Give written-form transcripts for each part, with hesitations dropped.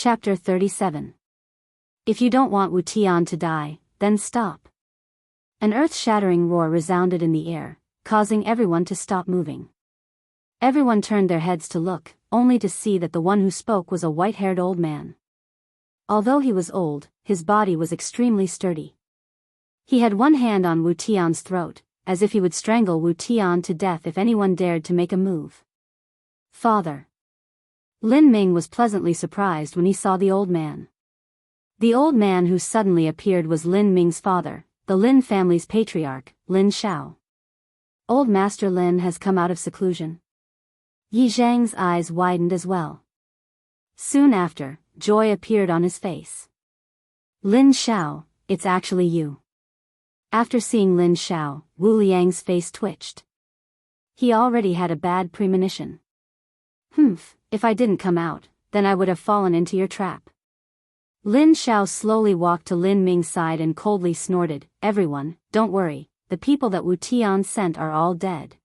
Chapter 37. If you don't want Wu Tian to die, then stop. An earth-shattering roar resounded in the air, causing everyone to stop moving. Everyone turned their heads to look, only to see that the one who spoke was a white-haired old man. Although he was old, his body was extremely sturdy. He had one hand on Wu Tian's throat, as if he would strangle Wu Tian to death if anyone dared to make a move. Father. Lin Ming was pleasantly surprised when he saw the old man. The old man who suddenly appeared was Lin Ming's father, the Lin family's patriarch, Lin Xiao. Old Master Lin has come out of seclusion. Yi Zhang's eyes widened as well. Soon after, joy appeared on his face. Lin Xiao, it's actually you. After seeing Lin Xiao, Wu Liang's face twitched. He already had a bad premonition. If I didn't come out, then I would have fallen into your trap. Lin Xiao slowly walked to Lin Ming's side and coldly snorted, "Everyone, don't worry, the people that Wu Tian sent are all dead."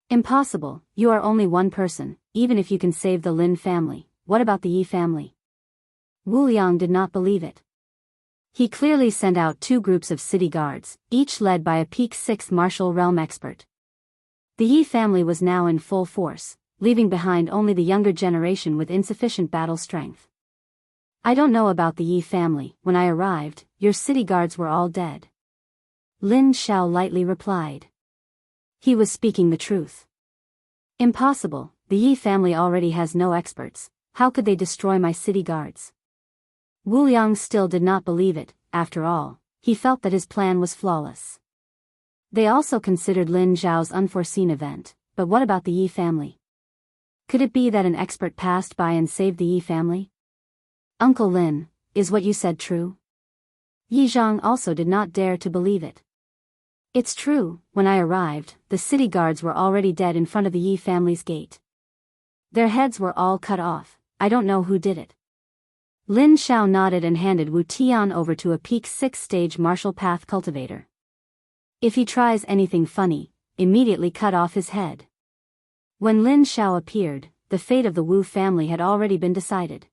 "Impossible, you are only one person, even if you can save the Lin family, what about the Yi family?" Wu Liang did not believe it. He clearly sent out 2 groups of city guards, each led by a Peak 6 martial realm expert. The Yi family was now in full force, leaving behind only the younger generation with insufficient battle strength. "I don't know about the Yi family, when I arrived, your city guards were all dead." Lin Xiao lightly replied. He was speaking the truth. "Impossible, the Yi family already has no experts, how could they destroy my city guards?" Wu Liang still did not believe it. After all, he felt that his plan was flawless. They also considered Lin Zhao's unforeseen event, but what about the Yi family? Could it be that an expert passed by and saved the Yi family? "Uncle Lin, is what you said true?" Yi Zhang also did not dare to believe it. "It's true, when I arrived, the city guards were already dead in front of the Yi family's gate. Their heads were all cut off, I don't know who did it." Lin Xiao nodded and handed Wu Tian over to a Peak 6 stage martial path cultivator. "If he tries anything funny, immediately cut off his head." When Lin Xiao appeared, the fate of the Wu family had already been decided.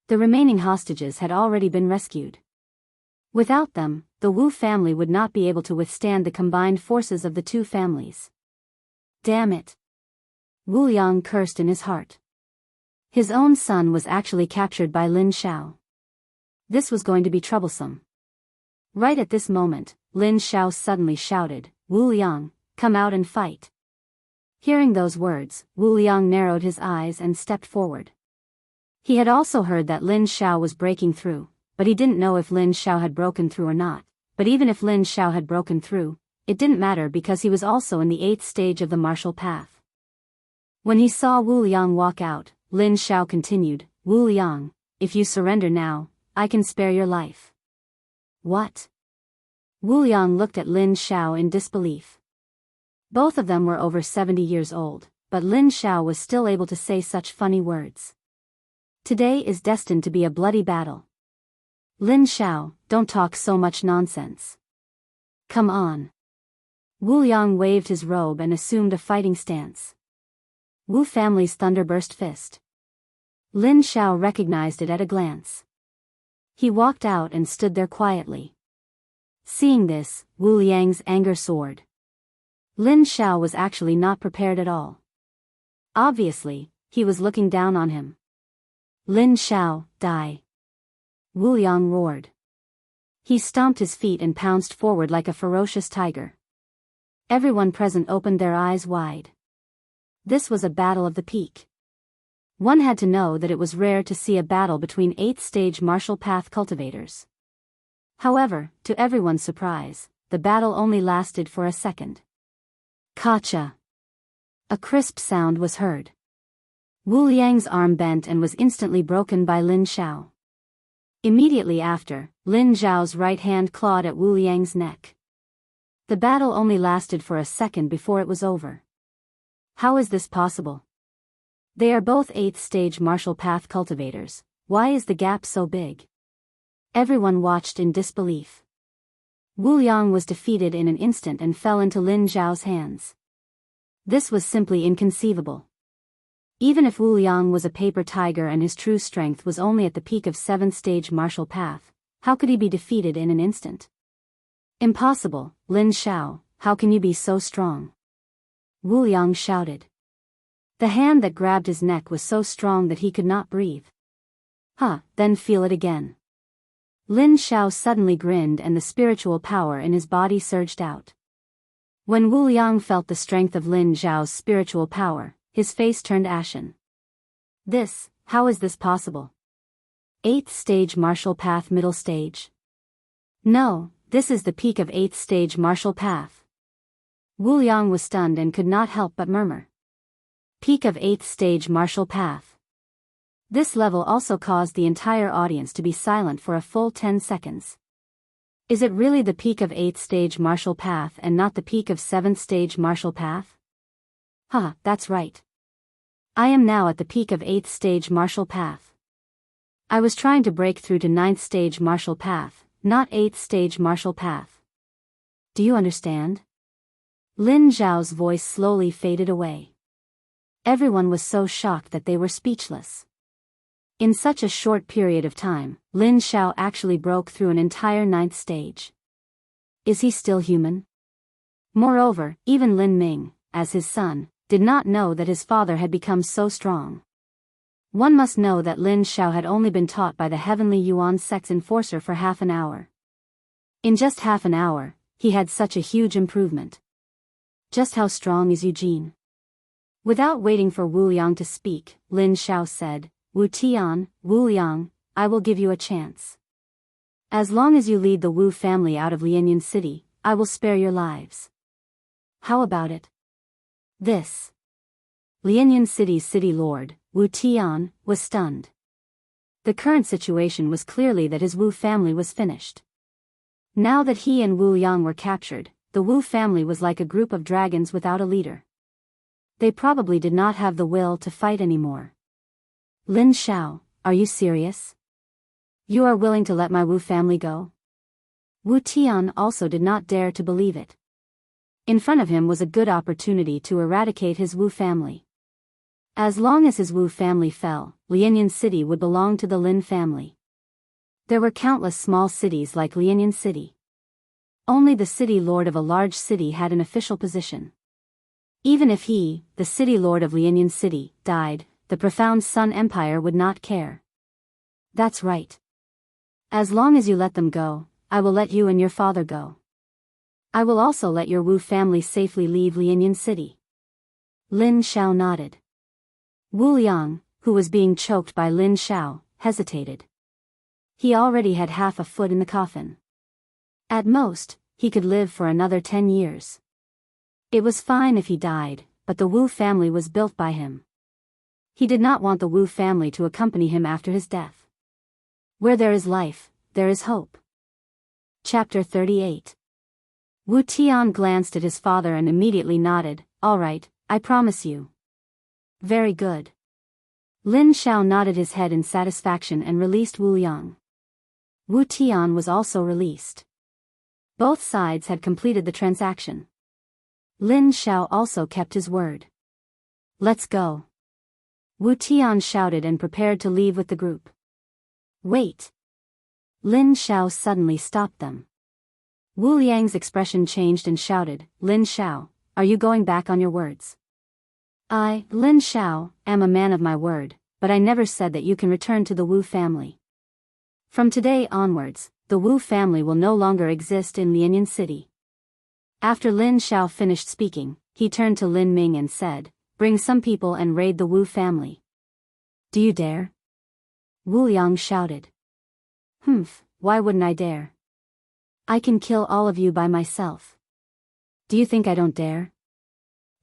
The remaining hostages had already been rescued. Without them, the Wu family would not be able to withstand the combined forces of the 2 families. Damn it! Wu Liang cursed in his heart. His own son was actually captured by Lin Xiao. This was going to be troublesome. Right at this moment, Lin Xiao suddenly shouted, "Wu Liang, come out and fight." Hearing those words, Wu Liang narrowed his eyes and stepped forward. He had also heard that Lin Xiao was breaking through, but he didn't know if Lin Xiao had broken through or not. But even if Lin Xiao had broken through, it didn't matter because he was also in the 8th stage of the martial path. When he saw Wu Liang walk out, Lin Xiao continued, "Wu Liang, if you surrender now, I can spare your life." "What?" Wu Liang looked at Lin Xiao in disbelief. Both of them were over 70 years old, but Lin Xiao was still able to say such funny words. Today is destined to be a bloody battle. "Lin Xiao, don't talk so much nonsense. Come on." Wu Liang waved his robe and assumed a fighting stance. Wu family's thunderburst fist. Lin Xiao recognized it at a glance. He walked out and stood there quietly. Seeing this, Wu Liang's anger soared. Lin Xiao was actually not prepared at all. Obviously, he was looking down on him. "Lin Xiao, die!" Wu Liang roared. He stomped his feet and pounced forward like a ferocious tiger. Everyone present opened their eyes wide. This was a battle of the peak. One had to know that it was rare to see a battle between 8th stage martial path cultivators. However, to everyone's surprise, the battle only lasted for a second. Kacha! A crisp sound was heard. Wu Liang's arm bent and was instantly broken by Lin Xiao. Immediately after, Lin Zhao's right hand clawed at Wu Liang's neck. The battle only lasted for a second before it was over. How is this possible? They are both 8th stage martial path cultivators, why is the gap so big? Everyone watched in disbelief. Wu Liang was defeated in an instant and fell into Lin Zhao's hands. This was simply inconceivable. Even if Wu Liang was a paper tiger and his true strength was only at the peak of 7th stage martial path, how could he be defeated in an instant? Impossible, Lin Xiao, how can you be so strong? Wu Liang shouted. The hand that grabbed his neck was so strong that he could not breathe. Then feel it again. Lin Xiao suddenly grinned and the spiritual power in his body surged out. When Wu Liang felt the strength of Lin Xiao's spiritual power, his face turned ashen. How is this possible? 8th stage martial path middle stage? No, this is the peak of 8th stage martial path. Wu Liang was stunned and could not help but murmur. Peak of 8th stage martial path. This level also caused the entire audience to be silent for a full 10 seconds. Is it really the peak of 8th stage martial path and not the peak of 7th stage martial path? That's right. I am now at the peak of 8th stage martial path. I was trying to break through to 9th stage martial path, not 8th stage martial path. Do you understand? Lin Xiao's voice slowly faded away. Everyone was so shocked that they were speechless. In such a short period of time, Lin Xiao actually broke through an entire 9th stage. Is he still human? Moreover, even Lin Ming, as his son, did not know that his father had become so strong. One must know that Lin Xiao had only been taught by the Heavenly Yuan sect's enforcer for half an hour. In just half an hour, he had such a huge improvement. Just how strong is Eugene? Without waiting for Wu Liang to speak, Lin Xiao said, Wu Liang, I will give you a chance. As long as you lead the Wu family out of Lianyan City, I will spare your lives. How about it? Lianyan City's city lord, Wu Tian, was stunned. The current situation was clearly that his Wu family was finished. Now that he and Wu Yang were captured, the Wu family was like a group of dragons without a leader. They probably did not have the will to fight anymore. Lin Xiao, are you serious? You are willing to let my Wu family go? Wu Tian also did not dare to believe it. In front of him was a good opportunity to eradicate his Wu family. As long as his Wu family fell, Lianyan City would belong to the Lin family. There were countless small cities like Lianyan City. Only the city lord of a large city had an official position. Even if he, the city lord of Lianyan City, died, the profound Sun Empire would not care. That's right. As long as you let them go, I will let you and your father go. I will also let your Wu family safely leave Lianyan City. Lin Xiao nodded. Wu Liang, who was being choked by Lin Xiao, hesitated. He already had half a foot in the coffin. At most, he could live for another 10 years. It was fine if he died, but the Wu family was built by him. He did not want the Wu family to accompany him after his death. Where there is life, there is hope. Chapter 38. Wu Tian glanced at his father and immediately nodded, all right, I promise you. Very good. Lin Xiao nodded his head in satisfaction and released Wu Yang. Wu Tian was also released. Both sides had completed the transaction. Lin Xiao also kept his word. Let's go. Wu Tian shouted and prepared to leave with the group. Wait. Lin Xiao suddenly stopped them. Wu Liang's expression changed and shouted, Lin Xiao, are you going back on your words? I, Lin Xiao, am a man of my word, but I never said that you can return to the Wu family. From today onwards, the Wu family will no longer exist in Lianyan City. After Lin Xiao finished speaking, he turned to Lin Ming and said, bring some people and raid the Wu family. Do you dare? Wu Liang shouted. Why wouldn't I dare? I can kill all of you by myself. Do you think I don't dare?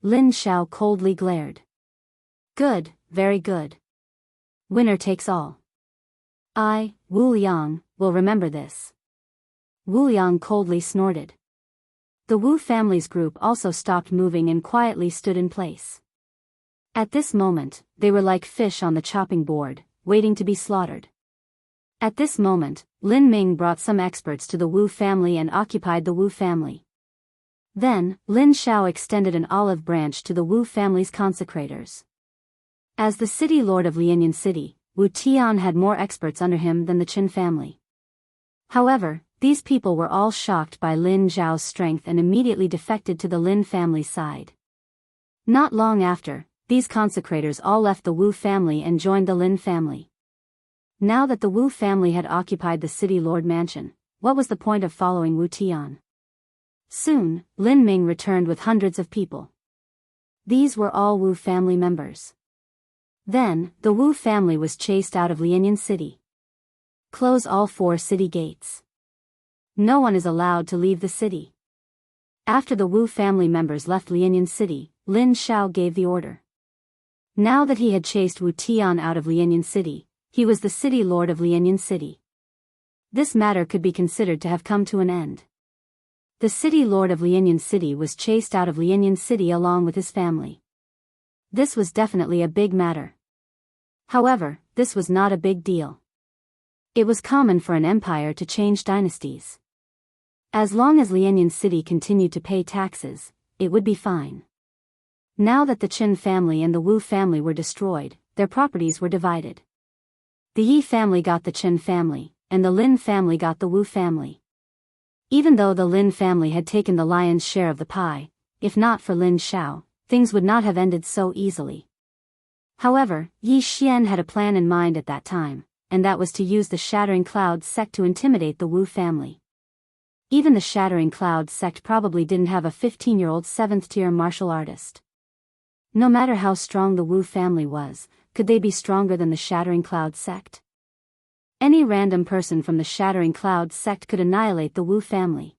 Lin Xiao coldly glared. Good, very good. Winner takes all. I, Wu Liang, will remember this. Wu Liang coldly snorted. The Wu family's group also stopped moving and quietly stood in place. At this moment, they were like fish on the chopping board, waiting to be slaughtered. At this moment, Lin Ming brought some experts to the Wu family and occupied the Wu family. Then, Lin Xiao extended an olive branch to the Wu family's consecrators. As the city lord of Lianyan City, Wu Tian had more experts under him than the Qin family. However, these people were all shocked by Lin Zhao's strength and immediately defected to the Lin family's side. Not long after, these consecrators all left the Wu family and joined the Lin family. Now that the Wu family had occupied the city lord mansion, what was the point of following Wu Tian? Soon, Lin Ming returned with hundreds of people. These were all Wu family members. Then, the Wu family was chased out of Lianyan City. Close all 4 city gates. No one is allowed to leave the city. After the Wu family members left Lianyan City, Lin Xiao gave the order. Now that he had chased Wu Tian out of Lianyan City, he was the city lord of Lianyan City. This matter could be considered to have come to an end. The city lord of Lianyan City was chased out of Lianyan City along with his family. This was definitely a big matter. However, this was not a big deal. It was common for an empire to change dynasties. As long as Lianyan City continued to pay taxes, it would be fine. Now that the Qin family and the Wu family were destroyed, their properties were divided. The Yi family got the Qin family, and the Lin family got the Wu family. Even though the Lin family had taken the lion's share of the pie, if not for Lin Xiao, things would not have ended so easily. However, Yi Xian had a plan in mind at that time, and that was to use the Shattering Cloud sect to intimidate the Wu family. Even the Shattering Cloud sect probably didn't have a 15-year-old 7th-tier martial artist. No matter how strong the Wu family was, could they be stronger than the Shattering Cloud sect? Any random person from the Shattering Cloud sect could annihilate the Wu family.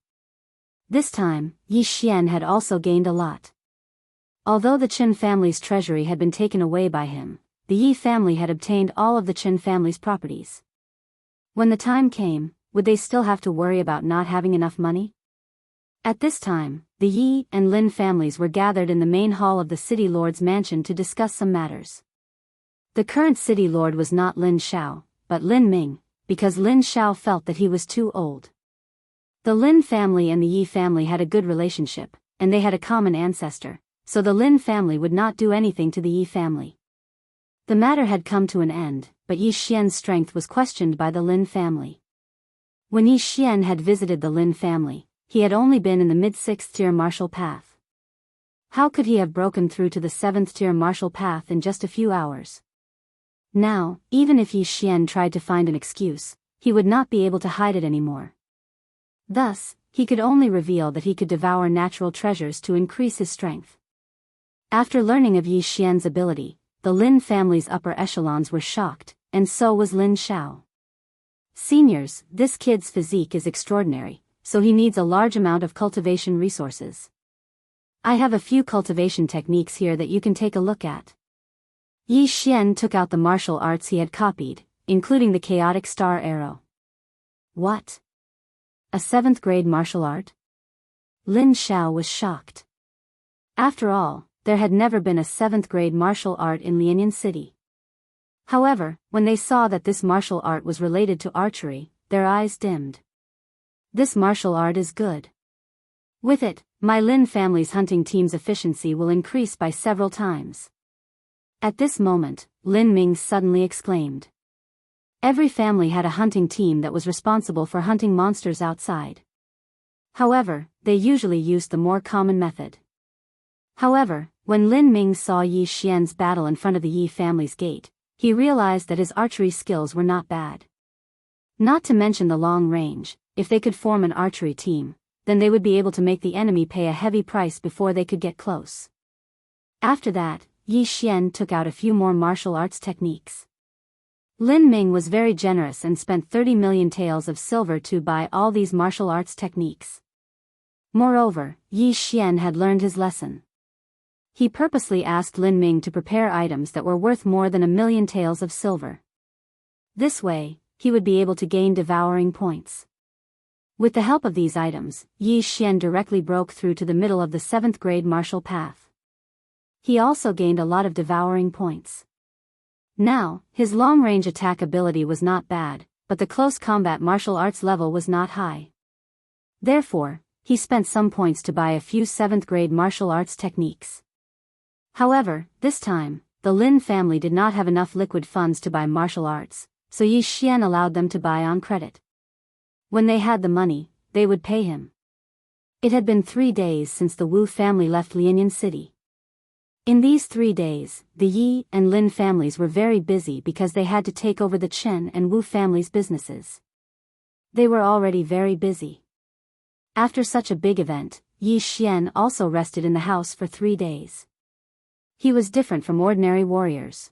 This time, Yi Xian had also gained a lot. Although the Qin family's treasury had been taken away by him, the Yi family had obtained all of the Qin family's properties. When the time came, would they still have to worry about not having enough money? At this time, the Yi and Lin families were gathered in the main hall of the city lord's mansion to discuss some matters. The current city lord was not Lin Xiao, but Lin Ming, because Lin Xiao felt that he was too old. The Lin family and the Yi family had a good relationship, and they had a common ancestor, so the Lin family would not do anything to the Yi family. The matter had come to an end, but Yi Xian's strength was questioned by the Lin family. When Yi Xian had visited the Lin family, he had only been in the mid-6th-tier martial path. How could he have broken through to the 7th-tier martial path in just a few hours? Now, even if Yi Xian tried to find an excuse, he would not be able to hide it anymore. Thus, he could only reveal that he could devour natural treasures to increase his strength. After learning of Yi Xian's ability, the Lin family's upper echelons were shocked, and so was Lin Xiao. Seniors, this kid's physique is extraordinary, so he needs a large amount of cultivation resources. I have a few cultivation techniques here that you can take a look at. Yi Xian took out the martial arts he had copied, including the chaotic star arrow. What? A 7th grade martial art? Lin Xiao was shocked. After all, there had never been a 7th grade martial art in Lianyan City. However, when they saw that this martial art was related to archery, their eyes dimmed. This martial art is good. With it, my Lin family's hunting team's efficiency will increase by several times. At this moment, Lin Ming suddenly exclaimed. Every family had a hunting team that was responsible for hunting monsters outside. However, they usually used the more common method. However, when Lin Ming saw Yi Xian's battle in front of the Yi family's gate, he realized that his archery skills were not bad. Not to mention the long range, if they could form an archery team, then they would be able to make the enemy pay a heavy price before they could get close. After that, Yi Xian took out a few more martial arts techniques. Lin Ming was very generous and spent 30 million taels of silver to buy all these martial arts techniques. Moreover, Yi Xian had learned his lesson. He purposely asked Lin Ming to prepare items that were worth more than 1,000,000 taels of silver. This way, he would be able to gain devouring points. With the help of these items, Yi Xian directly broke through to the middle of the 7th grade martial path. He also gained a lot of devouring points. Now, his long-range attack ability was not bad, but the close combat martial arts level was not high. Therefore, he spent some points to buy a few 7th grade martial arts techniques. However, this time, the Lin family did not have enough liquid funds to buy martial arts, so Yi Xian allowed them to buy on credit. When they had the money, they would pay him. It had been 3 days since the Wu family left Lianyan City. In these 3 days, the Yi and Lin families were very busy because they had to take over the Chen and Wu families' businesses. They were already very busy. After such a big event, Yi Xian also rested in the house for 3 days. He was different from ordinary warriors.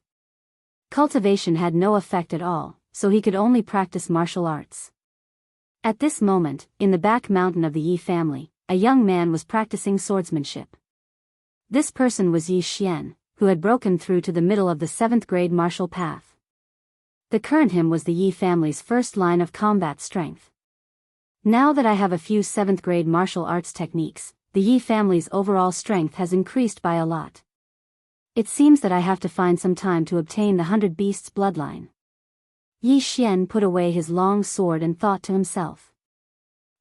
Cultivation had no effect at all, so he could only practice martial arts. At this moment, in the back mountain of the Yi family, a young man was practicing swordsmanship. This person was Yi Xian, who had broken through to the middle of the 7th grade martial path. The current him was the Yi family's first line of combat strength. Now that I have a few 7th grade martial arts techniques, the Yi family's overall strength has increased by a lot. It seems that I have to find some time to obtain the 100 Beasts bloodline. Yi Xian put away his long sword and thought to himself.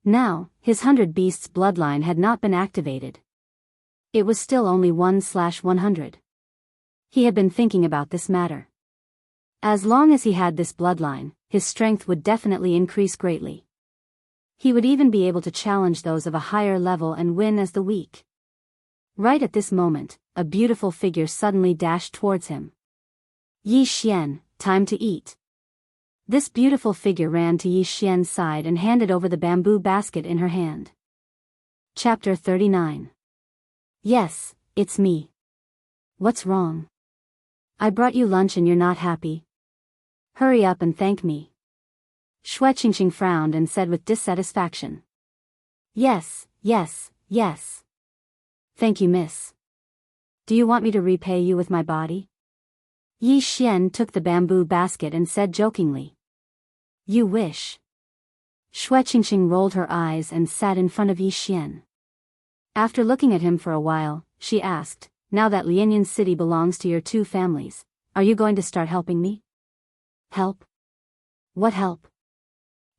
Now, his 100 Beasts bloodline had not been activated. It was still only 1/100. He had been thinking about this matter. As long as he had this bloodline, his strength would definitely increase greatly. He would even be able to challenge those of a higher level and win as the weak. Right at this moment, a beautiful figure suddenly dashed towards him. Yi Xian, time to eat. This beautiful figure ran to Yi Xian's side and handed over the bamboo basket in her hand. Chapter 39. Yes, it's me. What's wrong? I brought you lunch and you're not happy. Hurry up and thank me. Xue Qingqing frowned and said with dissatisfaction. Yes, yes, yes. Thank you, miss. Do you want me to repay you with my body? Yi Xian took the bamboo basket and said jokingly. You wish. Xue Qingqing rolled her eyes and sat in front of Yi Xian. After looking at him for a while, she asked, now that Lianyan City belongs to your 2 families, are you going to start helping me? Help? What help?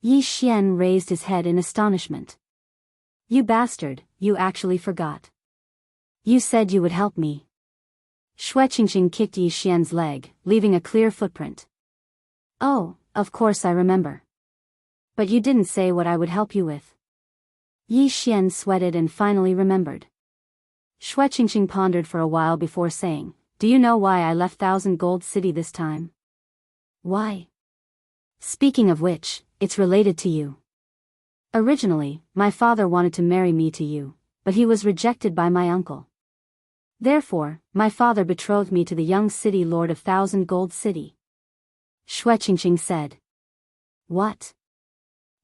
Yi Xian raised his head in astonishment. You bastard, you actually forgot. You said you would help me. Xue Qingqing kicked Yi Xian's leg, leaving a clear footprint. Oh, of course I remember. But you didn't say what I would help you with. Yi Xian sweated and finally remembered. Xue Qingqing pondered for a while before saying, do you know why I left 1,000 Gold City this time? Why? Speaking of which, it's related to you. Originally, my father wanted to marry me to you, but he was rejected by my uncle. Therefore, my father betrothed me to the young city lord of 1,000 Gold City. Xue Qingqing said. What?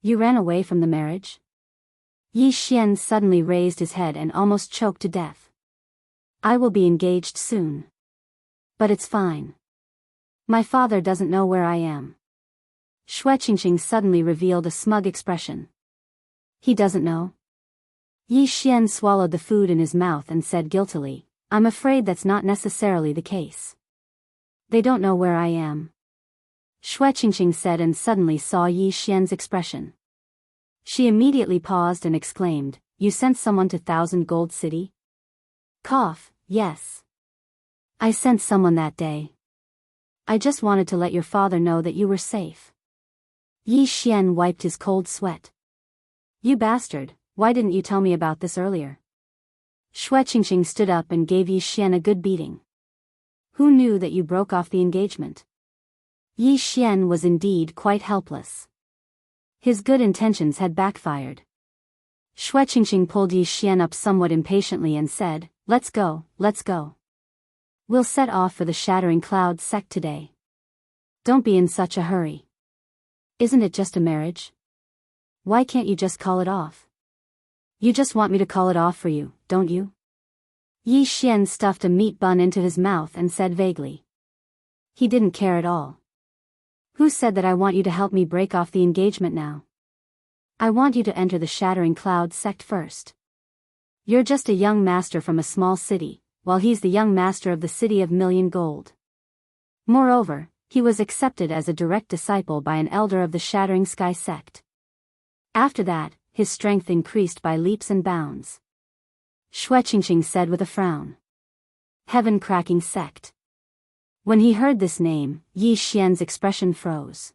You ran away from the marriage? Yi Xian suddenly raised his head and almost choked to death. I will be engaged soon. But it's fine. My father doesn't know where I am. Xue Qingqing suddenly revealed a smug expression. He doesn't know? Yi Xian swallowed the food in his mouth and said guiltily, I'm afraid that's not necessarily the case. They don't know where I am. Xue Qingqing said and suddenly saw Yi Xian's expression. She immediately paused and exclaimed, you sent someone to 1,000 Gold City? Cough, yes. I sent someone that day. I just wanted to let your father know that you were safe. Yi Xian wiped his cold sweat. You bastard, why didn't you tell me about this earlier? Xue Qingqing stood up and gave Yi Xian a good beating. Who knew that you broke off the engagement? Yi Xian was indeed quite helpless. His good intentions had backfired. Xue Qingqing pulled Yi Xian up somewhat impatiently and said, let's go, let's go. We'll set off for the Shattering Cloud sect today. Don't be in such a hurry. Isn't it just a marriage? Why can't you just call it off? You just want me to call it off for you, don't you? Yi Xian stuffed a meat bun into his mouth and said vaguely. He didn't care at all. Who said that I want you to help me break off the engagement now? I want you to enter the Shattering Cloud sect first. You're just a young master from a small city, while he's the young master of the city of million gold. Moreover, he was accepted as a direct disciple by an elder of the Shattering Sky sect. After that, his strength increased by leaps and bounds. Xue Qingqing said with a frown. Heaven-cracking sect. When he heard this name, Yi Xian's expression froze.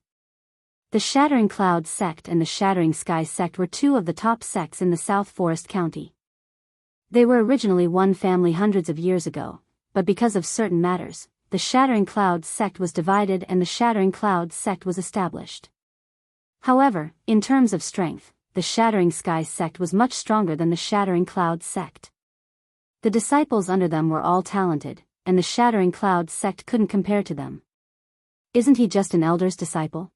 The Shattering Cloud sect and the Shattering Sky sect were two of the top sects in the South Forest County. They were originally one family hundreds of years ago, but because of certain matters, the Shattering Cloud sect was divided and the Shattering Cloud sect was established. However, in terms of strength, the Shattering Sky sect was much stronger than the Shattering Cloud sect. The disciples under them were all talented, and the Shattering Cloud sect couldn't compare to them. Isn't he just an elder's disciple?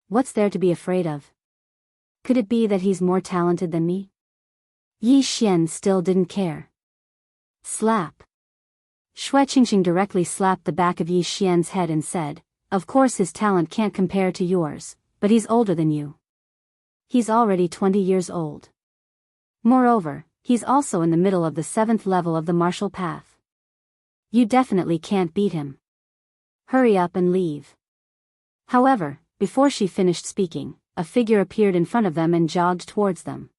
What's there to be afraid of? Could it be that he's more talented than me? Yi Xian still didn't care. Slap. Xue Qingxing directly slapped the back of Yi Xian's head and said, "Of course his talent can't compare to yours, but he's older than you. He's already 20 years old. Moreover, he's also in the middle of the 7th level of the martial path. You definitely can't beat him. Hurry up and leave." However, before she finished speaking, a figure appeared in front of them and jogged towards them.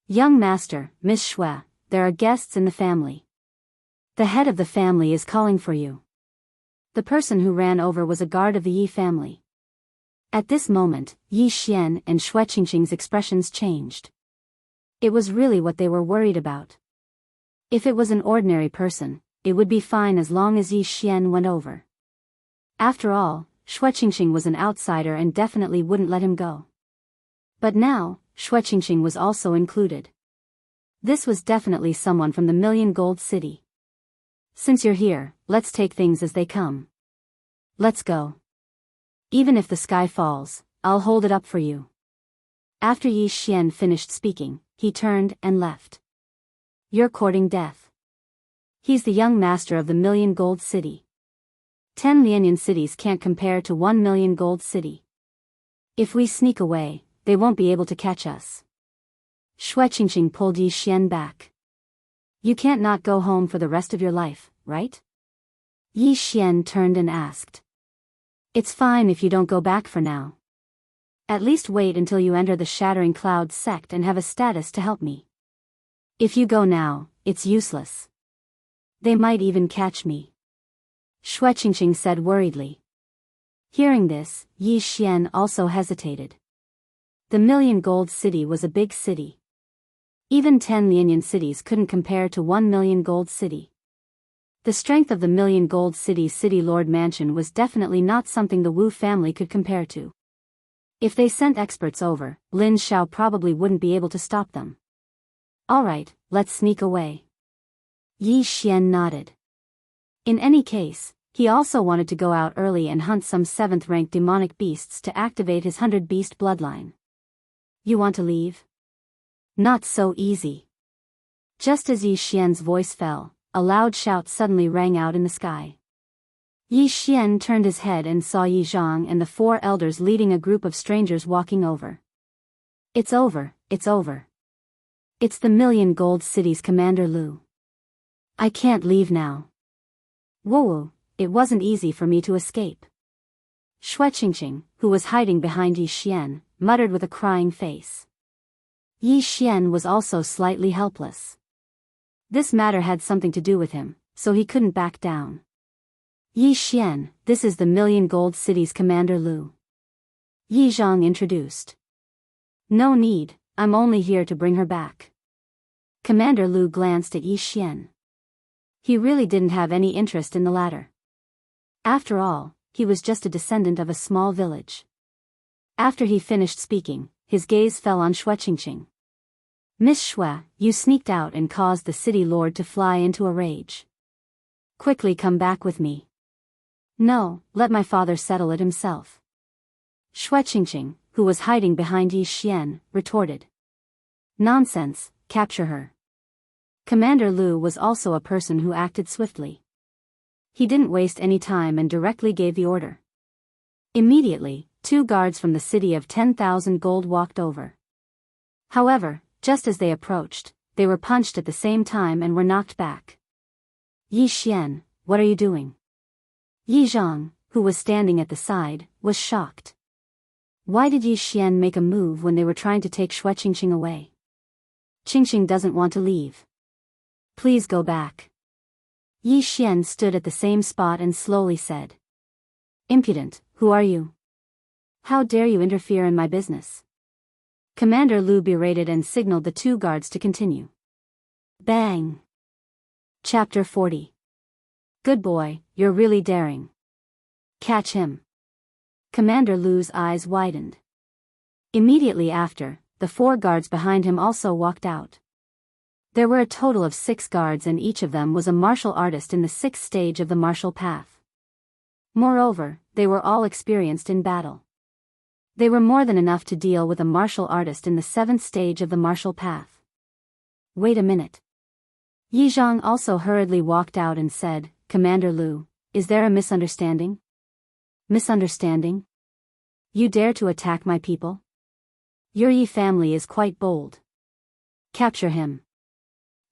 "Young master, Miss Xue, there are guests in the family. The head of the family is calling for you." The person who ran over was a guard of the Yi family. At this moment, Yi Xian and Xue Qingxing's expressions changed. It was really what they were worried about. If it was an ordinary person, it would be fine as long as Yi Xian went over. After all, Xue Qingxing was an outsider and definitely wouldn't let him go. But now, Xue Qingxing was also included. This was definitely someone from the Million Gold City. "Since you're here, let's take things as they come. Let's go. Even if the sky falls, I'll hold it up for you." After Yi Xian finished speaking, he turned and left. "You're courting death. He's the young master of the Million Gold City. 10 Lianyan cities can't compare to 1 million gold city. If we sneak away, they won't be able to catch us." Xue Qingxing pulled Yi Xian back. "You can't not go home for the rest of your life, right?" Yi Xian turned and asked. "It's fine if you don't go back for now. At least wait until you enter the Shattering Cloud sect and have a status to help me. If you go now, it's useless. They might even catch me," Xue Qingxing said worriedly. Hearing this, Yi Xian also hesitated. The Million Gold City was a big city. Even 10 Lianyan cities couldn't compare to 1 million gold city. The strength of the Million Gold City's City Lord Mansion was definitely not something the Wu family could compare to. If they sent experts over, Lin Xiao probably wouldn't be able to stop them. "Alright, let's sneak away." Yi Xian nodded. In any case, he also wanted to go out early and hunt some 7th-ranked demonic beasts to activate his 100-beast bloodline. "You want to leave?" "Not so easy." Just as Yi Xian's voice fell, a loud shout suddenly rang out in the sky. Yi Xian turned his head and saw Yi Zhang and the 4 elders leading a group of strangers walking over. "It's over, it's over. It's the Million Gold City's Commander Lu. I can't leave now. Whoa, it wasn't easy for me to escape." Xue Qingxing, who was hiding behind Yi Xian, muttered with a crying face. Yi Xian was also slightly helpless. This matter had something to do with him, so he couldn't back down. "Yi Xian, this is the Million Gold City's Commander Lu," Yi Zhang introduced. "No need, I'm only here to bring her back." Commander Lu glanced at Yi Xian. He really didn't have any interest in the latter. After all, he was just a descendant of a small village. After he finished speaking, his gaze fell on Xue Qingxing. "Miss Xue, you sneaked out and caused the city lord to fly into a rage. Quickly come back with me." "No, let my father settle it himself," Xue Qingxing, who was hiding behind Yi Xian, retorted. "Nonsense, capture her." Commander Lu was also a person who acted swiftly. He didn't waste any time and directly gave the order. Immediately, 2 guards from the city of 10,000 gold walked over. However, just as they approached, they were punched at the same time and were knocked back. "Yi Xian, what are you doing?" Yi Zhang, who was standing at the side, was shocked. Why did Yi Xian make a move when they were trying to take Xue Qingxing away? "Qingxing doesn't want to leave. Please go back." Yi Xian stood at the same spot and slowly said. Impudent, who are you? How dare you interfere in my business? Commander Lu berated and signaled the two guards to continue. Bang! Chapter 40. Good boy, you're really daring. Catch him. Commander Lu's eyes widened. Immediately after, the 4 guards behind him also walked out. There were a total of 6 guards and each of them was a martial artist in the 6th stage of the martial path. Moreover, they were all experienced in battle. They were more than enough to deal with a martial artist in the 7th stage of the martial path. Wait a minute. Yi Zhang also hurriedly walked out and said, Commander Lu, is there a misunderstanding? Misunderstanding? You dare to attack my people? Your Yi family is quite bold. Capture him.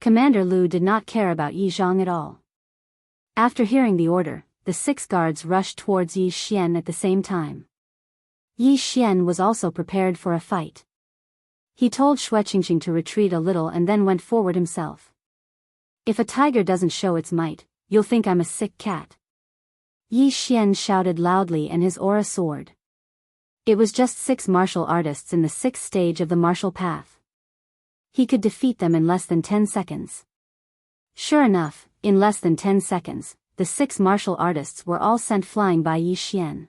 Commander Lu did not care about Yi Zhang at all. After hearing the order, the 6 guards rushed towards Yi Xian at the same time. Yi Xian was also prepared for a fight. He told Xue Qingqing to retreat a little and then went forward himself. If a tiger doesn't show its might, you'll think I'm a sick cat. Yi Xian shouted loudly and his aura soared. It was just 6 martial artists in the 6th stage of the martial path. He could defeat them in less than 10 seconds. Sure enough, in less than 10 seconds, the 6 martial artists were all sent flying by Yi Xian.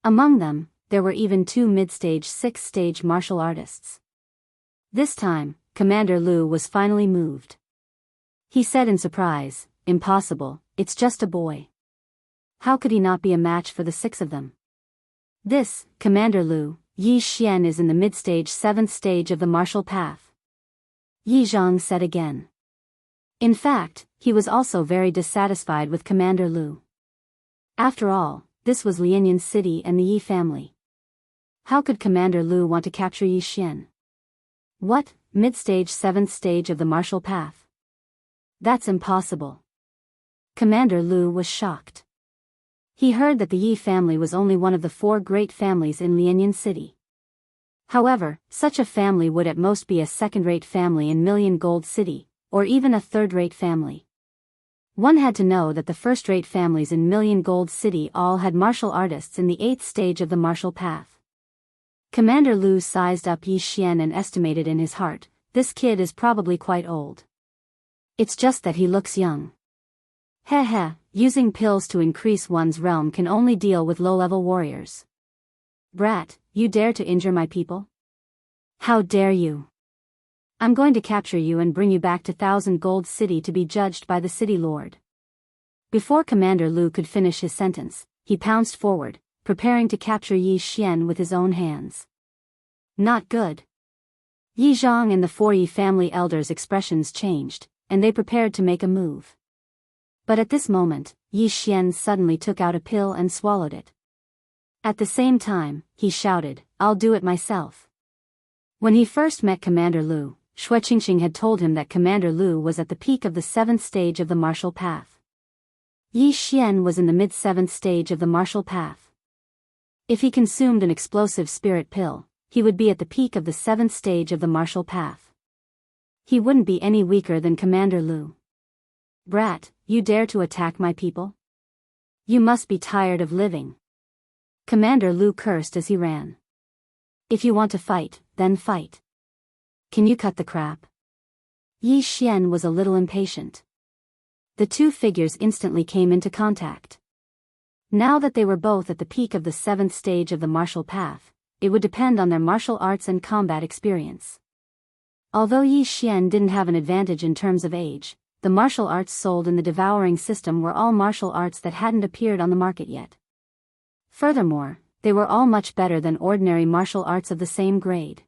Among them, there were even 2 mid-stage 6th stage martial artists. This time, Commander Lu was finally moved. He said in surprise, Impossible, it's just a boy. How could he not be a match for the 6 of them? This, Commander Lu, Yi Xian is in the mid-stage 7th stage of the martial path. Yi Zhang said again. In fact, he was also very dissatisfied with Commander Lu. After all, this was Lianyan City and the Yi family. How could Commander Lu want to capture Yi Xian? What, mid-stage 7th stage of the martial path? That's impossible. Commander Lu was shocked. He heard that the Yi family was only one of the 4 great families in Lianyan City. However, such a family would at most be a second-rate family in Million Gold City, or even a third-rate family. One had to know that the first-rate families in Million Gold City all had martial artists in the 8th stage of the martial path. Commander Lu sized up Yi Xian and estimated in his heart, this kid is probably quite old. It's just that he looks young. Heh heh, using pills to increase one's realm can only deal with low-level warriors. Brat, you dare to injure my people? How dare you? I'm going to capture you and bring you back to 1,000 Gold City to be judged by the city lord. Before Commander Lu could finish his sentence, he pounced forward, preparing to capture Yi Xian with his own hands. Not good. Yi Zhang and the 4 Yi family elders' expressions changed, and they prepared to make a move. But at this moment, Yi Xian suddenly took out a pill and swallowed it. At the same time, he shouted, I'll do it myself. When he first met Commander Lu, Xue Qingqing had told him that Commander Lu was at the peak of the 7th stage of the martial path. Yi Xian was in the mid-7th stage of the martial path. If he consumed an explosive spirit pill, he would be at the peak of the 7th stage of the martial path. He wouldn't be any weaker than Commander Lu. Brat, you dare to attack my people? You must be tired of living. Commander Lu cursed as he ran. If you want to fight, then fight. Can you cut the crap? Yi Xian was a little impatient. The 2 figures instantly came into contact. Now that they were both at the peak of the 7th stage of the martial path, it would depend on their martial arts and combat experience. Although Yi Xian didn't have an advantage in terms of age, the martial arts sold in the devouring system were all martial arts that hadn't appeared on the market yet. Furthermore, they were all much better than ordinary martial arts of the same grade.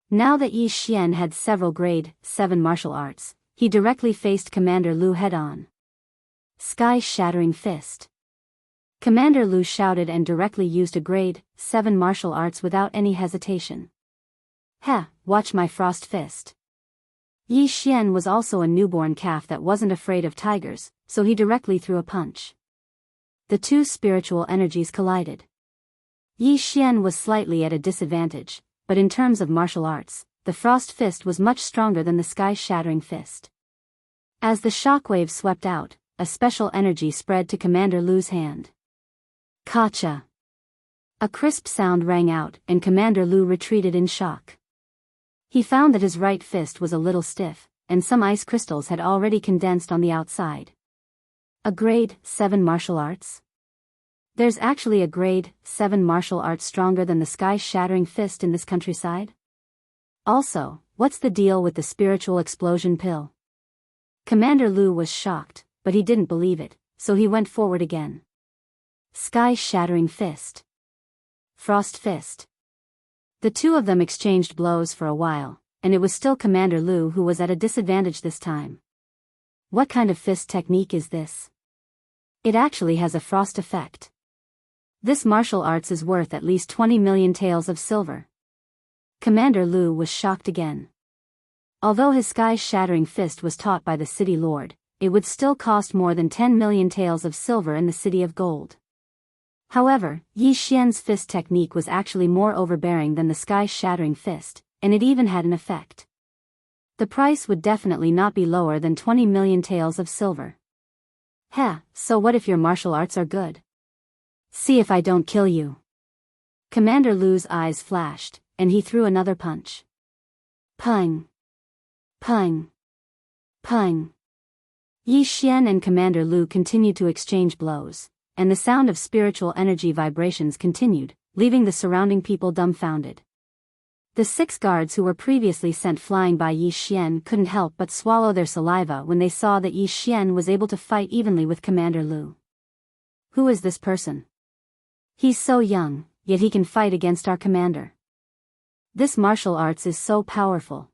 Now that Yi Xian had several grade 7 martial arts, he directly faced Commander Lu head-on. Sky-shattering fist. Commander Lu shouted and directly used a grade 7 martial arts without any hesitation. Heh, watch my frost fist. Yi Xian was also a newborn calf that wasn't afraid of tigers, so he directly threw a punch. The 2 spiritual energies collided. Yi Xian was slightly at a disadvantage, but in terms of martial arts, the frost fist was much stronger than the sky-shattering fist. As the shockwave swept out, a special energy spread to Commander Lu's hand. Kacha! A crisp sound rang out, and Commander Lu retreated in shock. He found that his right fist was a little stiff, and some ice crystals had already condensed on the outside. A Grade 7 martial arts? There's actually a Grade 7 martial art stronger than the sky-shattering fist in this countryside? Also, what's the deal with the spiritual explosion pill? Commander Lu was shocked, but he didn't believe it, so he went forward again. Sky-shattering fist. Frost fist. The two of them exchanged blows for a while, and it was still Commander Lu who was at a disadvantage this time. What kind of fist technique is this? It actually has a frost effect. This martial arts is worth at least 20 million taels of silver. Commander Lu was shocked again. Although his sky-shattering fist was taught by the city lord, it would still cost more than 10 million taels of silver in the city of gold. However, Yi Xian's fist technique was actually more overbearing than the sky-shattering fist, and it even had an effect. The price would definitely not be lower than 20 million taels of silver. Heh, so what if your martial arts are good? See if I don't kill you. Commander Lu's eyes flashed, and he threw another punch. Pung! Pung! Pung! Yi Xian and Commander Lu continued to exchange blows, and the sound of spiritual energy vibrations continued, leaving the surrounding people dumbfounded. The 6 guards who were previously sent flying by Yi Xian couldn't help but swallow their saliva when they saw that Yi Xian was able to fight evenly with Commander Lu. Who is this person? He's so young, yet he can fight against our commander. This martial arts is so powerful.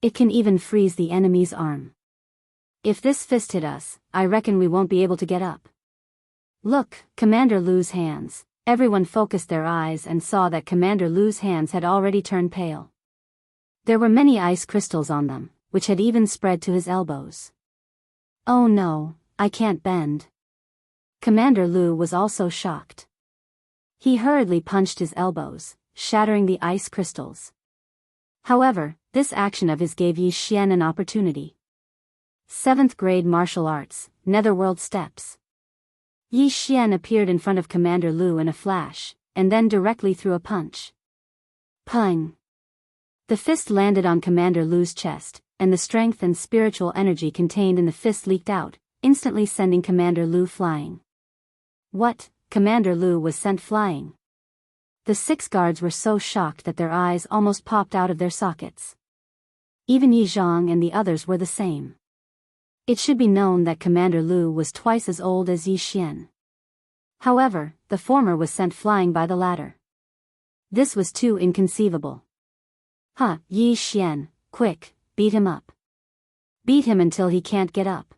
It can even freeze the enemy's arm. If this fist hit us, I reckon we won't be able to get up. Look, Commander Lu's hands. Everyone focused their eyes and saw that Commander Lu's hands had already turned pale. There were many ice crystals on them, which had even spread to his elbows. Oh no, I can't bend. Commander Lu was also shocked. He hurriedly punched his elbows, shattering the ice crystals. However, this action of his gave Yi Xian an opportunity. 7th grade martial arts, Netherworld steps. Yi Xian appeared in front of Commander Lu in a flash, and then directly threw a punch. Pung! The fist landed on Commander Lu's chest, and the strength and spiritual energy contained in the fist leaked out, instantly sending Commander Lu flying. What? Commander Lu was sent flying. The 6 guards were so shocked that their eyes almost popped out of their sockets. Even Yi Zhang and the others were the same. It should be known that Commander Lu was twice as old as Yi Xian. However, the former was sent flying by the latter. This was too inconceivable. Yi Xian, quick, beat him up. Beat him until he can't get up.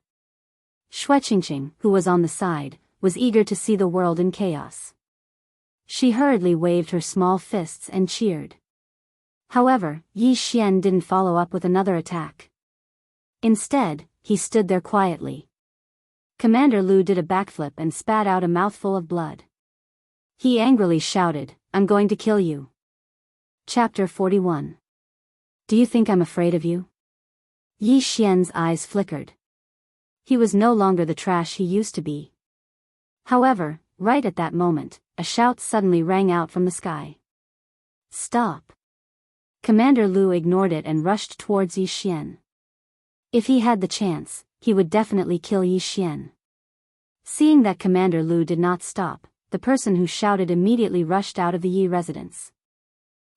Shueqingqing, who was on the side, was eager to see the world in chaos. She hurriedly waved her small fists and cheered. However, Yi Xian didn't follow up with another attack. Instead, he stood there quietly. Commander Lu did a backflip and spat out a mouthful of blood. He angrily shouted, "I'm going to kill you." Chapter 41. Do you think I'm afraid of you? Yi Xian's eyes flickered. He was no longer the trash he used to be. However, right at that moment, a shout suddenly rang out from the sky. Stop! Commander Lu ignored it and rushed towards Yi Xian. If he had the chance, he would definitely kill Yi Xian. Seeing that Commander Lu did not stop, the person who shouted immediately rushed out of the Yi residence.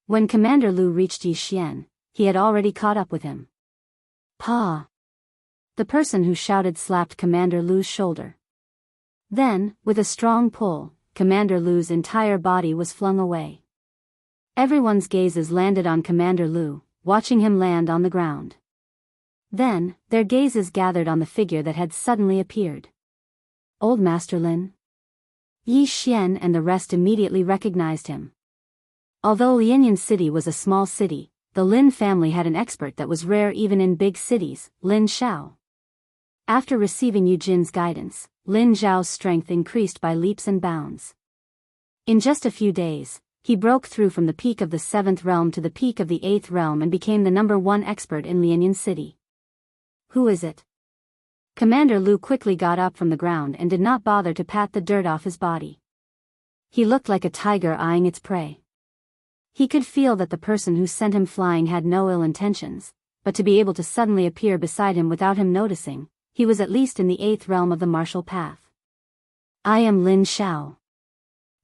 When Commander Lu reached Yi Xian, he had already caught up with him. Pa! The person who shouted slapped Commander Lu's shoulder. Then, with a strong pull, Commander Lu's entire body was flung away. Everyone's gazes landed on Commander Lu, watching him land on the ground. Then, their gazes gathered on the figure that had suddenly appeared. Old Master Lin? Yi Xian and the rest immediately recognized him. Although Lianyan City was a small city, the Lin family had an expert that was rare even in big cities, Lin Xiao. After receiving Yu Jin's guidance, Lin Zhao's strength increased by leaps and bounds. In just a few days, he broke through from the peak of the 7th realm to the peak of the 8th realm and became the #1 expert in Lianyan City. Who is it? Commander Lu quickly got up from the ground and did not bother to pat the dirt off his body. He looked like a tiger eyeing its prey. He could feel that the person who sent him flying had no ill intentions, but to be able to suddenly appear beside him without him noticing, he was at least in the 8th realm of the martial path. I am Lin Xiao.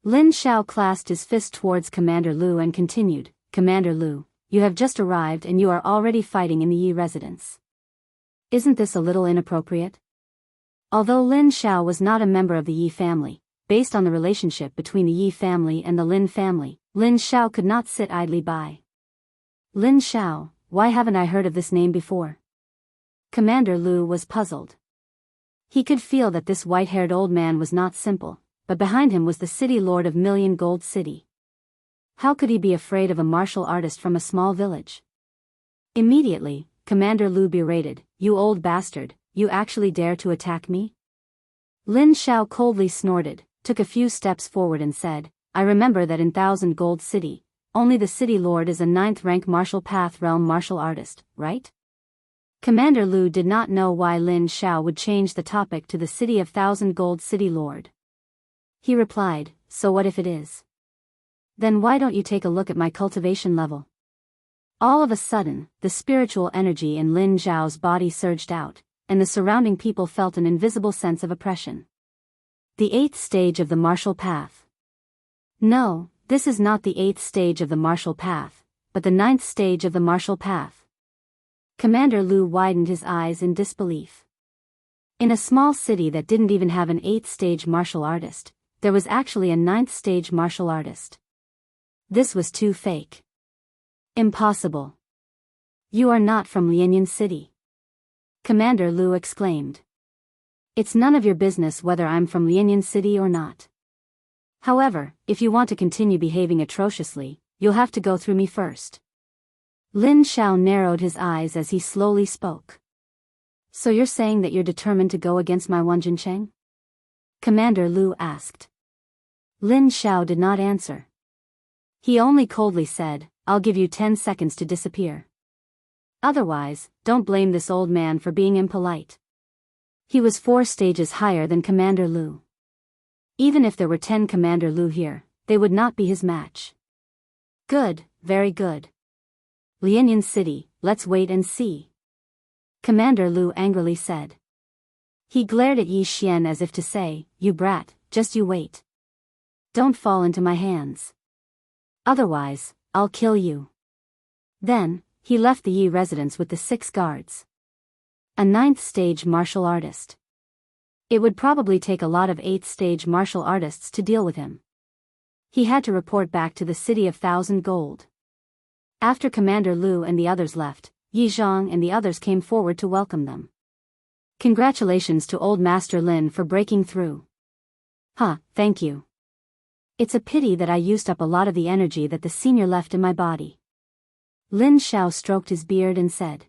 Lin Xiao clasped his fist towards Commander Lu and continued, Commander Lu, you have just arrived and you are already fighting in the Yi residence. Isn't this a little inappropriate? Although Lin Xiao was not a member of the Yi family, based on the relationship between the Yi family and the Lin family, Lin Xiao could not sit idly by. Lin Xiao, why haven't I heard of this name before? Commander Lu was puzzled. He could feel that this white-haired old man was not simple, but behind him was the city lord of Million Gold City. How could he be afraid of a martial artist from a small village? Immediately, Commander Lu berated, you old bastard, you actually dare to attack me? Lin Xiao coldly snorted, took a few steps forward and said, I remember that in 1000 Gold City, only the city lord is a 9th rank martial path realm martial artist, right? Commander Lu did not know why Lin Xiao would change the topic to the city of 1000 Gold City lord. He replied, so what if it is? Then why don't you take a look at my cultivation level? All of a sudden, the spiritual energy in Lin Xiao's body surged out, and the surrounding people felt an invisible sense of oppression. The 8th stage of the martial path. No, this is not the 8th stage of the martial path, but the 9th stage of the martial path. Commander Lu widened his eyes in disbelief. In a small city that didn't even have an 8th stage martial artist, there was actually a 9th stage martial artist. This was too fake. Impossible. You are not from Lianyan City. Commander Lu exclaimed. It's none of your business whether I'm from Lianyan City or not. However, if you want to continue behaving atrociously, you'll have to go through me first. Lin Xiao narrowed his eyes as he slowly spoke. So you're saying that you're determined to go against my Wanjincheng? Commander Lu asked. Lin Xiao did not answer. He only coldly said, I'll give you 10 seconds to disappear. Otherwise, don't blame this old man for being impolite. He was 4 stages higher than Commander Lu. Even if there were 10 Commander Lu here, they would not be his match. Good, very good. Lianyan City, let's wait and see. Commander Lu angrily said. He glared at Yi Xian as if to say, you brat, just you wait. Don't fall into my hands. Otherwise, I'll kill you. Then, he left the Yi residence with the 6 guards. A 9th stage martial artist. It would probably take a lot of 8th stage martial artists to deal with him. He had to report back to the city of 1000 Gold. After Commander Lu and the others left, Yi Zhang and the others came forward to welcome them. Congratulations to Old Master Lin for breaking through. Thank you. It's a pity that I used up a lot of the energy that the senior left in my body. Lin Xiao stroked his beard and said.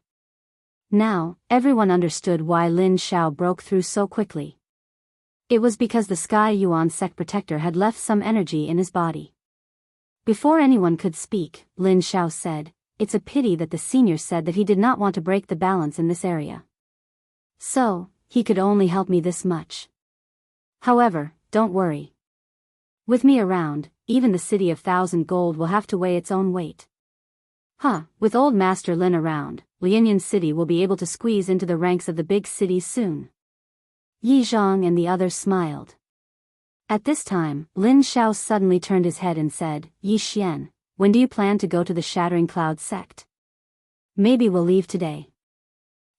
Now, everyone understood why Lin Xiao broke through so quickly. It was because the Sky Yuan Sect Protector had left some energy in his body. Before anyone could speak, Lin Xiao said, it's a pity that the senior said that he did not want to break the balance in this area. So, he could only help me this much. However, don't worry. With me around, even the city of 1000 Gold will have to weigh its own weight. With Old Master Lin around, Lianyan City will be able to squeeze into the ranks of the big cities soon. Yi Zhang and the others smiled. At this time, Lin Xiao suddenly turned his head and said, Yi Xian, when do you plan to go to the Shattering Cloud sect? Maybe we'll leave today.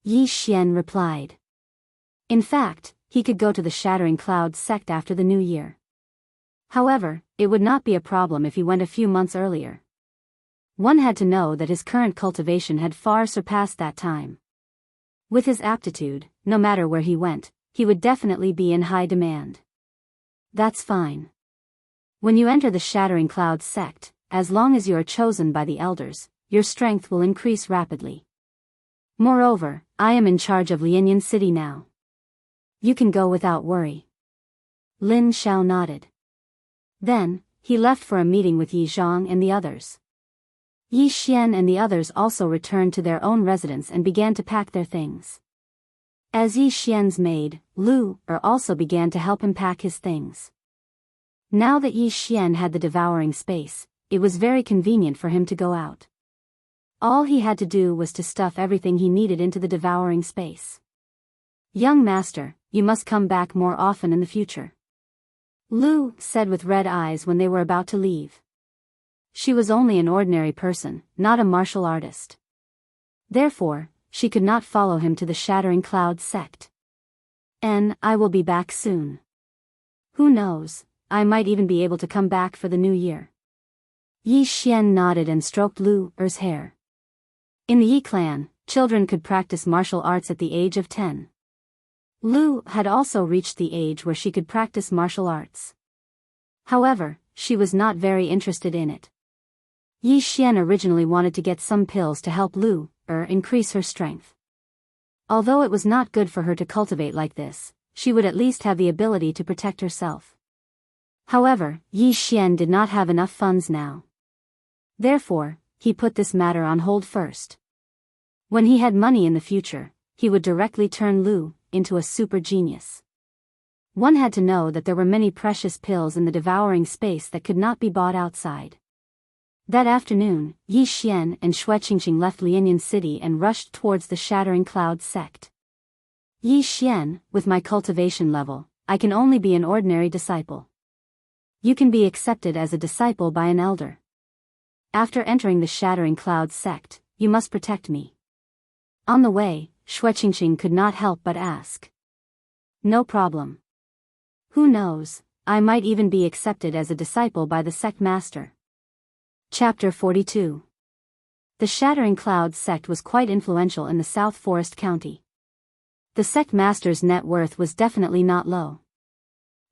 Yi Xian replied. In fact, he could go to the Shattering Cloud sect after the new year. However, it would not be a problem if he went a few months earlier. One had to know that his current cultivation had far surpassed that time. With his aptitude, no matter where he went, he would definitely be in high demand. That's fine. When you enter the Shattering Cloud sect, as long as you are chosen by the elders, your strength will increase rapidly. Moreover, I am in charge of Lianyan City now. You can go without worry. Lin Xiao nodded. Then, he left for a meeting with Yi Zhang and the others. Yi Xian and the others also returned to their own residence and began to pack their things. As Yi Xian's maid, Lu also began to help him pack his things. Now that Yi Xian had the devouring space, it was very convenient for him to go out. All he had to do was to stuff everything he needed into the devouring space. "Young master, you must come back more often in the future," Lu said with red eyes when they were about to leave. She was only an ordinary person, not a martial artist. Therefore, she could not follow him to the Shattering Cloud sect. "And I will be back soon. Who knows, I might even be able to come back for the new year." Yi Xian nodded and stroked Lu's hair. In the Yi clan, children could practice martial arts at the age of 10. Lu had also reached the age where she could practice martial arts. However, she was not very interested in it. Yi Xian originally wanted to get some pills to help Lu increase her strength. Although it was not good for her to cultivate like this, she would at least have the ability to protect herself. However, Yi Xian did not have enough funds now. Therefore, he put this matter on hold first. When he had money in the future, he would directly turn Lu into a super genius. One had to know that there were many precious pills in the devouring space that could not be bought outside. That afternoon, Yi Xian and Xue Qingqing left Lianyan City and rushed towards the Shattering Cloud sect. "Yi Xian, with my cultivation level, I can only be an ordinary disciple. You can be accepted as a disciple by an elder. After entering the Shattering Cloud sect, you must protect me." On the way, Xue Qingqing could not help but ask. "No problem. Who knows, I might even be accepted as a disciple by the sect master." Chapter 42. The Shattering Cloud sect was quite influential in the South Forest County. The sect master's net worth was definitely not low.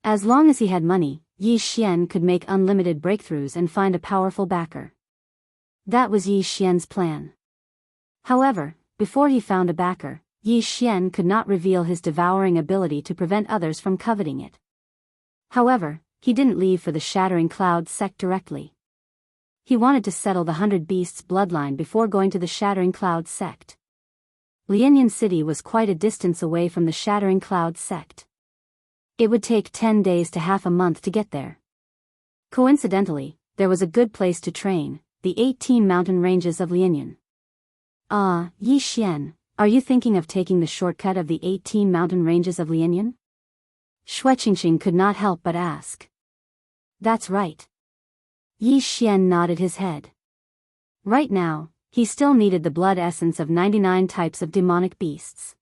As long as he had money, Yi Xian could make unlimited breakthroughs and find a powerful backer. That was Yi Xian's plan. However, before he found a backer, Yi Xian could not reveal his devouring ability to prevent others from coveting it. However, he didn't leave for the Shattering Cloud sect directly. He wanted to settle the 100 Beasts bloodline before going to the Shattering Cloud sect. Lianyan City was quite a distance away from the Shattering Cloud sect. It would take 10 days to half a month to get there. Coincidentally, there was a good place to train, the 18 mountain ranges of Lianyan. Yi Xian, are you thinking of taking the shortcut of the 18 mountain ranges of Lianyan?" Xue Qingqing could not help but ask. "That's right." Yi Xian nodded his head. Right now, he still needed the blood essence of 99 types of demonic beasts.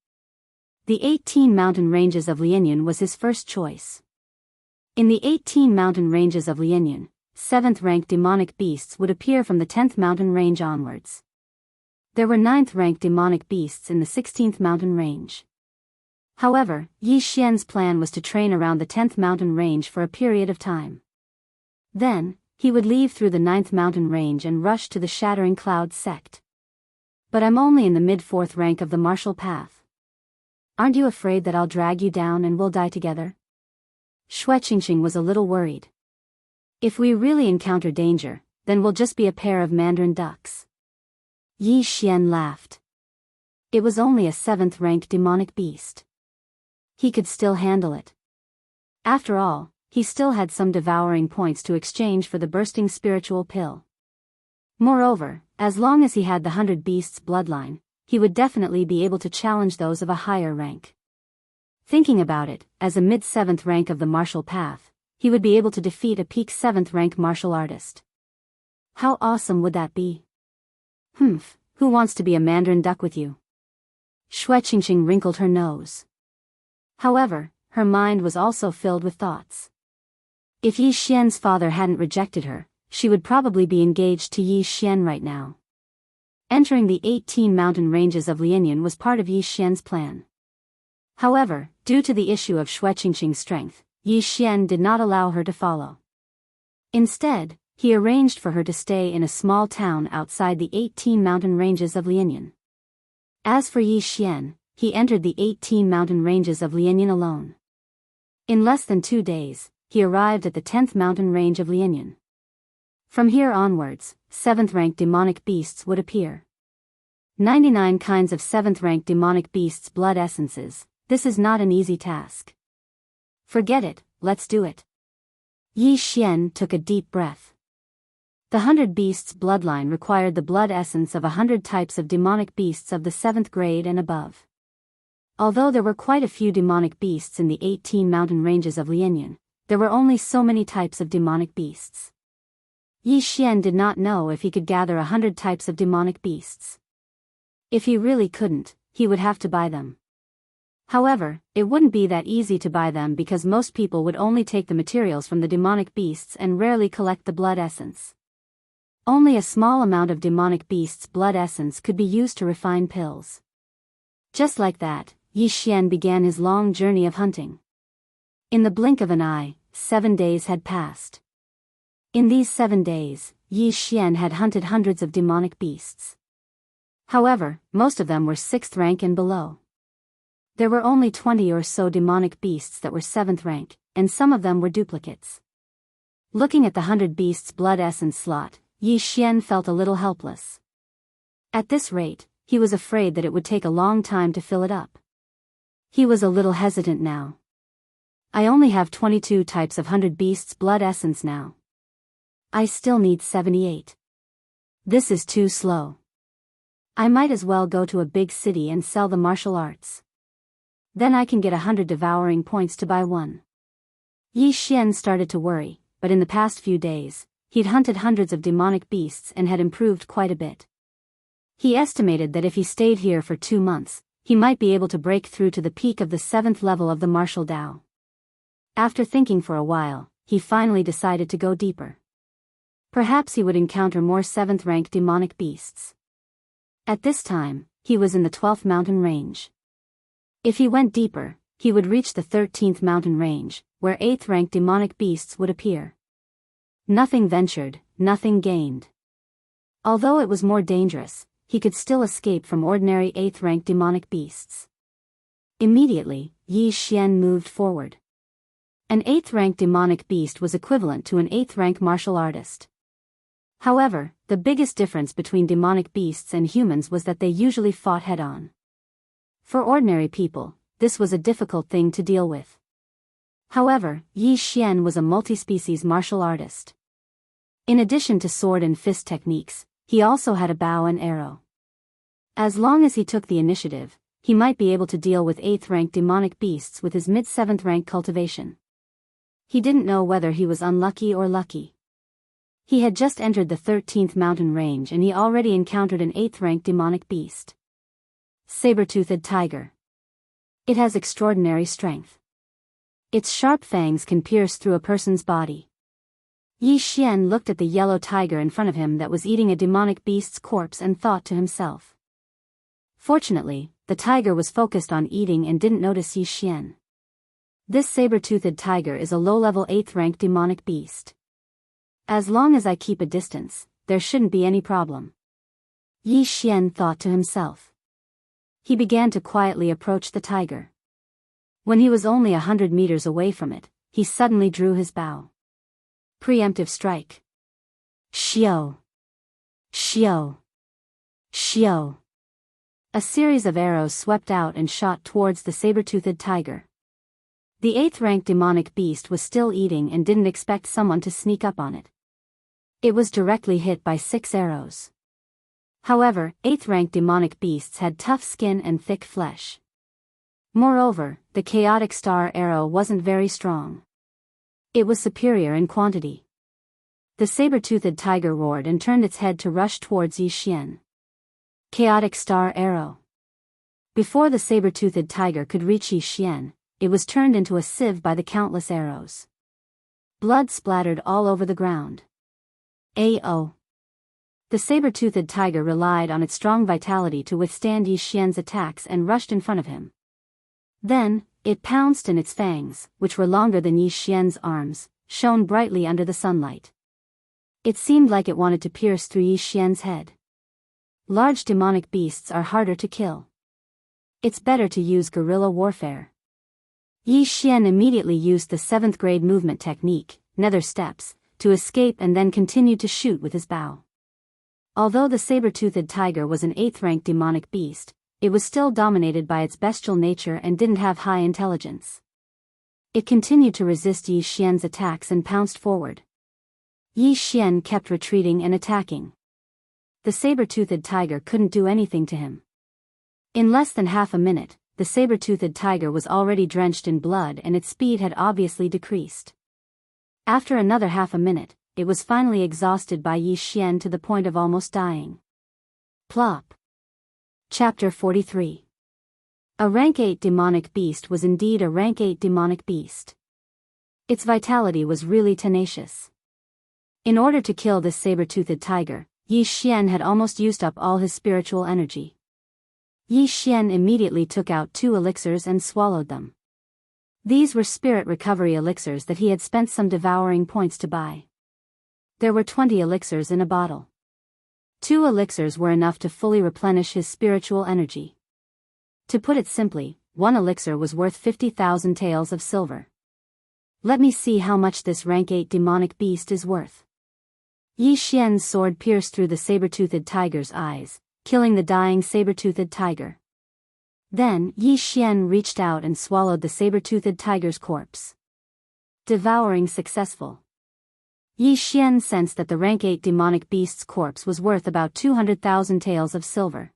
The 18 mountain ranges of Lianyan was his first choice. In the 18 mountain ranges of Lianyan, 7th-rank demonic beasts would appear from the 10th mountain range onwards. There were 9th-rank demonic beasts in the 16th mountain range. However, Yi Xian's plan was to train around the 10th mountain range for a period of time. Then, he would leave through the 9th mountain range and rush to the Shattering Cloud sect. "But I'm only in the mid-4th rank of the martial path. Aren't you afraid that I'll drag you down and we'll die together?" Xue Qingqing was a little worried. "If we really encounter danger, then we'll just be a pair of mandarin ducks." Yi Xian laughed. It was only a 7th-rank demonic beast. He could still handle it. After all, he still had some devouring points to exchange for the bursting spiritual pill. Moreover, as long as he had the 100 Beasts bloodline, he would definitely be able to challenge those of a higher rank. Thinking about it, as a mid-7th rank of the martial path, he would be able to defeat a peak 7th-rank martial artist. How awesome would that be? Who wants to be a mandarin duck with you?" Xue Qingqing wrinkled her nose. However, her mind was also filled with thoughts. If Yi Xian's father hadn't rejected her, she would probably be engaged to Yi Xian right now. Entering the 18 mountain ranges of Lianyan was part of Yi Xian's plan. However, due to the issue of Xue Qingqing's strength, Yi Xian did not allow her to follow. Instead, he arranged for her to stay in a small town outside the 18 mountain ranges of Lianyan. As for Yi Xian, he entered the 18 mountain ranges of Lianyan alone. In less than 2 days, he arrived at the 10th mountain range of Lianyan. From here onwards, 7th-rank demonic beasts would appear. 99 kinds of 7th rank demonic beasts blood essences. This is not an easy task. Forget it, let's do it. Yi Xian took a deep breath. The 100 beasts bloodline required the blood essence of 100 types of demonic beasts of the 7th grade and above. Although there were quite a few demonic beasts in the 18 mountain ranges of Lianyan, there were only so many types of demonic beasts. Yi Xian did not know if he could gather 100 types of demonic beasts. If he really couldn't, he would have to buy them. However, it wouldn't be that easy to buy them because most people would only take the materials from the demonic beasts and rarely collect the blood essence. Only a small amount of demonic beasts' blood essence could be used to refine pills. Just like that, Yi Xian began his long journey of hunting. In the blink of an eye, 7 days had passed. In these 7 days, Yi Xian had hunted hundreds of demonic beasts. However, most of them were 6th rank and below. There were only 20 or so demonic beasts that were 7th rank, and some of them were duplicates. Looking at the 100 beasts blood essence slot, Yi Xian felt a little helpless. At this rate, he was afraid that it would take a long time to fill it up. He was a little hesitant now. I only have 22 types of 100 beasts blood essence now. I still need 78. This is too slow. I might as well go to a big city and sell the martial arts. Then I can get 100 devouring points to buy one. Yi Xian started to worry, but in the past few days, he'd hunted hundreds of demonic beasts and had improved quite a bit. He estimated that if he stayed here for 2 months, he might be able to break through to the peak of the 7th level of the martial Dao. After thinking for a while, he finally decided to go deeper. Perhaps he would encounter more 7th rank demonic beasts. At this time, he was in the 12th mountain range. If he went deeper, he would reach the 13th mountain range, where 8th rank demonic beasts would appear. Nothing ventured, nothing gained. Although it was more dangerous, he could still escape from ordinary 8th rank demonic beasts. Immediately, Yi Xian moved forward. An 8th rank demonic beast was equivalent to an 8th rank martial artist. However, the biggest difference between demonic beasts and humans was that they usually fought head-on. For ordinary people, this was a difficult thing to deal with. However, Yi Xian was a multi-species martial artist. In addition to sword and fist techniques, he also had a bow and arrow. As long as he took the initiative, he might be able to deal with 8th rank demonic beasts with his mid-7th rank cultivation. He didn't know whether he was unlucky or lucky. He had just entered the 13th mountain range and he already encountered an 8th rank demonic beast. Saber-toothed tiger. It has extraordinary strength. Its sharp fangs can pierce through a person's body. Yi Xian looked at the yellow tiger in front of him that was eating a demonic beast's corpse and thought to himself. Fortunately, the tiger was focused on eating and didn't notice Yi Xian. This saber-toothed tiger is a low-level 8th rank demonic beast. As long as I keep a distance, there shouldn't be any problem. Yi Xian thought to himself. He began to quietly approach the tiger. When he was only 100 meters away from it, he suddenly drew his bow. Preemptive strike. Xiao. Xiao. Xiao. A series of arrows swept out and shot towards the saber-toothed tiger. The 8th rank demonic beast was still eating and didn't expect someone to sneak up on it. It was directly hit by 6 arrows. However, 8th rank demonic beasts had tough skin and thick flesh. Moreover, the chaotic star arrow wasn't very strong. It was superior in quantity. The saber-toothed tiger roared and turned its head to rush towards Yi Xian. Chaotic star arrow. Before the saber-toothed tiger could reach Yi Xian, it was turned into a sieve by the countless arrows. Blood splattered all over the ground. A.O. The saber-toothed tiger relied on its strong vitality to withstand Yi Xian's attacks and rushed in front of him. Then, it pounced and its fangs, which were longer than Yi Xian's arms, shone brightly under the sunlight. It seemed like it wanted to pierce through Yi Xian's head. Large demonic beasts are harder to kill. It's better to use guerrilla warfare. Yi Xian immediately used the 7th grade movement technique, nether steps, to escape and then continued to shoot with his bow. Although the saber-toothed tiger was an 8th-rank demonic beast, it was still dominated by its bestial nature and didn't have high intelligence. It continued to resist Yi Xian's attacks and pounced forward. Yi Xian kept retreating and attacking. The saber-toothed tiger couldn't do anything to him. In less than half a minute, the saber-toothed tiger was already drenched in blood and its speed had obviously decreased. After another half a minute, it was finally exhausted by Yi Xian to the point of almost dying. Plop. Chapter 43. A rank 8 demonic beast was indeed a rank 8 demonic beast. Its vitality was really tenacious. In order to kill this saber-toothed tiger, Yi Xian had almost used up all his spiritual energy. Yi Xian immediately took out 2 elixirs and swallowed them. These were spirit recovery elixirs that he had spent some devouring points to buy. There were 20 elixirs in a bottle. 2 elixirs were enough to fully replenish his spiritual energy. To put it simply, 1 elixir was worth 50,000 taels of silver. Let me see how much this rank 8 demonic beast is worth. Yi Xian's sword pierced through the saber-toothed tiger's eyes, killing the dying saber-toothed tiger. Then, Yi Xian reached out and swallowed the saber-toothed tiger's corpse. Devouring successful. Yi Xian sensed that the rank 8 demonic beast's corpse was worth about 200,000 taels of silver.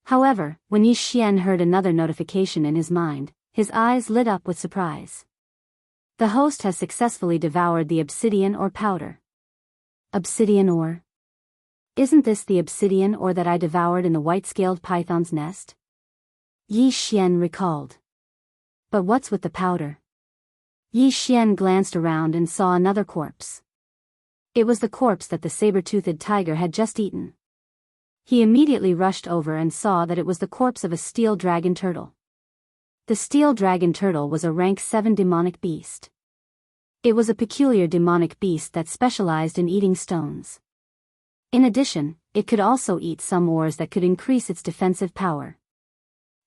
However, when Yi Xian heard another notification in his mind, his eyes lit up with surprise. The host has successfully devoured the obsidian ore powder. Obsidian ore? Isn't this the obsidian ore that I devoured in the white-scaled python's nest? Yi Xian recalled. But what's with the powder? Yi Xian glanced around and saw another corpse. It was the corpse that the saber-toothed tiger had just eaten. He immediately rushed over and saw that it was the corpse of a steel dragon turtle. The steel dragon turtle was a rank 7 demonic beast. It was a peculiar demonic beast that specialized in eating stones. In addition, it could also eat some ores that could increase its defensive power.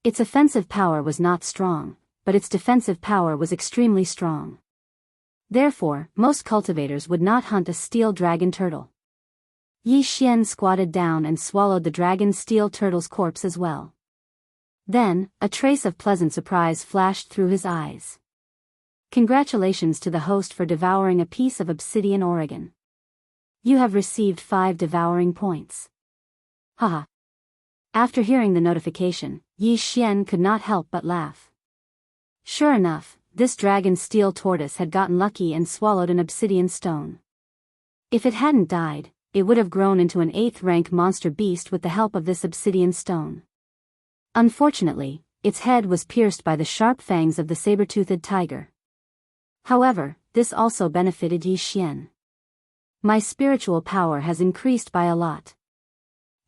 Its offensive power was not strong, but its defensive power was extremely strong. Therefore, most cultivators would not hunt a steel dragon turtle. Yi Xian squatted down and swallowed the dragon steel turtle's corpse as well. Then, a trace of pleasant surprise flashed through his eyes. Congratulations to the host for devouring a piece of obsidian Oregon. You have received 5 devouring points. Haha. After hearing the notification, Yi Xian could not help but laugh. Sure enough, this dragon steel tortoise had gotten lucky and swallowed an obsidian stone. If it hadn't died, it would have grown into an 8th-rank monster beast with the help of this obsidian stone. Unfortunately, its head was pierced by the sharp fangs of the saber-toothed tiger. However, this also benefited Yi Xian. My spiritual power has increased by a lot.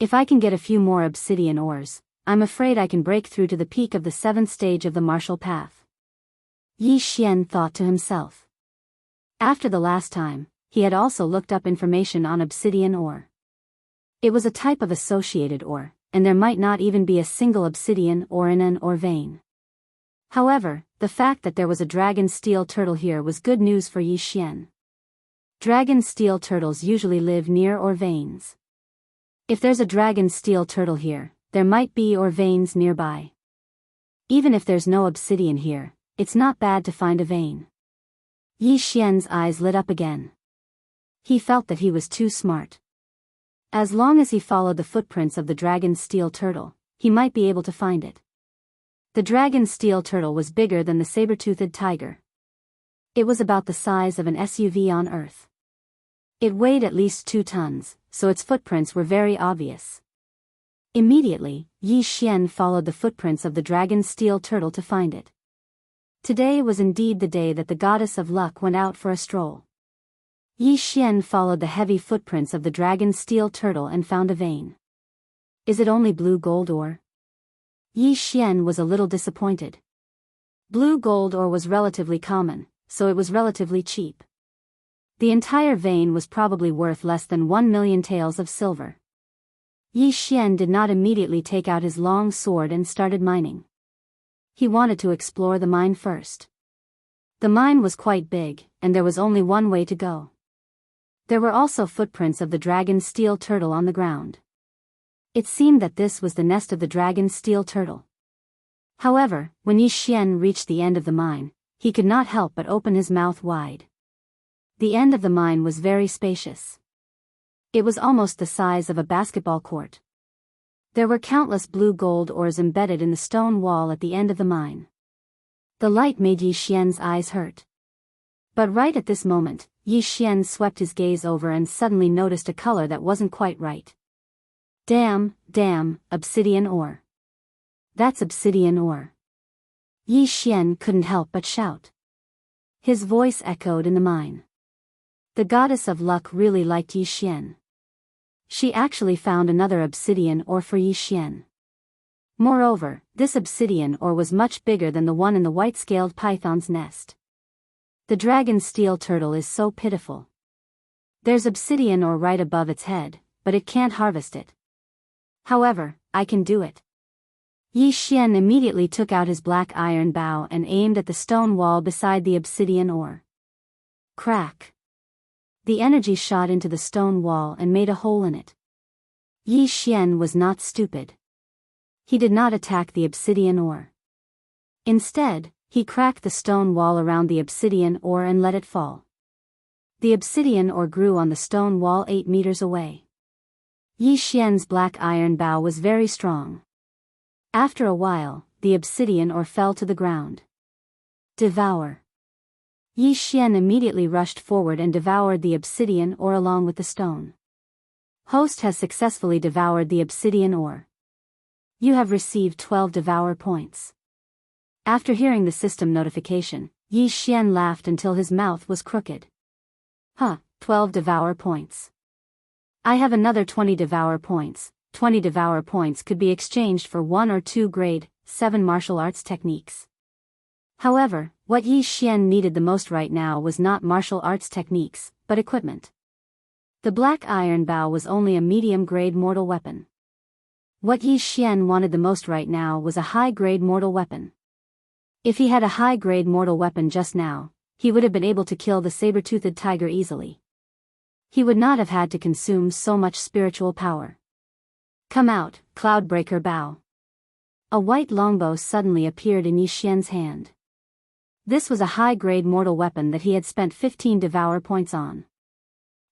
If I can get a few more obsidian ores, I'm afraid I can break through to the peak of the 7th stage of the martial path. Yi Xian thought to himself. After the last time, he had also looked up information on obsidian ore. It was a type of associated ore, and there might not even be a single obsidian ore in an ore vein. However, the fact that there was a dragon steel turtle here was good news for Yi Xian. Dragon steel turtles usually live near ore veins. If there's a dragon steel turtle here, there might be ore veins nearby. Even if there's no obsidian here, it's not bad to find a vein. Yi Xian's eyes lit up again. He felt that he was too smart. As long as he followed the footprints of the dragon steel turtle, he might be able to find it. The dragon steel turtle was bigger than the saber-toothed tiger. It was about the size of an SUV on Earth. It weighed at least 2 tons, so its footprints were very obvious. Immediately, Yi Xian followed the footprints of the dragon steel turtle to find it. Today was indeed the day that the goddess of luck went out for a stroll. Yi Xian followed the heavy footprints of the dragon steel turtle and found a vein. Is it only blue gold ore? Yi Xian was a little disappointed. Blue gold ore was relatively common, so it was relatively cheap. The entire vein was probably worth less than 1 million taels of silver. Yi Xian did not immediately take out his long sword and started mining. He wanted to explore the mine first. The mine was quite big, and there was only one way to go. There were also footprints of the dragon's steel turtle on the ground. It seemed that this was the nest of the dragon's steel turtle. However, when Yi Xian reached the end of the mine, he could not help but open his mouth wide. The end of the mine was very spacious. It was almost the size of a basketball court. There were countless blue gold ores embedded in the stone wall at the end of the mine. The light made Yi Xian's eyes hurt. But right at this moment, Yi Xian swept his gaze over and suddenly noticed a color that wasn't quite right. Damn, obsidian ore. That's obsidian ore. Yi Xian couldn't help but shout. His voice echoed in the mine. The goddess of luck really liked Yi Xian. She actually found another obsidian ore for Yi Xian. Moreover, this obsidian ore was much bigger than the one in the white-scaled python's nest. The dragon's steel turtle is so pitiful. There's obsidian ore right above its head, but it can't harvest it. However, I can do it. Yi Xian immediately took out his black iron bow and aimed at the stone wall beside the obsidian ore. Crack! The energy shot into the stone wall and made a hole in it. Yi Xian was not stupid. He did not attack the obsidian ore. Instead, he cracked the stone wall around the obsidian ore and let it fall. The obsidian ore grew on the stone wall 8 meters away. Yi Xian's black iron bow was very strong. After a while, the obsidian ore fell to the ground. Devour. Yi Xian immediately rushed forward and devoured the obsidian ore along with the stone. Host has successfully devoured the obsidian ore. You have received 12 devour points. After hearing the system notification, Yi Xian laughed until his mouth was crooked. 12 devour points. I have another 20 devour points. 20 devour points could be exchanged for 1 or 2 grade 7 martial arts techniques. However, what Yi Xian needed the most right now was not martial arts techniques, but equipment. The black iron bow was only a medium-grade mortal weapon. What Yi Xian wanted the most right now was a high-grade mortal weapon. If he had a high-grade mortal weapon just now, he would have been able to kill the saber-toothed tiger easily. He would not have had to consume so much spiritual power. Come out, Cloudbreaker Bow. A white longbow suddenly appeared in Yi Xian's hand. This was a high-grade mortal weapon that he had spent 15 devour points on.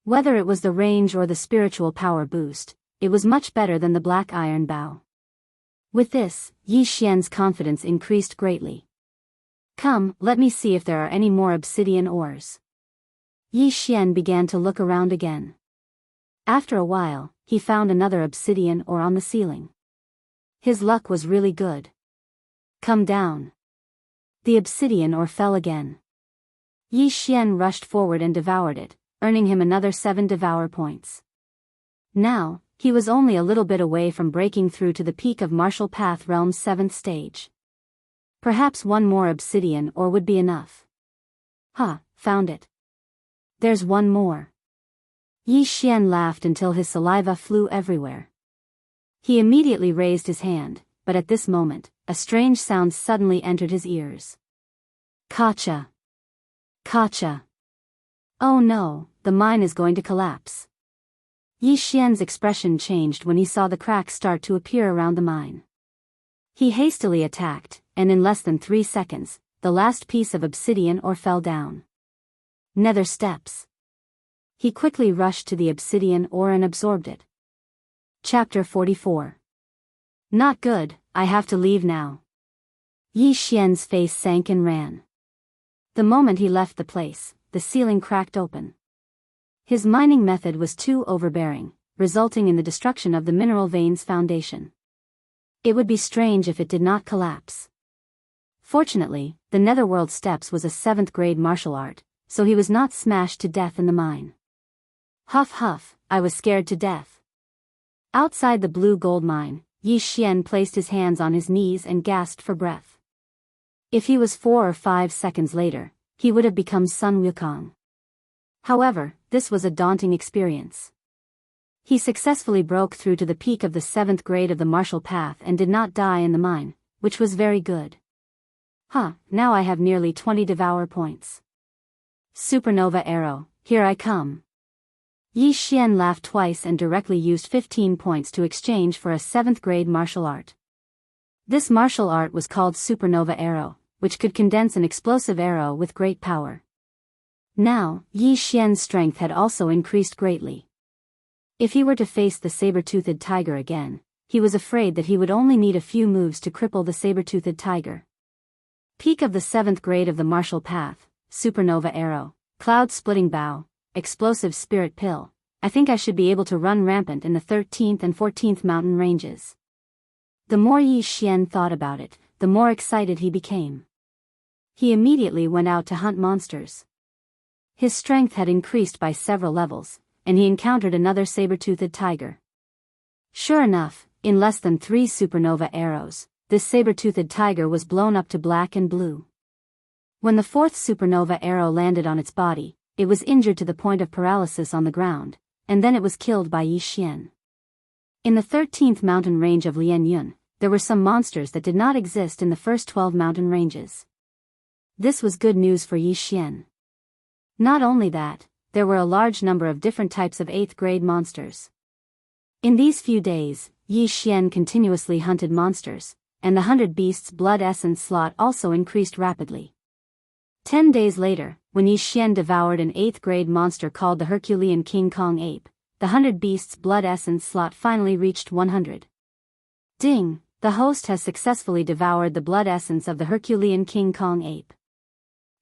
Whether it was the range or the spiritual power boost, it was much better than the black iron bow. With this, Yi Xian's confidence increased greatly. Come, let me see if there are any more obsidian ores. Yi Xian began to look around again. After a while, he found another obsidian ore on the ceiling. His luck was really good. Come down. The obsidian ore fell again. Yi Xian rushed forward and devoured it, earning him another 7 devour points. Now, he was only a little bit away from breaking through to the peak of Martial Path Realm's 7th stage. Perhaps one more obsidian ore would be enough. Found it. There's one more. Yi Xian laughed until his saliva flew everywhere. He immediately raised his hand, but at this moment, a strange sound suddenly entered his ears. Kacha! Kacha! Oh no, the mine is going to collapse. Yi Xian's expression changed when he saw the cracks start to appear around the mine. He hastily attacked, and in less than 3 seconds, the last piece of obsidian ore fell down. Nether steps. He quickly rushed to the obsidian ore and absorbed it. Chapter 44. Not good, I have to leave now. Yi Xian's face sank and ran. The moment he left the place, the ceiling cracked open. His mining method was too overbearing, resulting in the destruction of the mineral vein's foundation. It would be strange if it did not collapse. Fortunately, the Netherworld Steps was a 7th grade martial art, so he was not smashed to death in the mine. Huff huff, I was scared to death. Outside the blue gold mine, Yi Xian placed his hands on his knees and gasped for breath. If he was 4 or 5 seconds later, he would have become Sun Wukong. However, this was a daunting experience. He successfully broke through to the peak of the 7th grade of the martial path and did not die in the mine, which was very good. Now I have nearly 20 devour points. Supernova arrow, here I come. Yi Xian laughed twice and directly used 15 points to exchange for a 7th grade martial art. This martial art was called Supernova Arrow, which could condense an explosive arrow with great power. Now, Yi Xian's strength had also increased greatly. If he were to face the saber-toothed tiger again, he was afraid that he would only need a few moves to cripple the saber-toothed tiger. Peak of the 7th grade of the martial path, Supernova Arrow, Cloud-Splitting Bow, Explosive Spirit Pill. I think I should be able to run rampant in the 13th and 14th mountain ranges. The more Yi Xian thought about it, the more excited he became. He immediately went out to hunt monsters. His strength had increased by several levels, and he encountered another saber-toothed tiger. Sure enough, in less than 3 supernova arrows, this saber-toothed tiger was blown up to black and blue. When the 4th supernova arrow landed on its body, it was injured to the point of paralysis on the ground, and then it was killed by Yi Xian. In the 13th mountain range of Lianyun, there were some monsters that did not exist in the first 12 mountain ranges. This was good news for Yi Xian. Not only that, there were a large number of different types of 8th grade monsters. In these few days, Yi Xian continuously hunted monsters, and the 100 beasts blood essence slot also increased rapidly. 10 days later, when Yi Xian devoured an 8th grade monster called the Herculean King Kong ape, the 100 beasts blood essence slot finally reached 100. Ding! The host has successfully devoured the blood essence of the Herculean King Kong ape.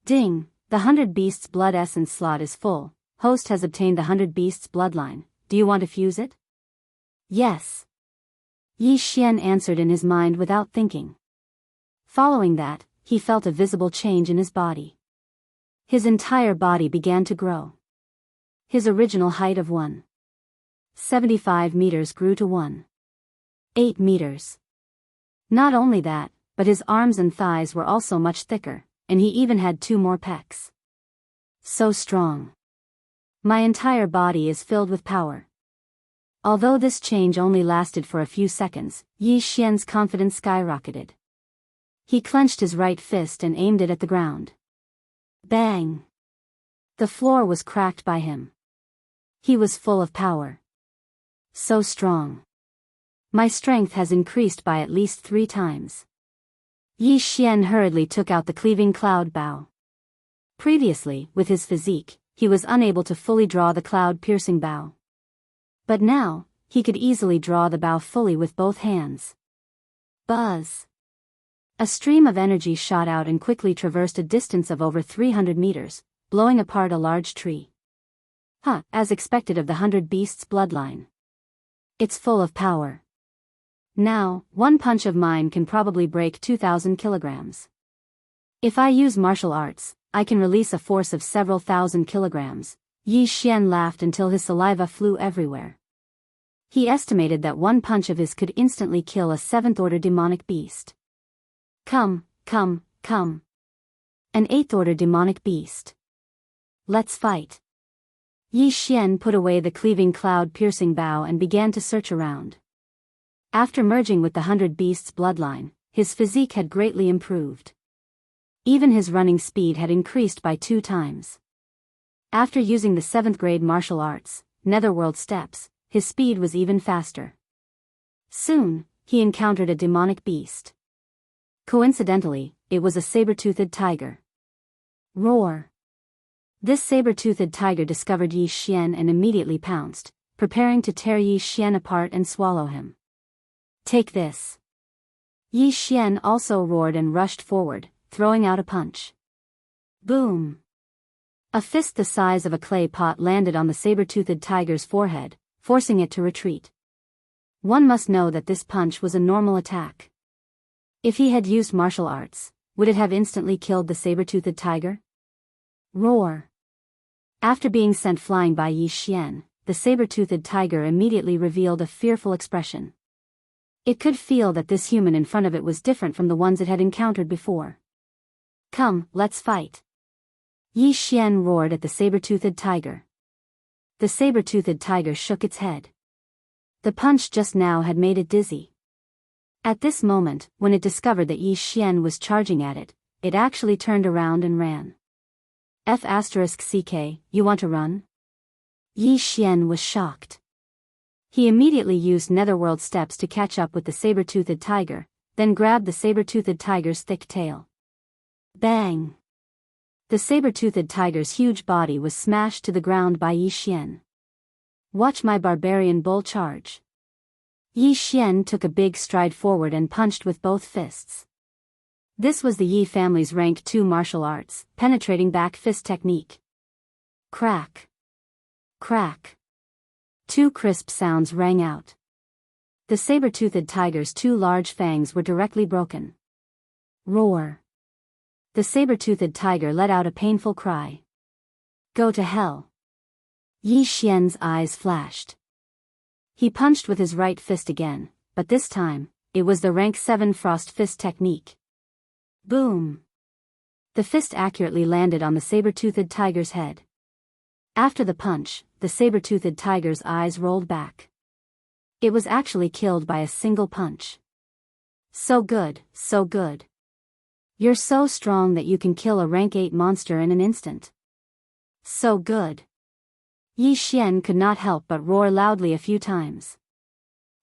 Ding! The 100 beasts blood essence slot is full. Host has obtained the 100 beasts bloodline. Do you want to fuse it? Yes. Yi Xian answered in his mind without thinking. Following that, he felt a visible change in his body. His entire body began to grow. His original height of 1.75 meters grew to 1.8 meters. Not only that, but his arms and thighs were also much thicker, and he even had 2 more pecs. So strong. My entire body is filled with power. Although this change only lasted for a few seconds, Yi Xian's confidence skyrocketed. He clenched his right fist and aimed it at the ground. Bang! The floor was cracked by him. He was full of power. So strong. My strength has increased by at least 3 times. Yi Xian hurriedly took out the cleaving cloud bow. Previously, with his physique, he was unable to fully draw the cloud-piercing bow. But now, he could easily draw the bow fully with both hands. Buzz! A stream of energy shot out and quickly traversed a distance of over 300 meters, blowing apart a large tree. As expected of the 100 beasts bloodline. It's full of power. Now, one punch of mine can probably break 2,000 kilograms. If I use martial arts, I can release a force of several thousand kilograms. Yi Xian laughed until his saliva flew everywhere. He estimated that one punch of his could instantly kill a 7th-order demonic beast. Come. An 8th-order demonic beast. Let's fight. Yi Xian put away the cleaving cloud-piercing bow and began to search around. After merging with the 100 beasts bloodline, his physique had greatly improved. Even his running speed had increased by 2 times. After using the 7th grade martial arts, Netherworld steps, his speed was even faster. Soon, he encountered a demonic beast. Coincidentally, it was a saber-toothed tiger. Roar! This saber-toothed tiger discovered Yi Xian and immediately pounced, preparing to tear Yi Xian apart and swallow him. Take this! Yi Xian also roared and rushed forward, throwing out a punch. Boom! A fist the size of a clay pot landed on the saber-toothed tiger's forehead, forcing it to retreat. One must know that this punch was a normal attack. If he had used martial arts, would it have instantly killed the saber-toothed tiger? Roar! After being sent flying by Yi Xian, the saber-toothed tiger immediately revealed a fearful expression. It could feel that this human in front of it was different from the ones it had encountered before. Come, let's fight. Yi Xian roared at the saber-toothed tiger. The saber-toothed tiger shook its head. The punch just now had made it dizzy. At this moment, when it discovered that Yi Xian was charging at it, it actually turned around and ran. F***ck, you want to run? Yi Xian was shocked. He immediately used netherworld steps to catch up with the saber-toothed tiger, then grabbed the saber-toothed tiger's thick tail. Bang! The saber-toothed tiger's huge body was smashed to the ground by Yi Xian. Watch my barbarian bull charge. Yi Xian took a big stride forward and punched with both fists. This was the Yi family's rank 2 martial arts, penetrating back fist technique. Crack. Crack. 2 crisp sounds rang out. The saber-toothed tiger's 2 large fangs were directly broken. Roar. The saber-toothed tiger let out a painful cry. Go to hell. Yi Xian's eyes flashed. He punched with his right fist again, but this time, it was the rank 7 frost fist technique. Boom! The fist accurately landed on the saber-toothed tiger's head. After the punch, the saber-toothed tiger's eyes rolled back. It was actually killed by a single punch. So good, so good. You're so strong that you can kill a rank 8 monster in an instant. So good. Yi Xian could not help but roar loudly a few times.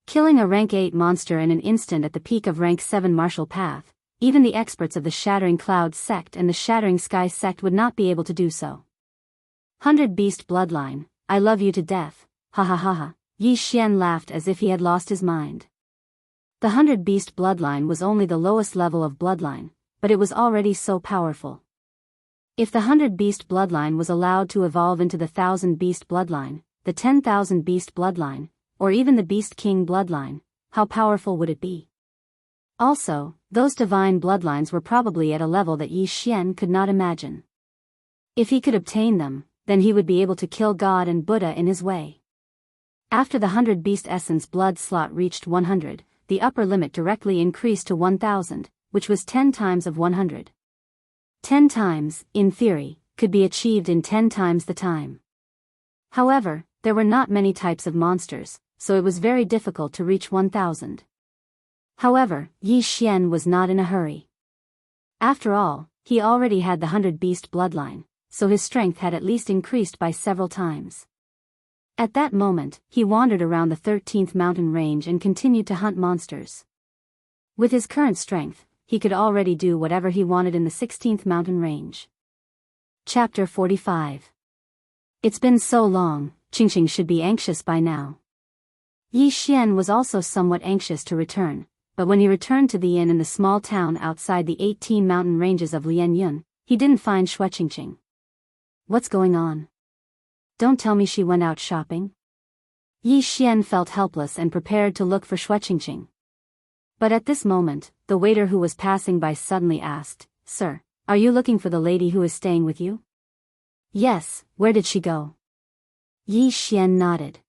Killing a rank 8 monster in an instant at the peak of rank 7 martial path, even the experts of the Shattering Clouds sect and the Shattering Sky sect would not be able to do so. 100 Beast Bloodline, I love you to death, ha ha ha ha. Yi Xian laughed as if he had lost his mind. The 100 Beast Bloodline was only the lowest level of bloodline, but it was already so powerful. If the 100 Beast Bloodline was allowed to evolve into the 1000 Beast Bloodline, the 10,000 Beast Bloodline, or even the Beast King Bloodline, how powerful would it be? Also, those divine bloodlines were probably at a level that Yi Xian could not imagine. If he could obtain them, then he would be able to kill God and Buddha in his way. After the 100 Beast Essence blood slot reached 100, the upper limit directly increased to 1000, which was 10 times of 100. 10 times, in theory, could be achieved in 10 times the time. However, there were not many types of monsters, so it was very difficult to reach 1000. However, Yi Xian was not in a hurry. After all, he already had the 100 Beast bloodline, so his strength had at least increased by several times. At that moment, he wandered around the 13th mountain range and continued to hunt monsters. With his current strength, he could already do whatever he wanted in the 16th mountain range. Chapter 45. It's been so long, Qingqing should be anxious by now. Yi Xian was also somewhat anxious to return, but when he returned to the inn in the small town outside the 18 mountain ranges of Lianyun, he didn't find Shui Qingqing. What's going on? Don't tell me she went out shopping? Yi Xian felt helpless and prepared to look for Shui Qingqing. But at this moment, the waiter who was passing by suddenly asked, Sir, are you looking for the lady who is staying with you? Yes, where did she go? Yi Xian nodded.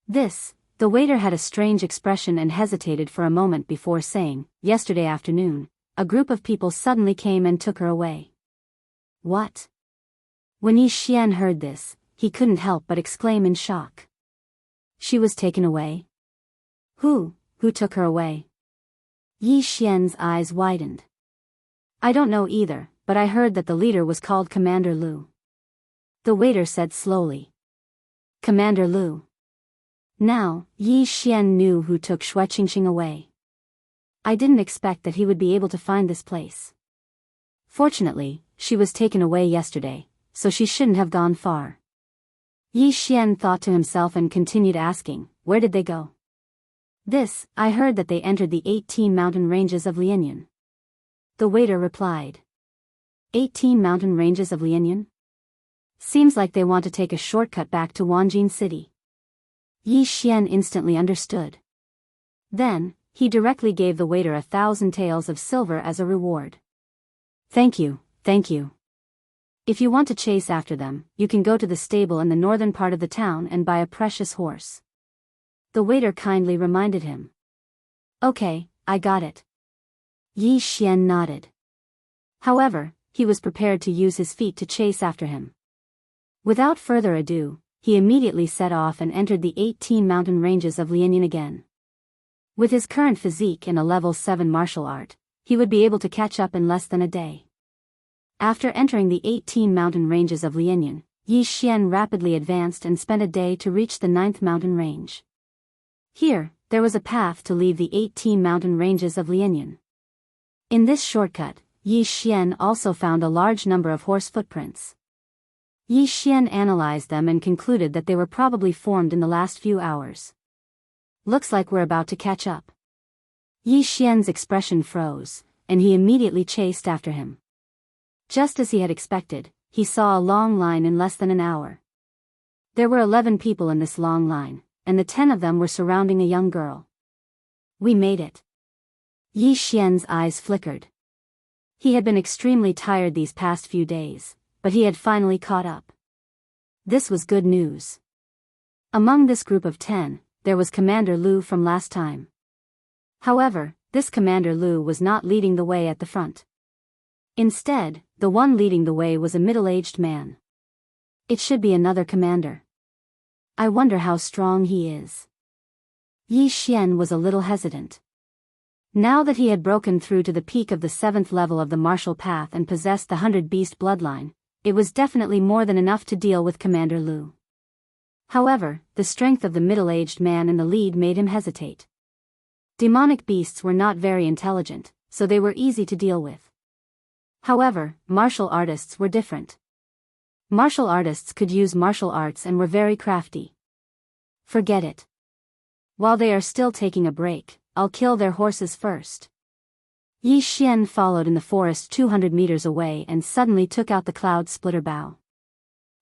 The waiter had a strange expression and hesitated for a moment before saying, yesterday afternoon, a group of people suddenly came and took her away. What? When Yi Xian heard this, he couldn't help but exclaim in shock. She was taken away? Who took her away? Yi Xian's eyes widened. I don't know either, but I heard that the leader was called Commander Lu. The waiter said slowly. Commander Lu. Now, Yi Xian knew who took Shui Qingqing away. I didn't expect that he would be able to find this place. Fortunately, she was taken away yesterday, so she shouldn't have gone far. Yi Xian thought to himself and continued asking, where did they go? I heard that they entered the 18 mountain ranges of Lianyun. The waiter replied. 18 mountain ranges of Lianyun? Seems like they want to take a shortcut back to Wanjin City. Yi Xian instantly understood. Then, he directly gave the waiter 1,000 taels of silver as a reward. Thank you. If you want to chase after them, you can go to the stable in the northern part of the town and buy a precious horse. The waiter kindly reminded him. Okay, I got it. Yi Xian nodded. However, he was prepared to use his feet to chase after him. Without further ado, he immediately set off and entered the 18 mountain ranges of Lianyun again. With his current physique and a level 7 martial art, he would be able to catch up in less than a day. After entering the 18 mountain ranges of Lianyun, Yi Xian rapidly advanced and spent a day to reach the 9th mountain range. Here, there was a path to leave the 18 mountain ranges of Lianyan. In this shortcut, Yi Xian also found a large number of horse footprints. Yi Xian analyzed them and concluded that they were probably formed in the last few hours. Looks like we're about to catch up. Yi Xian's expression froze, and he immediately chased after him. Just as he had expected, he saw a long line in less than an hour. There were 11 people in this long line, and the 10 of them were surrounding a young girl. We made it. Yi Xian's eyes flickered. He had been extremely tired these past few days, but he had finally caught up. This was good news. Among this group of 10, there was Commander Lu from last time. However, this Commander Lu was not leading the way at the front. Instead, the one leading the way was a middle-aged man. It should be another commander. I wonder how strong he is. Yi Xian was a little hesitant. Now that he had broken through to the peak of the 7th level of the martial path and possessed the 100-beast bloodline, it was definitely more than enough to deal with Commander Lu. However, the strength of the middle-aged man in the lead made him hesitate. Demonic beasts were not very intelligent, so they were easy to deal with. However, martial artists were different. Martial artists could use martial arts and were very crafty. Forget it. While they are still taking a break, I'll kill their horses first. Yi Xian followed in the forest 200 meters away and suddenly took out the cloud splitter bow.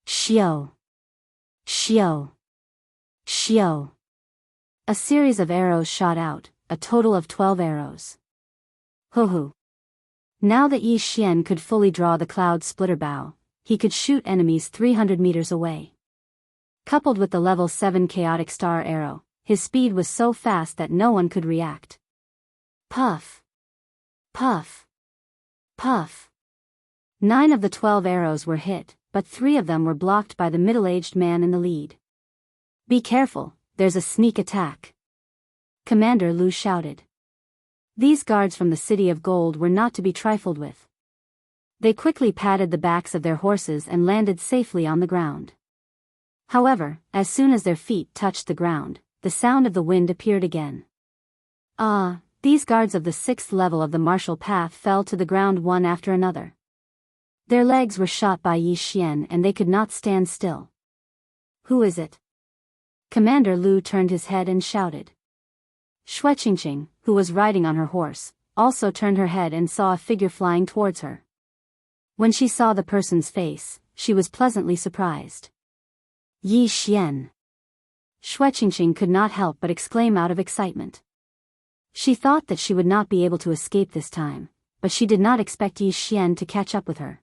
Xiao! Xiao! Xiao! A series of arrows shot out, a total of 12 arrows. Hoo-hoo! Now that Yi Xian could fully draw the cloud splitter bow, he could shoot enemies 300 meters away. Coupled with the level 7 chaotic star arrow, his speed was so fast that no one could react. Puff! Puff! Puff! 9 of the 12 arrows were hit, but 3 of them were blocked by the middle-aged man in the lead. Be careful, there's a sneak attack. Commander Lu shouted. These guards from the City of Gold were not to be trifled with. They quickly patted the backs of their horses and landed safely on the ground. However, as soon as their feet touched the ground, the sound of the wind appeared again. These guards of the 6th level of the martial path fell to the ground one after another. Their legs were shot by Yi Xian and they could not stand still. Who is it? Commander Lu turned his head and shouted. Shueqingqing, who was riding on her horse, also turned her head and saw a figure flying towards her. When she saw the person's face, she was pleasantly surprised. Yi Xian! Shueqingqing could not help but exclaim out of excitement. She thought that she would not be able to escape this time, but she did not expect Yi Xian to catch up with her.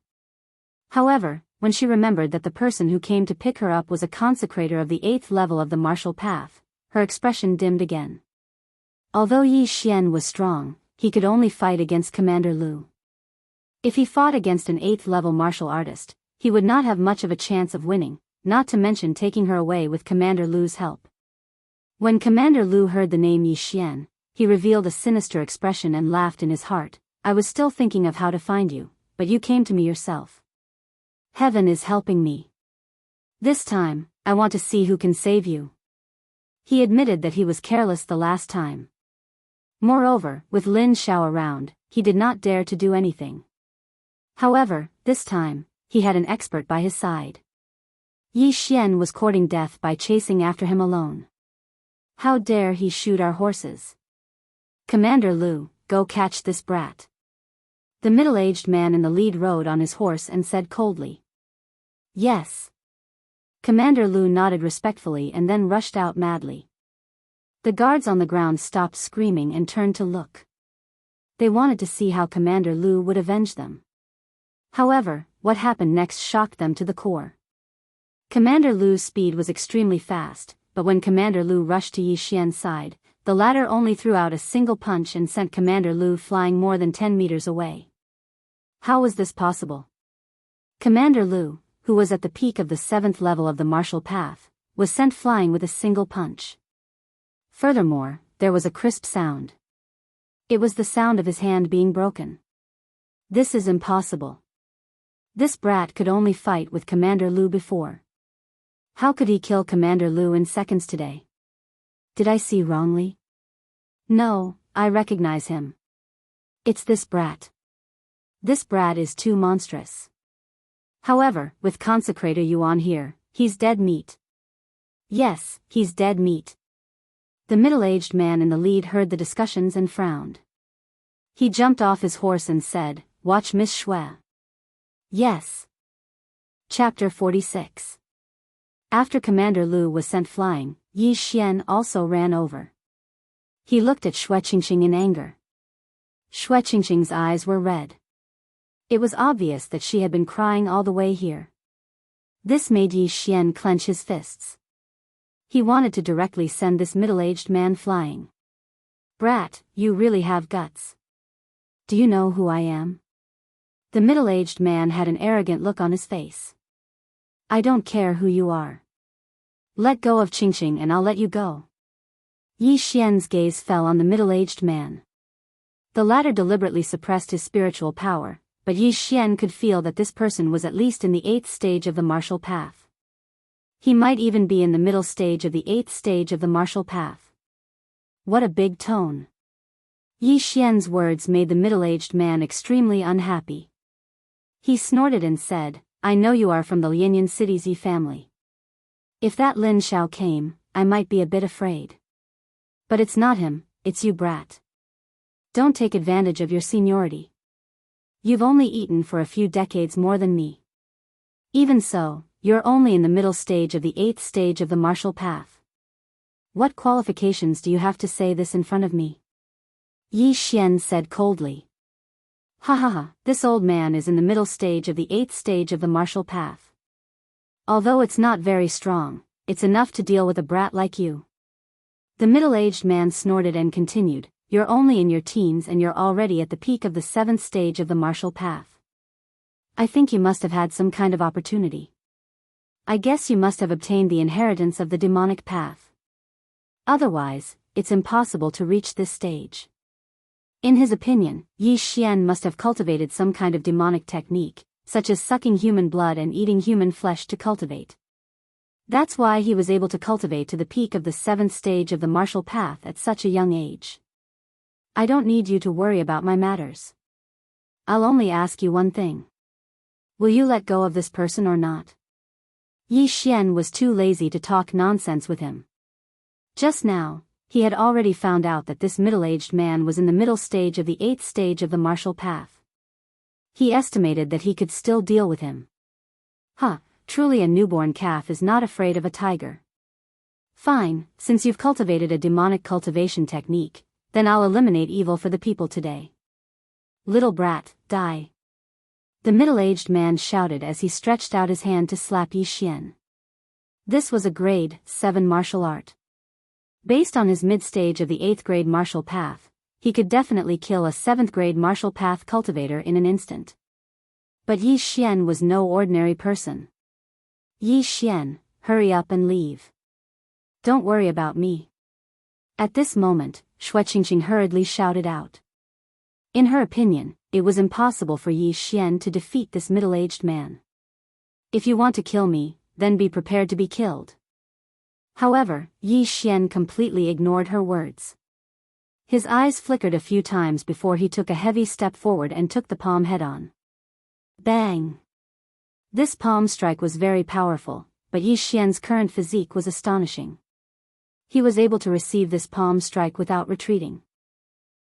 However, when she remembered that the person who came to pick her up was a consecrator of the 8th level of the martial path, her expression dimmed again. Although Yi Xian was strong, he could only fight against Commander Lu. If he fought against an 8th level martial artist, he would not have much of a chance of winning, not to mention taking her away with Commander Lu's help. When Commander Lu heard the name Yi Xian, he revealed a sinister expression and laughed in his heart. I was still thinking of how to find you, but you came to me yourself. Heaven is helping me. This time, I want to see who can save you. He admitted that he was careless the last time. Moreover, with Lin Xiao around, he did not dare to do anything. However, this time, he had an expert by his side. Yi Xian was courting death by chasing after him alone. How dare he shoot our horses? Commander Lu, go catch this brat. The middle-aged man in the lead rode on his horse and said coldly. Yes. Commander Lu nodded respectfully and then rushed out madly. The guards on the ground stopped screaming and turned to look. They wanted to see how Commander Lu would avenge them. However, what happened next shocked them to the core. Commander Lu's speed was extremely fast, but when Commander Lu rushed to Yi Xian's side, the latter only threw out a single punch and sent Commander Lu flying more than 10 meters away. How was this possible? Commander Lu, who was at the peak of the 7th level of the martial path, was sent flying with a single punch. Furthermore, there was a crisp sound. It was the sound of his hand being broken. This is impossible. This brat could only fight with Commander Lu before. How could he kill Commander Lu in seconds today? Did I see wrongly? No, I recognize him. It's this brat. This brat is too monstrous. However, with Consecrator Yuan here, he's dead meat. Yes, he's dead meat. The middle-aged man in the lead heard the discussions and frowned. He jumped off his horse and said, "Watch Miss Shui." Yes. Chapter 46. After Commander Lu was sent flying, Yi Xian also ran over. He looked at Shui Qingqing in anger. Shui Qingqing's eyes were red. It was obvious that she had been crying all the way here. This made Yi Xian clench his fists. He wanted to directly send this middle-aged man flying. Brat, you really have guts. Do you know who I am? The middle-aged man had an arrogant look on his face. I don't care who you are. Let go of Qingqing and I'll let you go. Yi Xian's gaze fell on the middle-aged man. The latter deliberately suppressed his spiritual power, but Yi Xian could feel that this person was at least in the 8th stage of the martial path. He might even be in the middle stage of the 8th stage of the martial path. What a big tone. Yi Xian's words made the middle-aged man extremely unhappy. He snorted and said, I know you are from the Lianyan City's Yi family. If that Lin Xiao came, I might be a bit afraid. But it's not him, it's you brat. Don't take advantage of your seniority. You've only eaten for a few decades more than me. Even so, you're only in the middle stage of the 8th stage of the martial path. What qualifications do you have to say this in front of me? Yi Xian said coldly. Ha ha ha, this old man is in the middle stage of the 8th stage of the martial path. Although it's not very strong, it's enough to deal with a brat like you. The middle-aged man snorted and continued, you're only in your teens and you're already at the peak of the 7th stage of the martial path. I think you must have had some kind of opportunity. I guess you must have obtained the inheritance of the demonic path. Otherwise, it's impossible to reach this stage. In his opinion, Yi Xian must have cultivated some kind of demonic technique, such as sucking human blood and eating human flesh to cultivate. That's why he was able to cultivate to the peak of the 7th stage of the martial path at such a young age. I don't need you to worry about my matters. I'll only ask you one thing. Will you let go of this person or not? Yi Xian was too lazy to talk nonsense with him. Just now, he had already found out that this middle-aged man was in the middle stage of the 8th stage of the martial path. He estimated that he could still deal with him. Truly a newborn calf is not afraid of a tiger. Fine, since you've cultivated a demonic cultivation technique, then I'll eliminate evil for the people today. Little brat, die. The middle-aged man shouted as he stretched out his hand to slap Yi Xian. This was a grade 7 martial art. Based on his mid-stage of the 8th grade martial path, he could definitely kill a 7th grade martial path cultivator in an instant. But Yi Xian was no ordinary person. Yi Xian, hurry up and leave. Don't worry about me. At this moment, Shui Qingqing hurriedly shouted out. In her opinion, it was impossible for Yi Xian to defeat this middle-aged man. If you want to kill me, then be prepared to be killed. However, Yi Xian completely ignored her words. His eyes flickered a few times before he took a heavy step forward and took the palm head-on. Bang! This palm strike was very powerful, but Yi Xian's current physique was astonishing. He was able to receive this palm strike without retreating.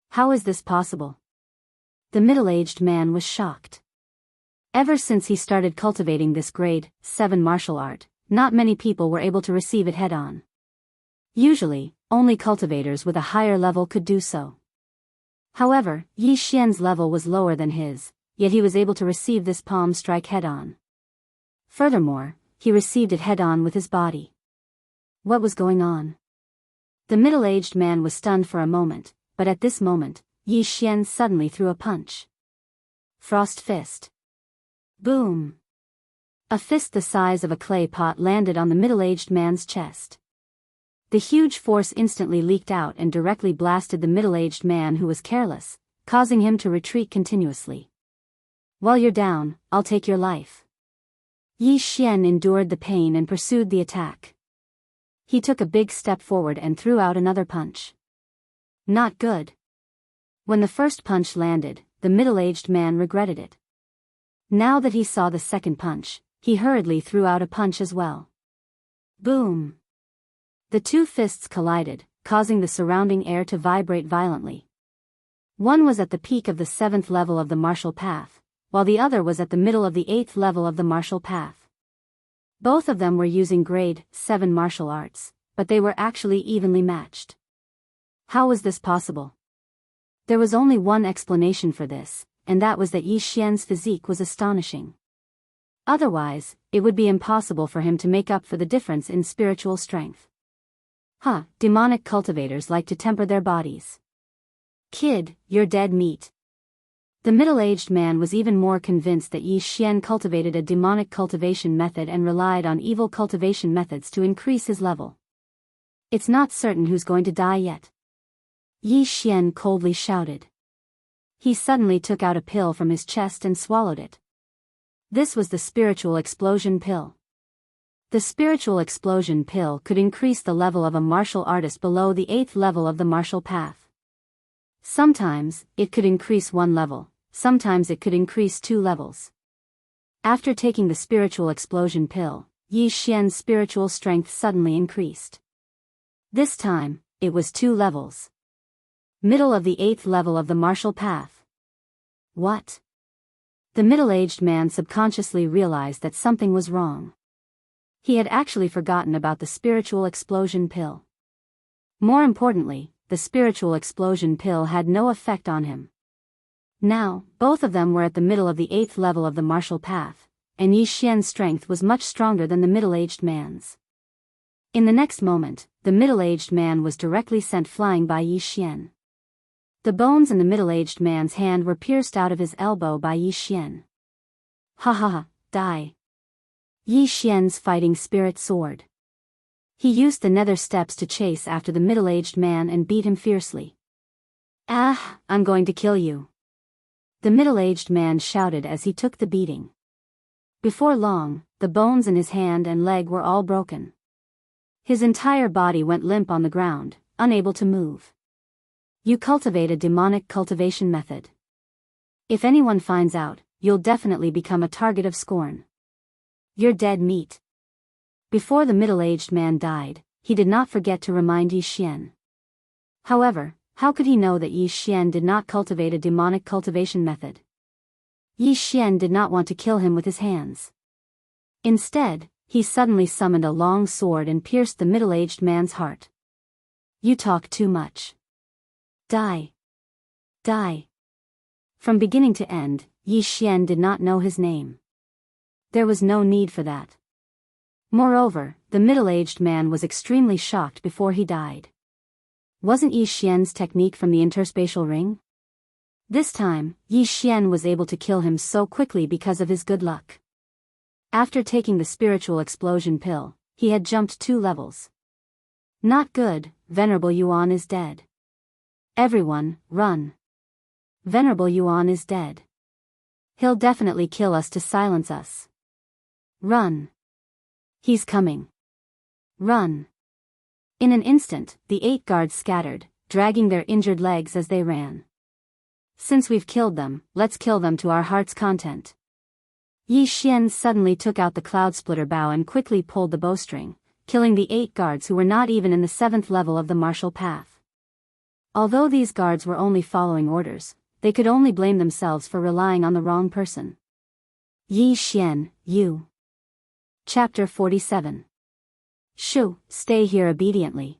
How is this possible? The middle-aged man was shocked. Ever since he started cultivating this grade 7 martial art, not many people were able to receive it head-on. Usually, only cultivators with a higher level could do so. However, Yi Xian's level was lower than his, yet he was able to receive this palm strike head-on. Furthermore, he received it head-on with his body. What was going on? The middle-aged man was stunned for a moment, but at this moment, Yi Xian suddenly threw a punch. Frost fist. Boom! A fist the size of a clay pot landed on the middle-aged man's chest. The huge force instantly leaked out and directly blasted the middle-aged man who was careless, causing him to retreat continuously. While you're down, I'll take your life. Yi Xian endured the pain and pursued the attack. He took a big step forward and threw out another punch. Not good. When the first punch landed, the middle-aged man regretted it. Now that he saw the second punch, he hurriedly threw out a punch as well. Boom! The two fists collided, causing the surrounding air to vibrate violently. One was at the peak of the 7th level of the martial path, while the other was at the middle of the 8th level of the martial path. Both of them were using grade 7 martial arts, but they were actually evenly matched. How was this possible? There was only one explanation for this, and that was that Yi Xian's physique was astonishing. Otherwise, it would be impossible for him to make up for the difference in spiritual strength. Demonic cultivators like to temper their bodies. Kid, you're dead meat. The middle-aged man was even more convinced that Yi Xian cultivated a demonic cultivation method and relied on evil cultivation methods to increase his level. It's not certain who's going to die yet. Yi Xian coldly shouted. He suddenly took out a pill from his chest and swallowed it. This was the spiritual explosion pill. The spiritual explosion pill could increase the level of a martial artist below the 8th level of the martial path. Sometimes, it could increase 1 level, sometimes it could increase 2 levels. After taking the spiritual explosion pill, Yi Xian's spiritual strength suddenly increased. This time, it was 2 levels. Middle of the 8th level of the martial path. What? The middle-aged man subconsciously realized that something was wrong. He had actually forgotten about the spiritual explosion pill. More importantly, the spiritual explosion pill had no effect on him. Now, both of them were at the middle of the 8th level of the martial path, and Yi Xian's strength was much stronger than the middle-aged man's. In the next moment, the middle-aged man was directly sent flying by Yi Xian. The bones in the middle-aged man's hand were pierced out of his elbow by Yi Xian. Die. Yi Xian's fighting spirit soared. He used the nether steps to chase after the middle-aged man and beat him fiercely. I'm going to kill you. The middle-aged man shouted as he took the beating. Before long, the bones in his hand and leg were all broken. His entire body went limp on the ground, unable to move. You cultivate a demonic cultivation method. If anyone finds out, you'll definitely become a target of scorn. You're dead meat. Before the middle-aged man died, he did not forget to remind Yi Xian. However, how could he know that Yi Xian did not cultivate a demonic cultivation method? Yi Xian did not want to kill him with his hands. Instead, he suddenly summoned a long sword and pierced the middle-aged man's heart. You talk too much. Die. From beginning to end, Yi Xian did not know his name. There was no need for that. Moreover, the middle-aged man was extremely shocked before he died. Wasn't Yi Xian's technique from the interspatial ring? This time, Yi Xian was able to kill him so quickly because of his good luck. After taking the spiritual explosion pill, he had jumped 2 levels. Not good, Venerable Yuan is dead. Everyone, run. Venerable Yuan is dead. He'll definitely kill us to silence us. Run. He's coming. Run. In an instant, the 8 guards scattered, dragging their injured legs as they ran. Since we've killed them, let's kill them to our heart's content. Yi Xian suddenly took out the cloud splitter bow and quickly pulled the bowstring, killing the 8 guards who were not even in the 7th level of the martial path. Although these guards were only following orders, they could only blame themselves for relying on the wrong person. Yi Xian, you. Chapter 47. Shu, stay here obediently.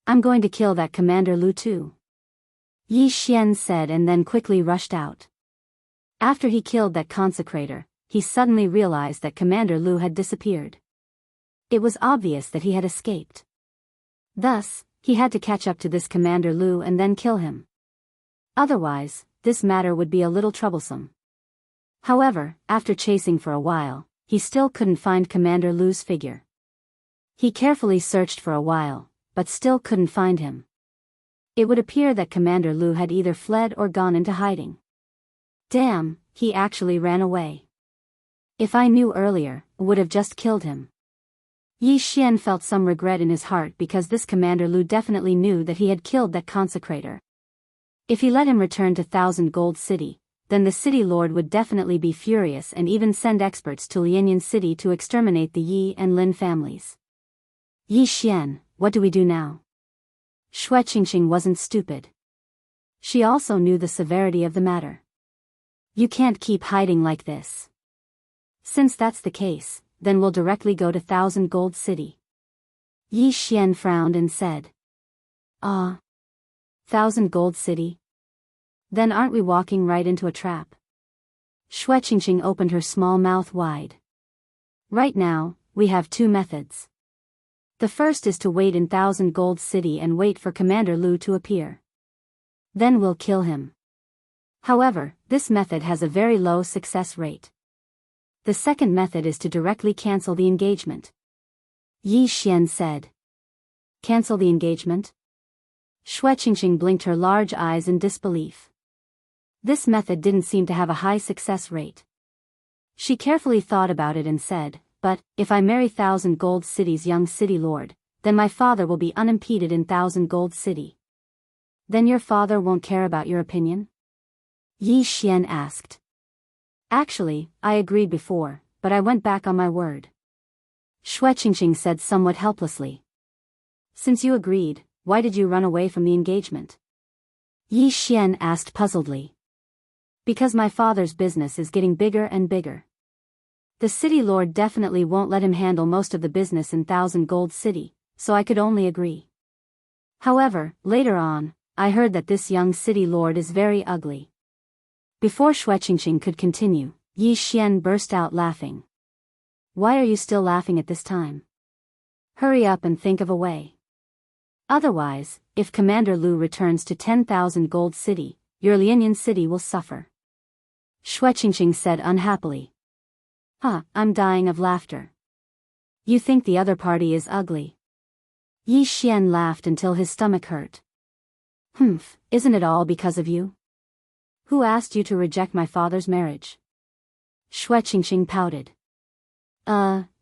I'm going to kill that Commander Lu too. Yi Xian said and then quickly rushed out. After he killed that consecrator, he suddenly realized that Commander Lu had disappeared. It was obvious that he had escaped. Thus, he had to catch up to this Commander Lu and then kill him. Otherwise, this matter would be a little troublesome. However, after chasing for a while, he still couldn't find Commander Lu's figure. He carefully searched for a while, but still couldn't find him. It would appear that Commander Lu had either fled or gone into hiding. Damn, he actually ran away. If I knew earlier, I would have just killed him. Yi Xian felt some regret in his heart because this Commander Lu definitely knew that he had killed that consecrator. If he let him return to Thousand Gold City, then the city lord would definitely be furious and even send experts to Lianyan City to exterminate the Yi and Lin families. Yi Xian, what do we do now? Xue Qingxing wasn't stupid. She also knew the severity of the matter. You can't keep hiding like this. Since that's the case, then we'll directly go to Thousand Gold City. Yi Xian frowned and said. Ah. Thousand Gold City? Then aren't we walking right into a trap? Xue Qingxing opened her small mouth wide. Right now, we have two methods. The first is to wait in Thousand Gold City and wait for Commander Lu to appear. Then we'll kill him. However, this method has a very low success rate. The second method is to directly cancel the engagement. Yi Xian said. Cancel the engagement? Xue Qingxing blinked her large eyes in disbelief. This method didn't seem to have a high success rate. She carefully thought about it and said, but, if I marry Thousand Gold City's young city lord, then my father will be unimpeded in Thousand Gold City. Then your father won't care about your opinion? Yi Xian asked. Actually, I agreed before, but I went back on my word. Xue Qingxing said somewhat helplessly. Since you agreed, why did you run away from the engagement? Yi Xian asked puzzledly. Because my father's business is getting bigger and bigger. The city lord definitely won't let him handle most of the business in Thousand Gold City, so I could only agree. However, later on, I heard that this young city lord is very ugly. Before Xue Qingxing could continue, Yi Xian burst out laughing. Why are you still laughing at this time? Hurry up and think of a way. Otherwise, if Commander Lu returns to 10,000 Gold City, your Lianyan City will suffer. Xue Qingxing said unhappily. I'm dying of laughter. You think the other party is ugly? Yi Xian laughed until his stomach hurt. Isn't it all because of you? Who asked you to reject my father's marriage? Xue Qingxing pouted.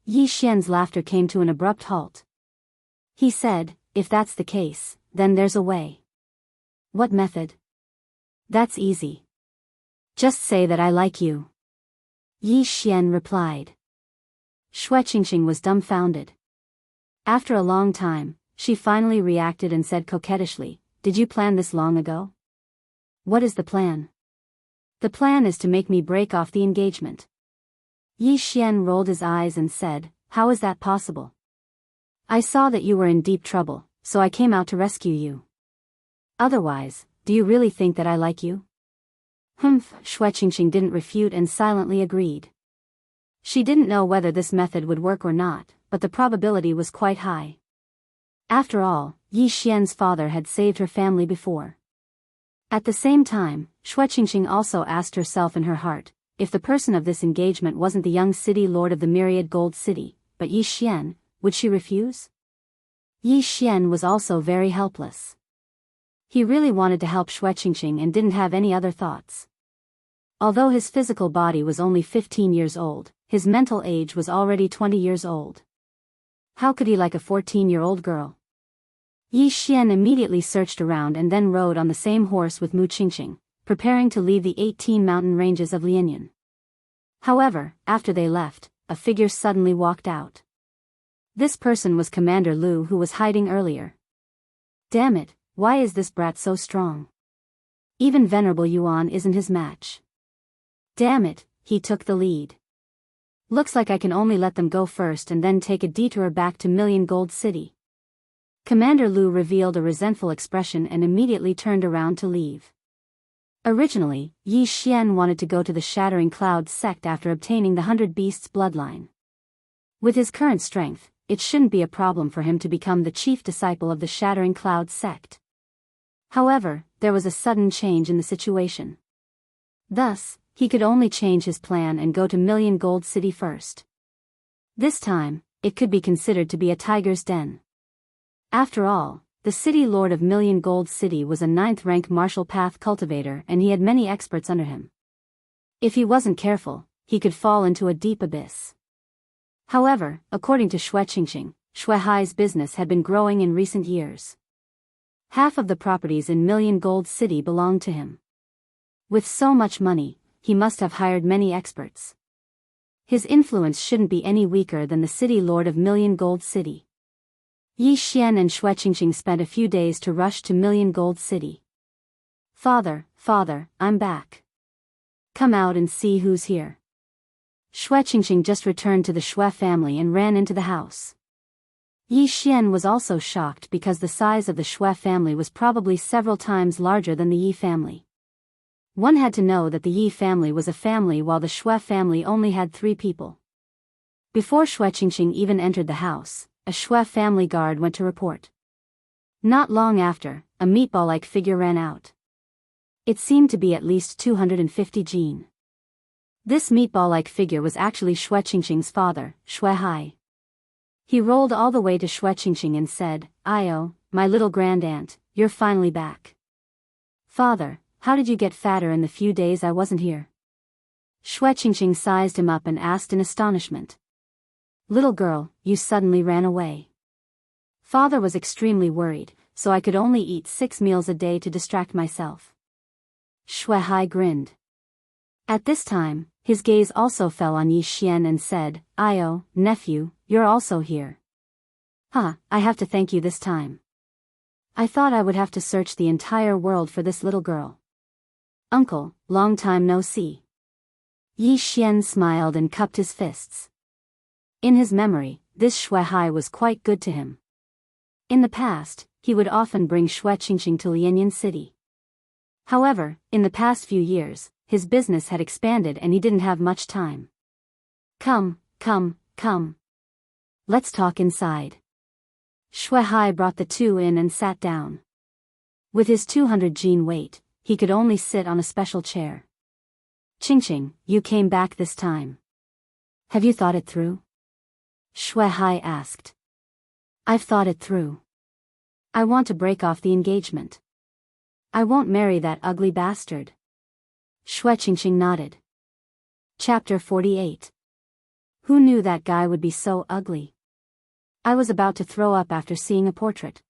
Yi Xian's laughter came to an abrupt halt. He said, if that's the case, then there's a way. What method? That's easy. Just say that I like you. Yi Xian replied. Xue Qingxing was dumbfounded. After a long time, she finally reacted and said coquettishly, did you plan this long ago? What is the plan? The plan is to make me break off the engagement. Yi Xian rolled his eyes and said, how is that possible? I saw that you were in deep trouble, so I came out to rescue you. Otherwise, do you really think that I like you? Xue Qingxing didn't refute and silently agreed. She didn't know whether this method would work or not, but the probability was quite high. After all, Yi Xian's father had saved her family before. At the same time, Xue Qingxing also asked herself in her heart, if the person of this engagement wasn't the young city lord of the myriad gold city, but Yi Xian, would she refuse? Yi Xian was also very helpless. He really wanted to help Xue Qingxing and didn't have any other thoughts. Although his physical body was only 15 years old, his mental age was already 20 years old. How could he like a 14-year-old girl? Yi Xian immediately searched around and then rode on the same horse with Mu Qingxing, preparing to leave the 18 mountain ranges of Lianyan. However, after they left, a figure suddenly walked out. This person was Commander Lu, who was hiding earlier. Damn it, why is this brat so strong? Even Venerable Yuan isn't his match. Damn it, he took the lead. Looks like I can only let them go first and then take a detour back to Million Gold City. Commander Lu revealed a resentful expression and immediately turned around to leave. Originally, Yi Xian wanted to go to the Shattering Cloud sect after obtaining the 100 Beasts bloodline. With his current strength, it shouldn't be a problem for him to become the chief disciple of the Shattering Cloud sect. However, there was a sudden change in the situation. Thus, he could only change his plan and go to Million Gold City first. This time, it could be considered to be a tiger's den. After all, the city lord of Million Gold City was a 9th-rank martial path cultivator and he had many experts under him. If he wasn't careful, he could fall into a deep abyss. However, according to Xue Qingxing, Xue Hai's business had been growing in recent years. Half of the properties in Million Gold City belonged to him. With so much money, he must have hired many experts. His influence shouldn't be any weaker than the city lord of Million Gold City. Yi Xian and Xue Qingxing spent a few days to rush to Million Gold City. Father, I'm back. Come out and see who's here. Xue Qingxing just returned to the Xue family and ran into the house. Yi Xian was also shocked because the size of the Xue family was probably several times larger than the Yi family. One had to know that the Yi family was a family while the Xue family only had 3 people. Before Xue Qingxing even entered the house, a Xue family guard went to report. Not long after, a meatball-like figure ran out. It seemed to be at least 250 jin. This meatball-like figure was actually Xue Qingxing's father, Xue Hai. He rolled all the way to Xue Qingxing and said, "Io, my little grand-aunt, you're finally back. Father, how did you get fatter in the few days I wasn't here?" Xue Qingxing sized him up and asked in astonishment. "Little girl, you suddenly ran away." Father was extremely worried, so I could only eat 6 meals a day to distract myself. Xue Hai grinned. At this time, his gaze also fell on Yi Xian and said, "Io, nephew, you're also here. I have to thank you this time. I thought I would have to search the entire world for this little girl. Uncle, long time no see." Yi Xian smiled and cupped his fists. In his memory, this Xue Hai was quite good to him. In the past, he would often bring Xue Qingxing to Lianyan City. However, in the past few years, his business had expanded and he didn't have much time. Come. Let's talk inside." Xue Hai brought the 2 in and sat down. With his 200 jin weight, he could only sit on a special chair. "Qingxing, you came back this time. Have you thought it through?" Xue Hai asked. "I've thought it through. I want to break off the engagement. I won't marry that ugly bastard." Xue Qingxing nodded. Chapter 48. Who knew that guy would be so ugly? I was about to throw up after seeing a portrait.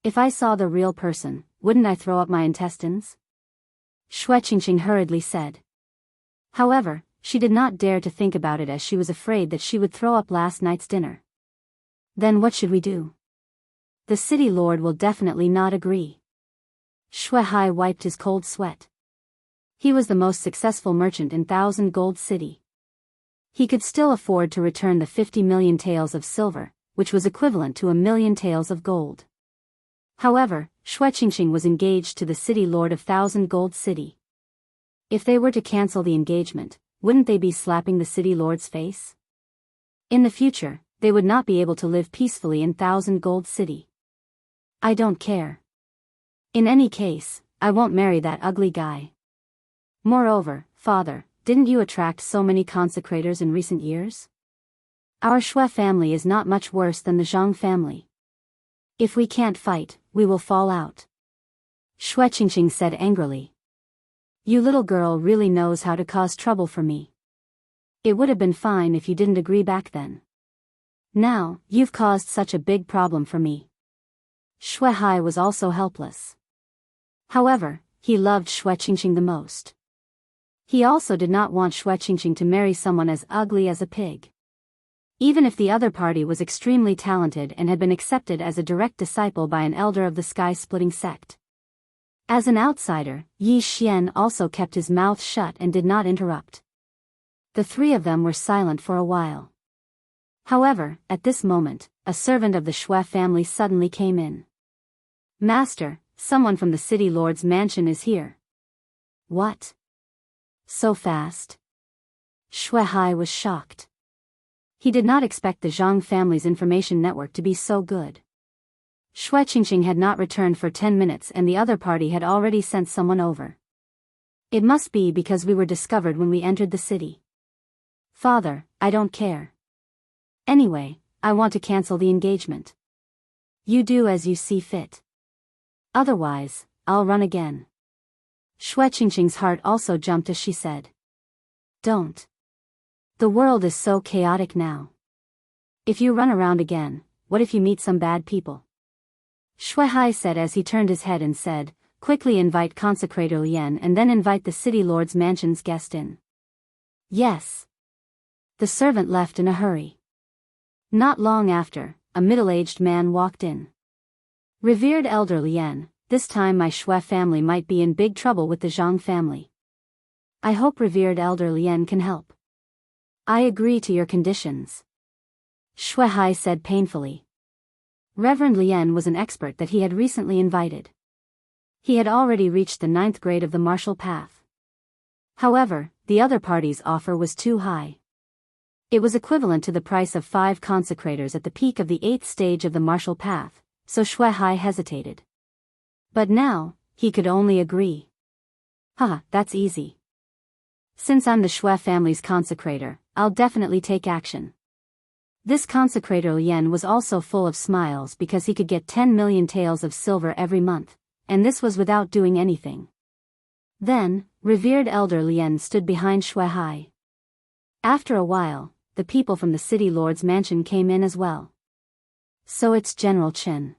If I saw the real person, wouldn't I throw up my intestines? Xue Qingxing hurriedly said. However, she did not dare to think about it as she was afraid that she would throw up last night's dinner. Then what should we do? The city lord will definitely not agree. Xue Hai wiped his cold sweat. He was the most successful merchant in 1,000 Gold City. He could still afford to return the 50 million taels of silver, which was equivalent to 1 million taels of gold. However, Xue Qingxing was engaged to the city lord of 1,000 Gold City. If they were to cancel the engagement, wouldn't they be slapping the city lord's face? In the future, they would not be able to live peacefully in 1,000 Gold City. I don't care. In any case, I won't marry that ugly guy. Moreover, father, didn't you attract so many consecrators in recent years? Our Xue family is not much worse than the Zhang family. If we can't fight, we will fall out. Xue Qingxing said angrily. You little girl really knows how to cause trouble for me. It would have been fine if you didn't agree back then. Now, you've caused such a big problem for me. Xue Hai was also helpless. However, he loved Xue Qingxing the most. He also did not want Xue Qingxing to marry someone as ugly as a pig. Even if the other party was extremely talented and had been accepted as a direct disciple by an elder of the sky-splitting sect. As an outsider, Yi Xian also kept his mouth shut and did not interrupt. The 3 of them were silent for a while. However, at this moment, a servant of the Xue family suddenly came in. Master, someone from the city lord's mansion is here. What? So fast? Xue Hai was shocked. He did not expect the Zhang family's information network to be so good. Xue Qingxing had not returned for 10 minutes and the other party had already sent someone over. It must be because we were discovered when we entered the city. Father, I don't care. Anyway, I want to cancel the engagement. You do as you see fit. Otherwise, I'll run again. Xue Qingxing's heart also jumped as she said. Don't. The world is so chaotic now. If you run around again, what if you meet some bad people? Shuai said as he turned his head and said, quickly invite Consecrator Lian and then invite the city lord's mansion's guest in. Yes. The servant left in a hurry. Not long after, a middle-aged man walked in. Revered Elder Lian, this time my Shui family might be in big trouble with the Zhang family. I hope Revered Elder Lian can help. I agree to your conditions. Shuai said painfully. Reverend Lian was an expert that he had recently invited. He had already reached the 9th grade of the martial path. However, the other party's offer was too high. It was equivalent to the price of 5 consecrators at the peak of the 8th stage of the martial path, so Shuai hesitated. But now, he could only agree. That's easy. Since I'm the Shui family's consecrator, I'll definitely take action. This consecrator Lian was also full of smiles because he could get 10 million taels of silver every month, and this was without doing anything. Then, Revered Elder Lian stood behind Shuai. After a while, the people from the city lord's mansion came in as well. So it's General Chen.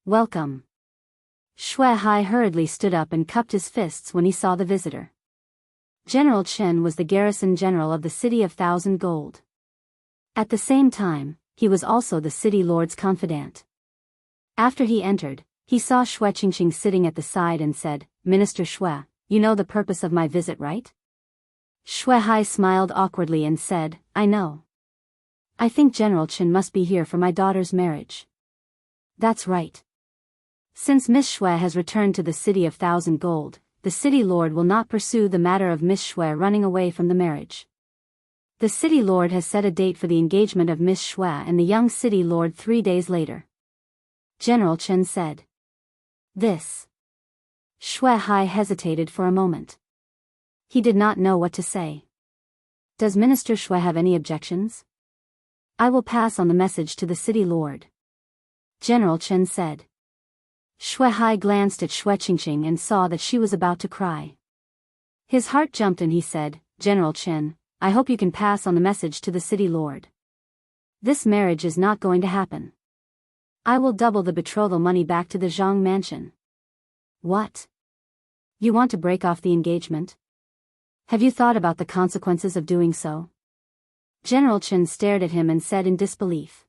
Welcome. Shuai hurriedly stood up and cupped his fists when he saw the visitor. General Chen was the garrison general of the city of 1,000 gold. At the same time, he was also the city lord's confidant. After he entered, he saw Shui Qingqing sitting at the side and said, Minister Shui, you know the purpose of my visit, right? Shuai smiled awkwardly and said, I know. I think General Chen must be here for my daughter's marriage. That's right. Since Miss Shui has returned to the city of 1,000 gold, the city lord will not pursue the matter of Miss Shui running away from the marriage. The city lord has set a date for the engagement of Miss Shui and the young city lord 3 days later. General Chen said. This. Shuai hesitated for a moment. He did not know what to say. Does Minister Shui have any objections? I will pass on the message to the city lord. General Chen said. Shuai glanced at Shui Qingqing and saw that she was about to cry. His heart jumped and he said, General Chen, I hope you can pass on the message to the city lord. This marriage is not going to happen. I will double the betrothal money back to the Zhang mansion. What? You want to break off the engagement? Have you thought about the consequences of doing so? General Chen stared at him and said in disbelief.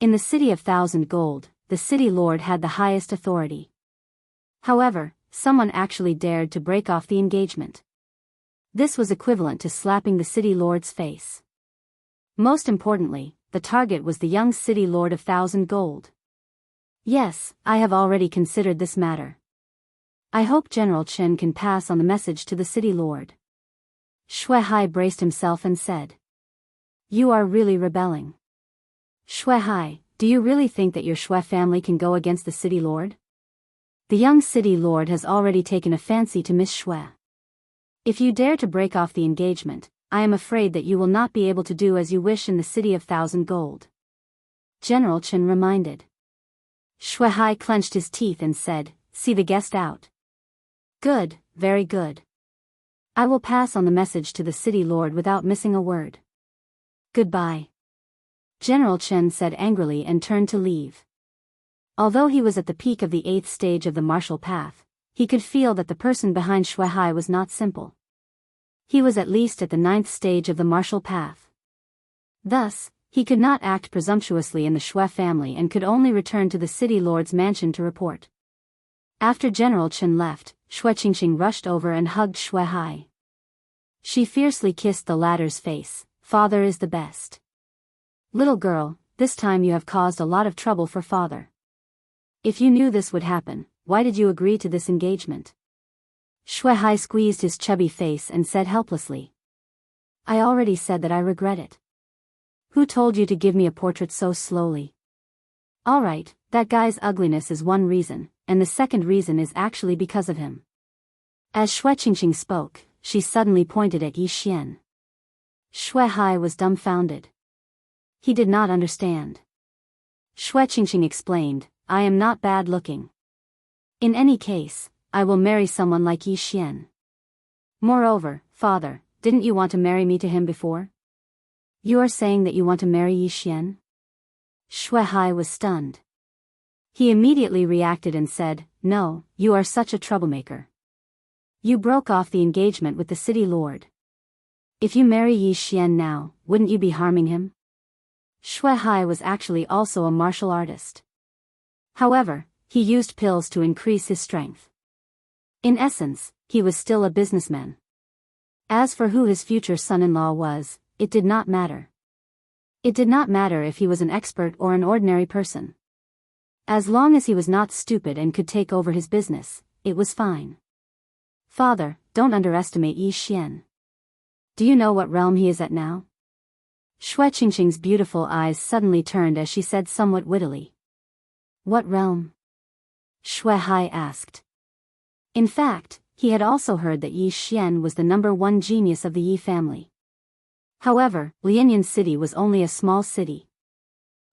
In the city of 1,000 gold, the city lord had the highest authority. However, someone actually dared to break off the engagement. This was equivalent to slapping the city lord's face. Most importantly, the target was the young city lord of 1,000 gold. Yes, I have already considered this matter. I hope General Chen can pass on the message to the city lord. Shuai braced himself and said. You are really rebelling. Shuai, do you really think that your Shui family can go against the city lord? The young city lord has already taken a fancy to Miss Shui. If you dare to break off the engagement, I am afraid that you will not be able to do as you wish in the city of 1,000 gold. General Chen reminded. Shuai clenched his teeth and said, see the guest out. Good, very good. I will pass on the message to the city lord without missing a word. Goodbye. General Chen said angrily and turned to leave. Although he was at the peak of the 8th stage of the martial path, he could feel that the person behind Shuai was not simple. He was at least at the 9th stage of the martial path. Thus, he could not act presumptuously in the Shui family and could only return to the city lord's mansion to report. After General Chen left, Shui Qingqing rushed over and hugged Shuai. She fiercely kissed the latter's face. Father is the best. Little girl, this time you have caused a lot of trouble for father. If you knew this would happen, why did you agree to this engagement? Shuai squeezed his chubby face and said helplessly. I already said that I regret it. Who told you to give me a portrait so slowly? Alright, that guy's ugliness is one reason, and the second reason is actually because of him. As Shui Qingqing spoke, she suddenly pointed at Yi Xian. Shuai was dumbfounded. He did not understand. Shui Qingqing explained, I am not bad looking. In any case, I will marry someone like Yi Xian. Moreover, father, didn't you want to marry me to him before? You are saying that you want to marry Yi Xian? Shui Hai was stunned. He immediately reacted and said, no, you are such a troublemaker. You broke off the engagement with the city lord. If you marry Yi Xian now, wouldn't you be harming him? Shui Hai was actually also a martial artist. However, he used pills to increase his strength. In essence, he was still a businessman. As for who his future son-in-law was, it did not matter. It did not matter if he was an expert or an ordinary person. As long as he was not stupid and could take over his business, it was fine. Father, don't underestimate Yi Xian. Do you know what realm he is at now? Shui Qingqing's beautiful eyes suddenly turned as she said somewhat wittily. What realm? Shui Hai asked. In fact, he had also heard that Yi Xian was the #1 genius of the Yi family. However, Lianyan City was only a small city.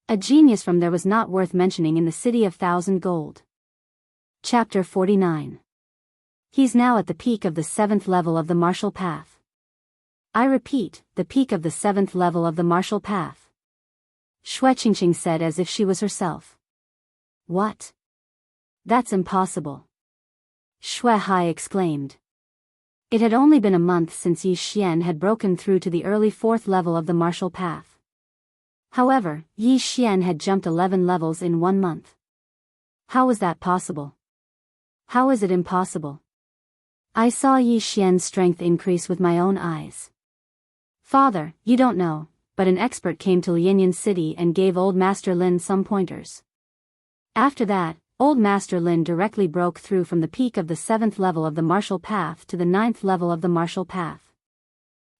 A genius from there was not worth mentioning in the city of 1,000 gold. Chapter 49. He's now at the peak of the 7th level of the martial path. I repeat, the peak of the 7th level of the martial path. Shui Qingqing said as if she was herself. What? That's impossible. Shui Hai exclaimed. It had only been a month since Yi Xian had broken through to the early 4th level of the martial path. However, Yi Xian had jumped 11 levels in 1 month. How was that possible? How is it impossible? I saw Yi Xian's strength increase with my own eyes. Father, you don't know, but an expert came to Lianyan City and gave Old Master Lin some pointers. After that, Old Master Lin directly broke through from the peak of the 7th level of the martial path to the 9th level of the martial path.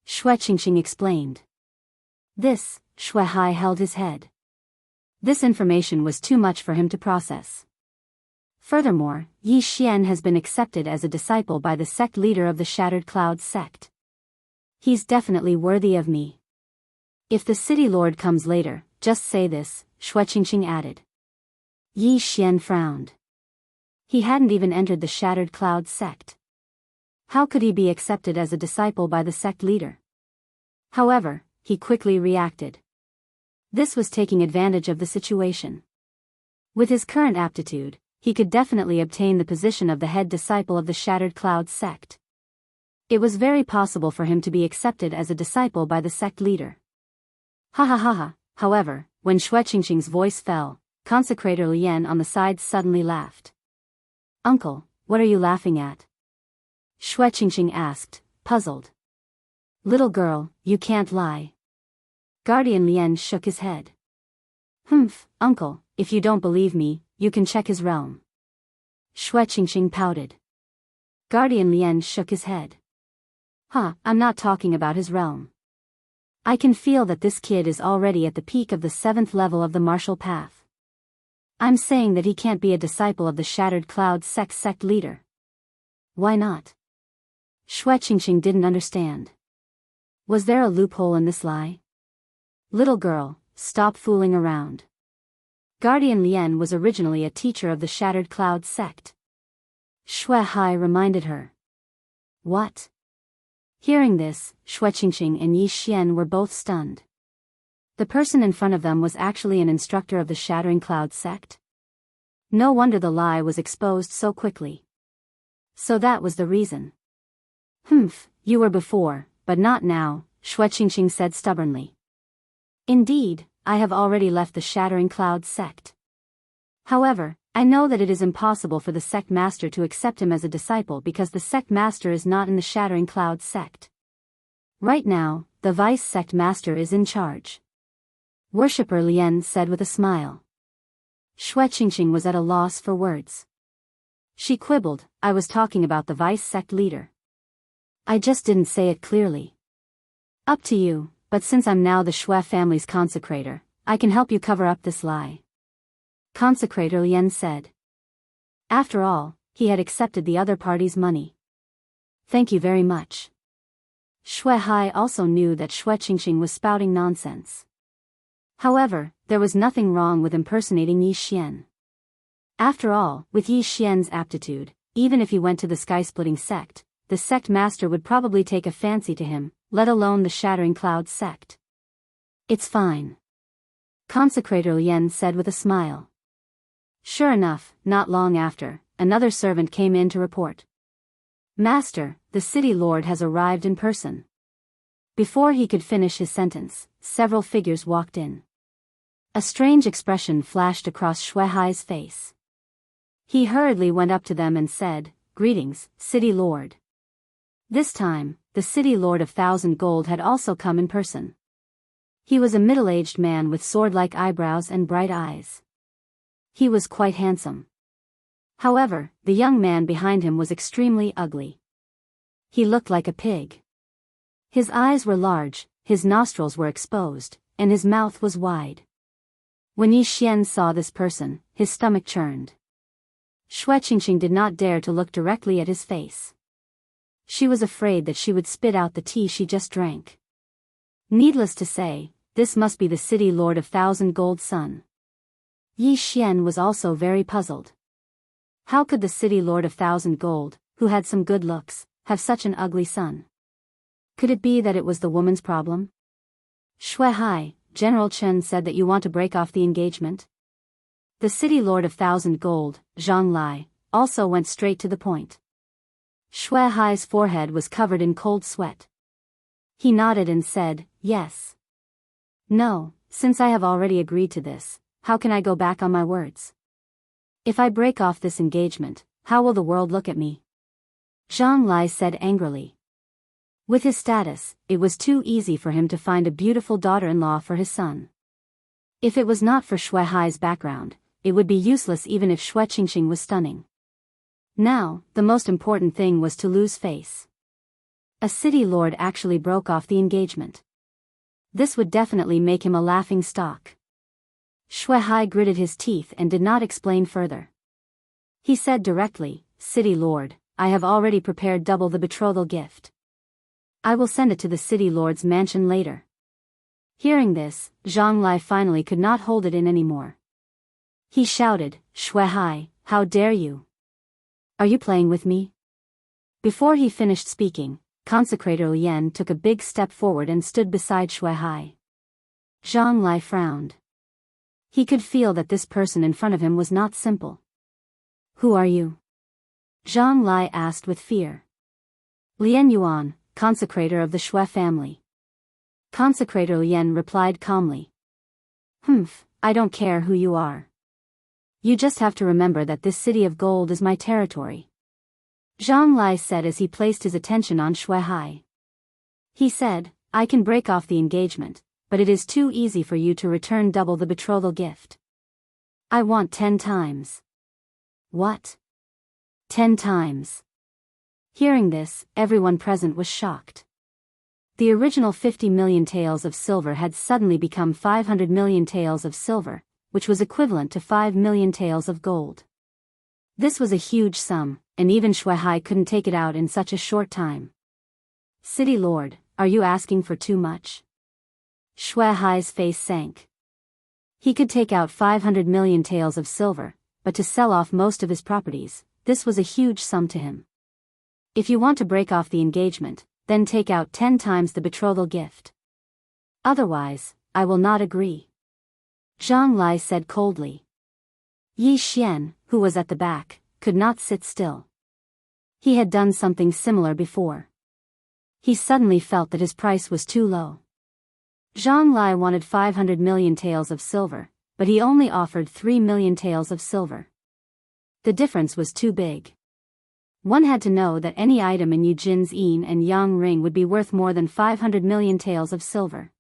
Shui Qingqing explained. This, Shui Hai held his head. This information was too much for him to process. Furthermore, Yi Xian has been accepted as a disciple by the sect leader of the Shattered Clouds sect. He's definitely worthy of me. If the city lord comes later, just say this, Shui Qingqing added. Yi Xian frowned. He hadn't even entered the Shattered Clouds sect. How could he be accepted as a disciple by the sect leader? However, he quickly reacted. This was taking advantage of the situation. With his current aptitude, he could definitely obtain the position of the head disciple of the Shattered Clouds sect. It was very possible for him to be accepted as a disciple by the sect leader. Ha ha ha ha. However, when Shui Qingqing's voice fell, Consecrator Lian on the side suddenly laughed. Uncle, what are you laughing at? Shui Qingqing asked, puzzled. Little girl, you can't lie. Guardian Lian shook his head. Humph, uncle, if you don't believe me, you can check his realm. Shui Qingqing pouted. Guardian Lian shook his head. I'm not talking about his realm. I can feel that this kid is already at the peak of the 7th level of the martial path. I'm saying that he can't be a disciple of the Shattered Clouds sect leader. Why not? Shui Qingqing didn't understand. Was there a loophole in this lie? Little girl, stop fooling around. Guardian Lian was originally a teacher of the Shattered Clouds sect. Shui Hai reminded her. What? Hearing this, Shui Qingqing and Yi Xian were both stunned. The person in front of them was actually an instructor of the Shattering Clouds sect. No wonder the lie was exposed so quickly. So that was the reason. Humph, you were before, but not now, Shui Qingqing said stubbornly. Indeed, I have already left the Shattering Clouds sect. However, I know that it is impossible for the sect master to accept him as a disciple because the sect master is not in the Shattering Clouds sect. Right now, the vice sect master is in charge. Worshipper Lian said with a smile. Shui Qingqing was at a loss for words. She quibbled, I was talking about the vice sect leader. I just didn't say it clearly. Up to you, but since I'm now the Shui family's consecrator, I can help you cover up this lie. Consecrator Lian said. After all, he had accepted the other party's money. Thank you very much. Shui Hai also knew that Shui Qingqing was spouting nonsense. However, there was nothing wrong with impersonating Yi Xian. After all, with Yi Xian's aptitude, even if he went to the sky-splitting sect, the sect master would probably take a fancy to him, let alone the shattering cloud sect. It's fine. Consecrator Lien said with a smile. Sure enough, not long after, another servant came in to report. Master, the city lord has arrived in person. Before he could finish his sentence, several figures walked in. A strange expression flashed across Shuaihai's face. He hurriedly went up to them and said, "Greetings, city lord." This time, the city lord of 1,000 gold had also come in person. He was a middle-aged man with sword-like eyebrows and bright eyes. He was quite handsome. However, the young man behind him was extremely ugly. He looked like a pig. His eyes were large, his nostrils were exposed, and his mouth was wide. When Yi Xian saw this person, his stomach churned. Xue Qingqing did not dare to look directly at his face. She was afraid that she would spit out the tea she just drank. Needless to say, this must be the city lord of 1,000 gold's son. Yi Xian was also very puzzled. How could the city lord of 1,000 gold, who had some good looks, have such an ugly son? Could it be that it was the woman's problem? Shuaihai, General Chen said that you want to break off the engagement? The city lord of 1,000 gold, Zhang Lai, also went straight to the point. Shuaihai's forehead was covered in cold sweat. He nodded and said, "Yes." "No, since I have already agreed to this, how can I go back on my words? If I break off this engagement, how will the world look at me?" Zhang Lai said angrily. With his status, it was too easy for him to find a beautiful daughter-in-law for his son. If it was not for Shuaihai's background, it would be useless even if Xue Qingqing was stunning. Now, the most important thing was to lose face. A city lord actually broke off the engagement. This would definitely make him a laughing stock. Shuaihai gritted his teeth and did not explain further. He said directly, "City lord, I have already prepared double the betrothal gift. I will send it to the city lord's mansion later." Hearing this, Zhang Lai finally could not hold it in anymore. He shouted, "Shuaihai, how dare you? Are you playing with me?" Before he finished speaking, Consecrator Lien took a big step forward and stood beside Shuaihai. Zhang Lai frowned. He could feel that this person in front of him was not simple. "Who are you?" Zhang Lai asked with fear. "Lien Yuan, consecrator of the Xue family." Consecrator Lien replied calmly. "Humph, I don't care who you are. You just have to remember that this city of gold is my territory," Zhang Lai said as he placed his attention on Shuaihai. He said, "I can break off the engagement, but it is too easy for you to return double the betrothal gift. I want 10 times. "What? 10 times? Hearing this, everyone present was shocked. The original 50 million taels of silver had suddenly become 500 million taels of silver, which was equivalent to 5 million taels of gold. This was a huge sum, and even Shuaihai couldn't take it out in such a short time. "City lord, are you asking for too much?" Shuaihai's face sank. He could take out 500 million taels of silver, but to sell off most of his properties, this was a huge sum to him. "If you want to break off the engagement, then take out 10 times the betrothal gift. Otherwise, I will not agree," Zhang Lai said coldly. Yi Xian, who was at the back, could not sit still. He had done something similar before. He suddenly felt that his price was too low. Zhang Lai wanted 500 million taels of silver, but he only offered 3 million taels of silver. The difference was too big. One had to know that any item in Yujin's Yin and Yang ring would be worth more than 500 million taels of silver.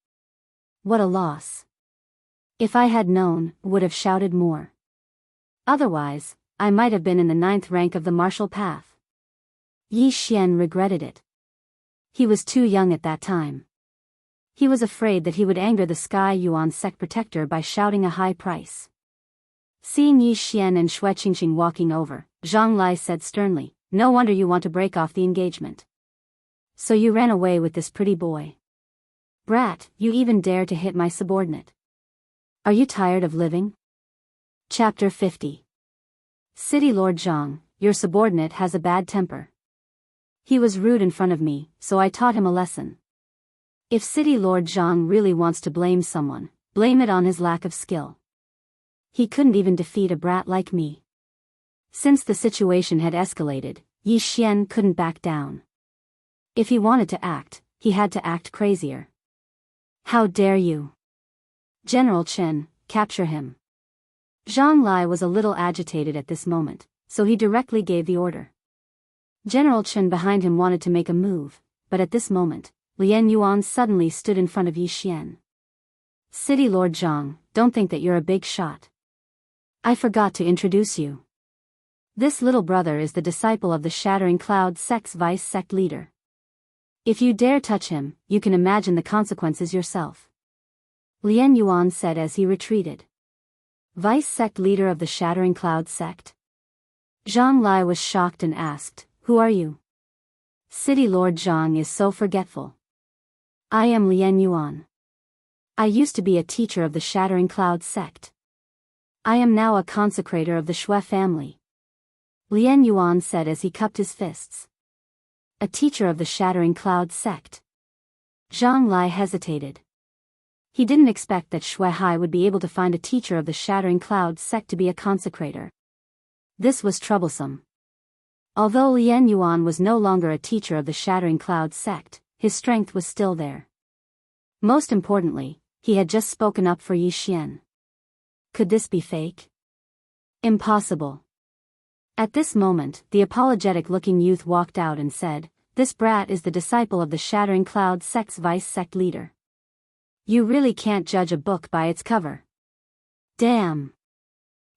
What a loss. If I had known, would have shouted more. Otherwise, I might have been in the 9th rank of the martial path. Yi Xian regretted it. He was too young at that time. He was afraid that he would anger the Sky Yuan sect protector by shouting a high price. Seeing Yi Xian and Xue Qingqing walking over, Zhang Lai said sternly, "No wonder you want to break off the engagement. So you ran away with this pretty boy. Brat, you even dare to hit my subordinate. Are you tired of living?" Chapter 50. City Lord Zhang, your subordinate has a bad temper. He was rude in front of me, so I taught him a lesson. If City Lord Jiang really wants to blame someone, blame it on his lack of skill. He couldn't even defeat a brat like me. Since the situation had escalated, Yi Xian couldn't back down. If he wanted to act, he had to act crazier. How dare you? General Chen, capture him. Zhang Lai was a little agitated at this moment, so he directly gave the order. General Chen behind him wanted to make a move, but at this moment, Lian Yuan suddenly stood in front of Yi Xian. City Lord Zhang, don't think that you're a big shot. I forgot to introduce you. This little brother is the disciple of the Shattering Cloud sect's vice sect leader. If you dare touch him, you can imagine the consequences yourself. Lian Yuan said as he retreated. Vice sect leader of the Shattering Cloud sect? Zhang Lai was shocked and asked, who are you? City Lord Zhang is so forgetful. I am Lian Yuan. I used to be a teacher of the Shattering Cloud sect. I am now a consecrator of the Shui family. Lian Yuan said as he cupped his fists. A teacher of the Shattering Cloud sect. Zhang Lai hesitated. He didn't expect that Shui Hai would be able to find a teacher of the Shattering Cloud sect to be a consecrator. This was troublesome. Although Lian Yuan was no longer a teacher of the Shattering Cloud sect, his strength was still there. Most importantly, he had just spoken up for Yi Xian. Could this be fake? Impossible. At this moment, the apologetic-looking youth walked out and said, this brat is the disciple of the Shattering Cloud sect's vice sect leader. You really can't judge a book by its cover. Damn.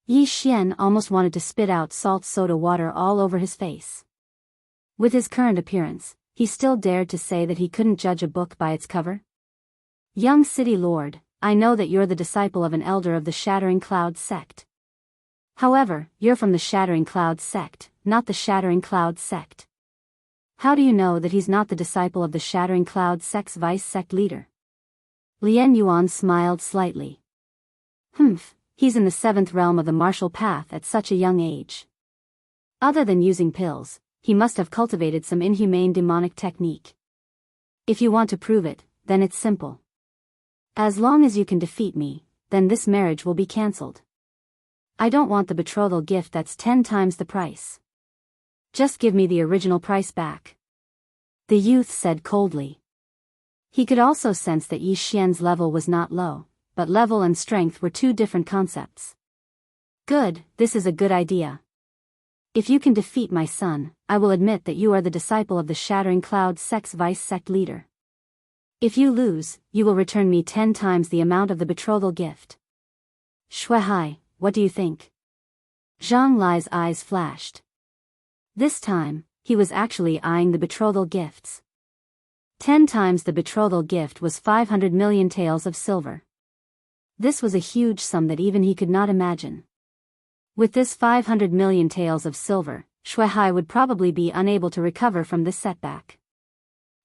Yi Xian almost wanted to spit out salt soda water all over his face. With his current appearance, he still dared to say that he couldn't judge a book by its cover? Young city lord, I know that you're the disciple of an elder of the Shattering Cloud sect. However, you're from the Shattering Cloud sect, not the Shattering Cloud sect. How do you know that he's not the disciple of the Shattering Cloud sect's vice sect leader? Lian Yuan smiled slightly. He's in the 7th realm of the martial path at such a young age. Other than using pills, he must have cultivated some inhumane demonic technique. If you want to prove it, then it's simple. As long as you can defeat me, then this marriage will be cancelled. I don't want the betrothal gift that's 10 times the price. Just give me the original price back. The youth said coldly. He could also sense that Yi Xian's level was not low, but level and strength were two different concepts. Good, this is a good idea. If you can defeat my son, I will admit that you are the disciple of the Shattering Cloud sect's vice sect leader. If you lose, you will return me 10 times the amount of the betrothal gift. Shui Hai, what do you think? Zhang Lai's eyes flashed. This time, he was actually eyeing the betrothal gifts. 10 times the betrothal gift was 500 million taels of silver. This was a huge sum that even he could not imagine. With this 500 million taels of silver, Shui Hai would probably be unable to recover from this setback.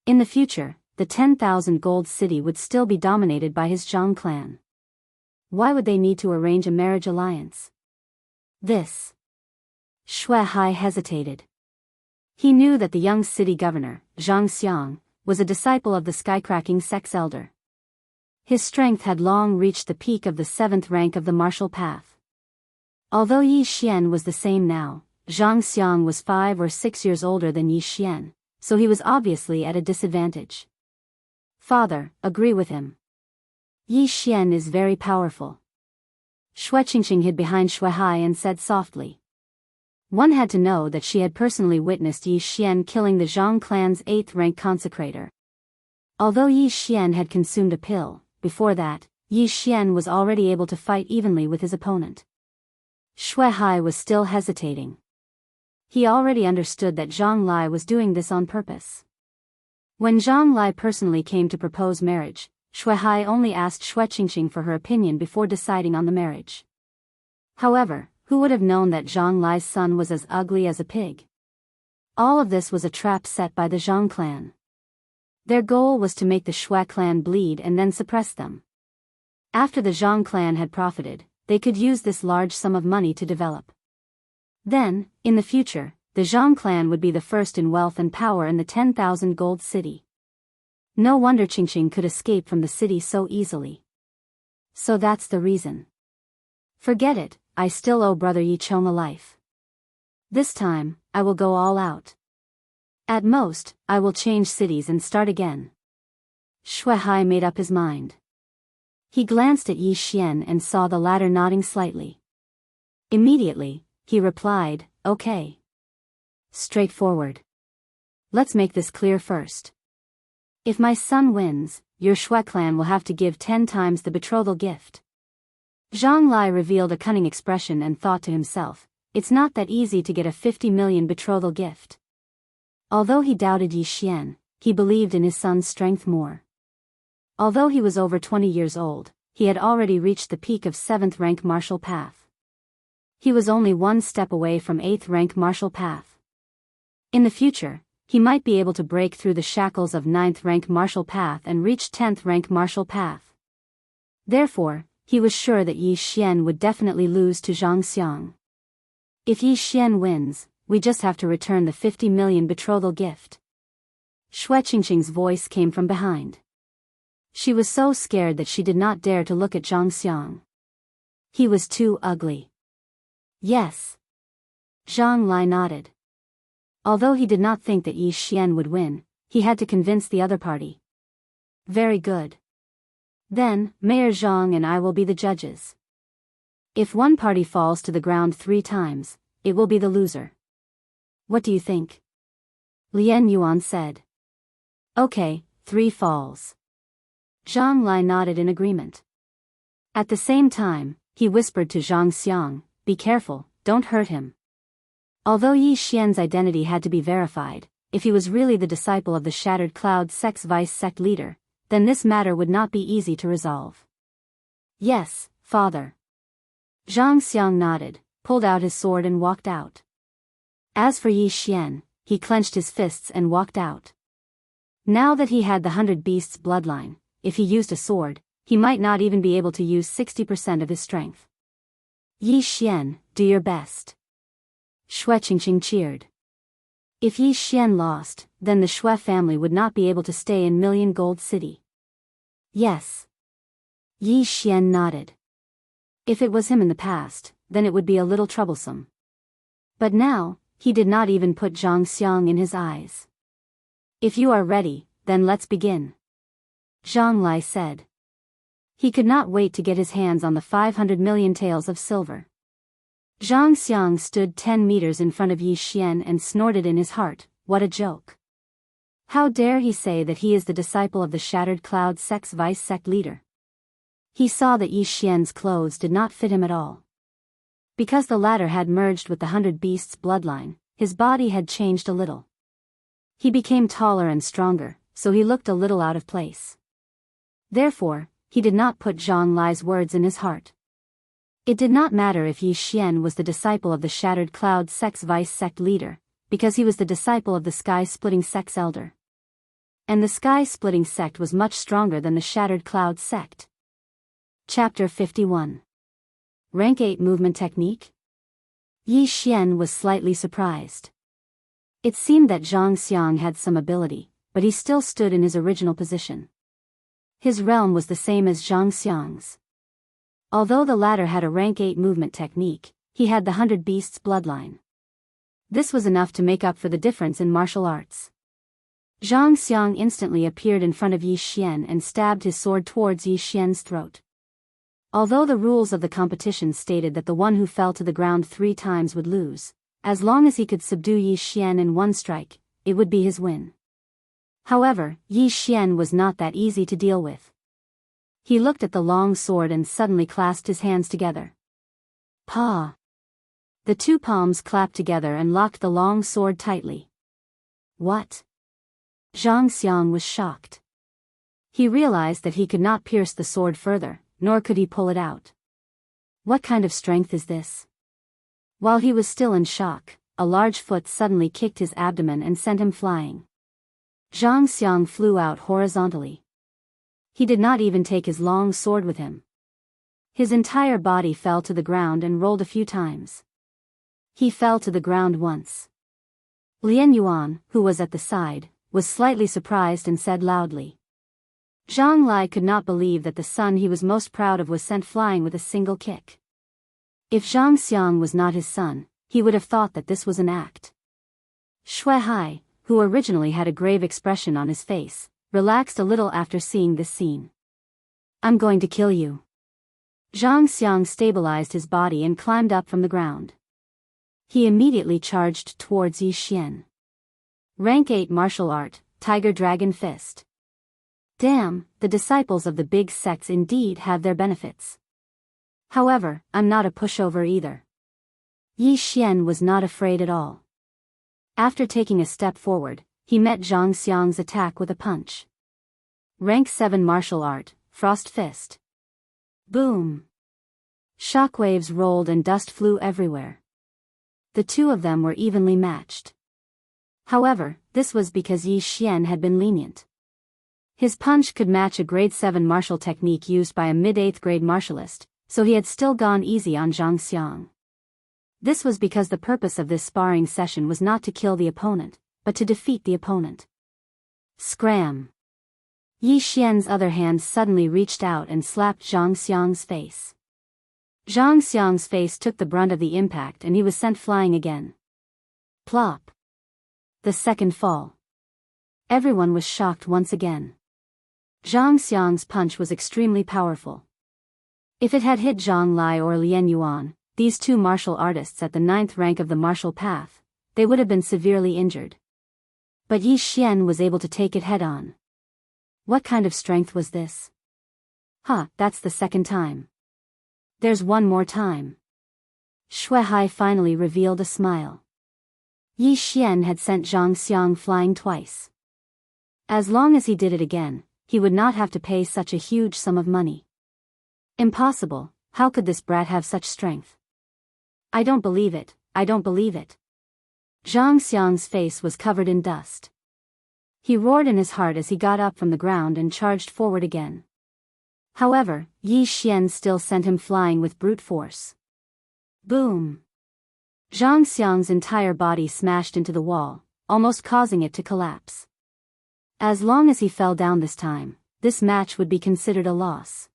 In the future, the 10,000 gold city would still be dominated by his Zhang clan. Why would they need to arrange a marriage alliance? This. Shui Hai hesitated. He knew that the young city governor, Zhang Xiang, was a disciple of the skycracking sect's elder. His strength had long reached the peak of the 7th rank of the martial path. Although Yi Xian was the same now, Zhang Xiang was 5 or 6 years older than Yi Xian, so he was obviously at a disadvantage. Father, agree with him. Yi Xian is very powerful. Shui Qingqing hid behind Shui Hai and said softly. One had to know that she had personally witnessed Yi Xian killing the Zhang clan's 8th rank consecrator. Although Yi Xian had consumed a pill, before that, Yi Xian was already able to fight evenly with his opponent. Shui Hai was still hesitating. He already understood that Zhang Lai was doing this on purpose. When Zhang Lai personally came to propose marriage, Shui Hai only asked Shui Qingqing for her opinion before deciding on the marriage. However, who would have known that Zhang Lai's son was as ugly as a pig? All of this was a trap set by the Zhang clan. Their goal was to make the Shui clan bleed and then suppress them. After the Zhang clan had profited, they could use this large sum of money to develop. Then, in the future, the Zhang clan would be the first in wealth and power in the 10,000 gold city. No wonder Qingqing could escape from the city so easily. So that's the reason. Forget it, I still owe Brother Yicheng a life. This time, I will go all out. At most, I will change cities and start again. Shui Hai made up his mind. He glanced at Yi Xian and saw the latter nodding slightly. Immediately, he replied, okay. Straightforward. Let's make this clear first. If my son wins, your Shui clan will have to give 10 times the betrothal gift. Zhang Lai revealed a cunning expression and thought to himself, it's not that easy to get a 50 million betrothal gift. Although he doubted Yi Xian, he believed in his son's strength more. Although he was over 20 years old, he had already reached the peak of 7th rank martial path. He was only one step away from 8th rank martial path. In the future, he might be able to break through the shackles of 9th rank martial path and reach 10th rank martial path. Therefore, he was sure that Yi Xian would definitely lose to Zhang Xiang. If Yi Xian wins, we just have to return the 50 million betrothal gift. Shui Qingqing's voice came from behind. She was so scared that she did not dare to look at Zhang Xiang. He was too ugly. Yes. Zhang Lai nodded. Although he did not think that Yi Xian would win, he had to convince the other party. Very good. Then, Mayor Zhang and I will be the judges. If one party falls to the ground 3 times, it will be the loser. What do you think? Lian Yuan said. Okay, 3 falls. Zhang Lai nodded in agreement. At the same time, he whispered to Zhang Xiang, be careful, don't hurt him. Although Yi Xian's identity had to be verified, if he was really the disciple of the Shattered Cloud sect's vice sect leader, then this matter would not be easy to resolve. Yes, father. Zhang Xiang nodded, pulled out his sword and walked out. As for Yi Xian, he clenched his fists and walked out. Now that he had the 100 Beasts bloodline, if he used a sword, he might not even be able to use 60% of his strength. Yi Xian, do your best. Shui Qingqing cheered. If Yi Xian lost, then the Shui family would not be able to stay in Million Gold City. Yes. Yi Xian nodded. If it was him in the past, then it would be a little troublesome. But now, he did not even put Zhang Xiang in his eyes. If you are ready, then let's begin. Zhang Lai said. He could not wait to get his hands on the 500 million taels of silver. Zhang Xiang stood 10 meters in front of Yi Xian and snorted in his heart, what a joke. How dare he say that he is the disciple of the Shattered Cloud sect's vice sect leader. He saw that Yi Xian's clothes did not fit him at all. Because the latter had merged with the 100 Beasts bloodline, his body had changed a little. He became taller and stronger, so he looked a little out of place. Therefore, he did not put Zhang Lai's words in his heart. It did not matter if Yi Xian was the disciple of the Shattered Cloud sect's vice sect leader, because he was the disciple of the Sky-Splitting sect's elder. And the Sky-Splitting sect was much stronger than the Shattered Cloud sect. Chapter 51. Rank 8 Movement Technique? Yi Xian was slightly surprised. It seemed that Zhang Xiang had some ability, but he still stood in his original position. His realm was the same as Zhang Xiang's. Although the latter had a rank 8 movement technique, he had the 100 Beasts bloodline. This was enough to make up for the difference in martial arts. Zhang Xiang instantly appeared in front of Yi Xian and stabbed his sword towards Yi Xian's throat. Although the rules of the competition stated that the one who fell to the ground 3 times would lose, as long as he could subdue Yi Xian in 1 strike, it would be his win. However, Yi Xian was not that easy to deal with. He looked at the long sword and suddenly clasped his hands together. Pa! The 2 palms clapped together and locked the long sword tightly. What? Zhang Xiang was shocked. He realized that he could not pierce the sword further, nor could he pull it out. What kind of strength is this? While he was still in shock, a large foot suddenly kicked his abdomen and sent him flying. Zhang Xiang flew out horizontally. He did not even take his long sword with him. His entire body fell to the ground and rolled a few times. He fell to the ground once. Lian Yuan, who was at the side, was slightly surprised and said loudly, Zhang Lai could not believe that the son he was most proud of was sent flying with a single kick. If Zhang Xiang was not his son, he would have thought that this was an act. Shui Hai, who originally had a grave expression on his face, relaxed a little after seeing this scene. I'm going to kill you. Zhang Xiang stabilized his body and climbed up from the ground. He immediately charged towards Yi Xian. Rank 8 martial art, Tiger Dragon Fist. Damn, the disciples of the big sects indeed have their benefits. However, I'm not a pushover either. Yi Xian was not afraid at all. After taking a step forward, he met Zhang Xiang's attack with a punch. Rank 7 martial art, Frost Fist. Boom! Shockwaves rolled and dust flew everywhere. The two of them were evenly matched. However, this was because Yi Xian had been lenient. His punch could match a grade 7 martial technique used by a mid-8th grade martialist, so he had still gone easy on Zhang Xiang. This was because the purpose of this sparring session was not to kill the opponent, but to defeat the opponent. Scram! Yi Xian's other hand suddenly reached out and slapped Zhang Xiang's face. Zhang Xiang's face took the brunt of the impact and he was sent flying again. Plop! The second fall. Everyone was shocked once again. Zhang Xiang's punch was extremely powerful. If it had hit Zhang Lai or Lian Yuan, these two martial artists at the 9th rank of the martial path, they would have been severely injured. But Yi Xian was able to take it head-on. What kind of strength was this? That's the second time. There's one more time. Shui Hai finally revealed a smile. Yi Xian had sent Zhang Xiang flying twice. As long as he did it again, he would not have to pay such a huge sum of money. Impossible, how could this brat have such strength? I don't believe it, I don't believe it. Zhang Xiang's face was covered in dust. He roared in his heart as he got up from the ground and charged forward again. However, Yi Xian still sent him flying with brute force. Boom! Zhang Xiang's entire body smashed into the wall, almost causing it to collapse. As long as he fell down this time, this match would be considered a loss.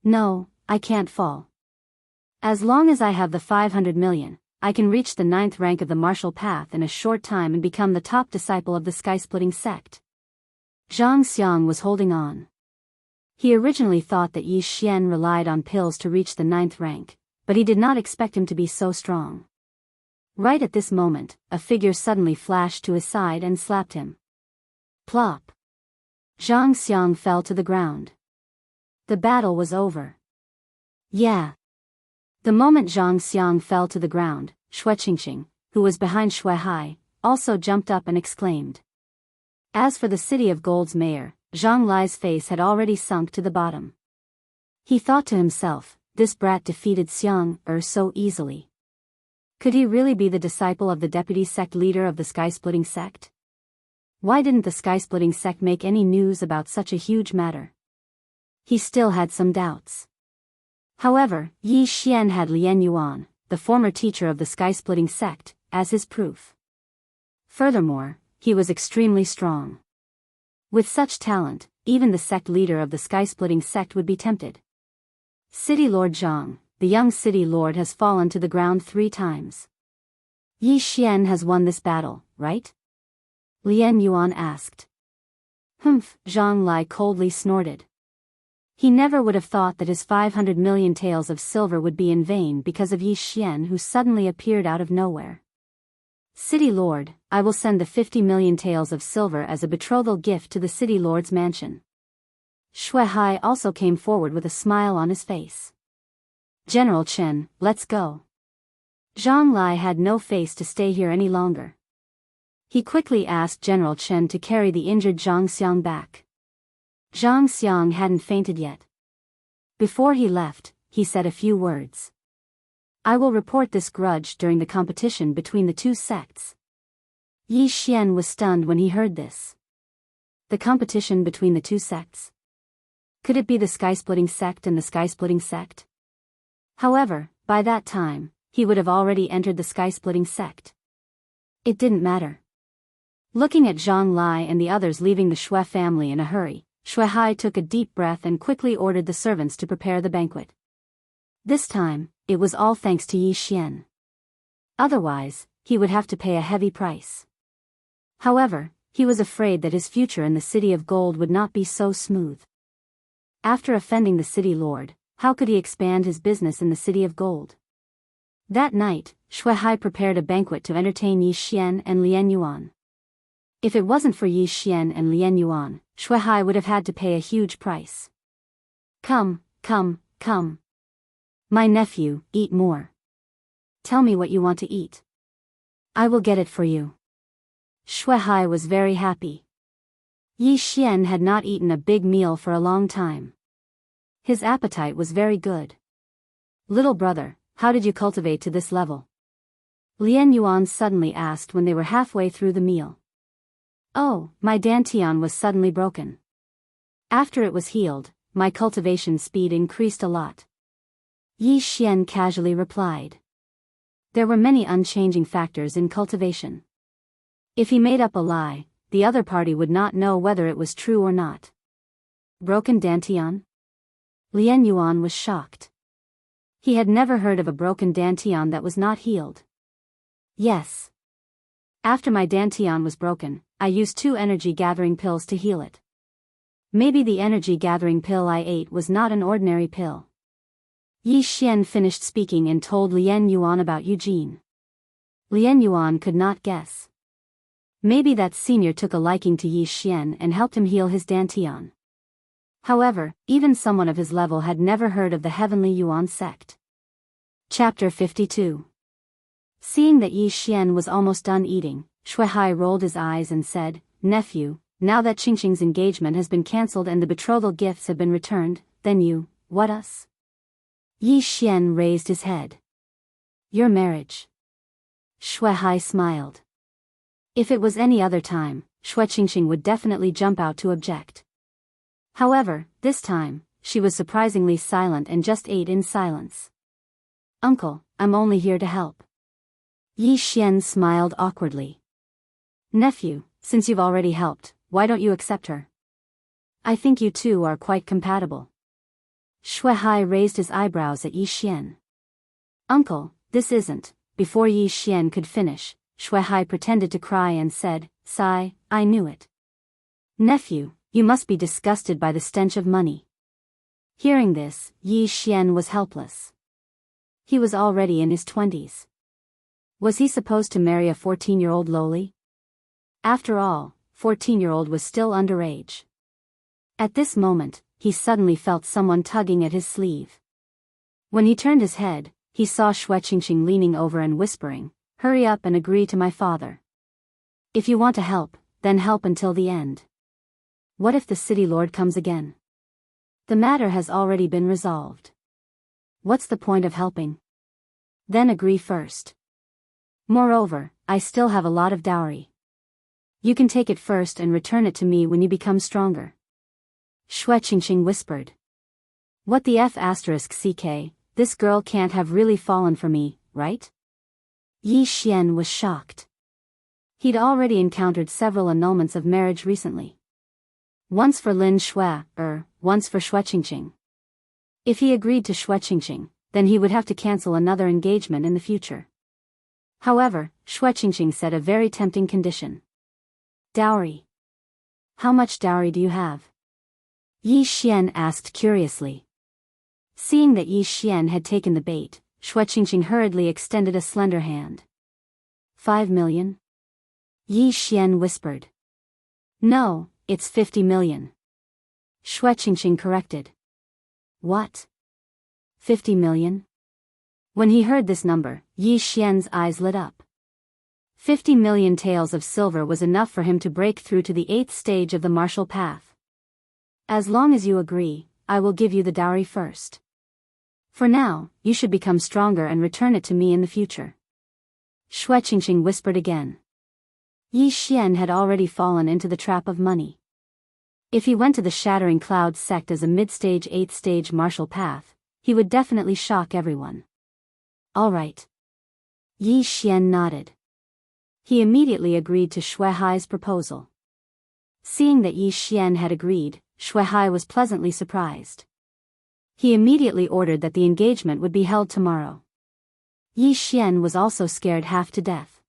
No, I can't fall. As long as I have the 500 million, I can reach the 9th rank of the martial path in a short time and become the top disciple of the sky-splitting sect. Zhang Xiang was holding on. He originally thought that Yi Xian relied on pills to reach the 9th rank, but he did not expect him to be so strong. Right at this moment, a figure suddenly flashed to his side and slapped him. Plop! Zhang Xiang fell to the ground. The battle was over. Yeah. The moment Zhang Xiang fell to the ground, Shui Qingqing, who was behind Shui Hai, also jumped up and exclaimed. As for the City of Gold's mayor, Zhang Lai's face had already sunk to the bottom. He thought to himself, this brat defeated Xiang so easily. Could he really be the disciple of the deputy sect leader of the sky-splitting sect? Why didn't the sky-splitting sect make any news about such a huge matter? He still had some doubts. However, Yi Xian had Lian Yuan, the former teacher of the sky-splitting sect, as his proof. Furthermore, he was extremely strong. With such talent, even the sect leader of the sky-splitting sect would be tempted. City Lord Zhang, the young city lord, has fallen to the ground 3 times. Yi Xian has won this battle, right? Lian Yuan asked. Humph, Zhang Lai coldly snorted. He never would have thought that his 500 million taels of silver would be in vain because of Yi Xian, who suddenly appeared out of nowhere. City Lord, I will send the 50 million taels of silver as a betrothal gift to the City Lord's mansion. Shui Hai also came forward with a smile on his face. General Chen, let's go. Zhang Lai had no face to stay here any longer. He quickly asked General Chen to carry the injured Zhang Xiang back. Zhang Xiang hadn't fainted yet. Before he left, he said a few words. I will report this grudge during the competition between the two sects. Yi Xian was stunned when he heard this. The competition between the two sects? Could it be the sky-splitting sect and the sky-splitting sect? However, by that time, he would have already entered the sky-splitting sect. It didn't matter. Looking at Zhang Lai and the others leaving the Shui family in a hurry, Shuai took a deep breath and quickly ordered the servants to prepare the banquet. This time, it was all thanks to Yi Xian. Otherwise, he would have to pay a heavy price. However, he was afraid that his future in the City of Gold would not be so smooth. After offending the city lord, how could he expand his business in the City of Gold? That night, Shuai prepared a banquet to entertain Yi Xian and Lian Yuan. If it wasn't for Yi Xian and Lian Yuan, Shuai would have had to pay a huge price. Come, come, come. My nephew, eat more. Tell me what you want to eat. I will get it for you. Shuai was very happy. Yi Xian had not eaten a big meal for a long time. His appetite was very good. Little brother, how did you cultivate to this level? Lian Yuan suddenly asked when they were halfway through the meal. Oh, my dantian was suddenly broken. After it was healed, my cultivation speed increased a lot. Yi Xian casually replied. There were many unchanging factors in cultivation. If he made up a lie, the other party would not know whether it was true or not. Broken dantian? Lian Yuan was shocked. He had never heard of a broken dantian that was not healed. Yes. After my dantian was broken, I used 2 energy-gathering pills to heal it. Maybe the energy-gathering pill I ate was not an ordinary pill. Yi Xian finished speaking and told Lian Yuan about Eugene. Lian Yuan could not guess. Maybe that senior took a liking to Yi Xian and helped him heal his dantian. However, even someone of his level had never heard of the Heavenly Yuan sect. Chapter 52. Seeing that Yi Xian was almost done eating, Shuai rolled his eyes and said, Nephew, now that Qingqing's engagement has been cancelled and the betrothal gifts have been returned, then you, what us? Yi Xian raised his head. Your marriage. Shuai smiled. If it was any other time, Qingqing would definitely jump out to object. However, this time, she was surprisingly silent and just ate in silence. Uncle, I'm only here to help. Yi Xian smiled awkwardly. Nephew, since you've already helped, why don't you accept her? I think you two are quite compatible. Shuai raised his eyebrows at Yi Xian. Uncle, this isn't. Before Yi Xian could finish, Shuai pretended to cry and said, Sigh, I knew it. Nephew, you must be disgusted by the stench of money. Hearing this, Yi Xian was helpless. He was already in his 20s. Was he supposed to marry a 14-year-old lowly? After all, 14-year-old was still underage. At this moment, he suddenly felt someone tugging at his sleeve. When he turned his head, he saw Qingqing leaning over and whispering, Hurry up and agree to my father. If you want to help, then help until the end. What if the city lord comes again? The matter has already been resolved. What's the point of helping? Then agree first. Moreover, I still have a lot of dowry. You can take it first and return it to me when you become stronger. Qingqing whispered. What the f*ck, this girl can't have really fallen for me, right? Yi Xian was shocked. He'd already encountered several annulments of marriage recently. Once for Lin Shui, once for Qingqing. If he agreed to Qingqing, then he would have to cancel another engagement in the future. However, Qingqing set a very tempting condition. Dowry. How much dowry do you have? Yi Xian asked curiously. Seeing that Yi Xian had taken the bait, Qingqing hurriedly extended a slender hand. 5 million? Yi Xian whispered. No, it's 50 million. Qingqing corrected. What? 50 million? When he heard this number, Yi Xian's eyes lit up. 50 million taels of silver was enough for him to break through to the 8th stage of the martial path. As long as you agree, I will give you the dowry first. For now, you should become stronger and return it to me in the future. Qingqing whispered again. Yi Xian had already fallen into the trap of money. If he went to the Shattering Cloud sect as a mid-stage 8th stage martial path, he would definitely shock everyone. All right. Yi Xian nodded. He immediately agreed to Shuai's proposal. Seeing that Yi Xian had agreed, Shuai was pleasantly surprised. He immediately ordered that the engagement would be held tomorrow. Yi Xian was also scared half to death.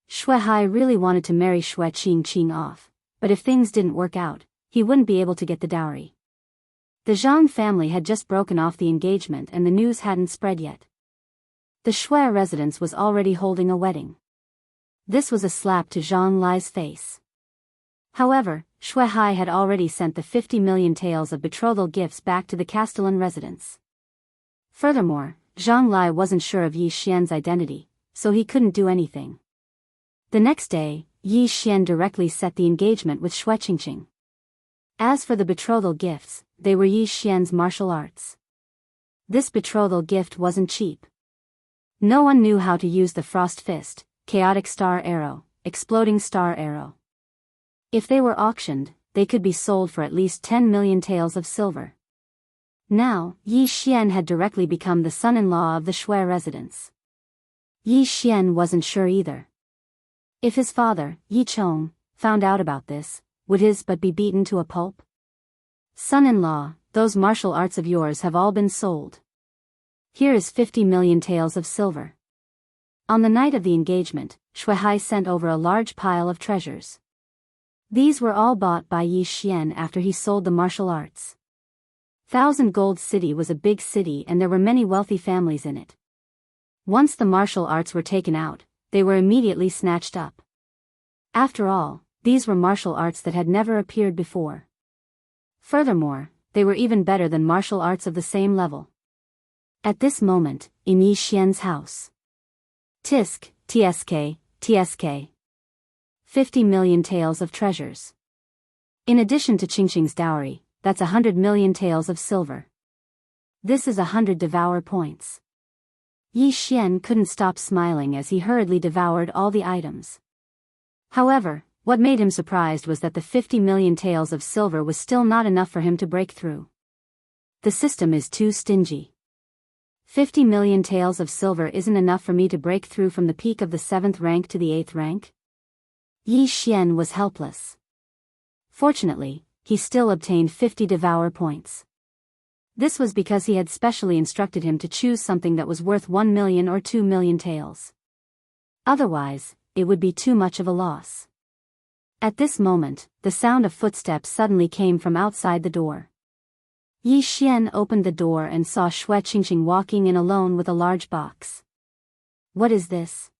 Shuai really wanted to marry Shui Qingqing off, but if things didn't work out, he wouldn't be able to get the dowry. The Zhang family had just broken off the engagement and the news hadn't spread yet. The Shui residence was already holding a wedding. This was a slap to Zhang Lai's face. However, Shui had already sent the 50 million taels of betrothal gifts back to the Castellan residence. Furthermore, Zhang Lai wasn't sure of Yi Xian's identity, so he couldn't do anything. The next day, Yi Xian directly set the engagement with Shui Qingqing. As for the betrothal gifts, they were Yi Xian's martial arts. This betrothal gift wasn't cheap. No one knew how to use the Frost Fist, Chaotic Star Arrow, Exploding Star Arrow. If they were auctioned, they could be sold for at least 10 million taels of silver. Now, Yi Xian had directly become the son-in-law of the Shui residence. Yi Xian wasn't sure either. If his father, Yi Chong, found out about this, would his but be beaten to a pulp? Son-in-law, those martial arts of yours have all been sold. Here is 50 million taels of silver. On the night of the engagement, Shuai sent over a large pile of treasures. These were all bought by Yi Xian after he sold the martial arts. Thousand Gold City was a big city and there were many wealthy families in it. Once the martial arts were taken out, they were immediately snatched up. After all, these were martial arts that had never appeared before. Furthermore, they were even better than martial arts of the same level. At this moment, in Yi Xian's house. Tisk, TSK, TSK. 50 million taels of treasures. In addition to Qingqing's dowry, that's 100 million taels of silver. This is 100 Devourer points. Yi Xian couldn't stop smiling as he hurriedly devoured all the items. However, what made him surprised was that the 50 million taels of silver was still not enough for him to break through. The system is too stingy. 50 million taels of silver isn't enough for me to break through from the peak of the 7th rank to the 8th rank? Yi Xian was helpless. Fortunately, he still obtained 50 Devourer points. This was because he had specially instructed him to choose something that was worth 1 million or 2 million taels. Otherwise, it would be too much of a loss. At this moment, the sound of footsteps suddenly came from outside the door. Yi Xian opened the door and saw Shui Qingqing walking in alone with a large box. What is this?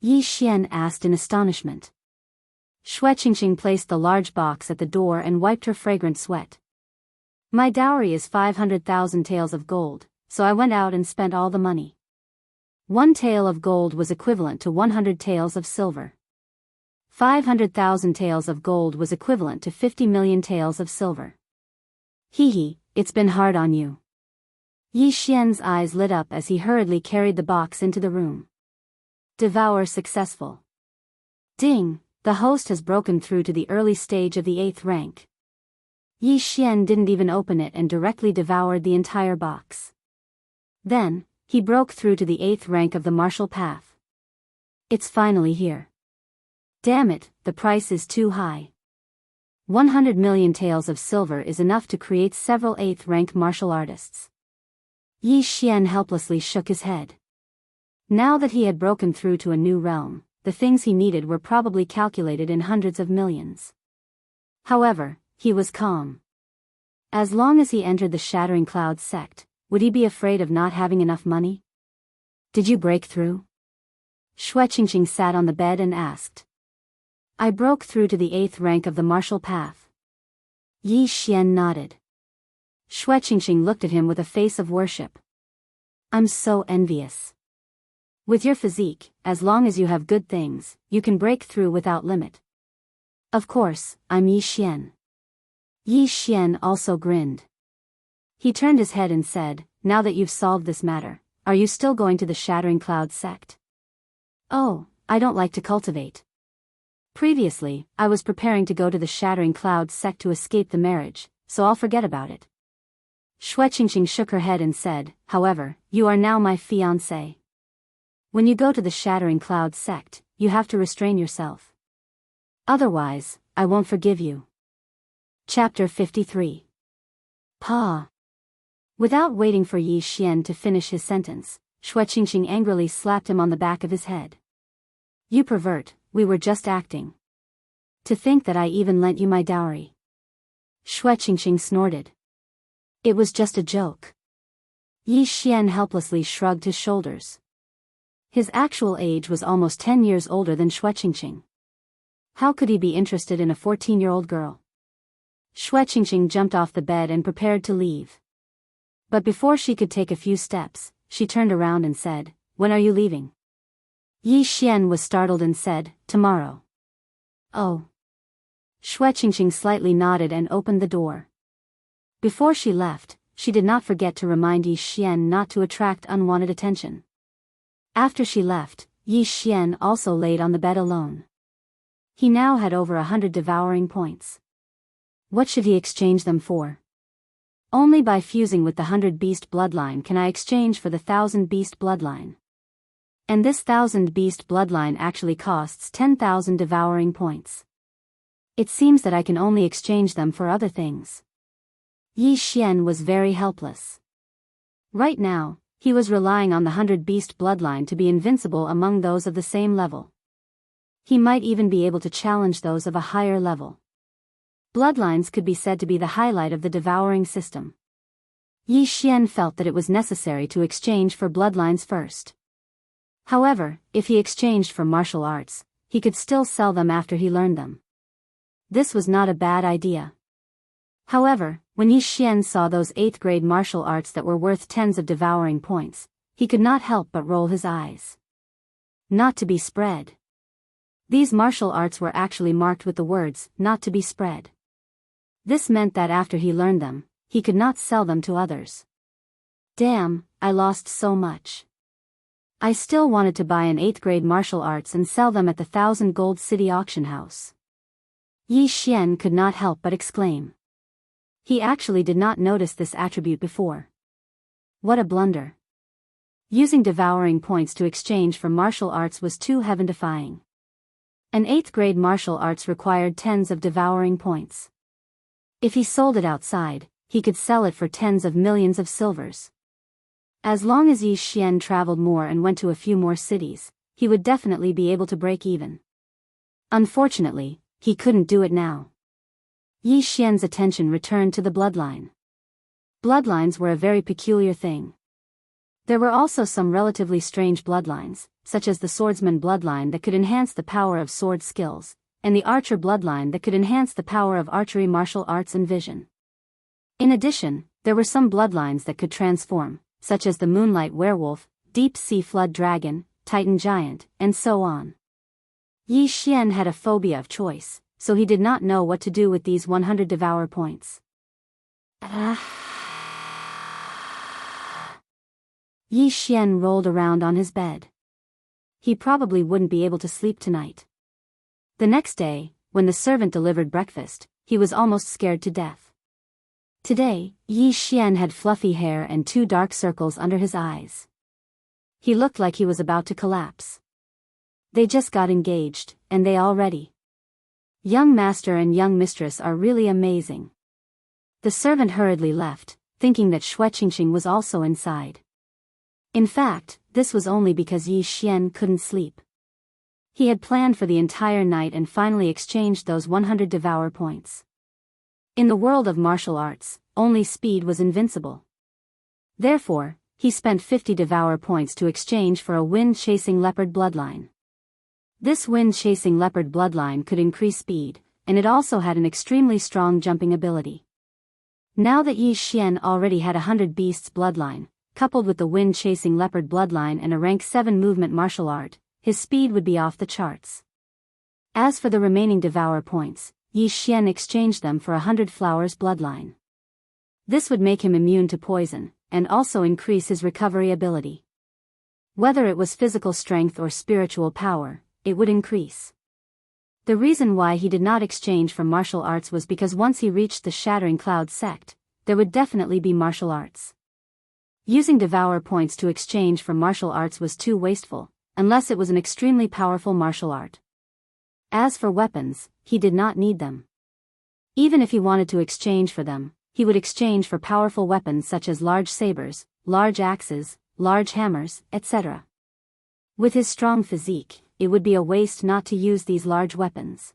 Yi Xian asked in astonishment. Shui Qingqing placed the large box at the door and wiped her fragrant sweat. My dowry is 500,000 taels of gold, so I went out and spent all the money. 1 tael of gold was equivalent to 100 taels of silver. 500,000 taels of gold was equivalent to 50 million taels of silver. Hee, it's been hard on you. Yi Xian's eyes lit up as he hurriedly carried the box into the room. Devourer successful. Ding! The host has broken through to the early stage of the 8th rank. Yi Xian didn't even open it and directly devoured the entire box. Then, he broke through to the 8th rank of the martial path. It's finally here. Damn it, the price is too high. 100 million taels of silver is enough to create several 8th rank martial artists. Yi Xian helplessly shook his head. Now that he had broken through to a new realm, the things he needed were probably calculated in hundreds of millions. However, he was calm. As long as he entered the Shattering Clouds sect, would he be afraid of not having enough money? Did you break through? Shui Qingqing sat on the bed and asked. I broke through to the 8th rank of the martial path. Yi Xian nodded. Shui Qingqing looked at him with a face of worship. I'm so envious. With your physique, as long as you have good things, you can break through without limit. Of course, I'm Yi Xian. Yi Xian also grinned. He turned his head and said, now that you've solved this matter, are you still going to the Shattering Clouds sect? Oh, I don't like to cultivate. Previously, I was preparing to go to the Shattering Clouds sect to escape the marriage, so I'll forget about it. Shui Qingqing shook her head and said, however, you are now my fiancé. When you go to the Shattering Clouds sect, you have to restrain yourself. Otherwise, I won't forgive you. Chapter 53. Pa. Without waiting for Yi Xian to finish his sentence, Shueqingqing angrily slapped him on the back of his head. You pervert, we were just acting. To think that I even lent you my dowry. Shueqingqing snorted. It was just a joke. Yi Xian helplessly shrugged his shoulders. His actual age was almost 10 years older than Shueqingqing. How could he be interested in a 14-year-old girl? Shueqingqing jumped off the bed and prepared to leave. But before she could take a few steps, she turned around and said, When are you leaving? Yi Xian was startled and said, Tomorrow. Oh. Shueqingqing slightly nodded and opened the door. Before she left, she did not forget to remind Yi Xian not to attract unwanted attention. After she left, Yi Xian also laid on the bed alone. He now had over 100 devouring points. What should he exchange them for? Only by fusing with the 100-beast bloodline can I exchange for the 1,000-beast bloodline. And this 1,000-beast bloodline actually costs 10,000 devouring points. It seems that I can only exchange them for other things. Yi Xian was very helpless. Right now, he was relying on the 100-beast bloodline to be invincible among those of the same level. He might even be able to challenge those of a higher level. Bloodlines could be said to be the highlight of the devouring system. Yi Xian felt that it was necessary to exchange for bloodlines first. However, if he exchanged for martial arts, he could still sell them after he learned them. This was not a bad idea. However, when Yi Xian saw those 8th-grade martial arts that were worth tens of devouring points, he could not help but roll his eyes. Not to be spread. These martial arts were actually marked with the words, not to be spread. This meant that after he learned them, he could not sell them to others. Damn, I lost so much. I still wanted to buy an 8th-grade martial arts and sell them at the 1,000 gold city auction house. Yi Xian could not help but exclaim. He actually did not notice this attribute before. What a blunder. Using devouring points to exchange for martial arts was too heaven-defying. An 8th-grade martial arts required tens of devouring points. If he sold it outside, he could sell it for tens of millions of silvers. As long as Yi Xian traveled more and went to a few more cities, he would definitely be able to break even. Unfortunately, he couldn't do it now. Yi Xian's attention returned to the bloodline. Bloodlines were a very peculiar thing. There were also some relatively strange bloodlines, such as the swordsman bloodline that could enhance the power of sword skills, and the archer bloodline that could enhance the power of archery martial arts and vision. In addition, there were some bloodlines that could transform, such as the moonlight werewolf, deep sea flood dragon, titan giant, and so on. Yi Xian had a phobia of choice, so he did not know what to do with these 100 devour points. Yi Xian rolled around on his bed. He probably wouldn't be able to sleep tonight. The next day, when the servant delivered breakfast, he was almost scared to death. Today, Yi Xian had fluffy hair and 2 dark circles under his eyes. He looked like he was about to collapse. They just got engaged, and they already. Young master and young mistress are really amazing. The servant hurriedly left, thinking that Shueqingqing was also inside. In fact, this was only because Yi Xian couldn't sleep. He had planned for the entire night and finally exchanged those 100 devour points. In the world of martial arts, only speed was invincible. Therefore, he spent 50 devour points to exchange for a wind-chasing leopard bloodline. This wind-chasing leopard bloodline could increase speed, and it also had an extremely strong jumping ability. Now that Yi Xian already had 100 beasts bloodline, coupled with the wind-chasing leopard bloodline and a rank 7 movement martial art, his speed would be off the charts. As for the remaining devour points, Yi Xian exchanged them for 100 flowers bloodline. This would make him immune to poison, and also increase his recovery ability. Whether it was physical strength or spiritual power, it would increase. The reason why he did not exchange for martial arts was because once he reached the Shattering Cloud sect, there would definitely be martial arts. Using devour points to exchange for martial arts was too wasteful, unless it was an extremely powerful martial art. As for weapons, he did not need them. Even if he wanted to exchange for them, he would exchange for powerful weapons such as large sabers, large axes, large hammers, etc. With his strong physique, it would be a waste not to use these large weapons.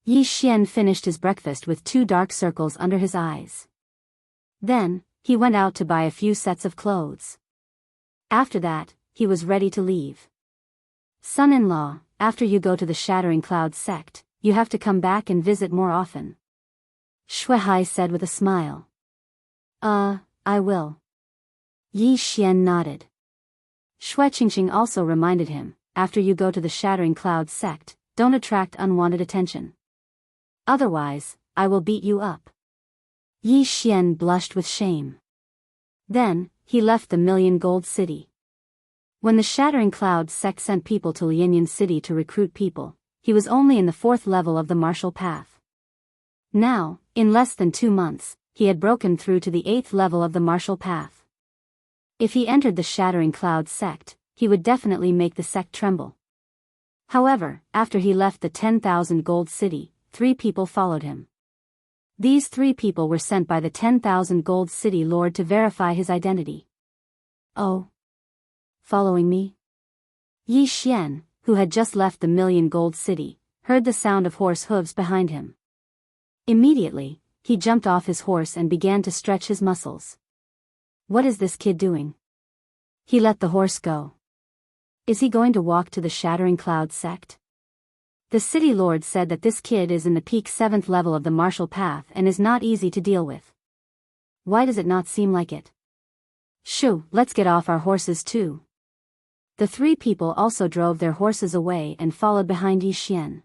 Yi Xian finished his breakfast with 2 dark circles under his eyes. Then, he went out to buy a few sets of clothes. After that, he was ready to leave. Son-in-law, after you go to the Shattering Cloud sect, you have to come back and visit more often. Shuai said with a smile. I will. Yi Xian nodded. Shui Qingqing also reminded him, after you go to the Shattering Cloud sect, don't attract unwanted attention. Otherwise, I will beat you up. Yi Xian blushed with shame. Then, he left the Million Gold City. When the Shattering Cloud sect sent people to Lianyan City to recruit people, he was only in the 4th level of the martial path. Now, in less than 2 months, he had broken through to the 8th level of the martial path. If he entered the Shattering Cloud sect, he would definitely make the sect tremble. However, after he left the 10,000 Gold City, 3 people followed him. These 3 people were sent by the 10,000 Gold City Lord to verify his identity. Oh. Following me? Yi Xian, who had just left the Million Gold City, heard the sound of horse hooves behind him. Immediately, he jumped off his horse and began to stretch his muscles. What is this kid doing? He let the horse go. Is he going to walk to the Shattering Cloud sect? The city lord said that this kid is in the peak 7th level of the martial path and is not easy to deal with. Why does it not seem like it? Shoo, let's get off our horses too. The 3 people also drove their horses away and followed behind Yi Xian.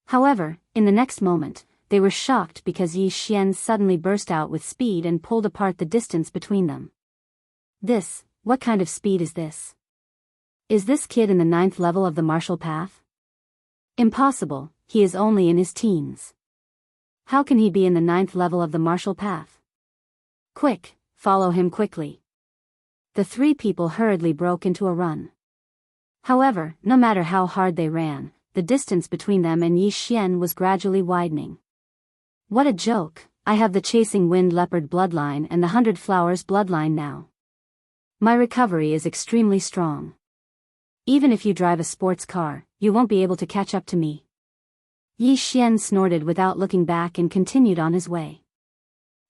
However, in the next moment, they were shocked because Yi Xian suddenly burst out with speed and pulled apart the distance between them. What kind of speed is this? Is this kid in the 9th level of the martial path? Impossible, he is only in his teens. How can he be in the 9th level of the martial path? Quick, follow him quickly. The 3 people hurriedly broke into a run. However, no matter how hard they ran, the distance between them and Yi Xian was gradually widening. What a joke, I have the Chasing Wind Leopard bloodline and the 100 Flowers bloodline now. My recovery is extremely strong. Even if you drive a sports car, you won't be able to catch up to me. Yi Xian snorted without looking back and continued on his way.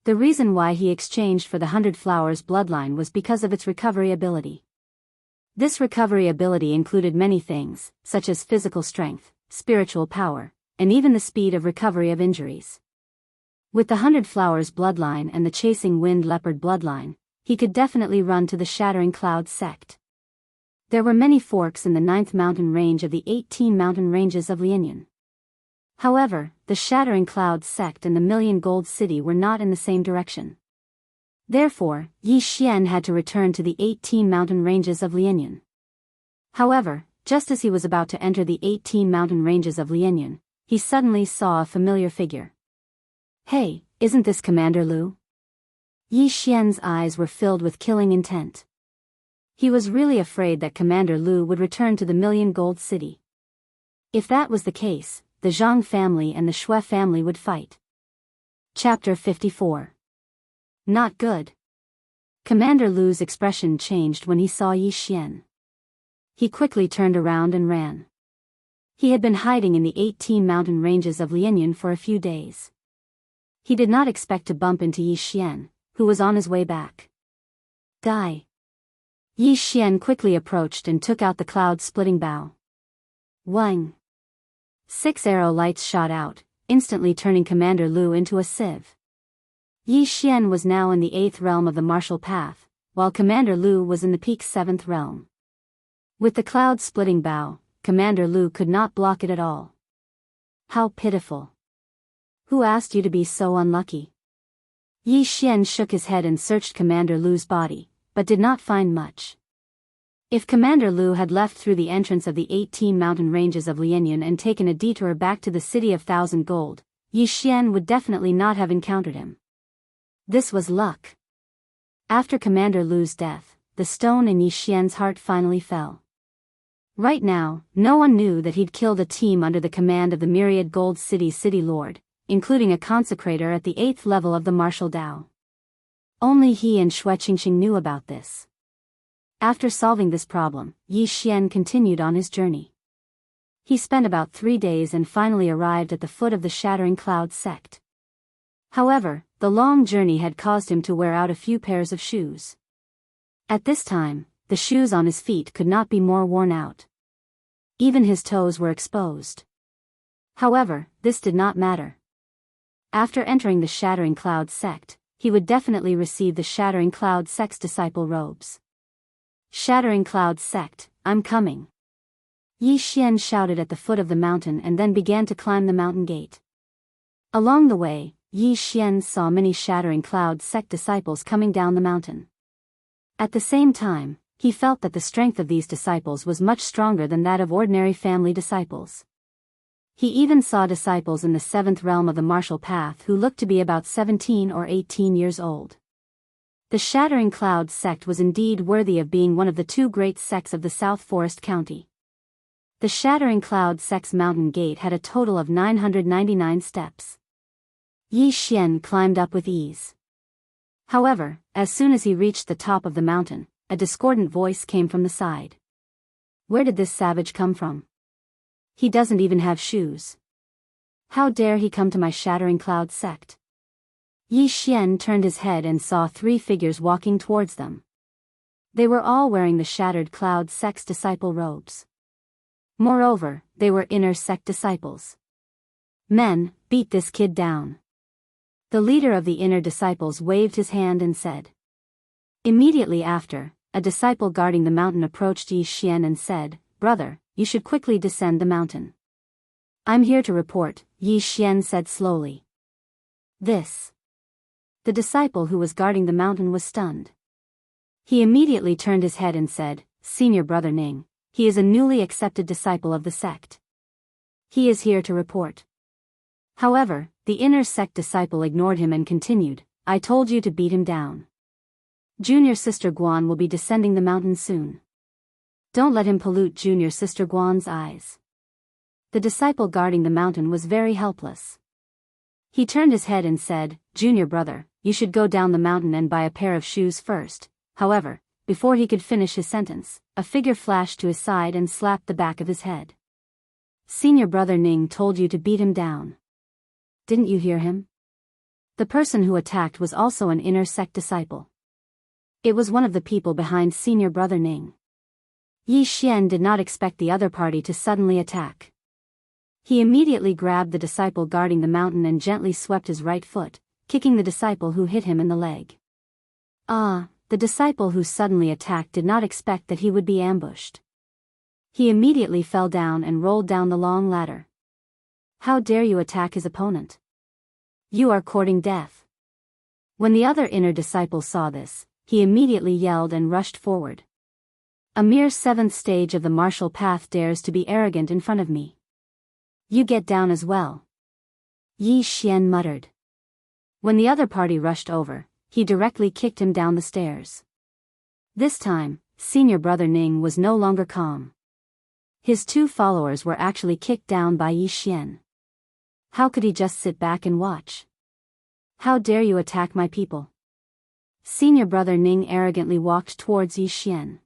The reason why he exchanged for the 100 Flowers bloodline was because of its recovery ability. This recovery ability included many things, such as physical strength, spiritual power, and even the speed of recovery of injuries. With the 100 Flowers bloodline and the Chasing Wind Leopard bloodline, he could definitely run to the Shattering Cloud sect. There were many forks in the 9th mountain range of the 18 mountain ranges of Lianyan. However, the Shattering Cloud sect and the Million Gold City were not in the same direction. Therefore, Yi Xian had to return to the 18 mountain ranges of Lianyan. However, just as he was about to enter the 18 mountain ranges of Lianyan, he suddenly saw a familiar figure. Hey, isn't this Commander Lu? Yi Xian's eyes were filled with killing intent. He was really afraid that Commander Lu would return to the Million Gold City. If that was the case, the Zhang family and the Shui family would fight. Chapter 54. Not good. Commander Lu's expression changed when he saw Yi Xian. He quickly turned around and ran. He had been hiding in the 18 mountain ranges of Lianyan for a few days. He did not expect to bump into Yi Xian, who was on his way back. Die. Yi Xian quickly approached and took out the cloud-splitting bow. Wang. 6 arrow lights shot out, instantly turning Commander Lu into a sieve. Yi Xian was now in the 8th realm of the martial path, while Commander Lu was in the peak 7th realm. With the cloud-splitting bow, Commander Lu could not block it at all. How pitiful. Who asked you to be so unlucky? Yi Xian shook his head and searched Commander Lu's body, but did not find much. If Commander Lu had left through the entrance of the 18 mountain ranges of Lianyan and taken a detour back to the City of Thousand Gold, Yi Xian would definitely not have encountered him. This was luck. After Commander Lu's death, the stone in Yi Xian's heart finally fell. Right now, no one knew that he'd killed a team under the command of the myriad Gold City Lord, including a consecrator at the 8th level of the martial Dao. Only he and Xue Qingxing knew about this. After solving this problem, Yi Xian continued on his journey. He spent about 3 days and finally arrived at the foot of the Shattering Cloud sect. However, the long journey had caused him to wear out a few pairs of shoes. At this time, the shoes on his feet could not be more worn out. Even his toes were exposed. However, this did not matter. After entering the Shattering Cloud sect, he would definitely receive the Shattering Cloud sect's disciple robes. Shattering Cloud sect, I'm coming. Yi Xian shouted at the foot of the mountain and then began to climb the mountain gate. Along the way, Yi Xian saw many Shattering Cloud sect disciples coming down the mountain. At the same time, he felt that the strength of these disciples was much stronger than that of ordinary family disciples. He even saw disciples in the 7th realm of the martial path who looked to be about 17 or 18 years old. The Shattering Cloud sect was indeed worthy of being one of the 2 great sects of the South Forest County. The Shattering Cloud sect's mountain gate had a total of 999 steps. Yi Xian climbed up with ease. However, as soon as he reached the top of the mountain, a discordant voice came from the side. Where did this savage come from? He doesn't even have shoes. How dare he come to my Shattering Cloud sect? Yi Xian turned his head and saw 3 figures walking towards them. They were all wearing the Shattered Cloud sect's disciple robes. Moreover, they were inner sect disciples. Men, beat this kid down. The leader of the inner disciples waved his hand and said. Immediately after, a disciple guarding the mountain approached Yi Xian and said, Brother, you should quickly descend the mountain. I'm here to report, Yi Xian said slowly. This. The disciple who was guarding the mountain was stunned. He immediately turned his head and said, Senior Brother Ning, he is a newly accepted disciple of the sect. He is here to report. However, the inner sect disciple ignored him and continued, I told you to beat him down. Junior Sister Guan will be descending the mountain soon. Don't let him pollute Junior Sister Guan's eyes. The disciple guarding the mountain was very helpless. He turned his head and said, Junior brother, you should go down the mountain and buy a pair of shoes first. However, before he could finish his sentence, a figure flashed to his side and slapped the back of his head. Senior Brother Ning told you to beat him down. Didn't you hear him? The person who attacked was also an inner sect disciple. It was one of the people behind Senior Brother Ning. Yi Xian did not expect the other party to suddenly attack. He immediately grabbed the disciple guarding the mountain and gently swept his right foot, kicking the disciple who hit him in the leg. The disciple who suddenly attacked did not expect that he would be ambushed. He immediately fell down and rolled down the long ladder. How dare you attack his opponent? You are courting death. When the other inner disciple saw this, he immediately yelled and rushed forward. A mere 7th stage of the martial path dares to be arrogant in front of me. You get down as well. Yi Xian muttered. When the other party rushed over, he directly kicked him down the stairs. This time, Senior Brother Ning was no longer calm. His 2 followers were actually kicked down by Yi Xian. How could he just sit back and watch? How dare you attack my people? Senior Brother Ning arrogantly walked towards Yi Xian.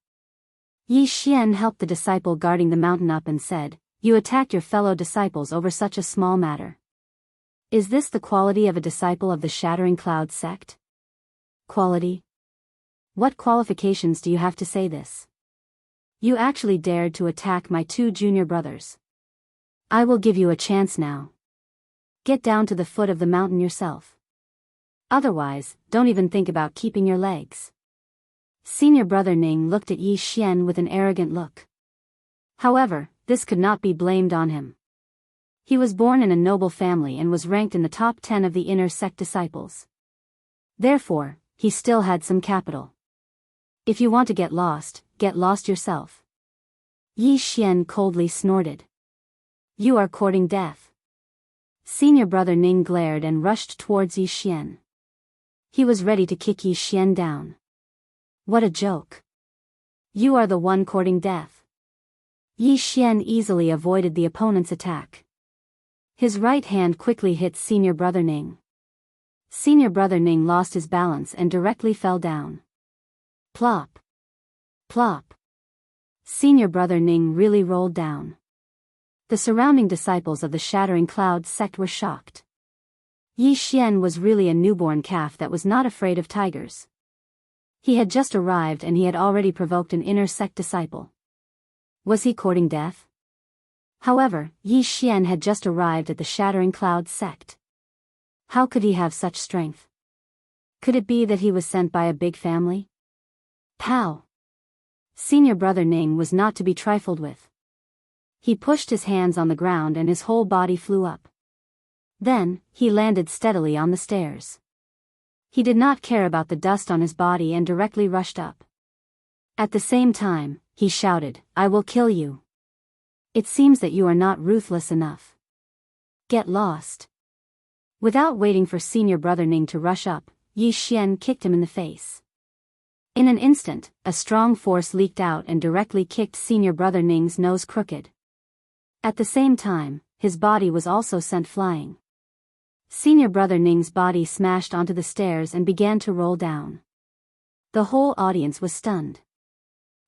Yi Xian helped the disciple guarding the mountain up and said, You attacked your fellow disciples over such a small matter. Is this the quality of a disciple of the Shattering Cloud sect? Quality? What qualifications do you have to say this? You actually dared to attack my 2 junior brothers. I will give you a chance now. Get down to the foot of the mountain yourself. Otherwise, don't even think about keeping your legs. Senior Brother Ning looked at Yi Xian with an arrogant look. However, this could not be blamed on him. He was born in a noble family and was ranked in the top 10 of the inner sect disciples. Therefore, he still had some capital. If you want to get lost yourself. Yi Xian coldly snorted. You are courting death. Senior Brother Ning glared and rushed towards Yi Xian. He was ready to kick Yi Xian down. What a joke. You are the one courting death. Yi Xian easily avoided the opponent's attack. His right hand quickly hit Senior Brother Ning. Senior Brother Ning lost his balance and directly fell down. Plop. Plop. Senior Brother Ning really rolled down. The surrounding disciples of the Shattering Cloud sect were shocked. Yi Xian was really a newborn calf that was not afraid of tigers. He had just arrived and he had already provoked an inner sect disciple. Was he courting death? However, Yi Xian had just arrived at the Shattering Cloud sect. How could he have such strength? Could it be that he was sent by a big family? Pow! Senior Brother Ning was not to be trifled with. He pushed his hands on the ground and his whole body flew up. Then, he landed steadily on the stairs. He did not care about the dust on his body and directly rushed up. At the same time, he shouted, "I will kill you. It seems that you are not ruthless enough. Get lost." Without waiting for Senior Brother Ning to rush up, Yi Xian kicked him in the face. In an instant, a strong force leaked out and directly kicked Senior Brother Ning's nose crooked. At the same time, his body was also sent flying. Senior Brother Ning's body smashed onto the stairs and began to roll down. The whole audience was stunned.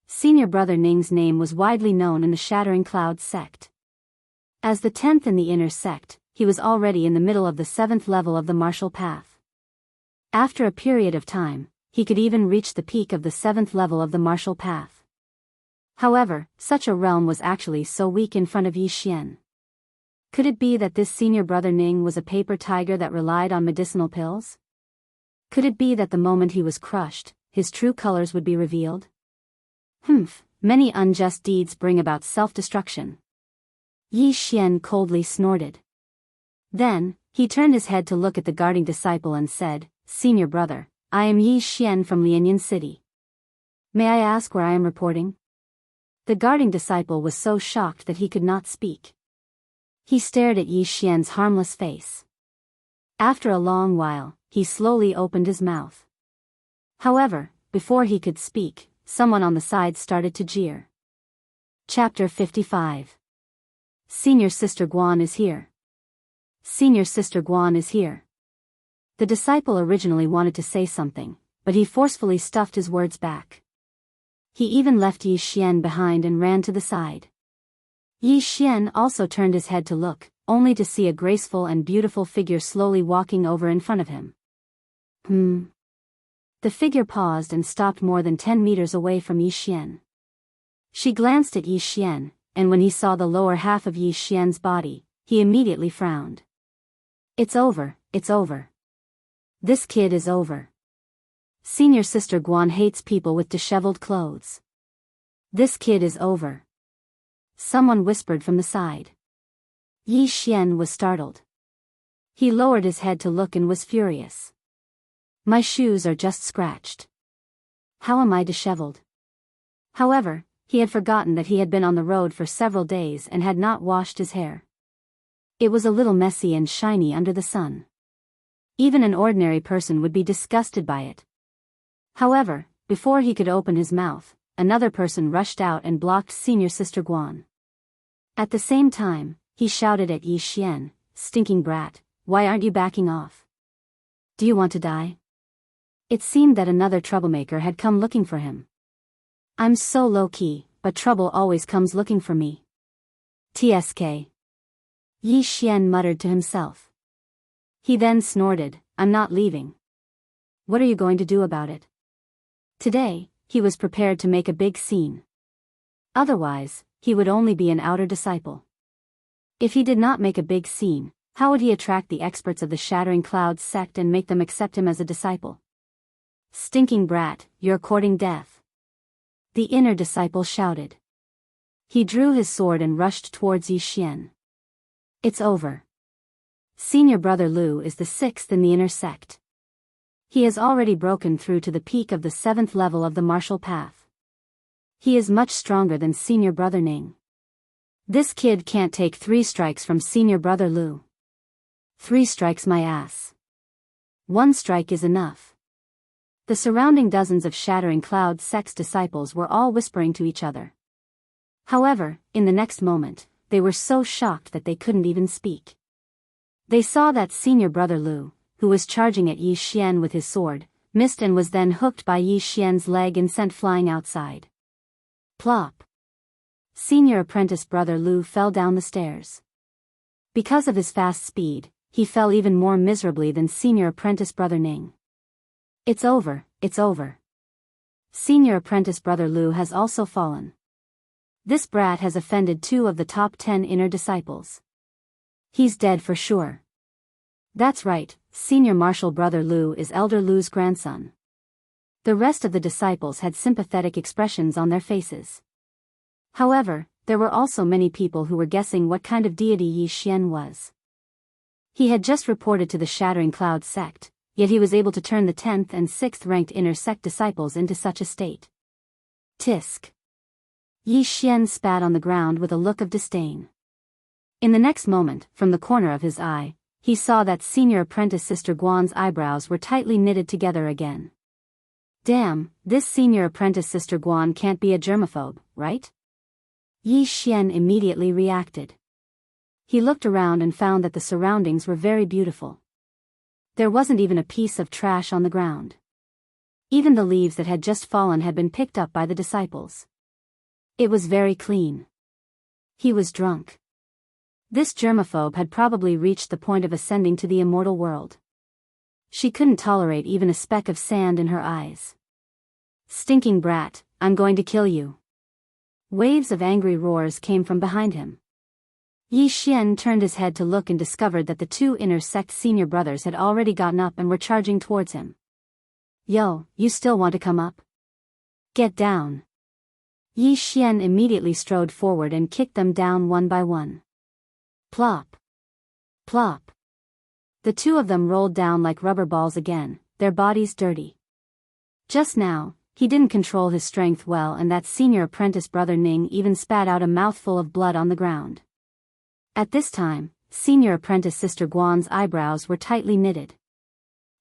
Senior Brother Ning's name was widely known in the Shattering Cloud sect. As the 10th in the inner sect, he was already in the middle of the 7th level of the martial path. After a period of time, he could even reach the peak of the 7th level of the martial path. However, such a realm was actually so weak in front of Yi Xian. Could it be that this Senior Brother Ning was a paper tiger that relied on medicinal pills? Could it be that the moment he was crushed, his true colors would be revealed? Many unjust deeds bring about self-destruction. Yi Xian coldly snorted. Then, he turned his head to look at the guarding disciple and said, "Senior Brother, I am Yi Xian from Lianyan City. May I ask where I am reporting?" The guarding disciple was so shocked that he could not speak. He stared at Yi Xian's harmless face. After a long while, he slowly opened his mouth. However, before he could speak, someone on the side started to jeer. Chapter 55. Senior Sister Guan is here. Senior Sister Guan is here. The disciple originally wanted to say something, but he forcefully stuffed his words back. He even left Yi Xian behind and ran to the side. Yi Xian also turned his head to look, only to see a graceful and beautiful figure slowly walking over in front of him. The figure paused and stopped more than 10 meters away from Yi Xian. She glanced at Yi Xian, and when he saw the lower half of Yi Xian's body, he immediately frowned. It's over, it's over. This kid is over. Senior Sister Guan hates people with disheveled clothes. This kid is over. Someone whispered from the side. Yi Xian was startled. He lowered his head to look and was furious. My shoes are just scratched. How am I disheveled? However, he had forgotten that he had been on the road for several days and had not washed his hair. It was a little messy and shiny under the sun. Even an ordinary person would be disgusted by it. However, before he could open his mouth, another person rushed out and blocked Senior Sister Guan. At the same time, he shouted at Yi Xian, "Stinking brat, why aren't you backing off? Do you want to die?" It seemed that another troublemaker had come looking for him. I'm so low-key, but trouble always comes looking for me. TSK. Yi Xian muttered to himself. He then snorted, I'm not leaving. What are you going to do about it? Today, he was prepared to make a big scene. Otherwise, he would only be an outer disciple. If he did not make a big scene, how would he attract the experts of the Shattering Clouds sect and make them accept him as a disciple? Stinking brat, you're courting death. The inner disciple shouted. He drew his sword and rushed towards Yi Xian. It's over. Senior Brother Lu is the 6th in the inner sect. He has already broken through to the peak of the 7th level of the martial path. He is much stronger than Senior Brother Ning. This kid can't take 3 strikes from Senior Brother Lu. 3 strikes my ass. 1 strike is enough. The surrounding dozens of Shattering Cloud sect's disciples were all whispering to each other. However, in the next moment, they were so shocked that they couldn't even speak. They saw that senior brother Lu, who was charging at Yi Xian with his sword, missed and was then hooked by Yi Xian's leg and sent flying outside. Plop! Senior apprentice brother Lu fell down the stairs. Because of his fast speed, he fell even more miserably than senior apprentice brother Ning. It's over, it's over. Senior apprentice brother Lu has also fallen. This brat has offended 2 of the top 10 inner disciples. He's dead for sure. That's right, senior martial brother Lu is elder Lu's grandson. The rest of the disciples had sympathetic expressions on their faces. However, there were also many people who were guessing what kind of deity Yi Xian was. He had just reported to the Shattering Cloud sect, yet he was able to turn the 10th and 6th ranked inner sect disciples into such a state. Tisk. Yi Xian spat on the ground with a look of disdain. In the next moment, from the corner of his eye, he saw that senior apprentice Sister Guan's eyebrows were tightly knitted together again. Damn, this senior apprentice Sister Guan can't be a germaphobe, right? Yi Xian immediately reacted. He looked around and found that the surroundings were very beautiful. There wasn't even a piece of trash on the ground. Even the leaves that had just fallen had been picked up by the disciples. It was very clean. He was drunk. This germaphobe had probably reached the point of ascending to the immortal world. She couldn't tolerate even a speck of sand in her eyes. Stinking brat, I'm going to kill you. Waves of angry roars came from behind him. Yi Xian turned his head to look and discovered that the 2 inner sect senior brothers had already gotten up and were charging towards him. Yo, you still want to come up? Get down. Yi Xian immediately strode forward and kicked them down one by one. Plop. Plop. The 2 of them rolled down like rubber balls again, their bodies dirty. Just now, he didn't control his strength well and that senior apprentice brother Ning even spat out a mouthful of blood on the ground. At this time, senior apprentice Sister Guan's eyebrows were tightly knitted.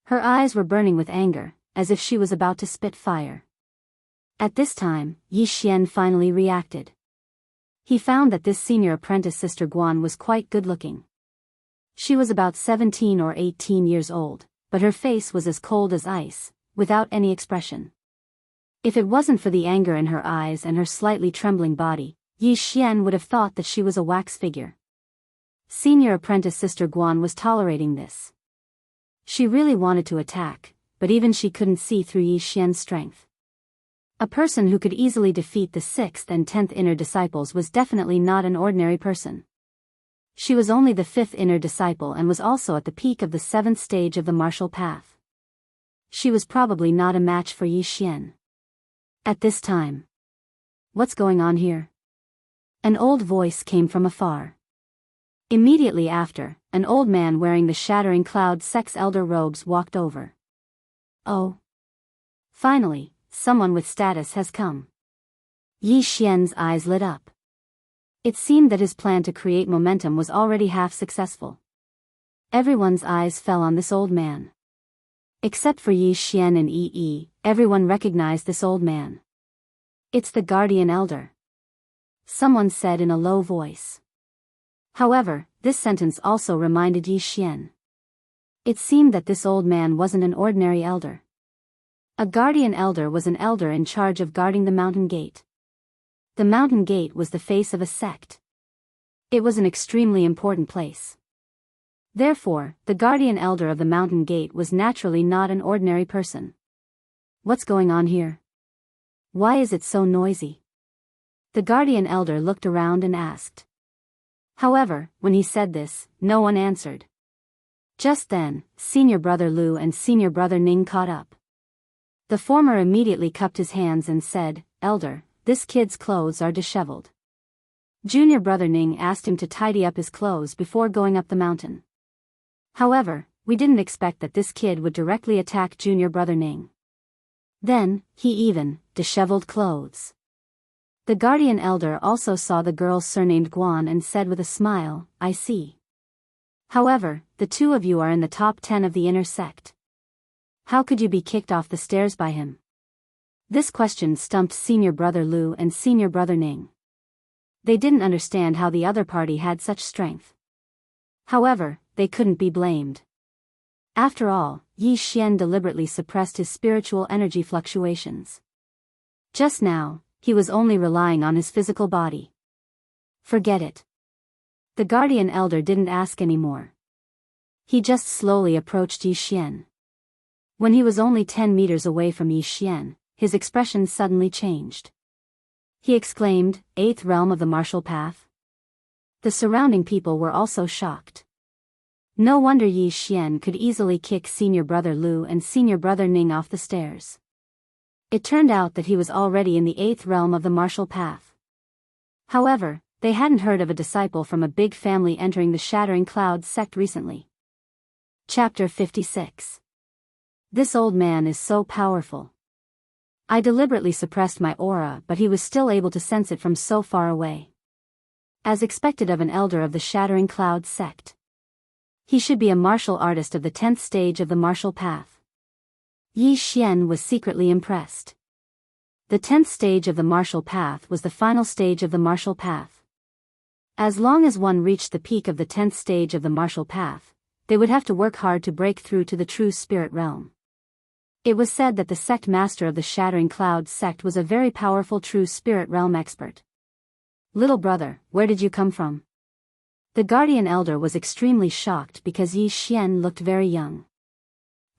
Her eyes were burning with anger, as if she was about to spit fire. At this time, Yi Xian finally reacted. He found that this senior apprentice Sister Guan was quite good-looking. She was about 17 or 18 years old, but her face was as cold as ice, without any expression. If it wasn't for the anger in her eyes and her slightly trembling body, Yi Xian would have thought that she was a wax figure. Senior apprentice Sister Guan was tolerating this. She really wanted to attack, but even she couldn't see through Yi Xian's strength. A person who could easily defeat the 6th and 10th inner disciples was definitely not an ordinary person. She was only the 5th inner disciple and was also at the peak of the 7th stage of the martial path. She was probably not a match for Yi Xian. At this time. What's going on here? An old voice came from afar. Immediately after, an old man wearing the Shattering Cloud sect's elder robes walked over. Oh. Finally, someone with status has come. Yi Xian's eyes lit up. It seemed that his plan to create momentum was already half successful. Everyone's eyes fell on this old man. Except for Yi Xian and Yi, everyone recognized this old man. It's the Guardian Elder. Someone said in a low voice. However, this sentence also reminded Yi Xian. It seemed that this old man wasn't an ordinary elder. A Guardian Elder was an elder in charge of guarding the mountain gate. The mountain gate was the face of a sect. It was an extremely important place. Therefore, the Guardian Elder of the mountain gate was naturally not an ordinary person. What's going on here? Why is it so noisy? The Guardian Elder looked around and asked. However, when he said this, no one answered. Just then, Senior Brother Lu and Senior Brother Ning caught up. The former immediately cupped his hands and said, Elder, this kid's clothes are disheveled. Junior Brother Ning asked him to tidy up his clothes before going up the mountain. However, we didn't expect that this kid would directly attack Junior Brother Ning. Then, he even, disheveled clothes. The Guardian Elder also saw the girl surnamed Guan and said with a smile, I see. However, the 2 of you are in the top 10 of the inner sect. How could you be kicked off the stairs by him? This question stumped Senior Brother Lu and Senior Brother Ning. They didn't understand how the other party had such strength. However, they couldn't be blamed. After all, Yi Xian deliberately suppressed his spiritual energy fluctuations. Just now, he was only relying on his physical body. Forget it. The guardian elder didn't ask anymore. He just slowly approached Yi Xian. When he was only 10 meters away from Yi Xian, his expression suddenly changed. He exclaimed, "Eighth realm of the martial path?" The surrounding people were also shocked. No wonder Yi Xian could easily kick senior brother Lu and senior brother Ning off the stairs. It turned out that he was already in the 8th realm of the martial path. However, they hadn't heard of a disciple from a big family entering the Shattering Cloud sect recently. Chapter 56. This old man is so powerful. I deliberately suppressed my aura, but he was still able to sense it from so far away. As expected of an elder of the Shattering Cloud sect. He should be a martial artist of the 10th stage of the martial path. Yi Xian was secretly impressed. The 10th stage of the martial path was the final stage of the martial path. As long as one reached the peak of the 10th stage of the martial path, they would have to work hard to break through to the true spirit realm. It was said that the sect master of the Shattering Cloud sect was a very powerful true spirit realm expert. "Little brother, where did you come from?" The guardian elder was extremely shocked because Yi Xian looked very young.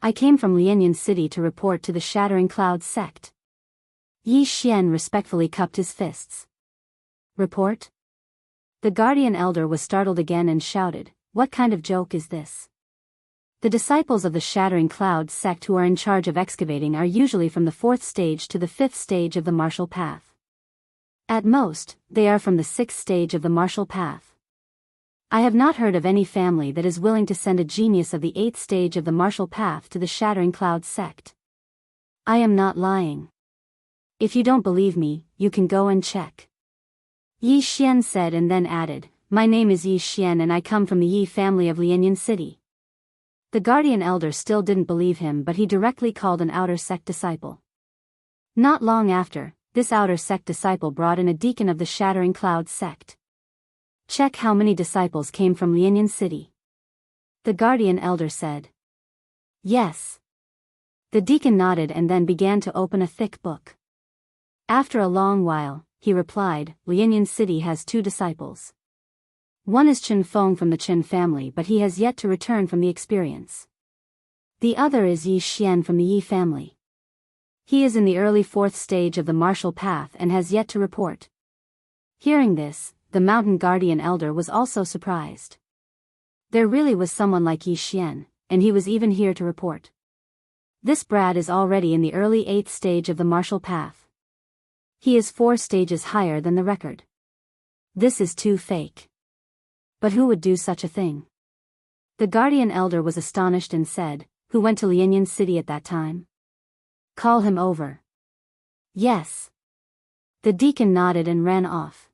"I came from Lianyan City to report to the Shattering Cloud sect." Yi Xian respectfully cupped his fists. "Report?" The guardian elder was startled again and shouted, "What kind of joke is this?" The disciples of the Shattering Cloud sect who are in charge of excavating are usually from the 4th stage to the 5th stage of the martial path. At most, they are from the 6th stage of the martial path. I have not heard of any family that is willing to send a genius of the 8th stage of the martial path to the Shattering Cloud sect. I am not lying. If you don't believe me, you can go and check. Yi Xian said and then added, "My name is Yi Xian and I come from the Yi family of Lianyan City." The guardian elder still didn't believe him, but he directly called an outer sect disciple. Not long after, this outer sect disciple brought in a deacon of the Shattering Cloud sect. "Check how many disciples came from Lianyan City." The guardian elder said. "Yes." The deacon nodded and then began to open a thick book. After a long while, he replied, "Lianyan City has 2 disciples. One is Chen Feng from the Chen family, but he has yet to return from the experience. The other is Yi Xian from the Yi family. He is in the early 4th stage of the martial path and has yet to report." Hearing this, the mountain guardian elder was also surprised. There really was someone like Yi Xian, and he was even here to report. This brat is already in the early 8th stage of the martial path. He is 4 stages higher than the record. This is too fake. But who would do such a thing? The guardian elder was astonished and said, "Who went to Lianyan City at that time? Call him over." "Yes." The deacon nodded and ran off.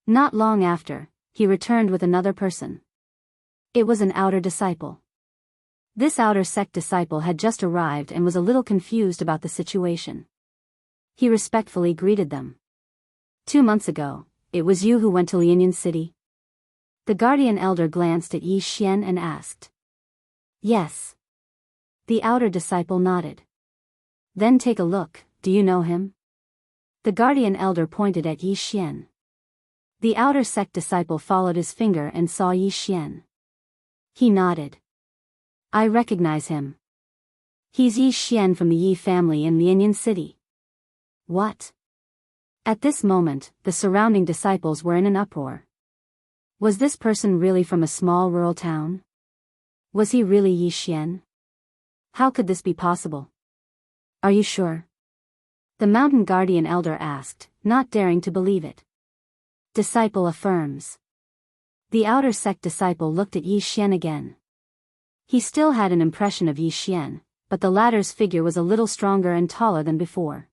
Not long after, he returned with another person. It was an outer disciple. This outer sect disciple had just arrived and was a little confused about the situation. He respectfully greeted them. "2 months ago, it was you who went to Lianyan City?" The guardian elder glanced at Yi Xian and asked. "Yes." The outer disciple nodded. "Then take a look, do you know him?" The guardian elder pointed at Yi Xian. The outer sect disciple followed his finger and saw Yi Xian. He nodded. "I recognize him. He's Yi Xian from the Yi family in Lianyan City." "What?" At this moment, the surrounding disciples were in an uproar. Was this person really from a small rural town? Was he really Yi Xian? How could this be possible? "Are you sure?" The mountain guardian elder asked, not daring to believe it. Disciple affirms. The outer sect disciple looked at Yi Xian again. He still had an impression of Yi Xian, but the latter's figure was a little stronger and taller than before.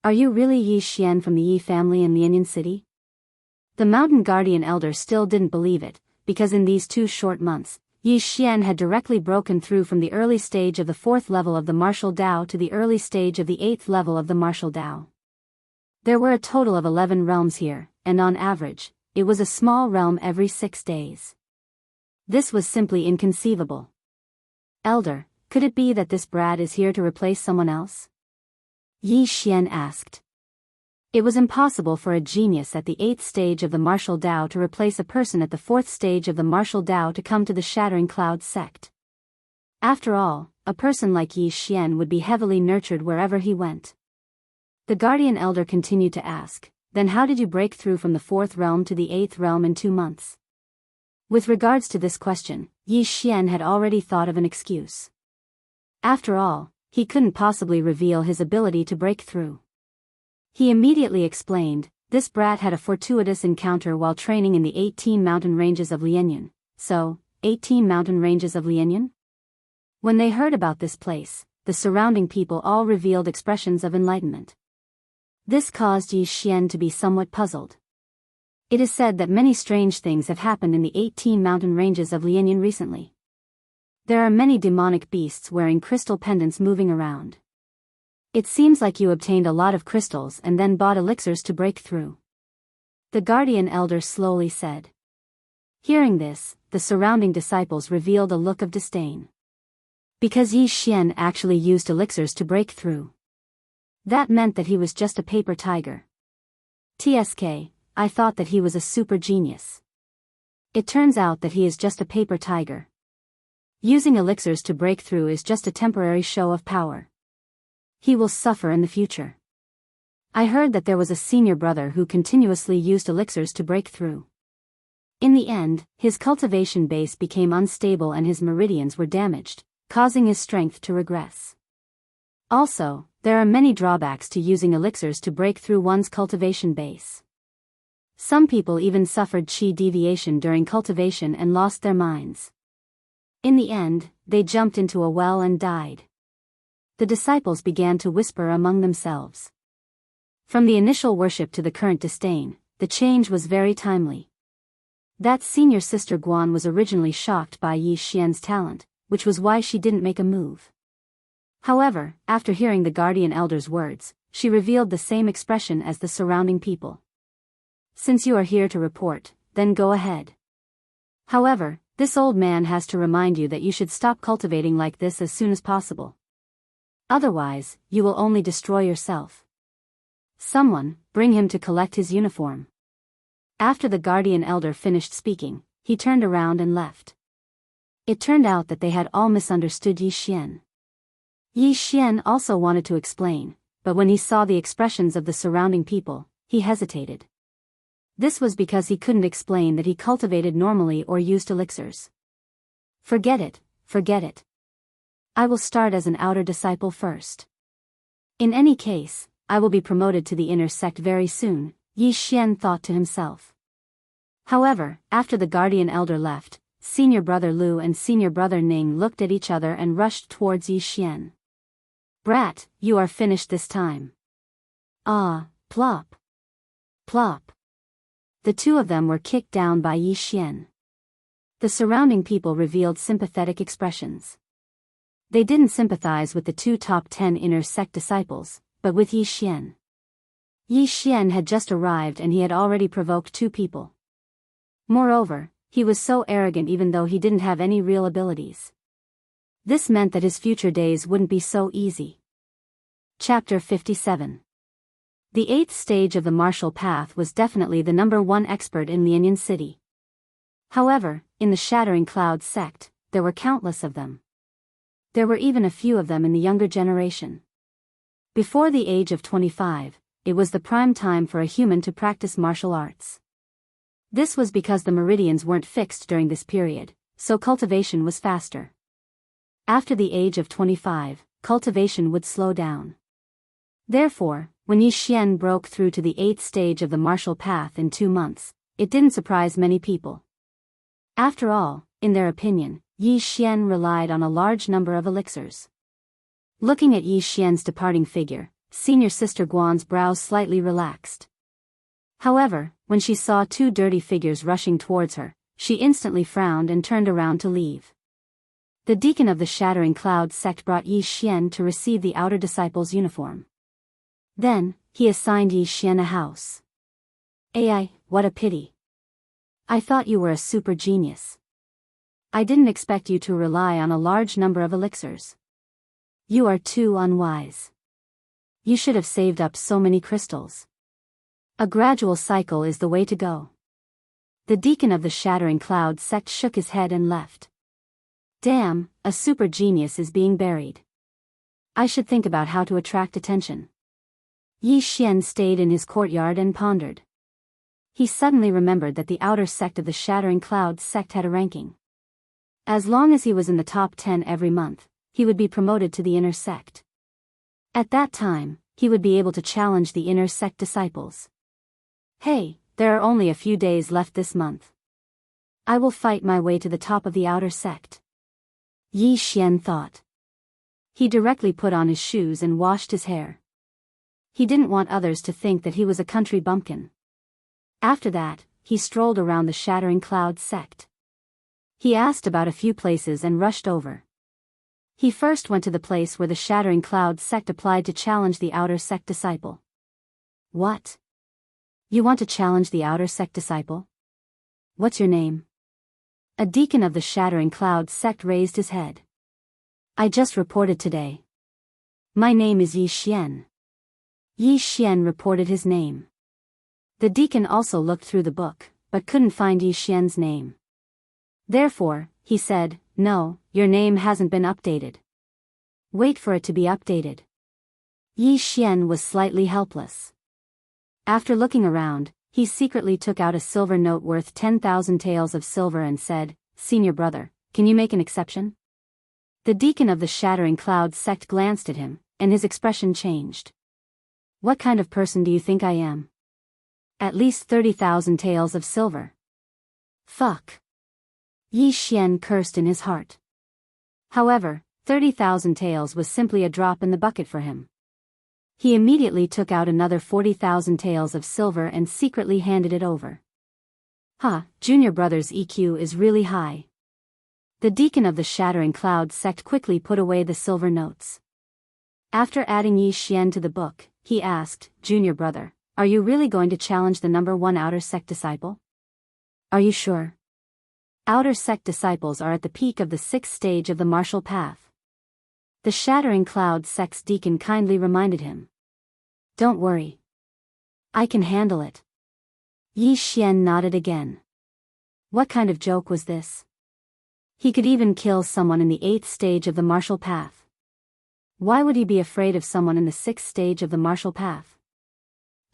"Are you really Yi Xian from the Yi family in Lianyan City?" The mountain guardian elder still didn't believe it, because in these 2 short months, Yi Xian had directly broken through from the early stage of the 4th level of the martial Dao to the early stage of the 8th level of the martial Dao. There were a total of 11 realms here, and on average, it was a small realm every 6 days. This was simply inconceivable. Elder, could it be that this brat is here to replace someone else? Yi Xian asked. It was impossible for a genius at the 8th stage of the martial Dao to replace a person at the 4th stage of the martial Dao to come to the Shattering Cloud sect. After all, a person like Yi Xian would be heavily nurtured wherever he went. The guardian elder continued to ask, then how did you break through from the 4th realm to the 8th realm in 2 months? With regards to this question, Yi Xian had already thought of an excuse. After all, he couldn't possibly reveal his ability to break through. He immediately explained, this brat had a fortuitous encounter while training in the 18 mountain ranges of Lianyan. So, 18 mountain ranges of Lianyan? When they heard about this place, the surrounding people all revealed expressions of enlightenment. This caused Yi Xian to be somewhat puzzled. It is said that many strange things have happened in the 18 mountain ranges of Lianyan recently. There are many demonic beasts wearing crystal pendants moving around. It seems like you obtained a lot of crystals and then bought elixirs to break through. The guardian elder slowly said. Hearing this, the surrounding disciples revealed a look of disdain. Because Yi Xian actually used elixirs to break through. That meant that he was just a paper tiger. TSK, I thought that he was a super genius. It turns out that he is just a paper tiger. Using elixirs to break through is just a temporary show of power. He will suffer in the future. I heard that there was a senior brother who continuously used elixirs to break through. In the end, his cultivation base became unstable and his meridians were damaged, causing his strength to regress. Also, there are many drawbacks to using elixirs to break through one's cultivation base. Some people even suffered chi deviation during cultivation and lost their minds. In the end, they jumped into a well and died. The disciples began to whisper among themselves. From the initial worship to the current disdain, the change was very timely. That senior sister Guan was originally shocked by Yi Xian's talent, which was why she didn't make a move. However, after hearing the guardian elder's words, she revealed the same expression as the surrounding people. Since you are here to report, then go ahead. However, this old man has to remind you that you should stop cultivating like this as soon as possible. Otherwise, you will only destroy yourself. Someone, bring him to collect his uniform. After the guardian elder finished speaking, he turned around and left. It turned out that they had all misunderstood Yi Xian. Yi Xian also wanted to explain, but when he saw the expressions of the surrounding people, he hesitated. This was because he couldn't explain that he cultivated normally or used elixirs. Forget it, forget it. I will start as an outer disciple first. In any case, I will be promoted to the inner sect very soon, Yi Xian thought to himself. However, after the guardian elder left, senior brother Lu and senior brother Ning looked at each other and rushed towards Yi Xian. Brat, you are finished this time. Ah, plop. Plop. The two of them were kicked down by Yi Xian. The surrounding people revealed sympathetic expressions. They didn't sympathize with the two top 10 inner sect disciples, but with Yi Xian. Yi Xian had just arrived and he had already provoked 2 people. Moreover, he was so arrogant even though he didn't have any real abilities. This meant that his future days wouldn't be so easy. Chapter 57. The 8th stage of the martial path was definitely the #1 expert in Lianyan City. However, in the Shattering Cloud sect, there were countless of them. There were even a few of them in the younger generation. Before the age of 25, it was the prime time for a human to practice martial arts. This was because the meridians weren't fixed during this period, so cultivation was faster. After the age of 25, cultivation would slow down. Therefore, when Yi Xian broke through to the 8th stage of the martial path in 2 months, it didn't surprise many people. After all, in their opinion, Yi Xian relied on a large number of elixirs. Looking at Yi Xian's departing figure, senior sister Guan's brows slightly relaxed. However, when she saw 2 dirty figures rushing towards her, she instantly frowned and turned around to leave. The deacon of the Shattering Cloud sect brought Yi Xian to receive the outer disciple's uniform. Then, he assigned Yi Xian a house. Ai, what a pity. I thought you were a super genius. I didn't expect you to rely on a large number of elixirs. You are too unwise. You should have saved up so many crystals. A gradual cycle is the way to go. The deacon of the Shattering Cloud sect shook his head and left. Damn, a super genius is being buried. I should think about how to attract attention. Yi Xian stayed in his courtyard and pondered. He suddenly remembered that the outer sect of the Shattering Cloud sect had a ranking. As long as he was in the top 10 every month, he would be promoted to the inner sect. At that time, he would be able to challenge the inner sect disciples. Hey, there are only a few days left this month. I will fight my way to the top of the outer sect. Yi Xian thought. He directly put on his shoes and washed his hair. He didn't want others to think that he was a country bumpkin. After that, he strolled around the Shattering Cloud sect. He asked about a few places and rushed over. He first went to the place where the Shattering Cloud sect applied to challenge the outer sect disciple. What? You want to challenge the outer sect disciple? What's your name? A deacon of the Shattering Cloud sect raised his head. I just reported today. My name is Yi Xian. Yi Xian reported his name. The deacon also looked through the book, but couldn't find Yi Xian's name. Therefore, he said, no, your name hasn't been updated. Wait for it to be updated. Yi Xian was slightly helpless. After looking around, he secretly took out a silver note worth 10,000 taels of silver and said, Senior brother, can you make an exception? The deacon of the Shattering Cloud sect glanced at him, and his expression changed. What kind of person do you think I am? At least 30,000 taels of silver. Fuck. Yi Xian cursed in his heart. However, 30,000 taels was simply a drop in the bucket for him. He immediately took out another 40,000 taels of silver and secretly handed it over. Junior brother's EQ is really high. The deacon of the Shattering Cloud sect quickly put away the silver notes. After adding Yi Xian to the book, he asked, Junior brother, are you really going to challenge the number 1 outer sect disciple? Are you sure? Outer sect disciples are at the peak of the 6th stage of the martial path. The Shattering Cloud sect's deacon kindly reminded him. Don't worry. I can handle it. Yi Xian nodded again. What kind of joke was this? He could even kill someone in the 8th stage of the martial path. Why would he be afraid of someone in the 6th stage of the martial path?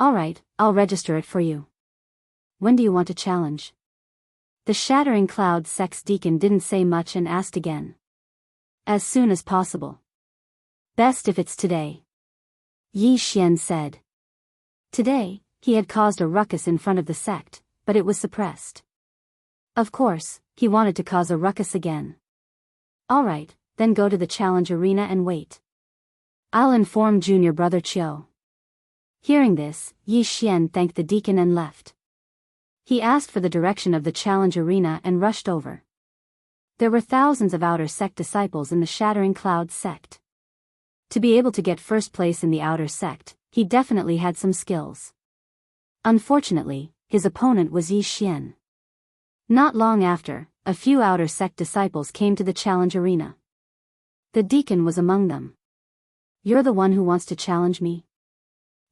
Alright, I'll register it for you. When do you want to challenge? The Shattering Cloud sect's deacon didn't say much and asked again. As soon as possible. Best if it's today. Yi Xian said. Today, he had caused a ruckus in front of the sect, but it was suppressed. Of course, he wanted to cause a ruckus again. Alright, then go to the challenge arena and wait. I'll inform junior brother Chiu. Hearing this, Yi Xian thanked the deacon and left. He asked for the direction of the challenge arena and rushed over. There were thousands of outer sect disciples in the Shattering Cloud sect. To be able to get first place in the outer sect, he definitely had some skills. Unfortunately, his opponent was Yi Xian. Not long after, a few outer sect disciples came to the challenge arena. The deacon was among them. You're the one who wants to challenge me?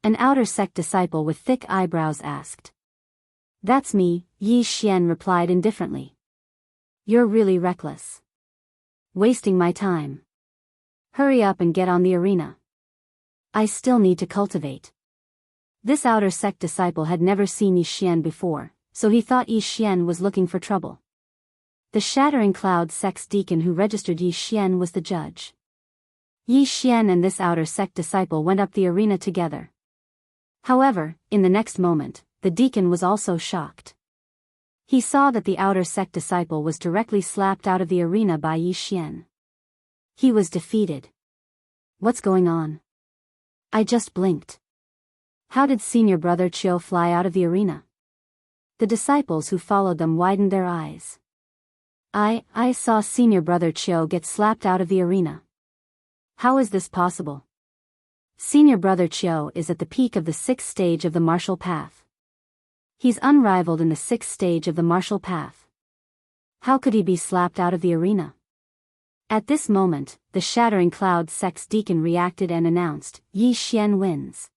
An outer sect disciple with thick eyebrows asked. That's me, Yi Xian replied indifferently. You're really reckless. Wasting my time. Hurry up and get on the arena. I still need to cultivate. This outer sect disciple had never seen Yi Xian before, so he thought Yi Xian was looking for trouble. The Shattering Cloud sect's deacon who registered Yi Xian was the judge. Yi Xian and this outer sect disciple went up the arena together. However, in the next moment, the deacon was also shocked. He saw that the outer sect disciple was directly slapped out of the arena by Yi Xian. He was defeated. What's going on? I just blinked. How did senior brother Chiu fly out of the arena? The disciples who followed them widened their eyes. I saw senior brother Chiu get slapped out of the arena. How is this possible? Senior brother Chiu is at the peak of the 6th stage of the martial path. He's unrivaled in the 6th stage of the martial path. How could he be slapped out of the arena? At this moment, the Shattering Cloud sect's deacon reacted and announced, Yi Xian wins.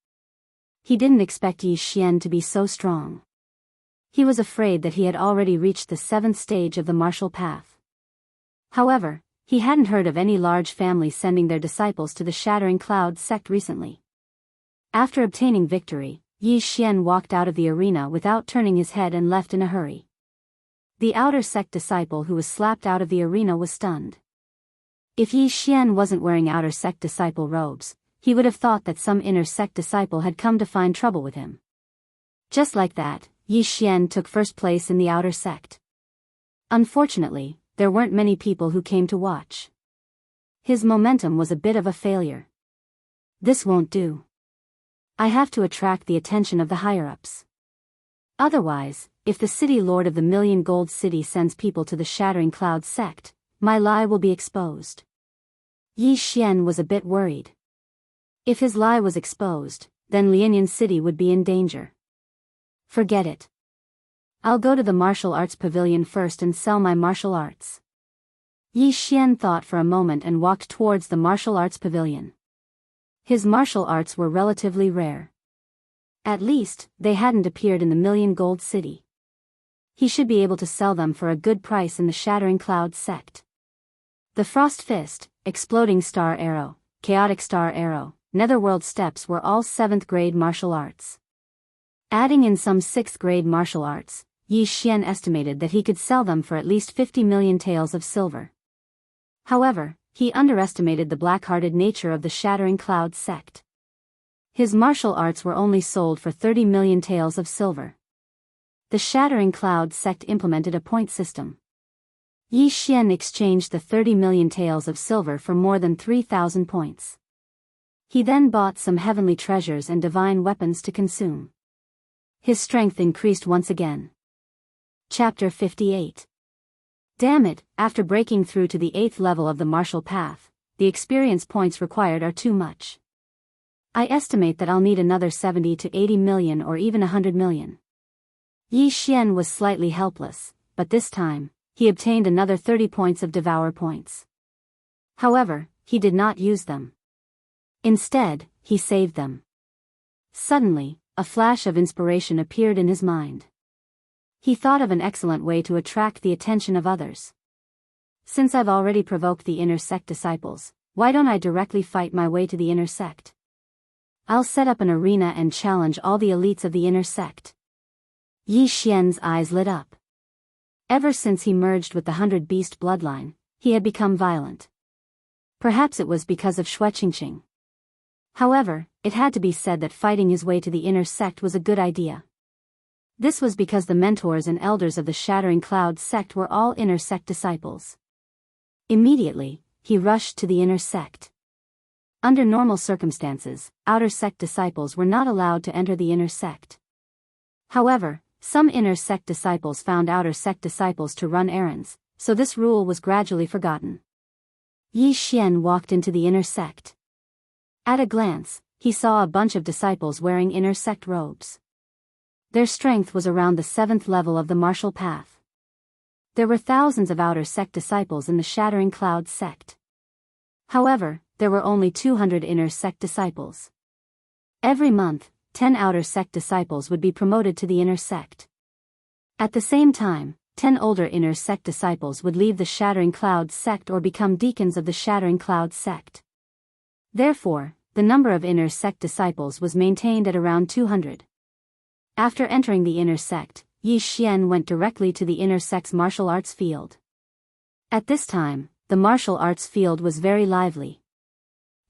He didn't expect Yi Xian to be so strong. He was afraid that he had already reached the 7th stage of the martial path. However, he hadn't heard of any large family sending their disciples to the Shattering Cloud sect recently. After obtaining victory, Yi Xian walked out of the arena without turning his head and left in a hurry. The outer sect disciple who was slapped out of the arena was stunned. If Yi Xian wasn't wearing outer sect disciple robes, he would have thought that some inner sect disciple had come to find trouble with him. Just like that, Yi Xian took first place in the outer sect. Unfortunately, there weren't many people who came to watch. His momentum was a bit of a failure. This won't do. I have to attract the attention of the higher-ups. Otherwise, if the city lord of the Million Gold City sends people to the Shattering Cloud sect, my lie will be exposed. Yi Xian was a bit worried. If his lie was exposed, then Lianyan City would be in danger. Forget it. I'll go to the martial arts pavilion first and sell my martial arts. Yi Xian thought for a moment and walked towards the martial arts pavilion. His martial arts were relatively rare. At least, they hadn't appeared in the Million Gold City. He should be able to sell them for a good price in the Shattering Cloud sect. The Frost Fist, Exploding Star Arrow, Chaotic Star Arrow, Netherworld Steps were all 7th grade martial arts. Adding in some 6th grade martial arts, Yi Xian estimated that he could sell them for at least 50 million taels of silver. However, he underestimated the black-hearted nature of the Shattering Cloud sect. His martial arts were only sold for 30 million taels of silver. The Shattering Cloud sect implemented a point system. Yi Xian exchanged the 30 million taels of silver for more than 3,000 points. He then bought some heavenly treasures and divine weapons to consume. His strength increased once again. Chapter 58. Damn it, after breaking through to the 8th level of the martial path, the experience points required are too much. I estimate that I'll need another 70 to 80 million or even 100 million. Yi Xian was slightly helpless, but this time, he obtained another 30 points of Devourer points. However, he did not use them. Instead, he saved them. Suddenly, a flash of inspiration appeared in his mind. He thought of an excellent way to attract the attention of others. Since I've already provoked the inner sect disciples, why don't I directly fight my way to the inner sect? I'll set up an arena and challenge all the elites of the inner sect. Yi Xian's eyes lit up. Ever since he merged with the 100 Beast bloodline, he had become violent. Perhaps it was because of Shueqingqing. However, it had to be said that fighting his way to the inner sect was a good idea. This was because the mentors and elders of the Shattering Cloud sect were all inner sect disciples. Immediately, he rushed to the inner sect. Under normal circumstances, outer sect disciples were not allowed to enter the inner sect. However, some inner sect disciples found outer sect disciples to run errands, so this rule was gradually forgotten. Yi Xian walked into the inner sect. At a glance, he saw a bunch of disciples wearing inner sect robes. Their strength was around the 7th level of the martial path. There were thousands of outer sect disciples in the Shattering Cloud sect. However, there were only 200 inner sect disciples. Every month, 10 outer sect disciples would be promoted to the inner sect. At the same time, 10 older inner sect disciples would leave the Shattering Cloud sect or become deacons of the Shattering Cloud sect. Therefore, the number of inner sect disciples was maintained at around 200. After entering the inner sect, Yi Xian went directly to the inner sect's martial arts field. At this time, the martial arts field was very lively.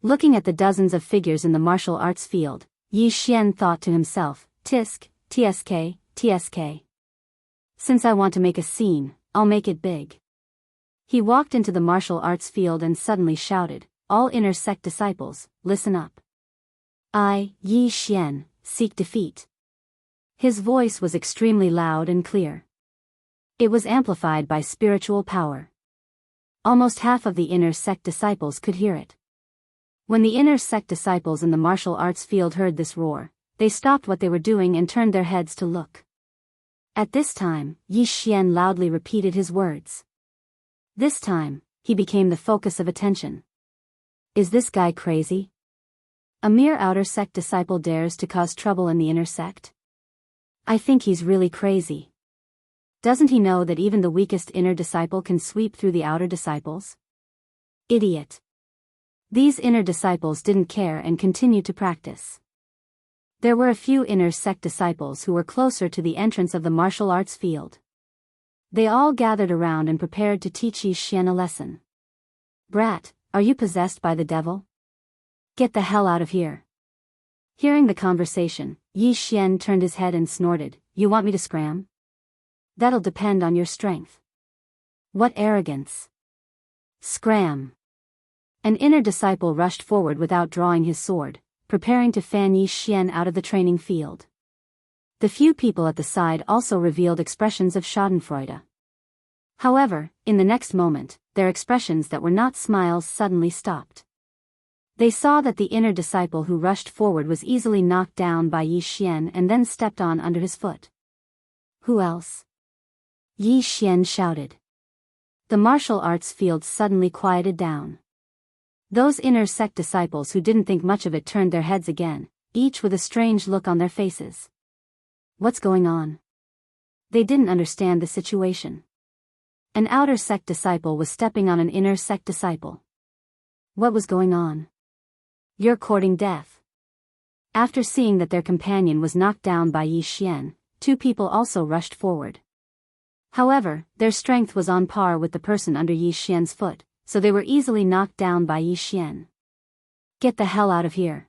Looking at the dozens of figures in the martial arts field, Yi Xian thought to himself, Tisk, TSK, TSK. Since I want to make a scene, I'll make it big. He walked into the martial arts field and suddenly shouted, all inner sect disciples, listen up. I, Yi Xian, seek defeat. His voice was extremely loud and clear. It was amplified by spiritual power. Almost half of the inner sect disciples could hear it. When the inner sect disciples in the martial arts field heard this roar, they stopped what they were doing and turned their heads to look. At this time, Yi Xian loudly repeated his words. This time, he became the focus of attention. Is this guy crazy? A mere outer sect disciple dares to cause trouble in the inner sect? I think he's really crazy. Doesn't he know that even the weakest inner disciple can sweep through the outer disciples? Idiot. These inner disciples didn't care and continued to practice. There were a few inner sect disciples who were closer to the entrance of the martial arts field. They all gathered around and prepared to teach Yi Xian a lesson. Brat, are you possessed by the devil? Get the hell out of here. Hearing the conversation, Yi Xian turned his head and snorted, You want me to scram? That'll depend on your strength. What arrogance. Scram. An inner disciple rushed forward without drawing his sword, preparing to fan Yi Xian out of the training field. The few people at the side also revealed expressions of schadenfreude. However, in the next moment, their expressions that were not smiles suddenly stopped. They saw that the inner disciple who rushed forward was easily knocked down by Yi Xian and then stepped on under his foot. Who else? Yi Xian shouted. The martial arts field suddenly quieted down. Those inner sect disciples who didn't think much of it turned their heads again, each with a strange look on their faces. What's going on? They didn't understand the situation. An outer sect disciple was stepping on an inner sect disciple. What was going on? You're courting death. After seeing that their companion was knocked down by Yi Xian, two people also rushed forward. However, their strength was on par with the person under Yi Xian's foot, so they were easily knocked down by Yi Xian. Get the hell out of here.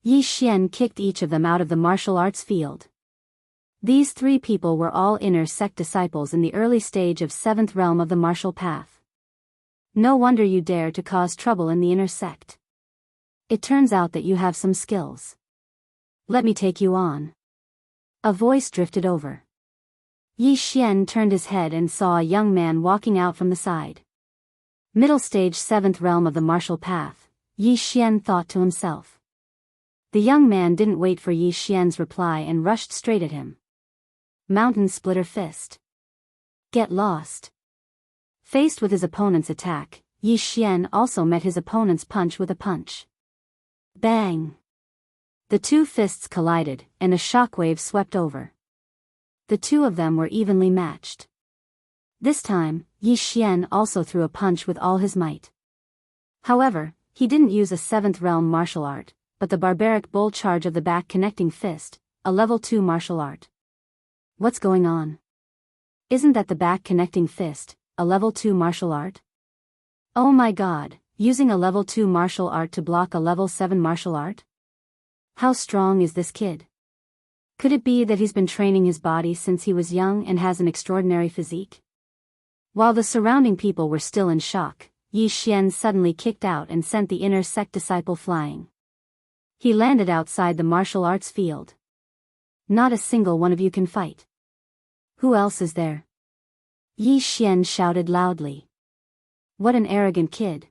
Yi Xian kicked each of them out of the martial arts field. These three people were all inner sect disciples in the early stage of 7th realm of the martial path. No wonder you dare to cause trouble in the inner sect. It turns out that you have some skills. Let me take you on. A voice drifted over. Yi Xian turned his head and saw a young man walking out from the side. Middle stage 7th realm of the martial path, Yi Xian thought to himself. The young man didn't wait for Yi Xian's reply and rushed straight at him. Mountain Splitter Fist. Get lost. Faced with his opponent's attack, Yi Xian also met his opponent's punch with a punch. Bang! The two fists collided, and a shockwave swept over. The two of them were evenly matched. This time, Yi Xian also threw a punch with all his might. However, he didn't use a 7th realm martial art, but the barbaric bull charge of the back connecting fist, a level 2 martial art. What's going on? Isn't that the back connecting fist, a level 2 martial art? Oh my god, using a level 2 martial art to block a level 7 martial art? How strong is this kid? Could it be that he's been training his body since he was young and has an extraordinary physique? While the surrounding people were still in shock, Yi Xian suddenly kicked out and sent the inner sect disciple flying. He landed outside the martial arts field. Not a single one of you can fight. Who else is there? Yi Xian shouted loudly. What an arrogant kid.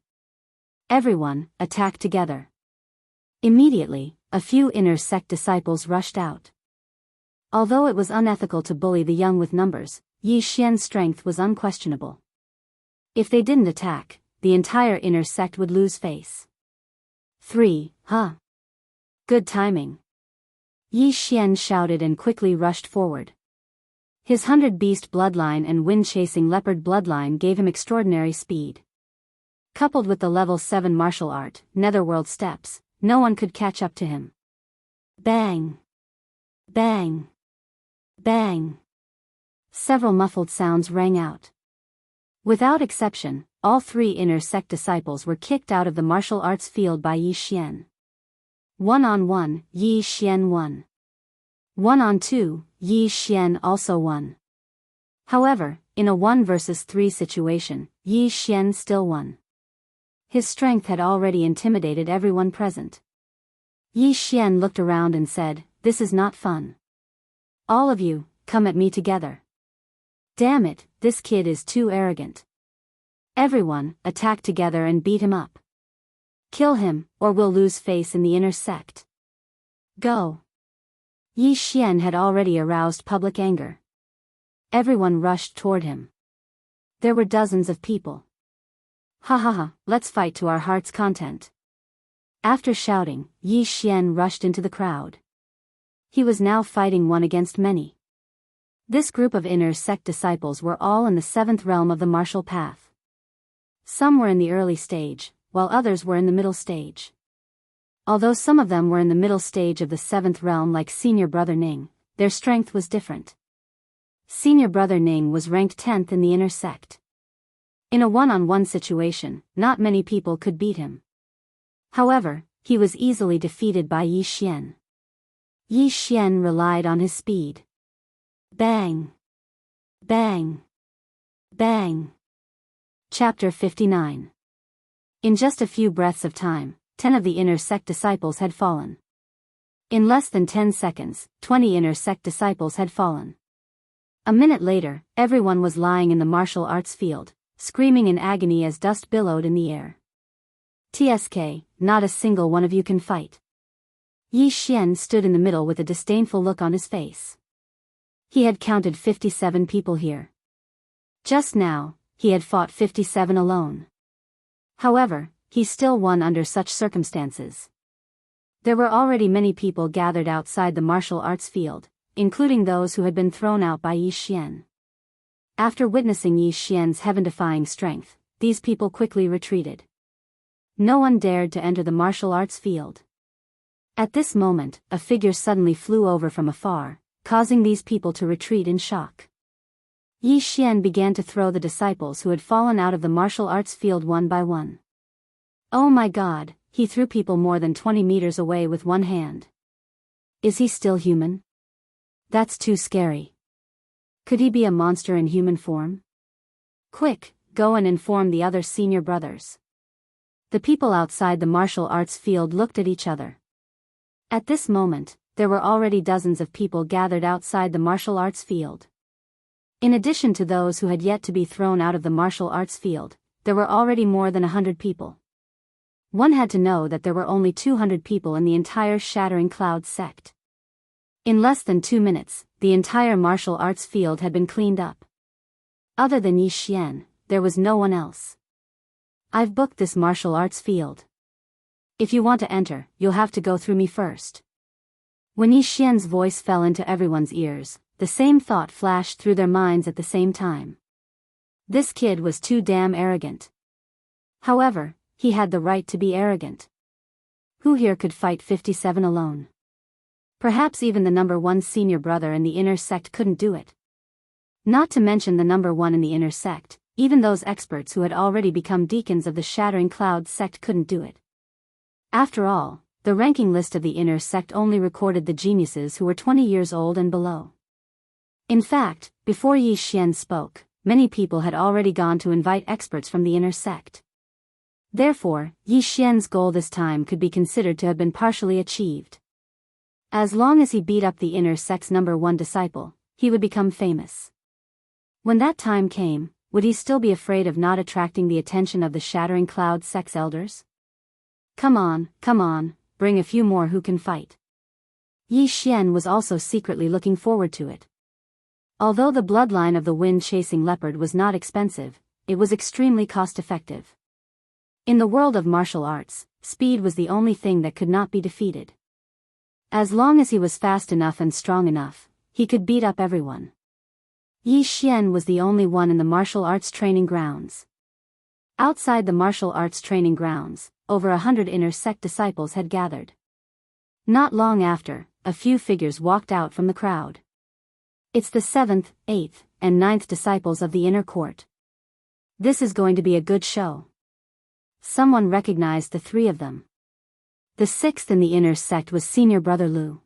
Everyone, attack together. Immediately, a few inner sect disciples rushed out. Although it was unethical to bully the young with numbers, Yi Xian's strength was unquestionable. If they didn't attack, the entire inner sect would lose face. 3, huh? Good timing. Yi Xian shouted and quickly rushed forward. His 100-beast bloodline and wind-chasing leopard bloodline gave him extraordinary speed. Coupled with the level 7 martial art, netherworld steps, no one could catch up to him. Bang! Bang! Bang! Several muffled sounds rang out. Without exception, all three inner sect disciples were kicked out of the martial arts field by Yi Xian. 1-on-1, Yi Xian won. 1-on-2, Yi Xian also won. However, in a 1 versus 3 situation, Yi Xian still won. His strength had already intimidated everyone present. Yi Xian looked around and said, "This is not fun. All of you, come at me together. Damn it, this kid is too arrogant. Everyone, attack together and beat him up. Kill him, or we'll lose face in the inner sect. Go. Yi Xian had already aroused public anger. Everyone rushed toward him. There were dozens of people. Ha ha ha, let's fight to our heart's content. After shouting, Yi Xian rushed into the crowd. He was now fighting one against many. This group of inner sect disciples were all in the seventh realm of the martial path. Some were in the early stage, while others were in the middle stage. Although some of them were in the middle stage of the seventh realm like Senior Brother Ning, their strength was different. Senior Brother Ning was ranked 10th in the inner sect. In a one-on-one situation, not many people could beat him. However, he was easily defeated by Yi Xian. Yi Xian relied on his speed. Bang! Bang! Bang! Chapter 59. In just a few breaths of time, 10 of the inner sect disciples had fallen. In less than 10 seconds, 20 inner sect disciples had fallen. A minute later, everyone was lying in the martial arts field, screaming in agony as dust billowed in the air. TSK, not a single one of you can fight. Yi Xian stood in the middle with a disdainful look on his face. He had counted 57 people here. Just now, he had fought 57 alone. However, he still won under such circumstances. There were already many people gathered outside the martial arts field, including those who had been thrown out by Yi Xian. After witnessing Yi Xian's heaven-defying strength, these people quickly retreated. No one dared to enter the martial arts field. At this moment, a figure suddenly flew over from afar, causing these people to retreat in shock. Yi Xian began to throw the disciples who had fallen out of the martial arts field one by one. Oh my God, he threw people more than 20 meters away with one hand. Is he still human? That's too scary. Could he be a monster in human form? Quick, go and inform the other senior brothers. The people outside the martial arts field looked at each other. At this moment, there were already dozens of people gathered outside the martial arts field. In addition to those who had yet to be thrown out of the martial arts field, there were already more than 100 people. One had to know that there were only 200 people in the entire Shattering Cloud sect. In less than 2 minutes, the entire martial arts field had been cleaned up. Other than Yi Xian, there was no one else. I've booked this martial arts field. If you want to enter, you'll have to go through me first. When Yi Xian's voice fell into everyone's ears, the same thought flashed through their minds at the same time. This kid was too damn arrogant. However, he had the right to be arrogant. Who here could fight 57 alone? Perhaps even the number 1 senior brother in the inner sect couldn't do it. Not to mention the number 1 in the inner sect, even those experts who had already become deacons of the Shattering Cloud sect couldn't do it. After all, the ranking list of the inner sect only recorded the geniuses who were 20 years old and below. In fact, before Yi Xian spoke, many people had already gone to invite experts from the inner sect. Therefore, Yi Xian's goal this time could be considered to have been partially achieved. As long as he beat up the inner sect's number 1 disciple, he would become famous. When that time came, would he still be afraid of not attracting the attention of the Shattering Cloud sect's elders? Come on, bring a few more who can fight. Yi Xian was also secretly looking forward to it. Although the bloodline of the wind-chasing leopard was not expensive, it was extremely cost-effective. In the world of martial arts, speed was the only thing that could not be defeated. As long as he was fast enough and strong enough, he could beat up everyone. Yi Xian was the only one in the martial arts training grounds. Outside the martial arts training grounds, over 100 inner sect disciples had gathered. Not long after, a few figures walked out from the crowd. It's the 7th, 8th, and 9th disciples of the inner court. This is going to be a good show. Someone recognized the 3 of them. The 6th in the inner sect was Senior Brother Lu.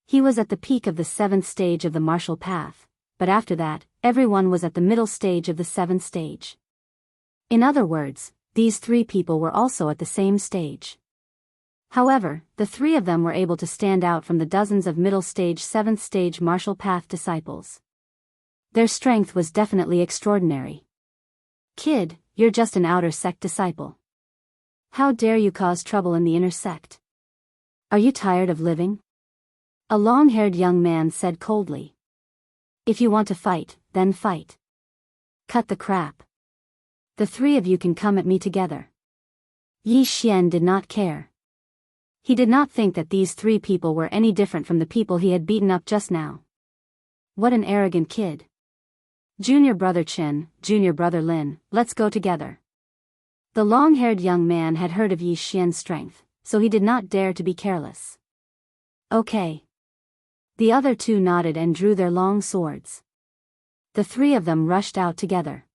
He was at the peak of the 7th stage of the martial path, but after that, everyone was at the middle stage of the 7th stage. In other words, these 3 people were also at the same stage. However, the 3 of them were able to stand out from the dozens of middle stage 7th stage martial path disciples. Their strength was definitely extraordinary. Kid, you're just an outer sect disciple. How dare you cause trouble in the inner sect? Are you tired of living? A long-haired young man said coldly. If you want to fight, then fight. Cut the crap. The three of you can come at me together. Yi Xian did not care. He did not think that these three people were any different from the people he had beaten up just now. What an arrogant kid. Junior brother Chen, junior brother Lin, let's go together. The long-haired young man had heard of Yi Xian's strength, so he did not dare to be careless. Okay. The other two nodded and drew their long swords. The three of them rushed out together.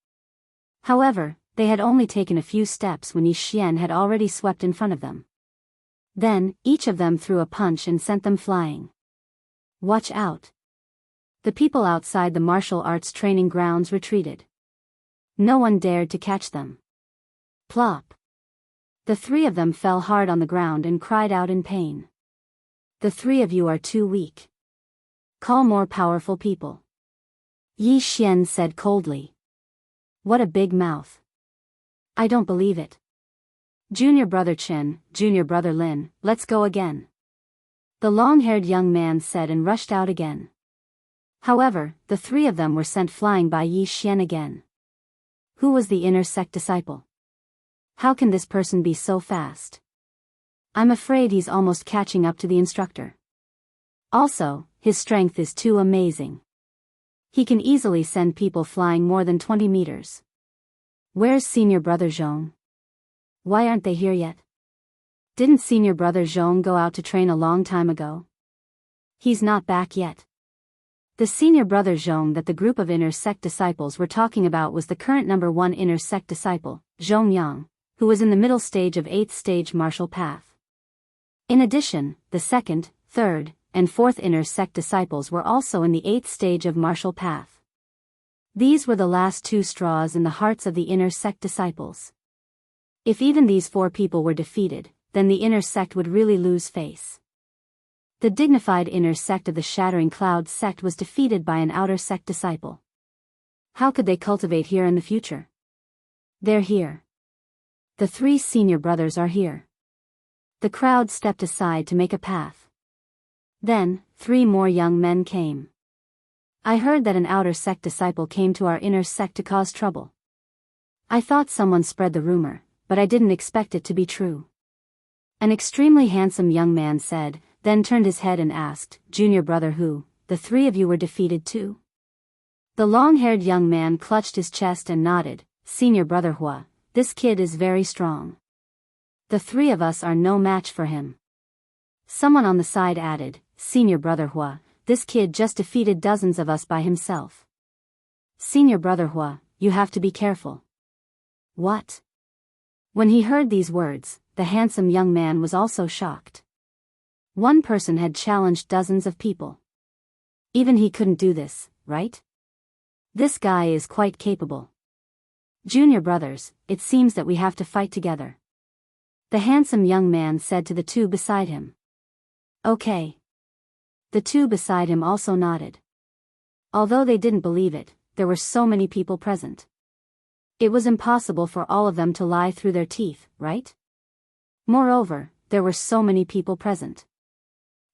However, they had only taken a few steps when Yi Xian had already swept in front of them. Then, each of them threw a punch and sent them flying. Watch out. The people outside the martial arts training grounds retreated. No one dared to catch them. Plop. The three of them fell hard on the ground and cried out in pain. The three of you are too weak. Call more powerful people. Yi Xian said coldly. What a big mouth. I don't believe it. Junior brother Chen, junior brother Lin, let's go again. The long-haired young man said and rushed out again. However, the three of them were sent flying by Yi Xian again. Who was the inner sect disciple? How can this person be so fast? I'm afraid he's almost catching up to the instructor. Also, his strength is too amazing. He can easily send people flying more than 20 meters. Where's senior brother Zhong? Why aren't they here yet? Didn't senior brother Zhong go out to train a long time ago? He's not back yet. The senior brother Zhong that the group of inner sect disciples were talking about was the current number 1 inner sect disciple, Zhong Yang, who was in the middle stage of 8th stage martial path. In addition, the 2nd, 3rd, and 4th inner sect disciples were also in the 8th stage of martial path. These were the last 2 straws in the hearts of the inner sect disciples. If even these 4 people were defeated, then the inner sect would really lose face. The dignified inner sect of the Shattering Cloud sect was defeated by an outer sect disciple. How could they cultivate here in the future? They're here. The 3 senior brothers are here. The crowd stepped aside to make a path. Then, 3 more young men came. I heard that an outer sect disciple came to our inner sect to cause trouble. I thought someone spread the rumor, but I didn't expect it to be true. An extremely handsome young man said, then turned his head and asked, Junior brother who, the 3 of you were defeated too? The long-haired young man clutched his chest and nodded, Senior brother Hua, this kid is very strong. The 3 of us are no match for him. Someone on the side added, Senior brother Hua, this kid just defeated dozens of us by himself. Senior brother Hua, you have to be careful. What? When he heard these words, the handsome young man was also shocked. One person had challenged dozens of people. Even he couldn't do this, right? This guy is quite capable. Junior brothers, it seems that we have to fight together. The handsome young man said to the 2 beside him. Okay. The 2 beside him also nodded. Although they didn't believe it, there were so many people present. It was impossible for all of them to lie through their teeth, right? Moreover, there were so many people present.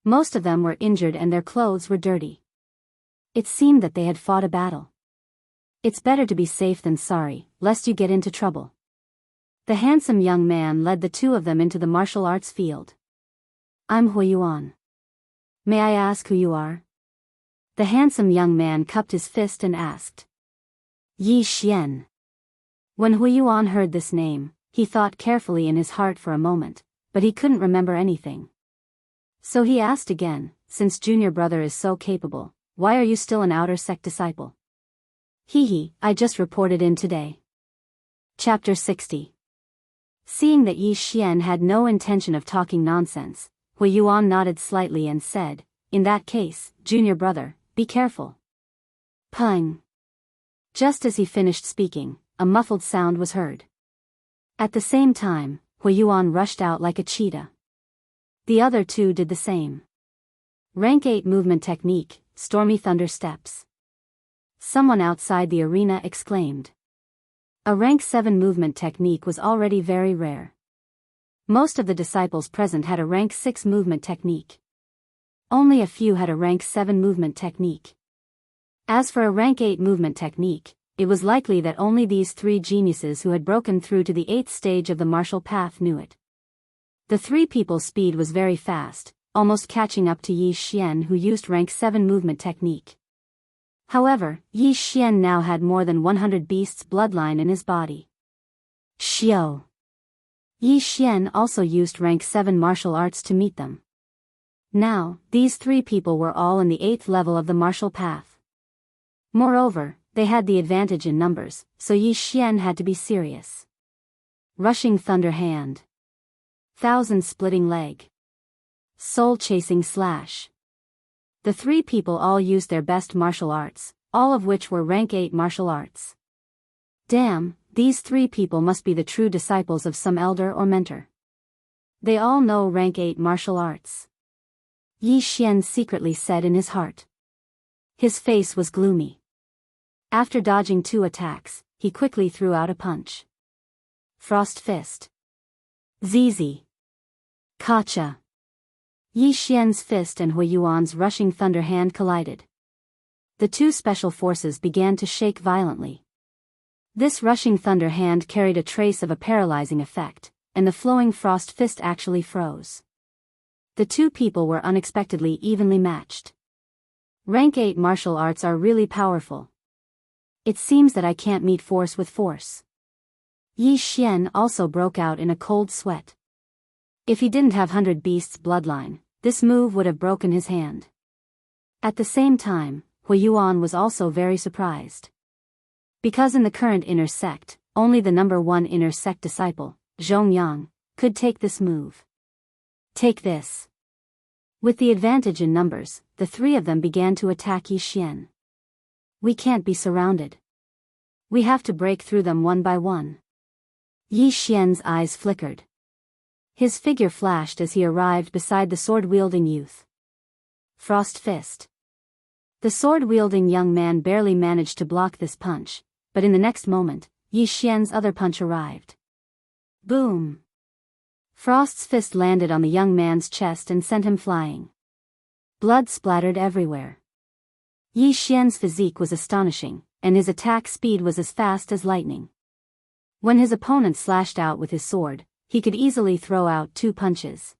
Most of them were injured and their clothes were dirty. It seemed that they had fought a battle. It's better to be safe than sorry, lest you get into trouble. The handsome young man led the 2 of them into the martial arts field. I'm Hui Yuan. May I ask who you are? The handsome young man cupped his fist and asked. Yi Xian. When Hui Yuan heard this name, he thought carefully in his heart for a moment, but he couldn't remember anything. So he asked again, since junior brother is so capable, why are you still an outer sect disciple? I just reported in today. Chapter 60. Seeing that Yi Xian had no intention of talking nonsense, Hui Yuan nodded slightly and said, in that case, junior brother, be careful. Pung. Just as he finished speaking, a muffled sound was heard. At the same time, Hui Yuan rushed out like a cheetah. The other 2 did the same. Rank 8 movement technique, stormy thunder steps. Someone outside the arena exclaimed. A rank 7 movement technique was already very rare. Most of the disciples present had a rank 6 movement technique. Only a few had a rank 7 movement technique. As for a rank 8 movement technique, it was likely that only these 3 geniuses who had broken through to the 8th stage of the martial path knew it. The 3 people's speed was very fast, almost catching up to Yi Xian, who used rank 7 movement technique. However, Yi Xian now had more than 100 beasts' bloodline in his body. Xiao. Yi Xian also used rank 7 martial arts to meet them. Now, these 3 people were all in the 8th level of the martial path. Moreover, they had the advantage in numbers, so Yi Xian had to be serious. Rushing Thunder Hand. Thousand Splitting Leg. Soul-Chasing Slash. The 3 people all used their best martial arts, all of which were rank 8 martial arts. Damn, these 3 people must be the true disciples of some elder or mentor. They all know rank 8 martial arts. Yi Xian secretly said in his heart. His face was gloomy. After dodging 2 attacks, he quickly threw out a punch. Frost Fist. Zizi. Kacha. Yi Xian's fist and Hui Yuan's rushing thunder hand collided. The 2 special forces began to shake violently. This rushing thunder hand carried a trace of a paralyzing effect, and the flowing frost fist actually froze. The 2 people were unexpectedly evenly matched. Rank 8 martial arts are really powerful. It seems that I can't meet force with force. Yi Xian also broke out in a cold sweat. If he didn't have 100 Beasts' bloodline, this move would have broken his hand. At the same time, Hui Yuan was also very surprised. Because in the current inner sect, only the number 1 inner sect disciple, Zhongyang, could take this move. Take this. With the advantage in numbers, the 3 of them began to attack Yi Xian. We can't be surrounded. We have to break through them one by one. Yi Xian's eyes flickered. His figure flashed as he arrived beside the sword-wielding youth. Frost Fist. The sword-wielding young man barely managed to block this punch, but in the next moment, Yi Xian's other punch arrived. Boom! Frost's fist landed on the young man's chest and sent him flying. Blood splattered everywhere. Yi Xian's physique was astonishing, and his attack speed was as fast as lightning. When his opponent slashed out with his sword, he could easily throw out 2 punches.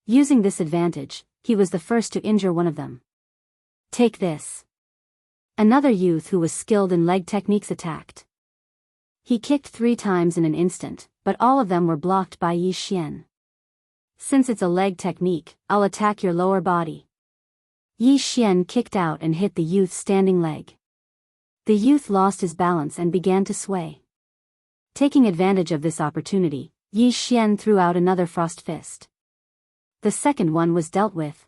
Using this advantage, he was the first to injure one of them. Take this. Another youth who was skilled in leg techniques attacked. He kicked 3 times in an instant, but all of them were blocked by Yi Xian. Since it's a leg technique, I'll attack your lower body. Yi Xian kicked out and hit the youth's standing leg. The youth lost his balance and began to sway. Taking advantage of this opportunity, Yi Xian threw out another frost fist. The second one was dealt with.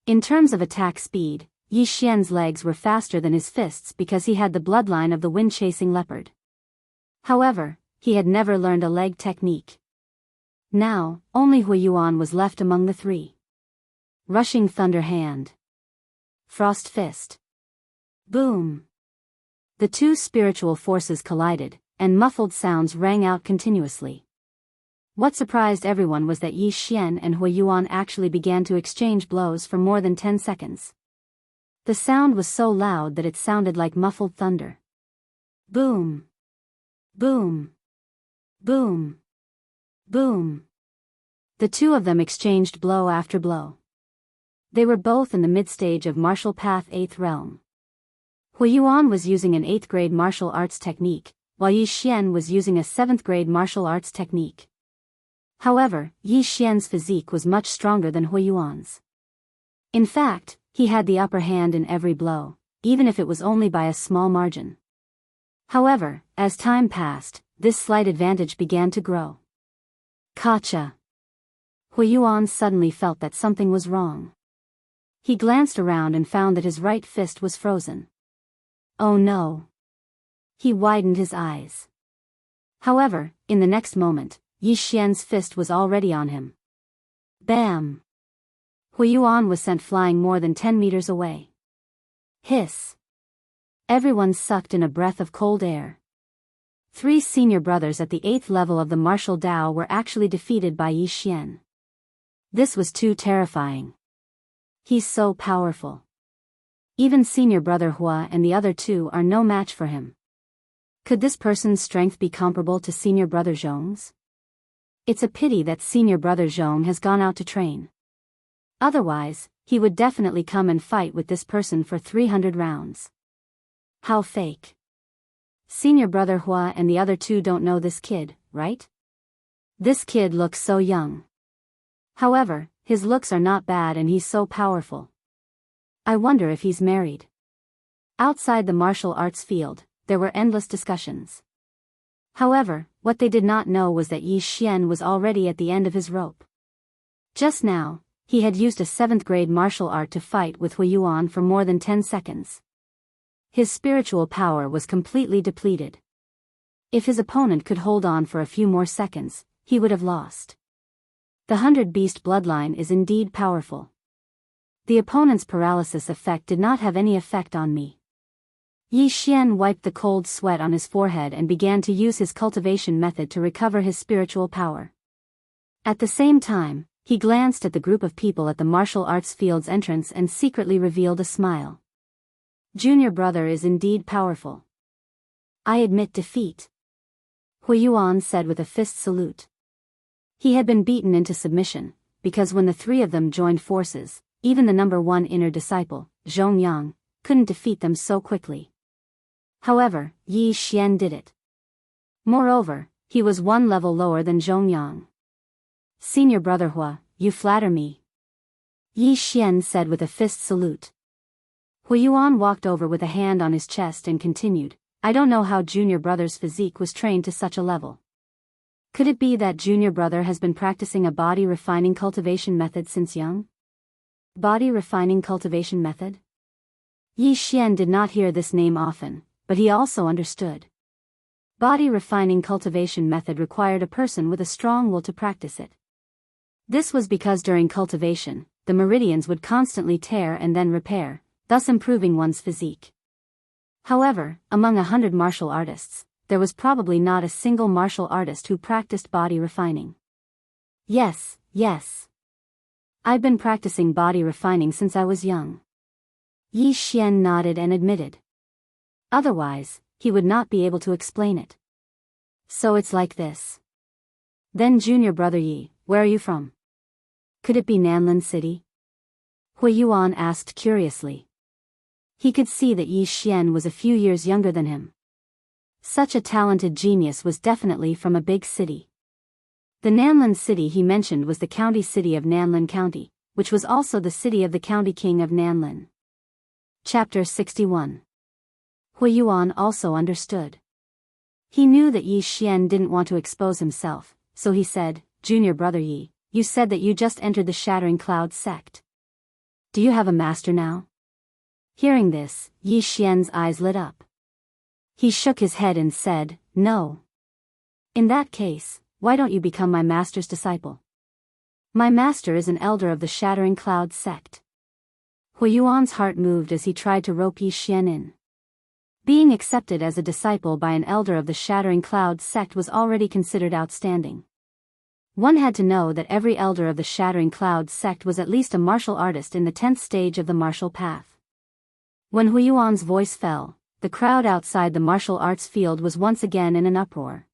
In terms of attack speed, Yi Xian's legs were faster than his fists because he had the bloodline of the wind-chasing leopard. However, he had never learned a leg technique. Now, only Hui Yuan was left among the 3. Rushing Thunder Hand. Frost Fist. Boom! The 2 spiritual forces collided, and muffled sounds rang out continuously. What surprised everyone was that Yi Xian and Hui Yuan actually began to exchange blows for more than 10 seconds. The sound was so loud that it sounded like muffled thunder. Boom! Boom! Boom! Boom! The 2 of them exchanged blow after blow. They were both in the mid-stage of martial path 8th realm. Hui Yuan was using an 8th grade martial arts technique, while Yi Xian was using a 7th grade martial arts technique. However, Yi Xian's physique was much stronger than Hui Yuan's. In fact, he had the upper hand in every blow, even if it was only by a small margin. However, as time passed, this slight advantage began to grow. Kacha. Hui Yuan suddenly felt that something was wrong. He glanced around and found that his right fist was frozen. Oh no! He widened his eyes. However, in the next moment, Yi Xian's fist was already on him. Bam! Hui Yuan was sent flying more than 10 meters away. Hiss! Everyone sucked in a breath of cold air. 3 senior brothers at the 8th level of the martial Dao were actually defeated by Yi Xian. This was too terrifying. He's so powerful. Even senior brother Hua and the other 2 are no match for him. Could this person's strength be comparable to senior brother Zhong's? It's a pity that senior brother Zhong has gone out to train. Otherwise, he would definitely come and fight with this person for 300 rounds. How fake. Senior brother Hua and the other 2 don't know this kid, right? This kid looks so young. However, his looks are not bad and he's so powerful. I wonder if he's married. Outside the martial arts field, there were endless discussions. However, what they did not know was that Yi Xian was already at the end of his rope. Just now, he had used a 7th grade martial art to fight with Hui Yuan for more than 10 seconds. His spiritual power was completely depleted. If his opponent could hold on for a few more seconds, he would have lost. The 100 Beast bloodline is indeed powerful. The opponent's paralysis effect did not have any effect on me. Yi Xian wiped the cold sweat on his forehead and began to use his cultivation method to recover his spiritual power. At the same time, he glanced at the group of people at the martial arts field's entrance and secretly revealed a smile. Junior brother is indeed powerful. I admit defeat, Hui Yuan said with a fist salute. He had been beaten into submission, because when the 3 of them joined forces, even the number 1 inner disciple, Zhongyang, couldn't defeat them so quickly. However, Yi Xian did it. Moreover, he was 1 level lower than Zhongyang. Senior brother Hua, you flatter me, Yi Xian said with a fist salute. Hui Yuan walked over with a hand on his chest and continued, I don't know how junior brother's physique was trained to such a level. Could it be that junior brother has been practicing a body refining cultivation method since young? Body refining cultivation method? Yi Xian did not hear this name often, but he also understood. Body refining cultivation method required a person with a strong will to practice it. This was because during cultivation, the meridians would constantly tear and then repair, thus improving one's physique. However, among 100 martial artists, there was probably not a single martial artist who practiced body refining. Yes. I've been practicing body refining since I was young. Yi Xian nodded and admitted. Otherwise, he would not be able to explain it. So it's like this. Then junior brother Yi, where are you from? Could it be Nanlin City? Hui Yuan asked curiously. He could see that Yi Xian was a few years younger than him. Such a talented genius was definitely from a big city. The Nanlin city he mentioned was the county city of Nanlin County, which was also the city of the county king of Nanlin. Chapter 61. Hui Yuan also understood. He knew that Yi Xian didn't want to expose himself, so he said, Junior brother Yi, you said that you just entered the Shattering Cloud sect. Do you have a master now? Hearing this, Yi Xian's eyes lit up. He shook his head and said, No. In that case, why don't you become my master's disciple? My master is an elder of the Shattering Cloud sect. Hui Yuan's heart moved as he tried to rope Yi Xian in. Being accepted as a disciple by an elder of the Shattering Cloud sect was already considered outstanding. One had to know that every elder of the Shattering Cloud sect was at least a martial artist in the 10th stage of the martial path. When Hui Yuan's voice fell, the crowd outside the martial arts field was once again in an uproar.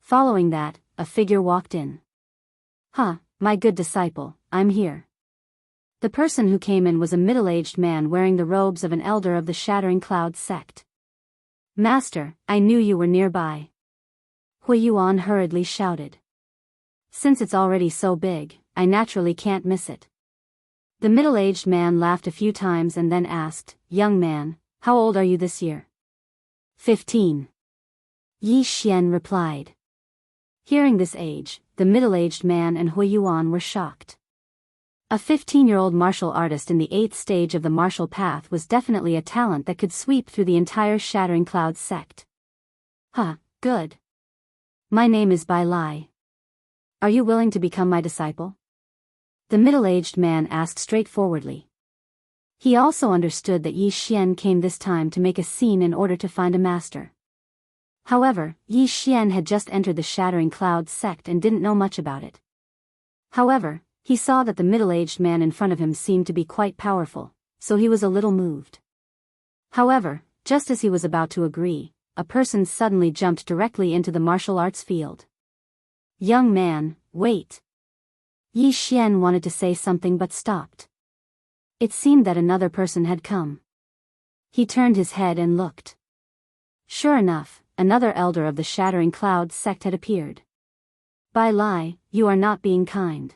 Following that, a figure walked in. My good disciple, I'm here. The person who came in was a middle-aged man wearing the robes of an elder of the Shattering Cloud sect. Master, I knew you were nearby. Hui Yuan hurriedly shouted. Since it's already so big, I naturally can't miss it. The middle-aged man laughed a few times and then asked, Young man, how old are you this year? 15. Yi Xian replied. Hearing this age, the middle-aged man and Hui Yuan were shocked. A 15-year-old martial artist in the 8th stage of the martial path was definitely a talent that could sweep through the entire Shattering Cloud sect. Good. My name is Bai Lai. Are you willing to become my disciple? The middle-aged man asked straightforwardly. He also understood that Yi Xian came this time to make a scene in order to find a master. However, Yi Xian had just entered the Shattering Clouds sect and didn't know much about it. However, he saw that the middle-aged man in front of him seemed to be quite powerful, so he was a little moved. However, just as he was about to agree, a person suddenly jumped directly into the martial arts field. "Young man, wait." Yi Xian wanted to say something but stopped. It seemed that another person had come. He turned his head and looked. Sure enough, another elder of the Shattering Clouds sect had appeared. "Bai Lai, you are not being kind.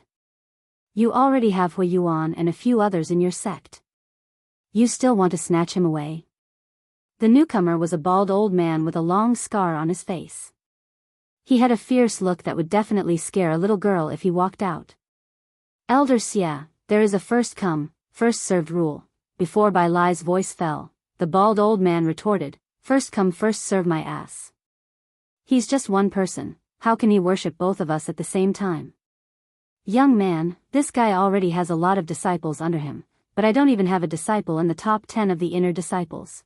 You already have Hui Yuan and a few others in your sect. You still want to snatch him away?" The newcomer was a bald old man with a long scar on his face. He had a fierce look that would definitely scare a little girl if he walked out. "Elder Xia, there is a first come, first served rule." Before Bai Lai's voice fell, the bald old man retorted, "First come first serve my ass. He's just one person, how can he worship both of us at the same time?" "Young man, this guy already has a lot of disciples under him, but I don't even have a disciple in the top 10 of the inner disciples.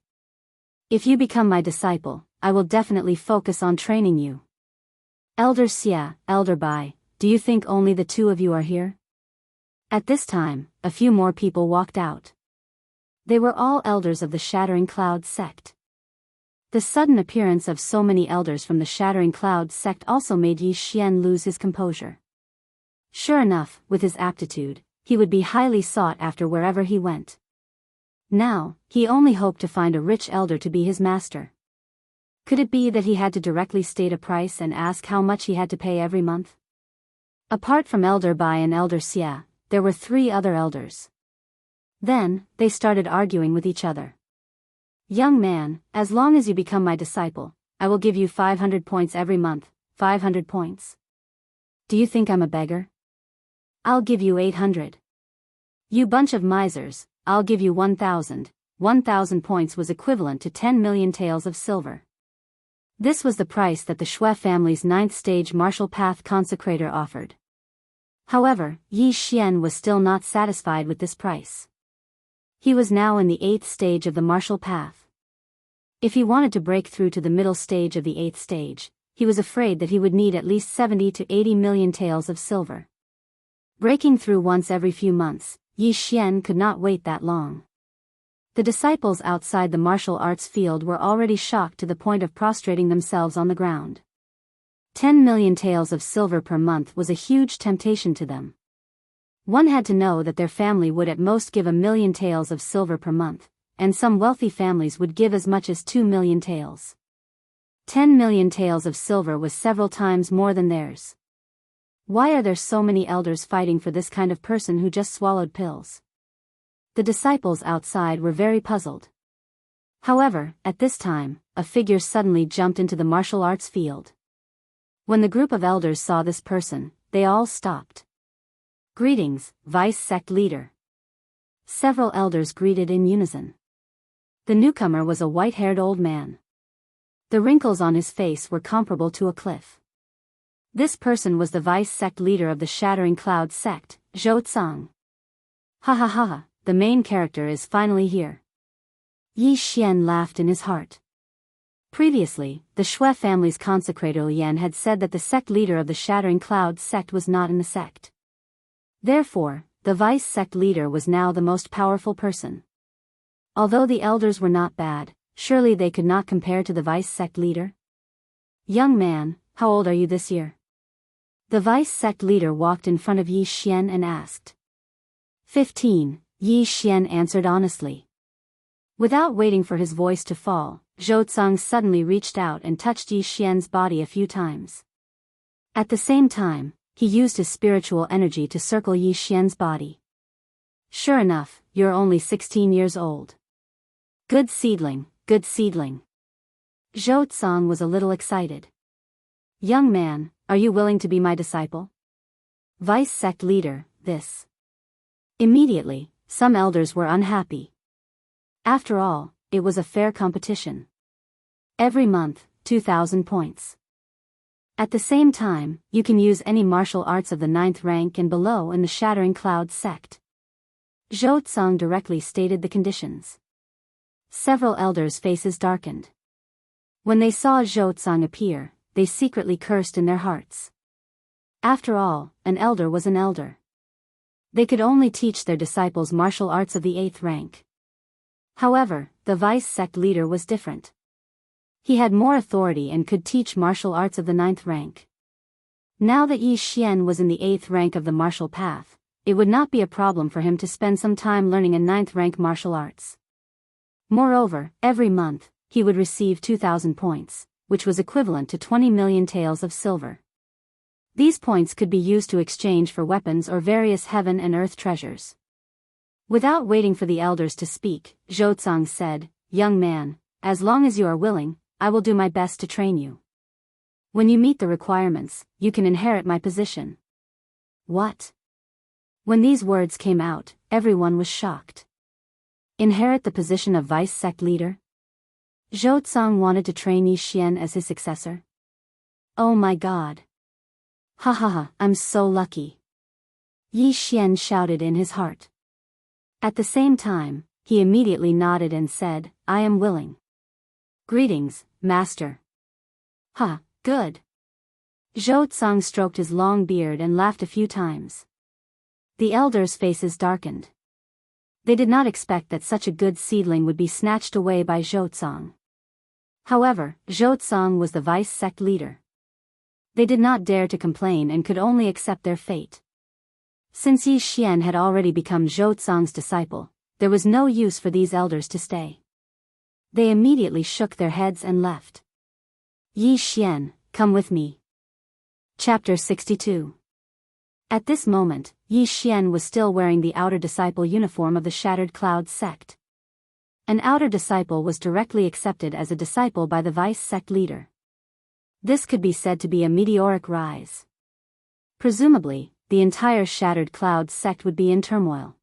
If you become my disciple, I will definitely focus on training you." "Elder Xia, Elder Bai, do you think only the two of you are here?" At this time, a few more people walked out. They were all elders of the Shattering Clouds sect. The sudden appearance of so many elders from the Shattering Clouds sect also made Yi Xian lose his composure. Sure enough, with his aptitude, he would be highly sought after wherever he went. Now, he only hoped to find a rich elder to be his master. Could it be that he had to directly state a price and ask how much he had to pay every month? Apart from Elder Bai and Elder Xia, there were 3 other elders. Then, they started arguing with each other. "Young man, as long as you become my disciple, I will give you 500 points every month." 500 points? Do you think I'm a beggar? I'll give you 800. You bunch of misers, I'll give you 1,000. 1,000 points was equivalent to 10 million taels of silver. This was the price that the Shui family's 9th stage martial path consecrator offered. However, Yi Xian was still not satisfied with this price. He was now in the 8th stage of the martial path. If he wanted to break through to the middle stage of the 8th stage, he was afraid that he would need at least 70 to 80 million taels of silver. Breaking through once every few months, Yi Xian could not wait that long. The disciples outside the martial arts field were already shocked to the point of prostrating themselves on the ground. 10 million taels of silver per month was a huge temptation to them. One had to know that their family would at most give 1 million taels of silver per month, and some wealthy families would give as much as 2 million taels. 10 million taels of silver was several times more than theirs. Why are there so many elders fighting for this kind of person who just swallowed pills? The disciples outside were very puzzled. However, at this time, a figure suddenly jumped into the martial arts field. When the group of elders saw this person, they all stopped. "Greetings, Vice Sect Leader." Several elders greeted in unison. The newcomer was a white-haired old man. The wrinkles on his face were comparable to a cliff. This person was the Vice Sect Leader of the Shattering Clouds sect, Zhou Tsang. "Ha ha ha, the main character is finally here." Yi Xian laughed in his heart. Previously, the Shui family's consecrator Yan had said that the sect leader of the Shattering Clouds sect was not in the sect. Therefore, the vice sect leader was now the most powerful person. Although the elders were not bad, surely they could not compare to the vice sect leader? "Young man, how old are you this year?" The vice sect leader walked in front of Yi Xian and asked. 15, Yi Xian answered honestly. Without waiting for his voice to fall, Zhou Tsang suddenly reached out and touched Yi Xian's body a few times. At the same time, he used his spiritual energy to circle Yi Xian's body. "Sure enough, you're only 16 years old. Good seedling, good seedling." Zhou Tsang was a little excited. "Young man, are you willing to be my disciple?" Vice sect leader, this. Immediately, some elders were unhappy. After all, it was a fair competition. Every month, 2,000 points. At the same time, you can use any martial arts of the 9th rank and below in the Shattering Clouds sect. Zhou Tsang directly stated the conditions. Several elders' faces darkened. When they saw Zhou appear, they secretly cursed in their hearts. After all, an elder was an elder. They could only teach their disciples martial arts of the 8th rank. However, the vice sect leader was different. He had more authority and could teach martial arts of the 9th rank. Now that Yi Xian was in the 8th rank of the martial path, it would not be a problem for him to spend some time learning a 9th rank martial arts. Moreover, every month, he would receive 2,000 points, which was equivalent to 20 million taels of silver. These points could be used to exchange for weapons or various heaven and earth treasures. Without waiting for the elders to speak, Zhou said, "Young man, as long as you are willing, I will do my best to train you. When you meet the requirements, you can inherit my position." What? When these words came out, everyone was shocked. Inherit the position of vice sect leader? Zhou wanted to train Yi Xian as his successor? Oh my god. Ha ha ha, I'm so lucky. Yi Xian shouted in his heart. At the same time, he immediately nodded and said, "I am willing." "Greetings, master." "Ha, good." Zhou stroked his long beard and laughed a few times. The elders' faces darkened. They did not expect that such a good seedling would be snatched away by Zhou. However, Zhou was the vice sect leader. They did not dare to complain and could only accept their fate. Since Yi Xian had already become Zhou disciple, there was no use for these elders to stay. They immediately shook their heads and left. "Yi Xian, come with me." Chapter 62. At this moment, Yi Xian was still wearing the outer disciple uniform of the Shattered Clouds sect. An outer disciple was directly accepted as a disciple by the vice sect leader. This could be said to be a meteoric rise. Presumably, the entire Shattered Clouds sect would be in turmoil.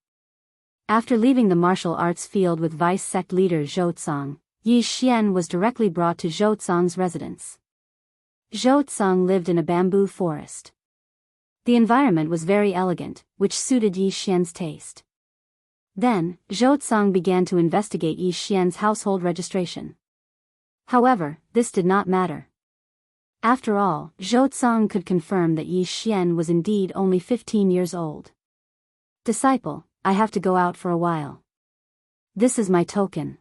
After leaving the martial arts field with vice sect leader Zhou, Yi Xian was directly brought to Zhou residence. Zhou lived in a bamboo forest. The environment was very elegant, which suited Yi Xian's taste. Then, Zhou began to investigate Yi Xian's household registration. However, this did not matter. After all, Zhou could confirm that Yi Xian was indeed only 15 years old. "Disciple, I have to go out for a while. This is my token.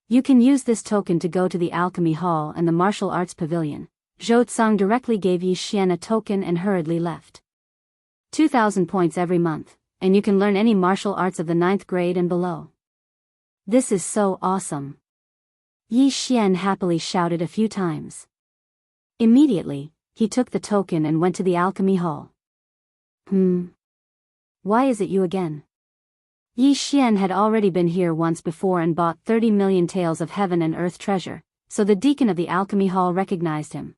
You can use this token to go to the alchemy hall and the martial arts pavilion." Zhou directly gave Yi Xian a token and hurriedly left. 2,000 points every month, and you can learn any martial arts of the 9th grade and below. This is so awesome. Yi Xian happily shouted a few times. Immediately, he took the token and went to the alchemy hall. Why is it you again? Yi Xian had already been here once before and bought 30 million taels of heaven and earth treasure, so the deacon of the alchemy hall recognized him.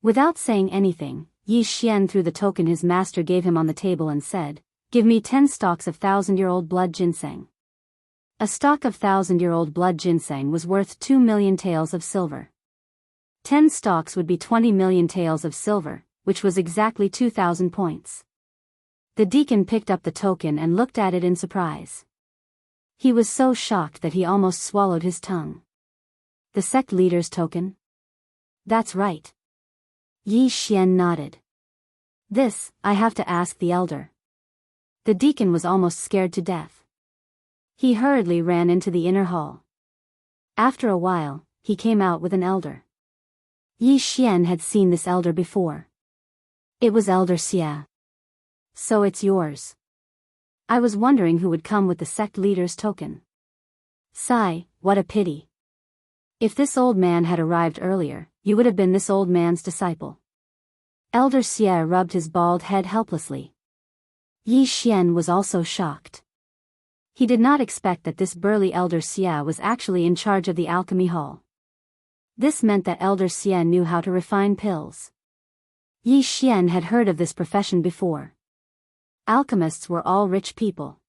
Without saying anything, Yi Xian threw the token his master gave him on the table and said, "Give me 10 stalks of 1,000-year-old blood ginseng." A stalk of 1,000-year-old blood ginseng was worth 2 million taels of silver. 10 stalks would be 20 million taels of silver, which was exactly 2,000 points. The deacon picked up the token and looked at it in surprise. He was so shocked that he almost swallowed his tongue. The sect leader's token? That's right. Yi Xian nodded. This, I have to ask the elder. The deacon was almost scared to death. He hurriedly ran into the inner hall. After a while, he came out with an elder. Yi Xian had seen this elder before. It was Elder Xia. So it's yours. I was wondering who would come with the sect leader's token. Sigh, what a pity. If this old man had arrived earlier, you would have been this old man's disciple. Elder Xia rubbed his bald head helplessly. Yi Xian was also shocked. He did not expect that this burly Elder Xia was actually in charge of the alchemy hall. This meant that Elder Xia knew how to refine pills. Yi Xian had heard of this profession before. Alchemists were all rich people.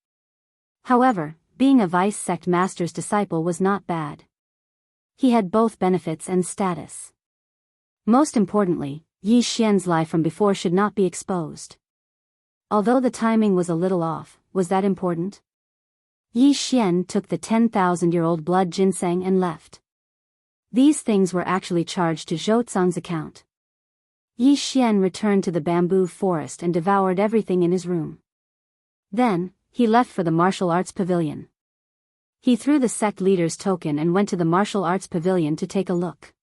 However, being a vice sect master's disciple was not bad. He had both benefits and status. Most importantly, Yi Xian's life from before should not be exposed. Although the timing was a little off, was that important? Yi Xian took the 10,000-year-old blood ginseng and left. These things were actually charged to Zhou Cang's account. Yi Xian returned to the bamboo forest and devoured everything in his room. Then, he left for the martial arts pavilion. He threw the sect leader's token and went to the martial arts pavilion to take a look.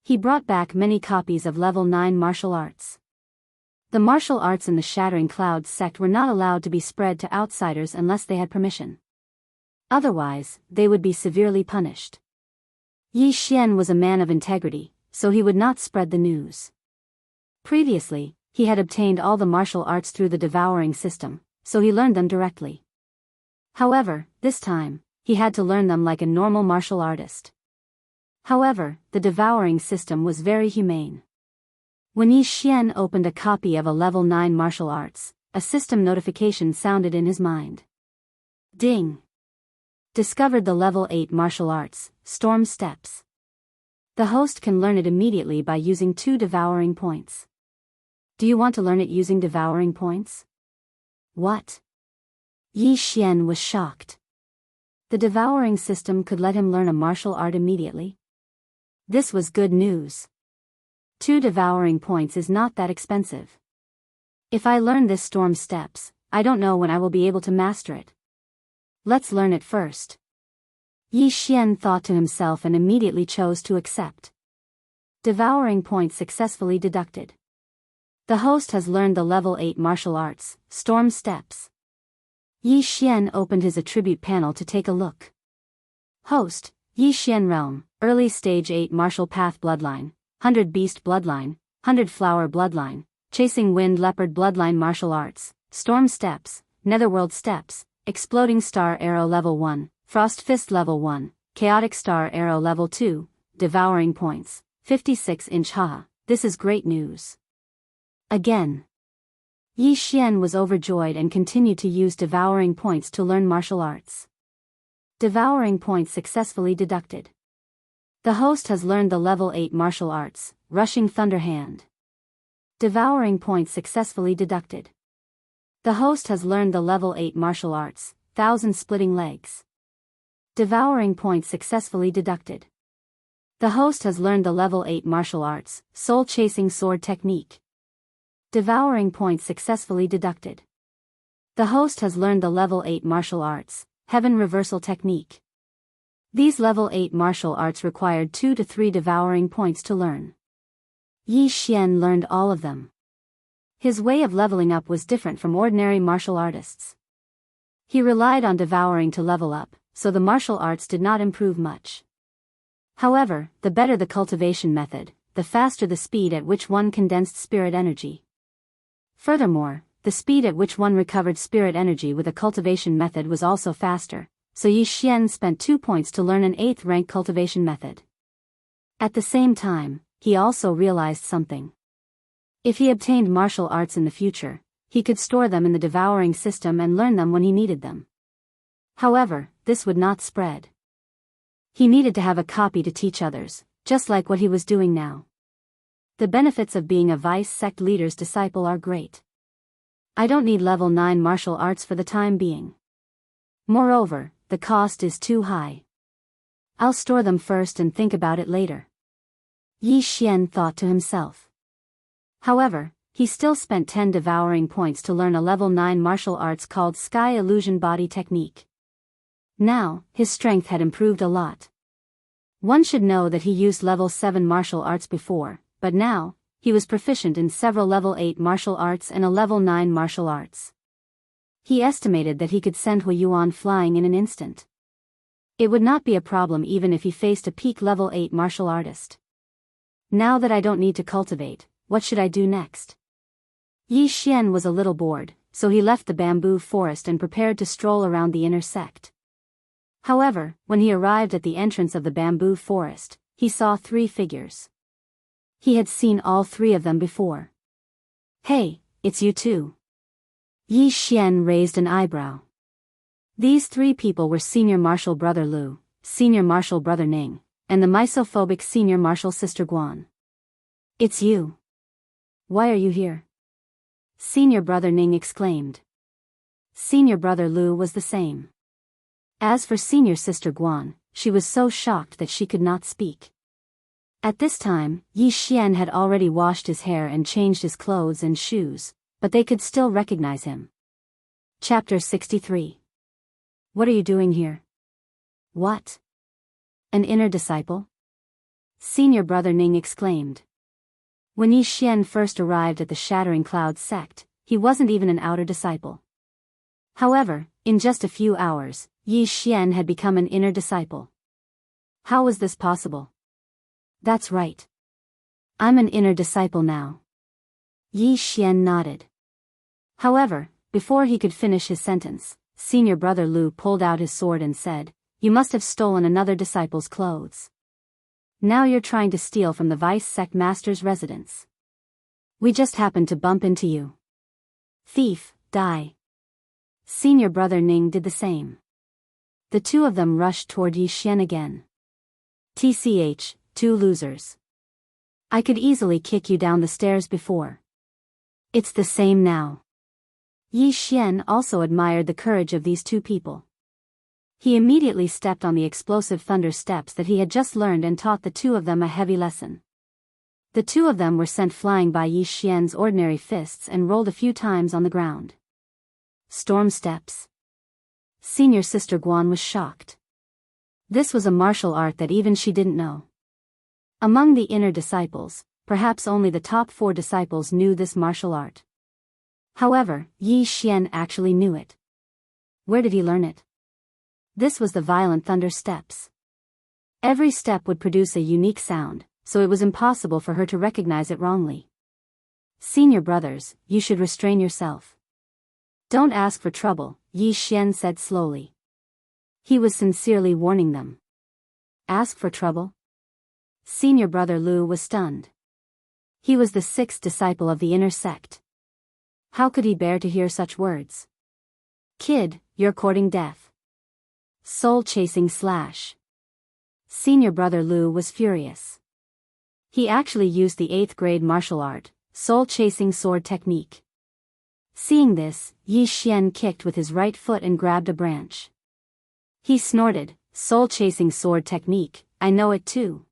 He brought back many copies of level 9 martial arts. The martial arts in the Shattering Clouds sect were not allowed to be spread to outsiders unless they had permission. Otherwise, they would be severely punished. Yi Xian was a man of integrity, so he would not spread the news. Previously, he had obtained all the martial arts through the devouring system, so he learned them directly. However, this time, he had to learn them like a normal martial artist. However, the devouring system was very humane. When Yi Xian opened a copy of a level 9 martial arts, a system notification sounded in his mind. Ding! Discovered the level 8 martial arts, Storm Steps. The host can learn it immediately by using 2 devouring points. Do you want to learn it using devouring points? What? Yi Xian was shocked. The devouring system could let him learn a martial art immediately. This was good news. 2 devouring points is not that expensive. If I learn this Storm Steps, I don't know when I will be able to master it. Let's learn it first. Yi Xian thought to himself and immediately chose to accept. Devouring points successfully deducted. The host has learned the level 8 martial arts, Storm Steps. Yi Xian opened his attribute panel to take a look. Host, Yi Xian Realm, Early Stage 8 Martial Path Bloodline, 100 Beast Bloodline, 100 Flower Bloodline, Chasing Wind Leopard Bloodline Martial Arts, Storm Steps, Netherworld Steps, Exploding Star Arrow Level 1, Frost Fist Level 1, Chaotic Star Arrow Level 2, Devouring Points, 56-inch haha, this is great news. Again. Yi Xian was overjoyed and continued to use devouring points to learn martial arts. Devouring points successfully deducted. The host has learned the level 8 martial arts, Rushing Thunder Hand. Devouring points successfully deducted. The host has learned the level 8 martial arts, Thousand Splitting Legs. Devouring points successfully deducted. The host has learned the level 8 martial arts, Soul Chasing Sword Technique. Devouring points successfully deducted. The host has learned the level 8 martial arts, Heaven Reversal Technique. These level 8 martial arts required 2 to 3 devouring points to learn. Yi Xian learned all of them. His way of leveling up was different from ordinary martial artists. He relied on devouring to level up, so the martial arts did not improve much. However, the better the cultivation method, the faster the speed at which one condensed spirit energy. Furthermore, the speed at which one recovered spirit energy with a cultivation method was also faster, so Yi Xian spent 2 points to learn an 8th rank cultivation method. At the same time, he also realized something. If he obtained martial arts in the future, he could store them in the devouring system and learn them when he needed them. However, this would not spread. He needed to have a copy to teach others, just like what he was doing now. The benefits of being a vice sect leader's disciple are great. I don't need level 9 martial arts for the time being. Moreover, the cost is too high. I'll store them first and think about it later. Yi Xian thought to himself. However, he still spent 10 devouring points to learn a level 9 martial arts called Sky Illusion Body Technique. Now, his strength had improved a lot. One should know that he used level 7 martial arts before, but now, he was proficient in several level 8 martial arts and a level 9 martial arts. He estimated that he could send Huiyuan flying in an instant. It would not be a problem even if he faced a peak level 8 martial artist. Now that I don't need to cultivate, what should I do next? Yi Xian was a little bored, so he left the bamboo forest and prepared to stroll around the inner sect. However, when he arrived at the entrance of the bamboo forest, he saw 3 figures. He had seen all 3 of them before. Hey, it's you too. Yi Xian raised an eyebrow. These 3 people were Senior Martial Brother Lu, Senior Martial Brother Ning, and the misophobic Senior Martial Sister Guan. It's you. Why are you here? Senior Brother Ning exclaimed. Senior Brother Lu was the same. As for Senior Sister Guan, she was so shocked that she could not speak. At this time, Yi Xian had already washed his hair and changed his clothes and shoes, but they could still recognize him. Chapter 63. What are you doing here? What? An inner disciple? Senior Brother Ning exclaimed. When Yi Xian first arrived at the Shattering Cloud sect, he wasn't even an outer disciple. However, in just a few hours, Yi Xian had become an inner disciple. How was this possible? That's right. I'm an inner disciple now. Yi Xian nodded. However, before he could finish his sentence, Senior Brother Lu pulled out his sword and said, You must have stolen another disciple's clothes. Now you're trying to steal from the Vice Sect Master's residence. We just happened to bump into you. Thief, die. Senior Brother Ning did the same. The two of them rushed toward Yi Xian again. TCH, two losers. I could easily kick you down the stairs before. It's the same now. Yi Xian also admired the courage of these two people. He immediately stepped on the explosive thunder steps that he had just learned and taught the two of them a heavy lesson. The two of them were sent flying by Yi Xian's ordinary fists and rolled a few times on the ground. Storm steps. Senior Sister Guan was shocked. This was a martial art that even she didn't know. Among the inner disciples, perhaps only the top 4 disciples knew this martial art. However, Yi Xian actually knew it. Where did he learn it? This was the violent thunder steps. Every step would produce a unique sound, so it was impossible for her to recognize it wrongly. Senior brothers, you should restrain yourself. Don't ask for trouble, Yi Xian said slowly. He was sincerely warning them. Ask for trouble? Senior Brother Lu was stunned. He was the 6th disciple of the inner sect. How could he bear to hear such words? Kid, you're courting death. Soul-chasing slash. Senior Brother Lu was furious. He actually used the 8th grade martial art, soul-chasing sword technique. Seeing this, Yi Xian kicked with his right foot and grabbed a branch. He snorted, soul-chasing sword technique, I know it too.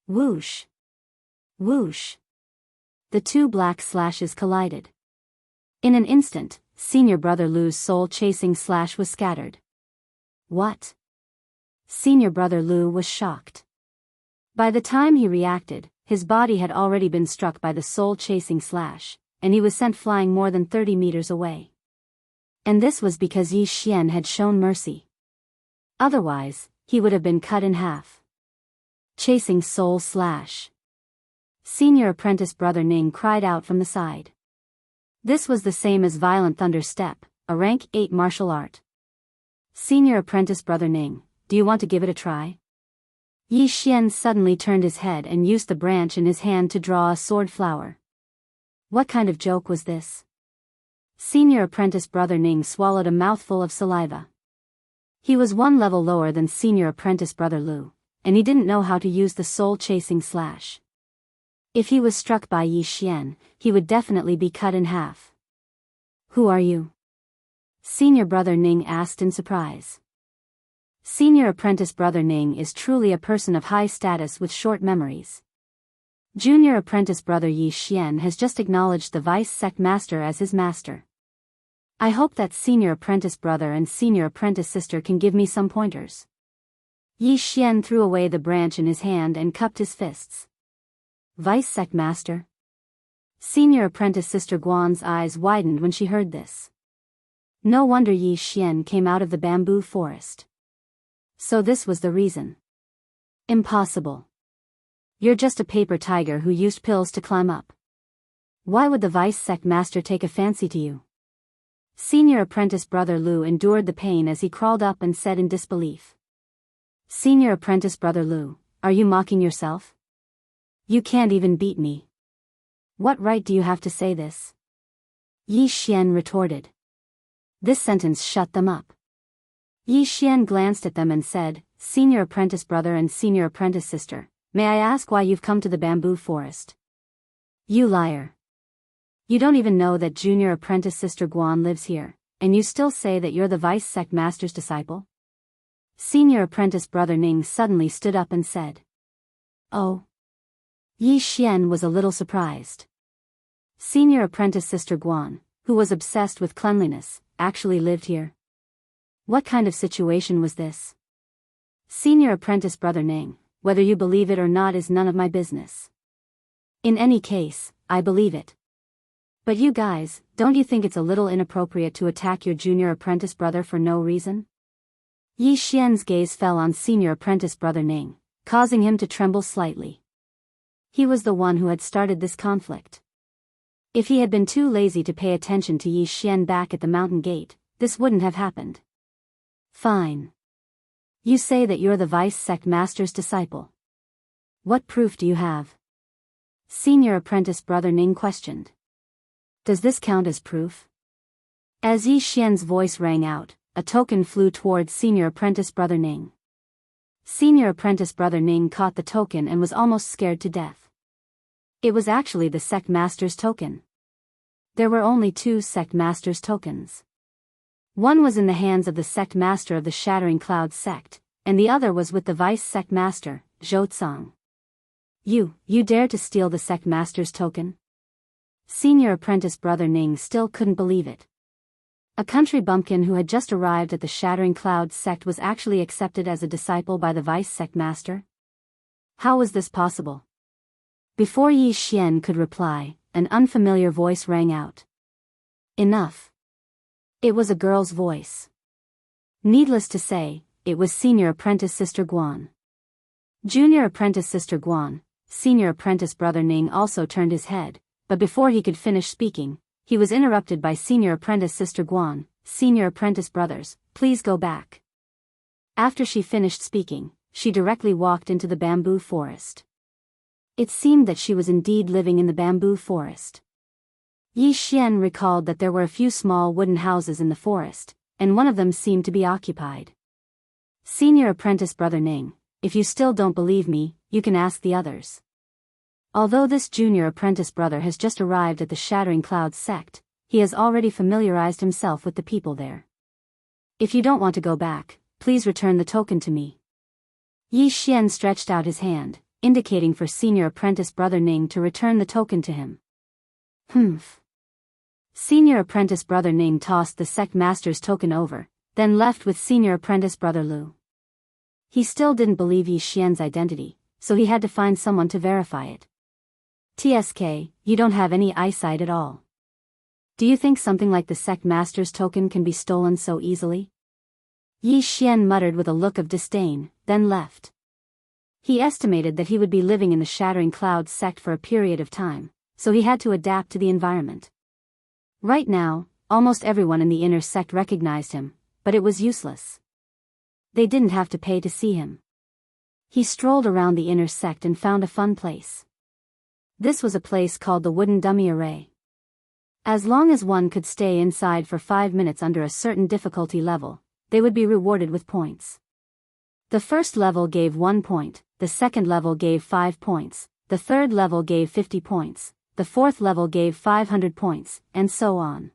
Whoosh. Whoosh. The two black slashes collided. In an instant, Senior Brother Lu's soul-chasing slash was scattered. What? Senior Brother Lu was shocked. By the time he reacted, his body had already been struck by the soul-chasing slash, and he was sent flying more than 30 meters away. And this was because Yi Xian had shown mercy. Otherwise, he would have been cut in half. Chasing soul slash. Senior Apprentice Brother Ning cried out from the side. This was the same as Violent Thunder Step, a rank 8 martial art. Senior Apprentice Brother Ning, do you want to give it a try? Yi Xian suddenly turned his head and used the branch in his hand to draw a sword flower. What kind of joke was this? Senior Apprentice Brother Ning swallowed a mouthful of saliva. He was 1 level lower than Senior Apprentice Brother Lu, and he didn't know how to use the soul-chasing slash. If he was struck by Yi Xian, he would definitely be cut in half. Who are you? Senior Brother Ning asked in surprise. Senior Apprentice Brother Ning is truly a person of high status with short memories. Junior Apprentice Brother Yi Xian has just acknowledged the Vice Sect Master as his master. I hope that Senior Apprentice Brother and Senior Apprentice Sister can give me some pointers. Yi Xian threw away the branch in his hand and cupped his fists. Vice Sect Master? Senior Apprentice Sister Guan's eyes widened when she heard this. No wonder Yi Xian came out of the bamboo forest. So this was the reason. Impossible. You're just a paper tiger who used pills to climb up. Why would the Vice Sect Master take a fancy to you? Senior Apprentice Brother Lu endured the pain as he crawled up and said in disbelief. Senior Apprentice Brother Lu, are you mocking yourself? You can't even beat me. What right do you have to say this? Yi Xian retorted. This sentence shut them up. Yi Xian glanced at them and said, Senior Apprentice Brother and Senior Apprentice Sister, may I ask why you've come to the bamboo forest? You liar. You don't even know that Junior Apprentice Sister Guan lives here, and you still say that you're the Vice Sect Master's disciple? Senior Apprentice Brother Ning suddenly stood up and said. Oh. Yi Xian was a little surprised. Senior apprentice Sister Guan, who was obsessed with cleanliness, actually lived here. What kind of situation was this? Senior apprentice Brother Ning, whether you believe it or not is none of my business. In any case, I believe it. But you guys, don't you think it's a little inappropriate to attack your junior apprentice brother for no reason? Yi Xian's gaze fell on senior apprentice Brother Ning, causing him to tremble slightly. He was the one who had started this conflict. If he had been too lazy to pay attention to Yi Xian back at the mountain gate, this wouldn't have happened. Fine. You say that you're the vice sect master's disciple. What proof do you have? Senior apprentice Brother Ning questioned. Does this count as proof? As Yi Xian's voice rang out, a token flew towards senior apprentice Brother Ning. Senior apprentice Brother Ning caught the token and was almost scared to death. It was actually the sect master's token. There were only 2 sect master's tokens. One was in the hands of the sect master of the Shattering Cloud sect, and the other was with the vice sect master, Zhou Tsang. You dare to steal the sect master's token? Senior apprentice Brother Ning still couldn't believe it. A country bumpkin who had just arrived at the Shattering Cloud sect was actually accepted as a disciple by the vice sect master? How was this possible? Before Yi Xian could reply, an unfamiliar voice rang out. Enough. It was a girl's voice. Needless to say, it was Senior Apprentice Sister Guan. Junior Apprentice Sister Guan, Senior Apprentice Brother Ning also turned his head, but before he could finish speaking, he was interrupted by Senior Apprentice Sister Guan. Senior Apprentice Brothers, please go back. After she finished speaking, she directly walked into the bamboo forest. It seemed that she was indeed living in the bamboo forest. Yi Xian recalled that there were a few small wooden houses in the forest, and one of them seemed to be occupied. Senior Apprentice Brother Ning, if you still don't believe me, you can ask the others. Although this junior apprentice brother has just arrived at the Shattering Cloud sect, he has already familiarized himself with the people there. If you don't want to go back, please return the token to me. Yi Xian stretched out his hand, indicating for Senior Apprentice Brother Ning to return the token to him. Humph. Senior Apprentice Brother Ning tossed the sect master's token over, then left with Senior Apprentice Brother Lu. He still didn't believe Yi Xian's identity, so he had to find someone to verify it. TSK, you don't have any eyesight at all. Do you think something like the sect master's token can be stolen so easily? Yi Xian muttered with a look of disdain, then left. He estimated that he would be living in the Shattering Cloud sect for a period of time, so he had to adapt to the environment. Right now, almost everyone in the inner sect recognized him, but it was useless. They didn't have to pay to see him. He strolled around the inner sect and found a fun place. This was a place called the Wooden Dummy Array. As long as one could stay inside for 5 minutes under a certain difficulty level, they would be rewarded with points. The first level gave 1 point, the second level gave 5 points, the third level gave 50 points, the fourth level gave 500 points, and so on.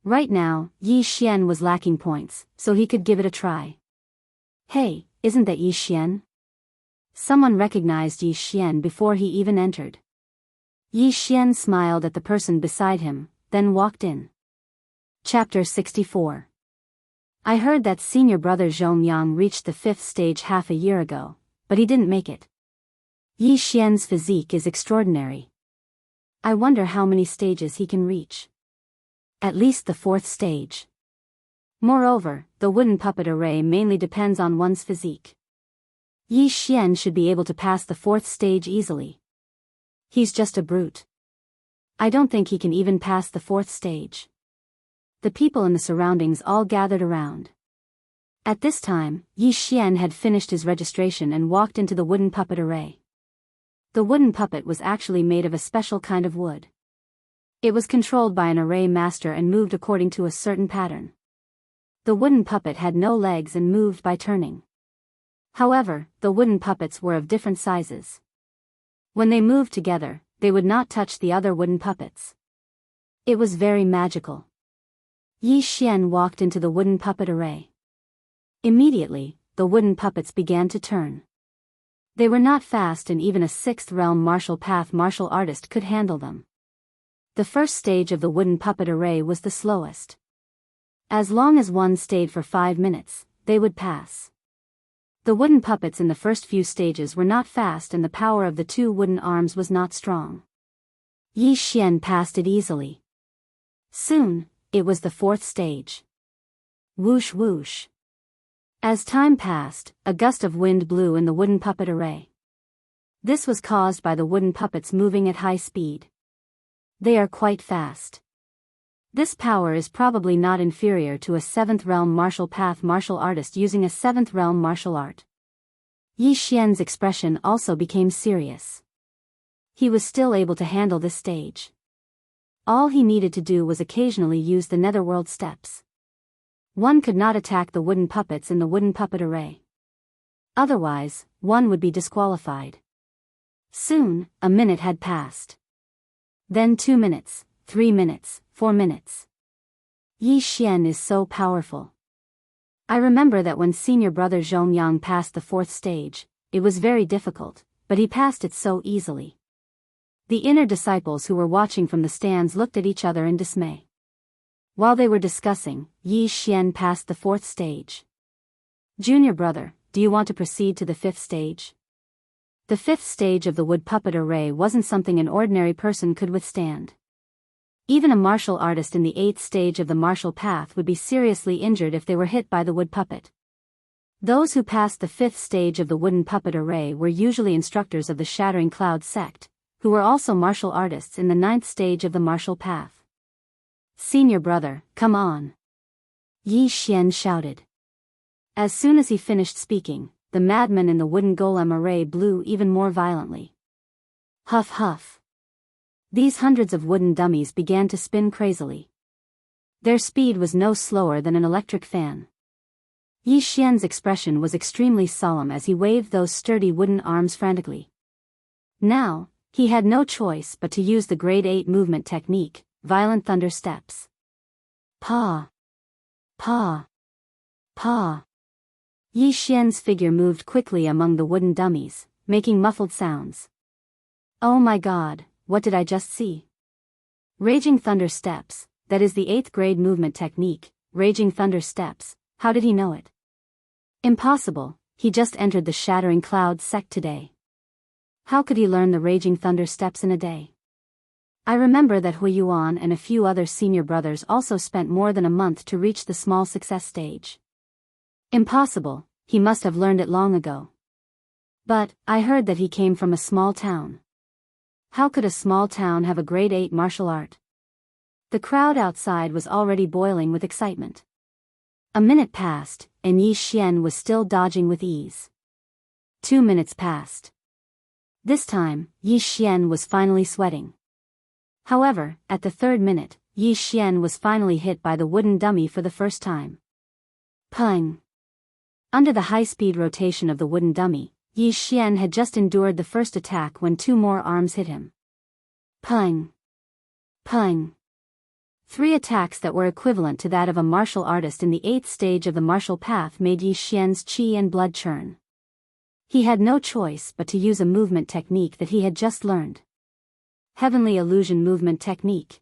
Right now, Yi Xian was lacking points, so he could give it a try. Hey, isn't that Yi Xian? Someone recognized Yi Xian before he even entered. Yi Xian smiled at the person beside him, then walked in. Chapter 64. I heard that senior brother Zhongyang reached the 5th stage half a year ago, but he didn't make it. Yi Xian's physique is extraordinary. I wonder how many stages he can reach. At least the 4th stage. Moreover, the wooden puppet array mainly depends on one's physique. Yi Xian should be able to pass the 4th stage easily. He's just a brute. I don't think he can even pass the 4th stage. The people in the surroundings all gathered around. At this time, Yi Xian had finished his registration and walked into the wooden puppet array. The wooden puppet was actually made of a special kind of wood. It was controlled by an array master and moved according to a certain pattern. The wooden puppet had no legs and moved by turning. However, the wooden puppets were of different sizes. When they moved together, they would not touch the other wooden puppets. It was very magical. Yi Xian walked into the wooden puppet array. Immediately, the wooden puppets began to turn. They were not fast, and even a sixth realm martial path martial artist could handle them. The first stage of the wooden puppet array was the slowest. As long as one stayed for 5 minutes, they would pass. The wooden puppets in the first few stages were not fast, and the power of the 2 wooden arms was not strong. Yi Xian passed it easily. Soon, it was the 4th stage. Whoosh whoosh. As time passed, a gust of wind blew in the wooden puppet array. This was caused by the wooden puppets moving at high speed. They are quite fast. This power is probably not inferior to a 7th realm martial path martial artist using a 7th realm martial art. Yi Xian's expression also became serious. He was still able to handle this stage. All he needed to do was occasionally use the netherworld steps. One could not attack the wooden puppets in the wooden puppet array. Otherwise, one would be disqualified. Soon, a minute had passed. Then 2 minutes, 3 minutes, 4 minutes. Yi Xian is so powerful. I remember that when senior brother Zhongyang passed the 4th stage, it was very difficult, but he passed it so easily. The inner disciples who were watching from the stands looked at each other in dismay. While they were discussing, Yi Xian passed the 4th stage. Junior brother, do you want to proceed to the 5th stage? The 5th stage of the wood puppet array wasn't something an ordinary person could withstand. Even a martial artist in the 8th stage of the martial path would be seriously injured if they were hit by the wood puppet. Those who passed the 5th stage of the wooden puppet array were usually instructors of the Shattering Cloud sect, who were also martial artists in the 9th stage of the martial path. Senior brother, come on! Yi Xian shouted. As soon as he finished speaking, the madman in the wooden golem array blew even more violently. Huff huff. These hundreds of wooden dummies began to spin crazily. Their speed was no slower than an electric fan. Yi Xian's expression was extremely solemn as he waved those sturdy wooden arms frantically. Now, he had no choice but to use the grade 8 movement technique, violent thunder steps. Pa! Pa! Pa! Yi Xian's figure moved quickly among the wooden dummies, making muffled sounds. Oh my god, what did I just see? Raging thunder steps, that is the 8th grade movement technique, raging thunder steps, how did he know it? Impossible, he just entered the Shattering Cloud sect today. How could he learn the raging thunder steps in a day? I remember that Hui Yuan and a few other senior brothers also spent more than a month to reach the small success stage. Impossible, he must have learned it long ago. But, I heard that he came from a small town. How could a small town have a grade 8 martial art? The crowd outside was already boiling with excitement. A minute passed, and Yi Xian was still dodging with ease. 2 minutes passed. This time, Yi Xian was finally sweating. However, at the 3rd minute, Yi Xian was finally hit by the wooden dummy for the first time. Pung! Under the high-speed rotation of the wooden dummy, Yi Xian had just endured the first attack when 2 more arms hit him. Pung! Pung! 3 attacks that were equivalent to that of a martial artist in the 8th stage of the martial path made Yi Xian's qi and blood churn. He had no choice but to use a movement technique that he had just learned. Heavenly Illusion Movement Technique.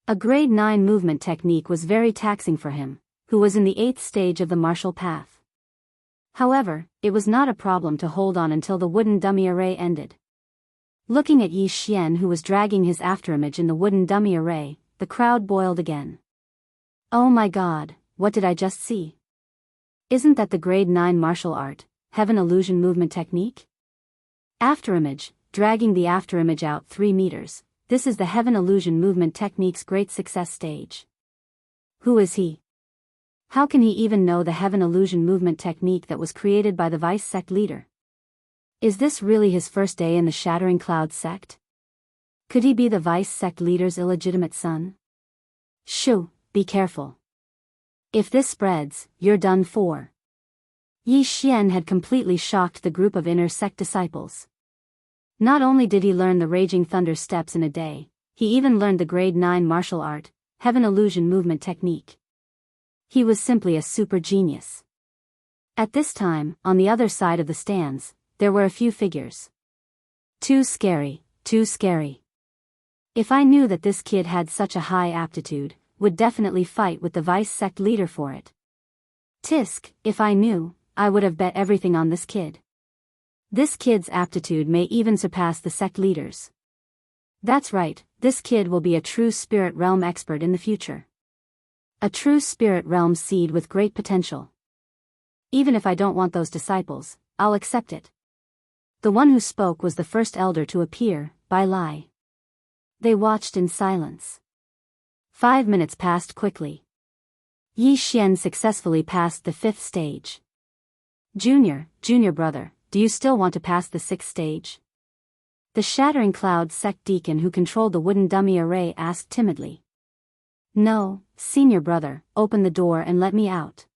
A grade 9 movement technique was very taxing for him, who was in the 8th stage of the martial path. However, it was not a problem to hold on until the wooden dummy array ended. Looking at Yi Xian, who was dragging his afterimage in the wooden dummy array, the crowd boiled again. Oh my god, what did I just see? Isn't that the grade 9 martial art, Heaven Illusion Movement Technique? Afterimage, dragging the afterimage out 3 meters, this is the Heaven Illusion Movement Technique's great success stage. Who is he? How can he even know the Heaven Illusion Movement Technique that was created by the Vice Sect leader? Is this really his first day in the Shattering Cloud sect? Could he be the Vice Sect leader's illegitimate son? Shoo, be careful. If this spreads, you're done for. Yi Xian had completely shocked the group of inner sect disciples. Not only did he learn the Raging Thunder steps in a day, he even learned the grade 9 martial art, Heaven Illusion Movement Technique. He was simply a super genius. At this time, on the other side of the stands, there were a few figures. Too scary, too scary. If I knew that this kid had such a high aptitude, would definitely fight with the vice sect leader for it. Tisk, if I knew, I would have bet everything on this kid. This kid's aptitude may even surpass the sect leaders. That's right, this kid will be a true spirit realm expert in the future. A true spirit realm seed with great potential. Even if I don't want those disciples, I'll accept it. The one who spoke was the first elder to appear, Bai Lai. They watched in silence. 5 minutes passed quickly. Yi Xian successfully passed the 5th stage. Junior brother, do you still want to pass the 6th stage? The Shattering Cloud sect deacon who controlled the wooden dummy array asked timidly. No, senior brother, open the door and let me out.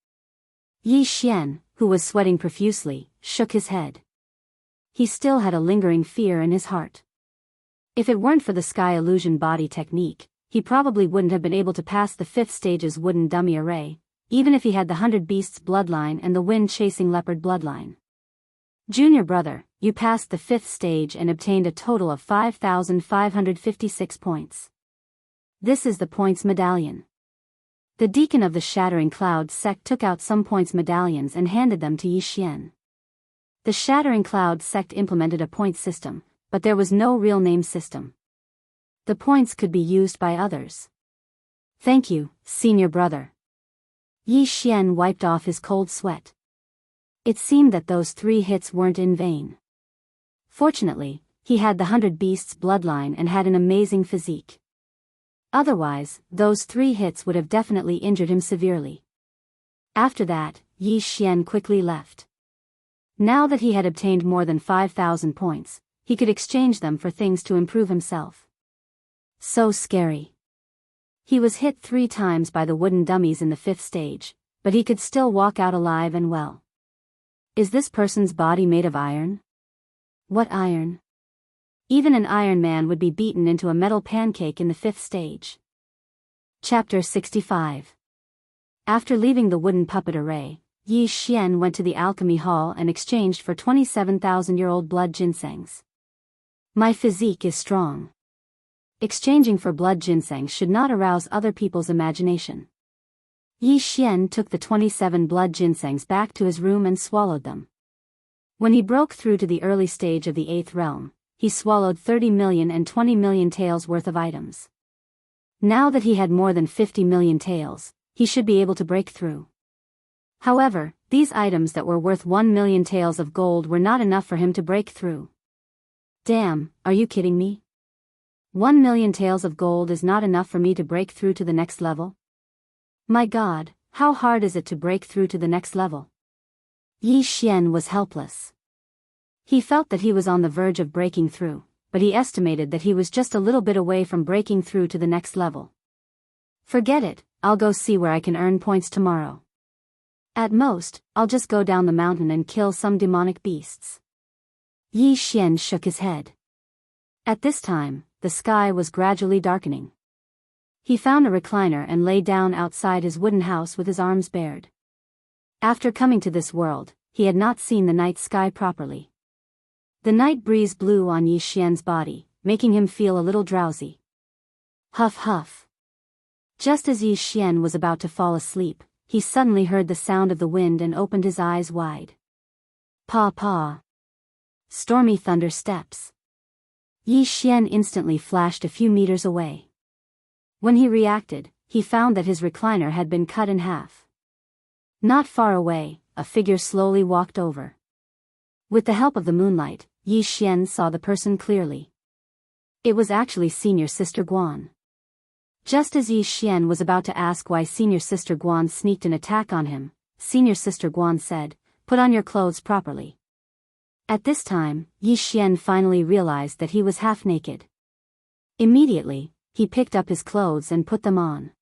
Yi Xian, who was sweating profusely, shook his head. He still had a lingering fear in his heart. If it weren't for the sky illusion body technique, he probably wouldn't have been able to pass the 5th stage's wooden dummy array, even if he had the 100 Beasts bloodline and the wind-chasing leopard bloodline. Junior brother, you passed the 5th stage and obtained a total of 5,556 points. This is the points medallion. The deacon of the Shattering Cloud sect took out some points medallions and handed them to Yi Xian. The Shattering Cloud sect implemented a point system, but there was no real name system. The points could be used by others. Thank you, senior brother. Yi Xian wiped off his cold sweat. It seemed that those 3 hits weren't in vain. Fortunately, he had the 100 Beasts bloodline and had an amazing physique. Otherwise, those 3 hits would have definitely injured him severely. After that, Yi Xian quickly left. Now that he had obtained more than 5,000 points, he could exchange them for things to improve himself. So scary. He was hit 3 times by the wooden dummies in the 5th stage, but he could still walk out alive and well. Is this person's body made of iron? What iron? Even an Iron Man would be beaten into a metal pancake in the 5th stage. Chapter 65. After leaving the wooden puppet array, Yi Xian went to the alchemy hall and exchanged for 27,000-year-old blood ginsengs. My physique is strong. Exchanging for blood ginseng should not arouse other people's imagination. Yi Xian took the 27 blood ginsengs back to his room and swallowed them. When he broke through to the early stage of the 8th realm, he swallowed 30 million and 20 million taels worth of items. Now that he had more than 50 million taels, he should be able to break through. However, these items that were worth 1 million taels of gold were not enough for him to break through. Damn, are you kidding me? 1 million taels of gold is not enough for me to break through to the next level? My God, how hard is it to break through to the next level? Yi Xian was helpless. He felt that he was on the verge of breaking through, but he estimated that he was just a little bit away from breaking through to the next level. Forget it, I'll go see where I can earn points tomorrow. At most, I'll just go down the mountain and kill some demonic beasts. Yi Xian shook his head. At this time, the sky was gradually darkening. He found a recliner and lay down outside his wooden house with his arms bared. After coming to this world, he had not seen the night sky properly. The night breeze blew on Yi Xian's body, making him feel a little drowsy. Huff huff. Just as Yi Xian was about to fall asleep, he suddenly heard the sound of the wind and opened his eyes wide. Paw paw. Stormy thunder steps. Yi Xian instantly flashed a few meters away. When he reacted, he found that his recliner had been cut in half. Not far away, a figure slowly walked over. With the help of the moonlight, Yi Xian saw the person clearly. It was actually Senior Sister Guan. Just as Yi Xian was about to ask why Senior Sister Guan sneaked an attack on him, Senior Sister Guan said, "Put on your clothes properly." At this time, Yi Xian finally realized that he was half naked. Immediately, he picked up his clothes and put them on.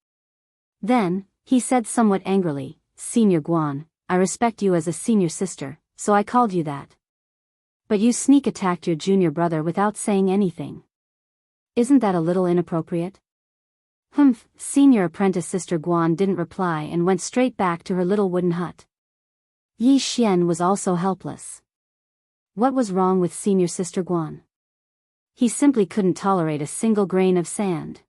Then, he said somewhat angrily, "Senior Guan, I respect you as a senior sister, so I called you that. But you sneak attacked your junior brother without saying anything. Isn't that a little inappropriate?" Humph, Senior Apprentice Sister Guan didn't reply and went straight back to her little wooden hut. Yi Xian was also helpless. What was wrong with Senior Sister Guan? He simply couldn't tolerate a single grain of sand.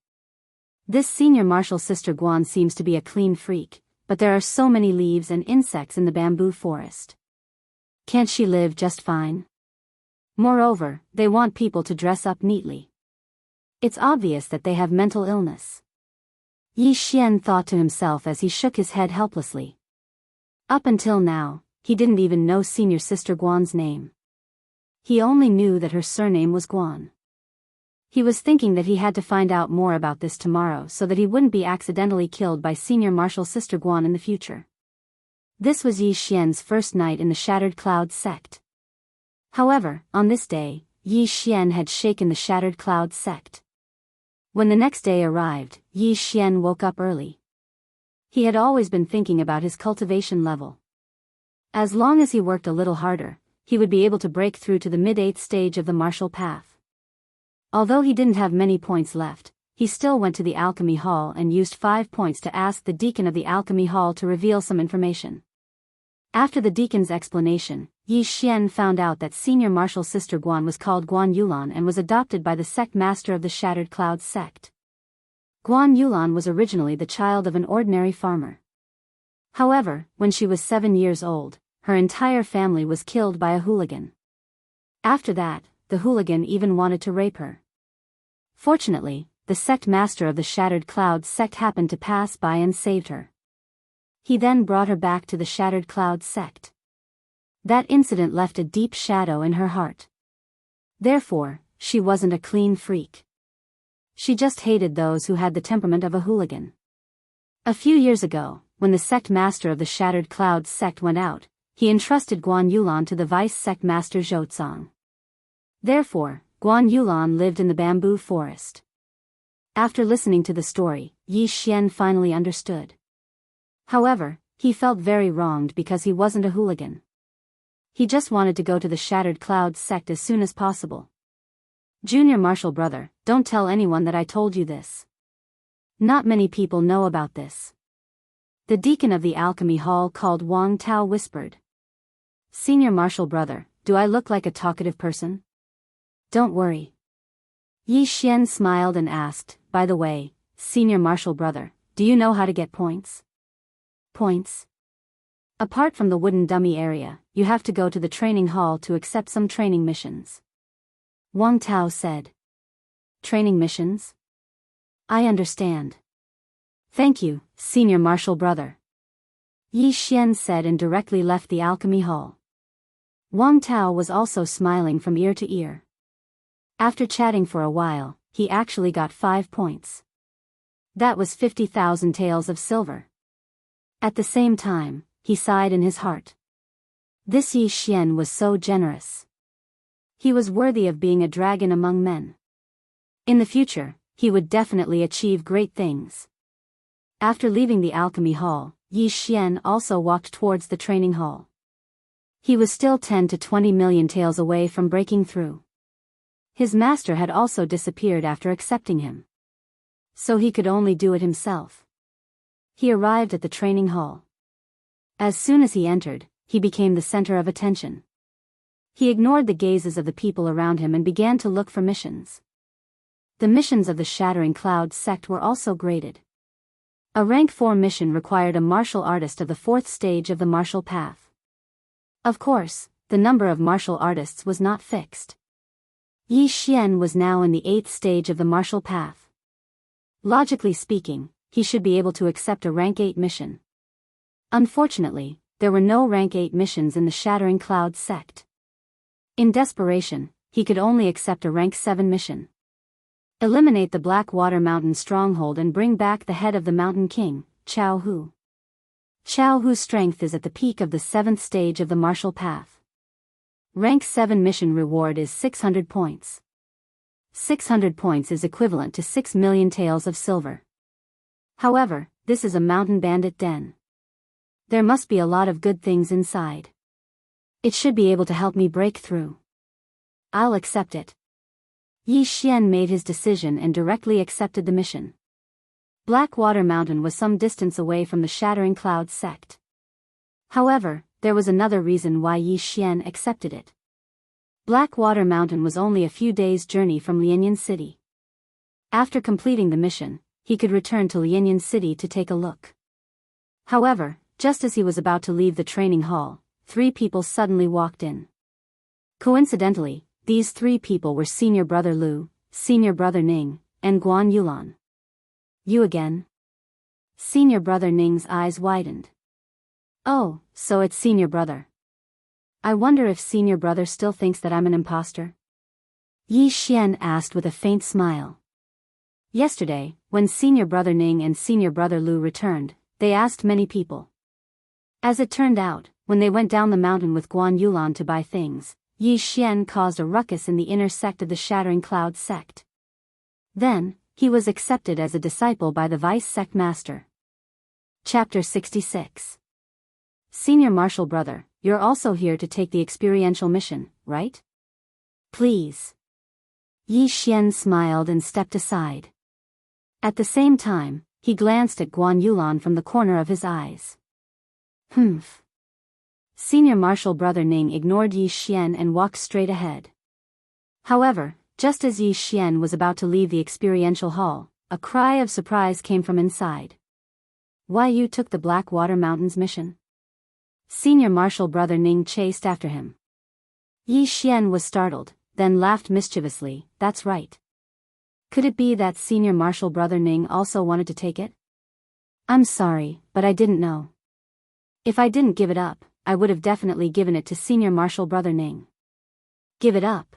This Senior Martial Sister Guan seems to be a clean freak, but there are so many leaves and insects in the bamboo forest. Can't she live just fine? Moreover, they want people to dress up neatly. It's obvious that they have mental illness. Yi Xian thought to himself as he shook his head helplessly. Up until now, he didn't even know Senior Sister Guan's name. He only knew that her surname was Guan. He was thinking that he had to find out more about this tomorrow so that he wouldn't be accidentally killed by Senior Martial Sister Guan in the future. This was Yi Xian's first night in the Shattered Cloud sect. However, on this day, Yi Xian had shaken the Shattered Cloud sect. When the next day arrived, Yi Xian woke up early. He had always been thinking about his cultivation level. As long as he worked a little harder, he would be able to break through to the mid-8th stage of the martial path. Although he didn't have many points left, he still went to the alchemy hall and used 5 points to ask the deacon of the alchemy hall to reveal some information. After the deacon's explanation, Yi Xian found out that Senior Martial Sister Guan was called Guan Yulan and was adopted by the sect master of the Shattered Cloud sect. Guan Yulan was originally the child of an ordinary farmer. However, when she was 7 years old, her entire family was killed by a hooligan. After that, the hooligan even wanted to rape her. Fortunately, the sect master of the Shattered Cloud sect happened to pass by and saved her. He then brought her back to the Shattered Cloud sect. That incident left a deep shadow in her heart. Therefore, she wasn't a clean freak. She just hated those who had the temperament of a hooligan. A few years ago, when the sect master of the Shattered Cloud sect went out, he entrusted Guan Yulan to the vice sect master Zhoutsang. Therefore, Guan Yulan lived in the bamboo forest. After listening to the story, Yi Xian finally understood. However, he felt very wronged because he wasn't a hooligan. He just wanted to go to the Shattered Cloud sect as soon as possible. Junior Martial Brother, don't tell anyone that I told you this. Not many people know about this. The deacon of the alchemy hall called Wang Tao whispered. Senior Martial Brother, do I look like a talkative person? Don't worry. Yi Xian smiled and asked, by the way, Senior Martial Brother, do you know how to get points? Points? Apart from the wooden dummy area, you have to go to the training hall to accept some training missions. Wang Tao said. Training missions? I understand. Thank you, Senior Martial Brother. Yi Xian said and directly left the alchemy hall. Wang Tao was also smiling from ear to ear. After chatting for a while, he actually got 5 points. That was 50,000 taels of silver. At the same time, he sighed in his heart. This Yi Xian was so generous. He was worthy of being a dragon among men. In the future, he would definitely achieve great things. After leaving the alchemy hall, Yi Xian also walked towards the training hall. He was still 10 to 20 million taels away from breaking through. His master had also disappeared after accepting him. So he could only do it himself. He arrived at the training hall. As soon as he entered, he became the center of attention. He ignored the gazes of the people around him and began to look for missions. The missions of the Shattering Cloud sect were also graded. A rank 4 mission required a martial artist of the 4th stage of the martial path. Of course, the number of martial artists was not fixed. Yi Xian was now in the 8th stage of the martial path. Logically speaking, he should be able to accept a rank 8 mission. Unfortunately, there were no rank 8 missions in the Shattering Cloud sect. In desperation, he could only accept a rank 7 mission. Eliminate the Blackwater Mountain stronghold and bring back the head of the Mountain King, Chao Hu. Chao Hu's strength is at the peak of the 7th stage of the martial path. Rank 7 mission reward is 600 points. 600 points is equivalent to 6 million taels of silver. However, this is a mountain bandit den. There must be a lot of good things inside. It should be able to help me break through. I'll accept it. Yi Xian made his decision and directly accepted the mission. Blackwater Mountain was some distance away from the Shattering Cloud sect. However, there was another reason why Yi Xian accepted it. Blackwater Mountain was only a few days' journey from Lianyan City. After completing the mission, he could return to Lianyan City to take a look. However, just as he was about to leave the training hall, 3 people suddenly walked in. Coincidentally, these 3 people were Senior Brother Lu, Senior Brother Ning, and Guan Yulan. You again? Senior Brother Ning's eyes widened. Oh, so it's Senior Brother. I wonder if Senior Brother still thinks that I'm an imposter? Yi Xian asked with a faint smile. Yesterday, when Senior Brother Ning and Senior Brother Lu returned, they asked many people. As it turned out, when they went down the mountain with Guan Yulan to buy things, Yi Xian caused a ruckus in the inner sect of the Shattering Cloud sect. Then, he was accepted as a disciple by the Vice Sect Master. Chapter 66. Senior Martial Brother, you're also here to take the experiential mission, right? Please. Yi Xian smiled and stepped aside. At the same time, he glanced at Guan Yulan from the corner of his eyes. Humph. Senior Martial Brother Ning ignored Yi Xian and walked straight ahead. However, just as Yi Xian was about to leave the experiential hall, a cry of surprise came from inside. Why you took the Blackwater Mountains mission? Senior Martial Brother Ning chased after him. Yi Xian was startled, then laughed mischievously. That's right. Could it be that Senior Martial Brother Ning also wanted to take it? I'm sorry, but I didn't know. If I didn't give it up, I would have definitely given it to Senior Martial Brother Ning. Give it up?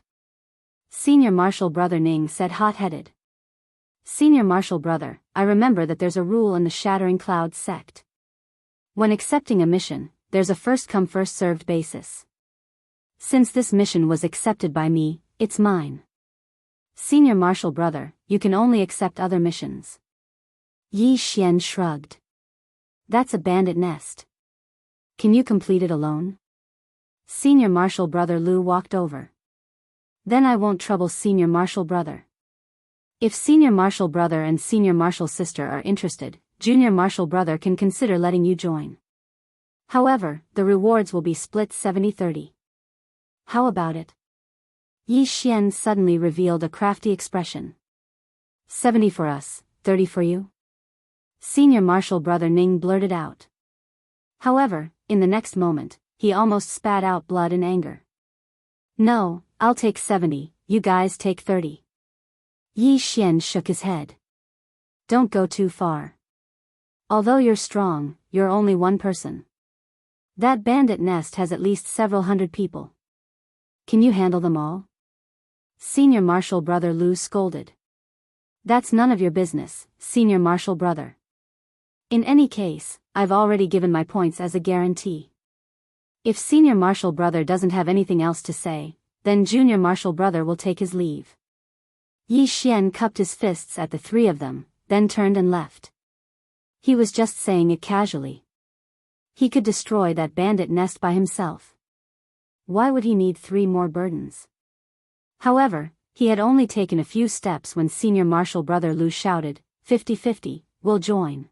Senior Martial Brother Ning said hot-headed. Senior Martial Brother, I remember that there's a rule in the Shattering Cloud sect. When accepting a mission, there's a first-come first-served basis. Since this mission was accepted by me, it's mine. Senior Martial Brother, you can only accept other missions. Yi Xian shrugged. That's a bandit nest. Can you complete it alone? Senior Martial Brother Lu walked over. Then I won't trouble Senior Martial Brother. If Senior Martial Brother and Senior Martial Sister are interested, Junior Martial Brother can consider letting you join. However, the rewards will be split 70-30. How about it? Yi Xian suddenly revealed a crafty expression. 70 for us, 30 for you? Senior Martial Brother Ning blurted out. However, in the next moment, he almost spat out blood in anger. No, I'll take 70, you guys take 30. Yi Xian shook his head. Don't go too far. Although you're strong, you're only one person. That bandit nest has at least several hundred people. Can you handle them all? Senior Martial Brother Lu scolded. That's none of your business, Senior Martial Brother. In any case, I've already given my points as a guarantee. If Senior Martial Brother doesn't have anything else to say, then Junior Martial Brother will take his leave. Yi Xian cupped his fists at the 3 of them, then turned and left. He was just saying it casually. He could destroy that bandit nest by himself. Why would he need 3 more burdens? However, he had only taken a few steps when Senior Martial Brother Lu shouted, 50-50, we'll join.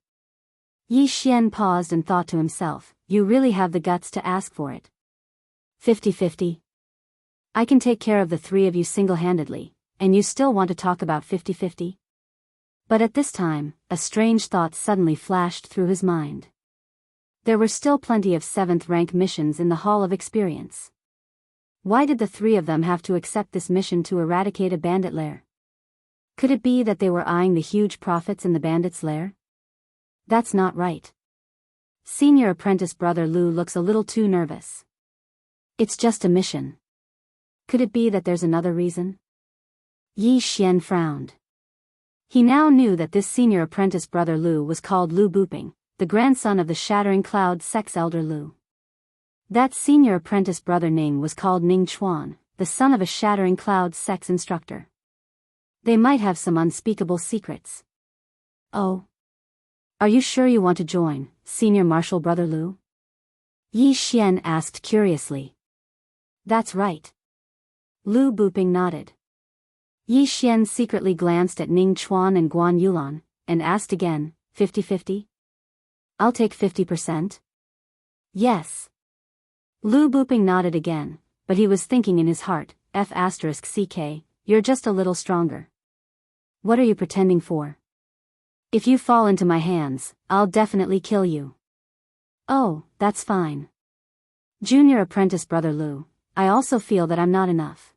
Yi Xian paused and thought to himself, you really have the guts to ask for it. 50-50. I can take care of the 3 of you single-handedly, and you still want to talk about 50-50? But at this time, a strange thought suddenly flashed through his mind. There were still plenty of 7th rank missions in the Hall of Experience. Why did the 3 of them have to accept this mission to eradicate a bandit lair? Could it be that they were eyeing the huge profits in the bandit's lair? That's not right. Senior Apprentice Brother Lu looks a little too nervous. It's just a mission. Could it be that there's another reason? Yi Xian frowned. He now knew that this Senior Apprentice Brother Lu was called Lu Buping, the grandson of the Shattering Cloud Sect's elder Lu. That Senior Apprentice Brother Ning was called Ning Chuan, the son of a Shattering Cloud Sect's instructor. They might have some unspeakable secrets. Oh. Are you sure you want to join, Senior Martial Brother Lu? Yi Xian asked curiously. That's right. Lu Buping nodded. Yi Xian secretly glanced at Ning Chuan and Guan Yulan, and asked again, 50-50? I'll take 50%. Yes. Lu Buping nodded again, but he was thinking in his heart, F***ck, you're just a little stronger. What are you pretending for? If you fall into my hands, I'll definitely kill you. Oh, that's fine. Junior apprentice brother Lu, I also feel that I'm not enough.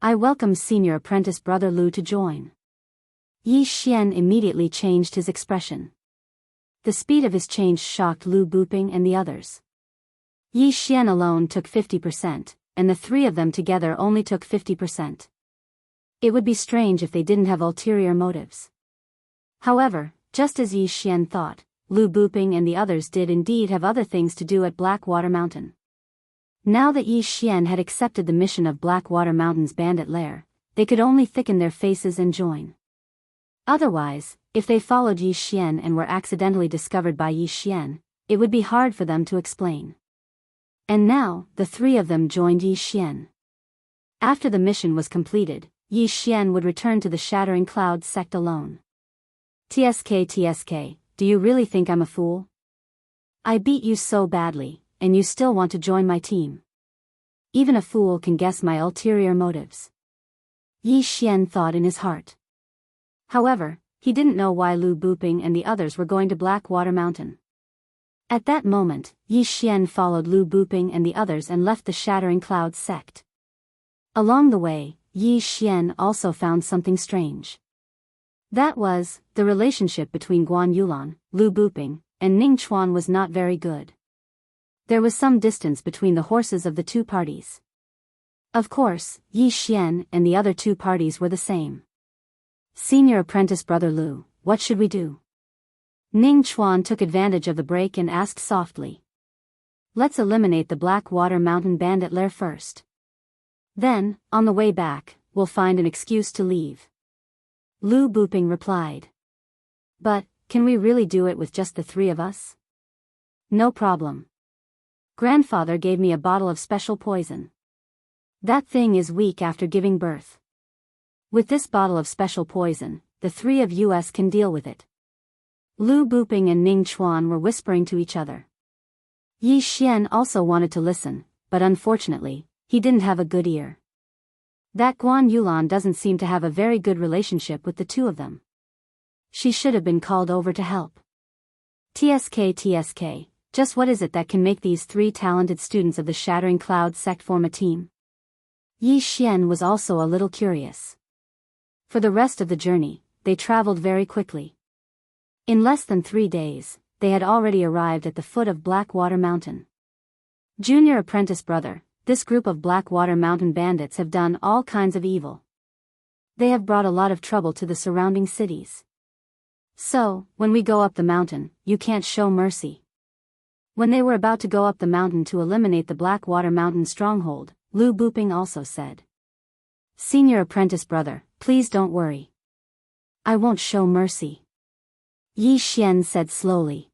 I welcome senior apprentice brother Lu to join. Yi Xian immediately changed his expression. The speed of his change shocked Lu Buping and the others. Yi Xian alone took 50%, and the three of them together only took 50%. It would be strange if they didn't have ulterior motives. However, just as Yi Xian thought, Lu Buping and the others did indeed have other things to do at Blackwater Mountain. Now that Yi Xian had accepted the mission of Blackwater Mountain's bandit lair, they could only thicken their faces and join. Otherwise, if they followed Yi Xian and were accidentally discovered by Yi Xian, it would be hard for them to explain. And now, the three of them joined Yi Xian. After the mission was completed, Yi Xian would return to the Shattering Clouds sect alone. TSK, do you really think I'm a fool? I beat you so badly, and you still want to join my team. Even a fool can guess my ulterior motives. Yi Xian thought in his heart. However, he didn't know why Lu Buping and the others were going to Blackwater Mountain. At that moment, Yi Xian followed Lu Buping and the others and left the Shattering Clouds sect. Along the way, Yi Xian also found something strange. That was, the relationship between Guan Yulan, Lu Buping, and Ning Chuan was not very good. There was some distance between the horses of the two parties. Of course, Yi Xian and the other two parties were the same. Senior apprentice brother Lu, what should we do? Ning Chuan took advantage of the break and asked softly. Let's eliminate the Blackwater Mountain bandit lair first. Then, on the way back, we'll find an excuse to leave. Lu Buping replied. But, can we really do it with just the three of us? No problem. Grandfather gave me a bottle of special poison. That thing is weak after giving birth. With this bottle of special poison, the three of us can deal with it. Lu Buping and Ning Chuan were whispering to each other. Yi Xian also wanted to listen, but unfortunately, he didn't have a good ear. That Guan Yulan doesn't seem to have a very good relationship with the two of them. She should have been called over to help. TSK, just what is it that can make these three talented students of the Shattering Clouds sect form a team? Yi Xian was also a little curious. For the rest of the journey, they traveled very quickly. In less than 3 days, they had already arrived at the foot of Blackwater Mountain. Junior apprentice brother, this group of Blackwater Mountain bandits have done all kinds of evil. They have brought a lot of trouble to the surrounding cities. So, when we go up the mountain, you can't show mercy. When they were about to go up the mountain to eliminate the Blackwater Mountain stronghold, Lu Buping also said. Senior apprentice brother, please don't worry. I won't show mercy. Yi Xian said slowly.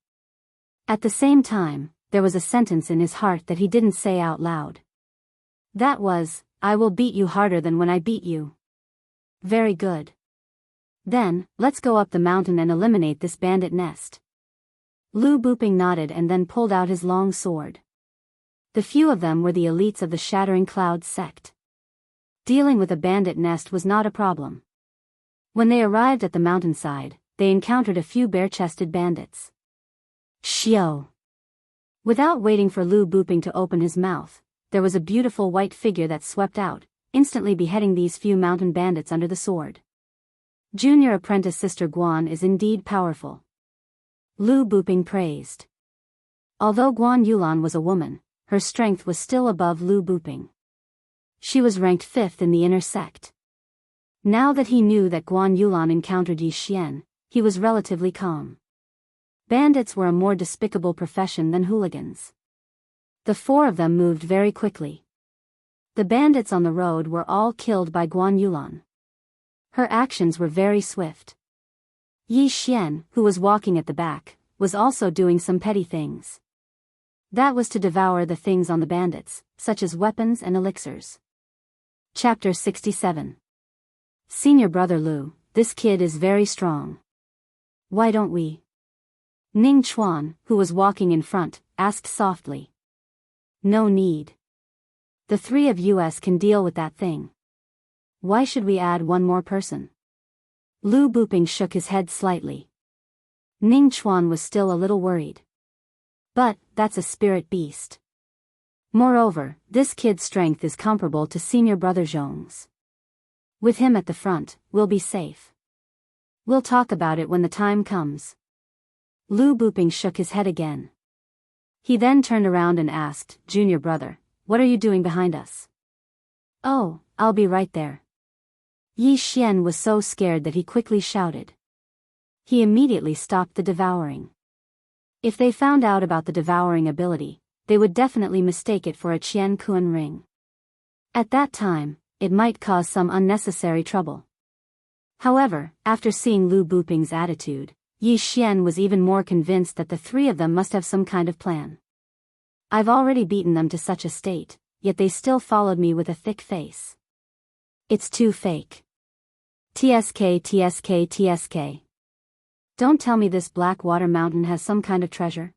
At the same time, there was a sentence in his heart that he didn't say out loud. That was, I will beat you harder than when I beat you. Very good. Then, let's go up the mountain and eliminate this bandit nest. Lu Buping nodded and then pulled out his long sword. The few of them were the elites of the Shattering Clouds sect. Dealing with a bandit nest was not a problem. When they arrived at the mountainside, they encountered a few bare-chested bandits. Xiao. Without waiting for Lu Buping to open his mouth, there was a beautiful white figure that swept out, instantly beheading these few mountain bandits under the sword. Junior apprentice sister Guan is indeed powerful. Lu Buping praised. Although Guan Yulan was a woman, her strength was still above Lu Buping. She was ranked 5th in the inner sect. Now that he knew that Guan Yulan encountered Yi Xian, he was relatively calm. Bandits were a more despicable profession than hooligans. The 4 of them moved very quickly. The bandits on the road were all killed by Guan Yulan. Her actions were very swift. Yi Xian, who was walking at the back, was also doing some petty things. That was to devour the things on the bandits, such as weapons and elixirs. Chapter 67. Senior brother Lu, this kid is very strong. Why don't we? Ning Chuan, who was walking in front, asked softly. No need. The three of us can deal with that thing. Why should we add one more person? Lu Buping shook his head slightly. Ning Chuan was still a little worried. But, that's a spirit beast. Moreover, this kid's strength is comparable to senior brother Zhong's. With him at the front, we'll be safe. We'll talk about it when the time comes. Lu Buping shook his head again. He then turned around and asked, Junior brother, what are you doing behind us? Oh, I'll be right there. Yi Xian was so scared that he quickly shouted. He immediately stopped the devouring. If they found out about the devouring ability, they would definitely mistake it for a Qian Kuan ring. At that time, it might cause some unnecessary trouble. However, after seeing Lu Buping's attitude, Yi Xian was even more convinced that the three of them must have some kind of plan. I've already beaten them to such a state, yet they still followed me with a thick face. It's too fake. TSK TSK TSK. Don't tell me this black water mountain has some kind of treasure.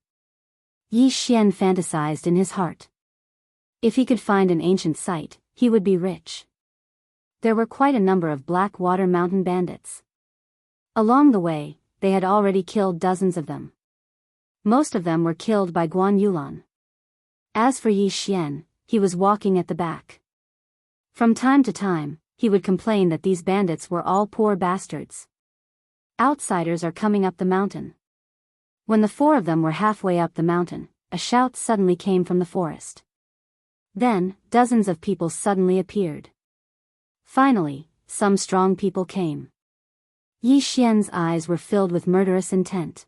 Yi Xian fantasized in his heart. If he could find an ancient site, he would be rich. There were quite a number of black water mountain bandits. Along the way, they had already killed dozens of them. Most of them were killed by Guan Yulan. As for Yi Xian, he was walking at the back. From time to time, he would complain that these bandits were all poor bastards. Outsiders are coming up the mountain. When the four of them were halfway up the mountain, a shout suddenly came from the forest. Then, dozens of people suddenly appeared. Finally, some strong people came. Yi Xian's eyes were filled with murderous intent.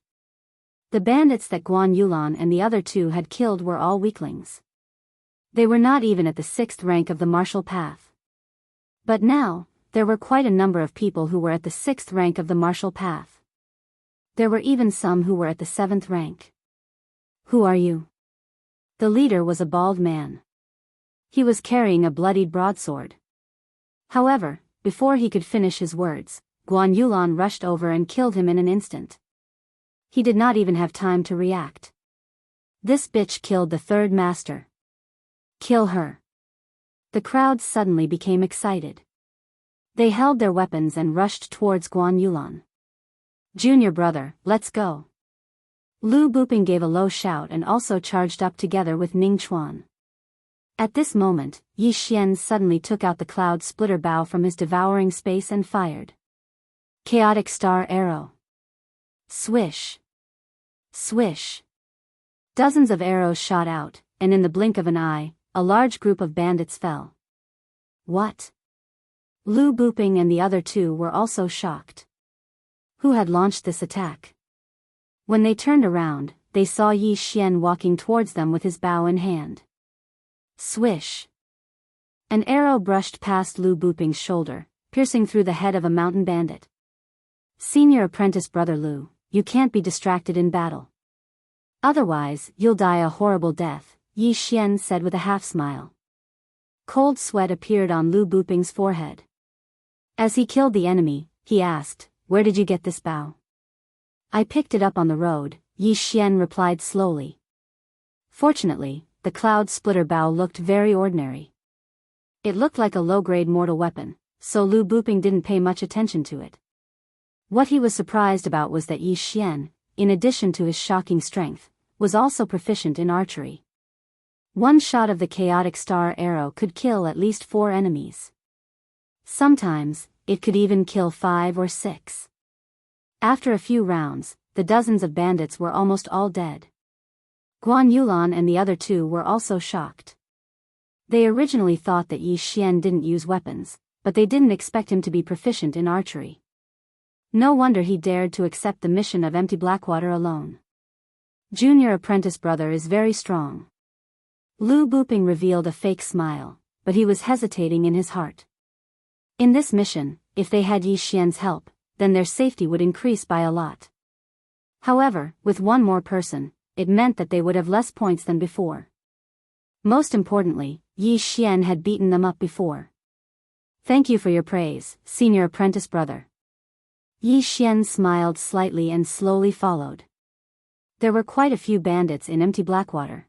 The bandits that Guan Yulan and the other two had killed were all weaklings. They were not even at the 6th rank of the martial path. But now, there were quite a number of people who were at the 6th rank of the martial path. There were even some who were at the 7th rank. Who are you? The leader was a bald man. He was carrying a bloodied broadsword. However, before he could finish his words, Guan Yulan rushed over and killed him in an instant. He did not even have time to react. This bitch killed the third master. Kill her. The crowd suddenly became excited. They held their weapons and rushed towards Guan Yulan. Junior brother, let's go. Lu Buping gave a low shout and also charged up together with Ning Chuan. At this moment, Yi Xian suddenly took out the cloud splitter bow from his devouring space and fired. Chaotic star arrow. Swish. Swish. Dozens of arrows shot out, and in the blink of an eye, a large group of bandits fell. What? Lu Buping and the other two were also shocked. Who had launched this attack? When they turned around, they saw Yi Xian walking towards them with his bow in hand. Swish. An arrow brushed past Lu Buping's shoulder, piercing through the head of a mountain bandit. Senior apprentice brother Lu, you can't be distracted in battle. Otherwise, you'll die a horrible death, Yi Xian said with a half-smile. Cold sweat appeared on Lu Buping's forehead. As he killed the enemy, he asked, where did you get this bow? I picked it up on the road, Yi Xian replied slowly. Fortunately, the cloud splitter bow looked very ordinary. It looked like a low-grade mortal weapon, so Lu Buping didn't pay much attention to it. What he was surprised about was that Yi Xian, in addition to his shocking strength, was also proficient in archery. One shot of the chaotic star arrow could kill at least 4 enemies. Sometimes, it could even kill 5 or 6. After a few rounds, the dozens of bandits were almost all dead. Guan Yulan and the other two were also shocked. They originally thought that Yi Xian didn't use weapons, but they didn't expect him to be proficient in archery. No wonder he dared to accept the mission of Empty Blackwater alone. Junior apprentice brother is very strong. Lu Buping revealed a fake smile, but he was hesitating in his heart. In this mission, if they had Yi Xian's help, then their safety would increase by a lot. However, with one more person, it meant that they would have less points than before. Most importantly, Yi Xian had beaten them up before. Thank you for your praise, senior apprentice brother. Yi Xian smiled slightly and slowly followed. There were quite a few bandits in Empty Blackwater.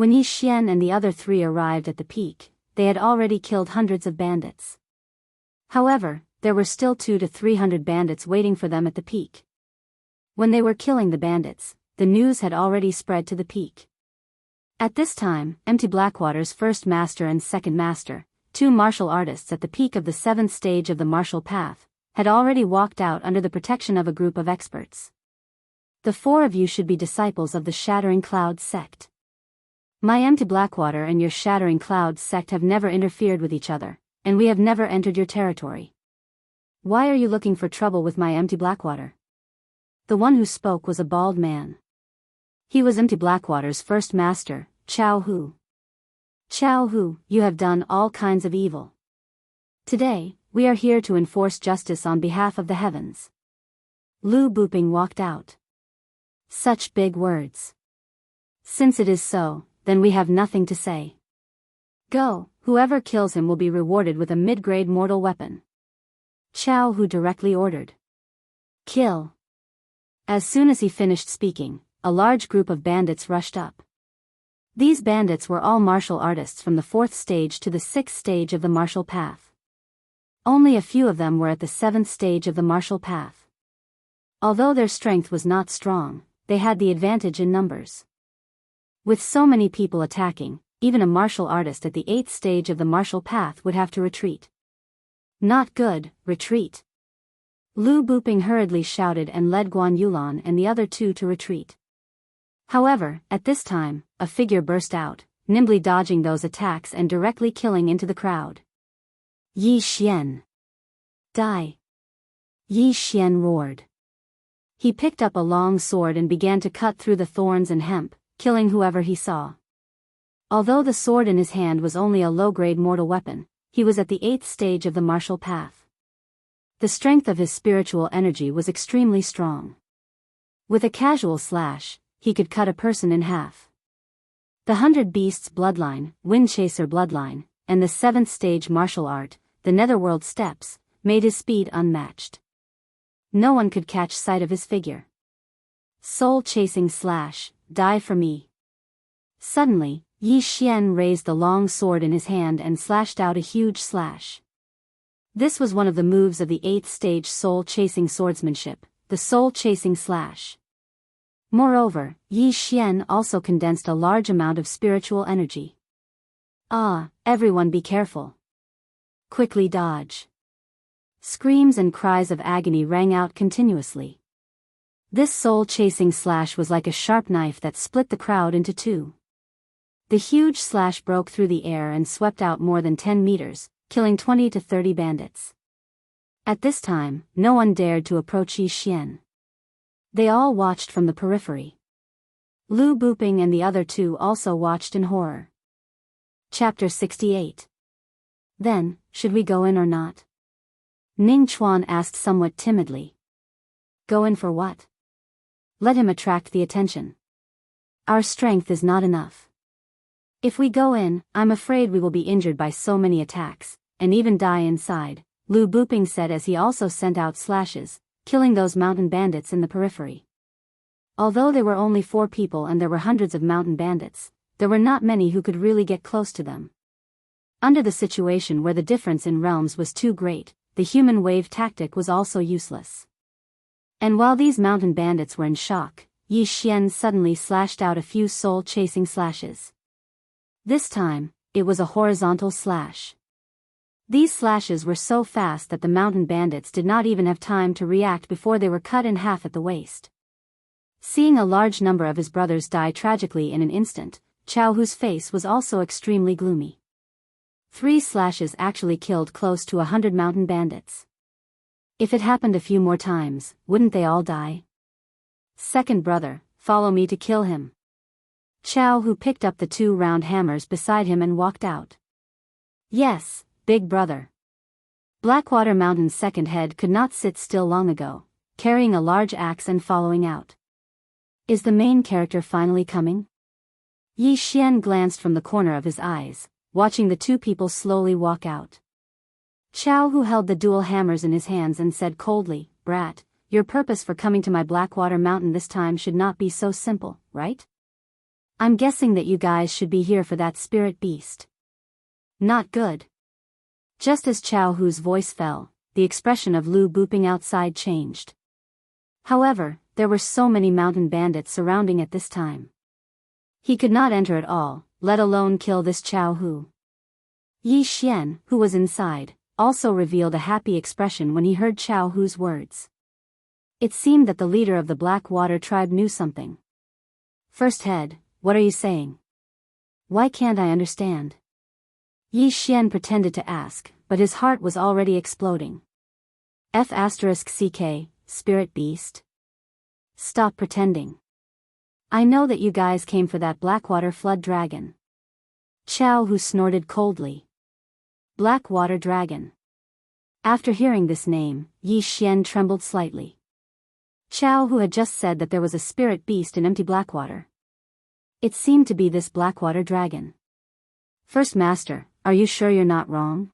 When Yi Xian and the other three arrived at the peak, they had already killed hundreds of bandits. However, there were still 200 to 300 bandits waiting for them at the peak. When they were killing the bandits, the news had already spread to the peak. At this time, Empty Blackwater's first master and second master, 2 martial artists at the peak of the 7th stage of the martial path, had already walked out under the protection of a group of experts. The 4 of you should be disciples of the Shattering Clouds sect. My Empty Blackwater and your Shattering Clouds sect have never interfered with each other, and we have never entered your territory. Why are you looking for trouble with my Empty Blackwater? The one who spoke was a bald man. He was Empty Blackwater's first master, Jianghu. Jianghu, you have done all kinds of evil. Today, we are here to enforce justice on behalf of the heavens. Lu Buping walked out. Such big words. Since it is so, then we have nothing to say. Go, whoever kills him will be rewarded with a mid-grade mortal weapon. Jianghu directly ordered. Kill. As soon as he finished speaking, a large group of bandits rushed up. These bandits were all martial artists from the 4th stage to the 6th stage of the martial path. Only a few of them were at the 7th stage of the martial path. Although their strength was not strong, they had the advantage in numbers. With so many people attacking, even a martial artist at the 8th stage of the martial path would have to retreat. Not good, retreat. Lu Buping hurriedly shouted and led Guan Yulan and the other 2 to retreat. However, at this time, a figure burst out, nimbly dodging those attacks and directly killing into the crowd. Yi Xian. Die. Yi Xian roared. He picked up a long sword and began to cut through the thorns and hemp, killing whoever he saw. Although the sword in his hand was only a low-grade mortal weapon, he was at the 8th stage of the martial path. The strength of his spiritual energy was extremely strong. With a casual slash, he could cut a person in half. The 100 Beasts bloodline, Windchaser bloodline, and the 7th stage martial art, the Netherworld steps, made his speed unmatched. No one could catch sight of his figure. Soul-chasing slash, die for me. Suddenly, Yi Xian raised the long sword in his hand and slashed out a huge slash. This was one of the moves of the 8th stage soul-chasing swordsmanship, the soul-chasing slash. Moreover, Yi Xian also condensed a large amount of spiritual energy. Ah, everyone be careful. Quickly dodge. Screams and cries of agony rang out continuously. This soul-chasing slash was like a sharp knife that split the crowd into 2. The huge slash broke through the air and swept out more than 10 meters, killing 20 to 30 bandits. At this time, no one dared to approach Yi Xian. They all watched from the periphery. Lu Buping and the other 2 also watched in horror. Chapter 68. Then, should we go in or not? Ning Chuan asked somewhat timidly. Go in for what? Let him attract the attention. Our strength is not enough. If we go in, I'm afraid we will be injured by so many attacks, and even die inside, Lu Buping said as he also sent out slashes, killing those mountain bandits in the periphery. Although there were only 4 people and there were hundreds of mountain bandits, there were not many who could really get close to them. Under the situation where the difference in realms was too great, the human wave tactic was also useless. And while these mountain bandits were in shock, Yi Xian suddenly slashed out a few soul-chasing slashes. This time, it was a horizontal slash. These slashes were so fast that the mountain bandits did not even have time to react before they were cut in half at the waist. Seeing a large number of his brothers die tragically in an instant, Jianghu's face was also extremely gloomy. 3 slashes actually killed close to 100 mountain bandits. If it happened a few more times, wouldn't they all die? Second brother, follow me to kill him. Jianghu picked up the 2 round hammers beside him and walked out. Yes, big brother. Blackwater Mountain's second head could not sit still long ago, carrying a large axe and following out. Is the main character finally coming? Yi Xian glanced from the corner of his eyes, watching the 2 people slowly walk out. Jianghu held the dual hammers in his hands and said coldly, Brat, your purpose for coming to my Blackwater Mountain this time should not be so simple, right? I'm guessing that you guys should be here for that spirit beast. Not good. Just as Chao Hu's voice fell, the expression of Lu Booping outside changed. However, there were so many mountain bandits surrounding at this time. He could not enter at all, let alone kill this Chao Hu. Yi Xian, who was inside, also revealed a happy expression when he heard Chao Hu's words. It seemed that the leader of the Blackwater tribe knew something. First head, what are you saying? Why can't I understand? Yi Xian pretended to ask, but his heart was already exploding. F***CK, spirit beast? Stop pretending. I know that you guys came for that Blackwater flood dragon. Chao Hu snorted coldly. Blackwater dragon. After hearing this name, Yi Xian trembled slightly. Chao Hu had just said that there was a spirit beast in empty Blackwater. It seemed to be this Blackwater dragon. First Master, are you sure you're not wrong?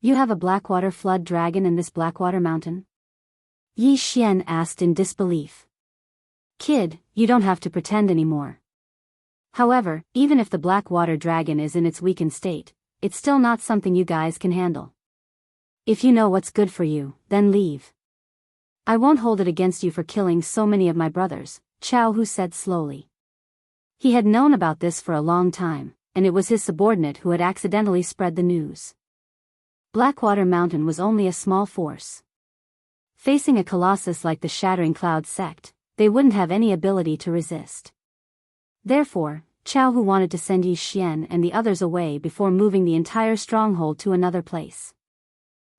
You have a Blackwater flood dragon in this Blackwater mountain? Yi Xian asked in disbelief. Kid, you don't have to pretend anymore. However, even if the Blackwater dragon is in its weakened state, it's still not something you guys can handle. If you know what's good for you, then leave. I won't hold it against you for killing so many of my brothers, Chao Hu said slowly. He had known about this for a long time, and it was his subordinate who had accidentally spread the news. Blackwater Mountain was only a small force. Facing a colossus like the Shattering Cloud sect, they wouldn't have any ability to resist. Therefore, Chao Hu wanted to send Yi Xian and the others away before moving the entire stronghold to another place.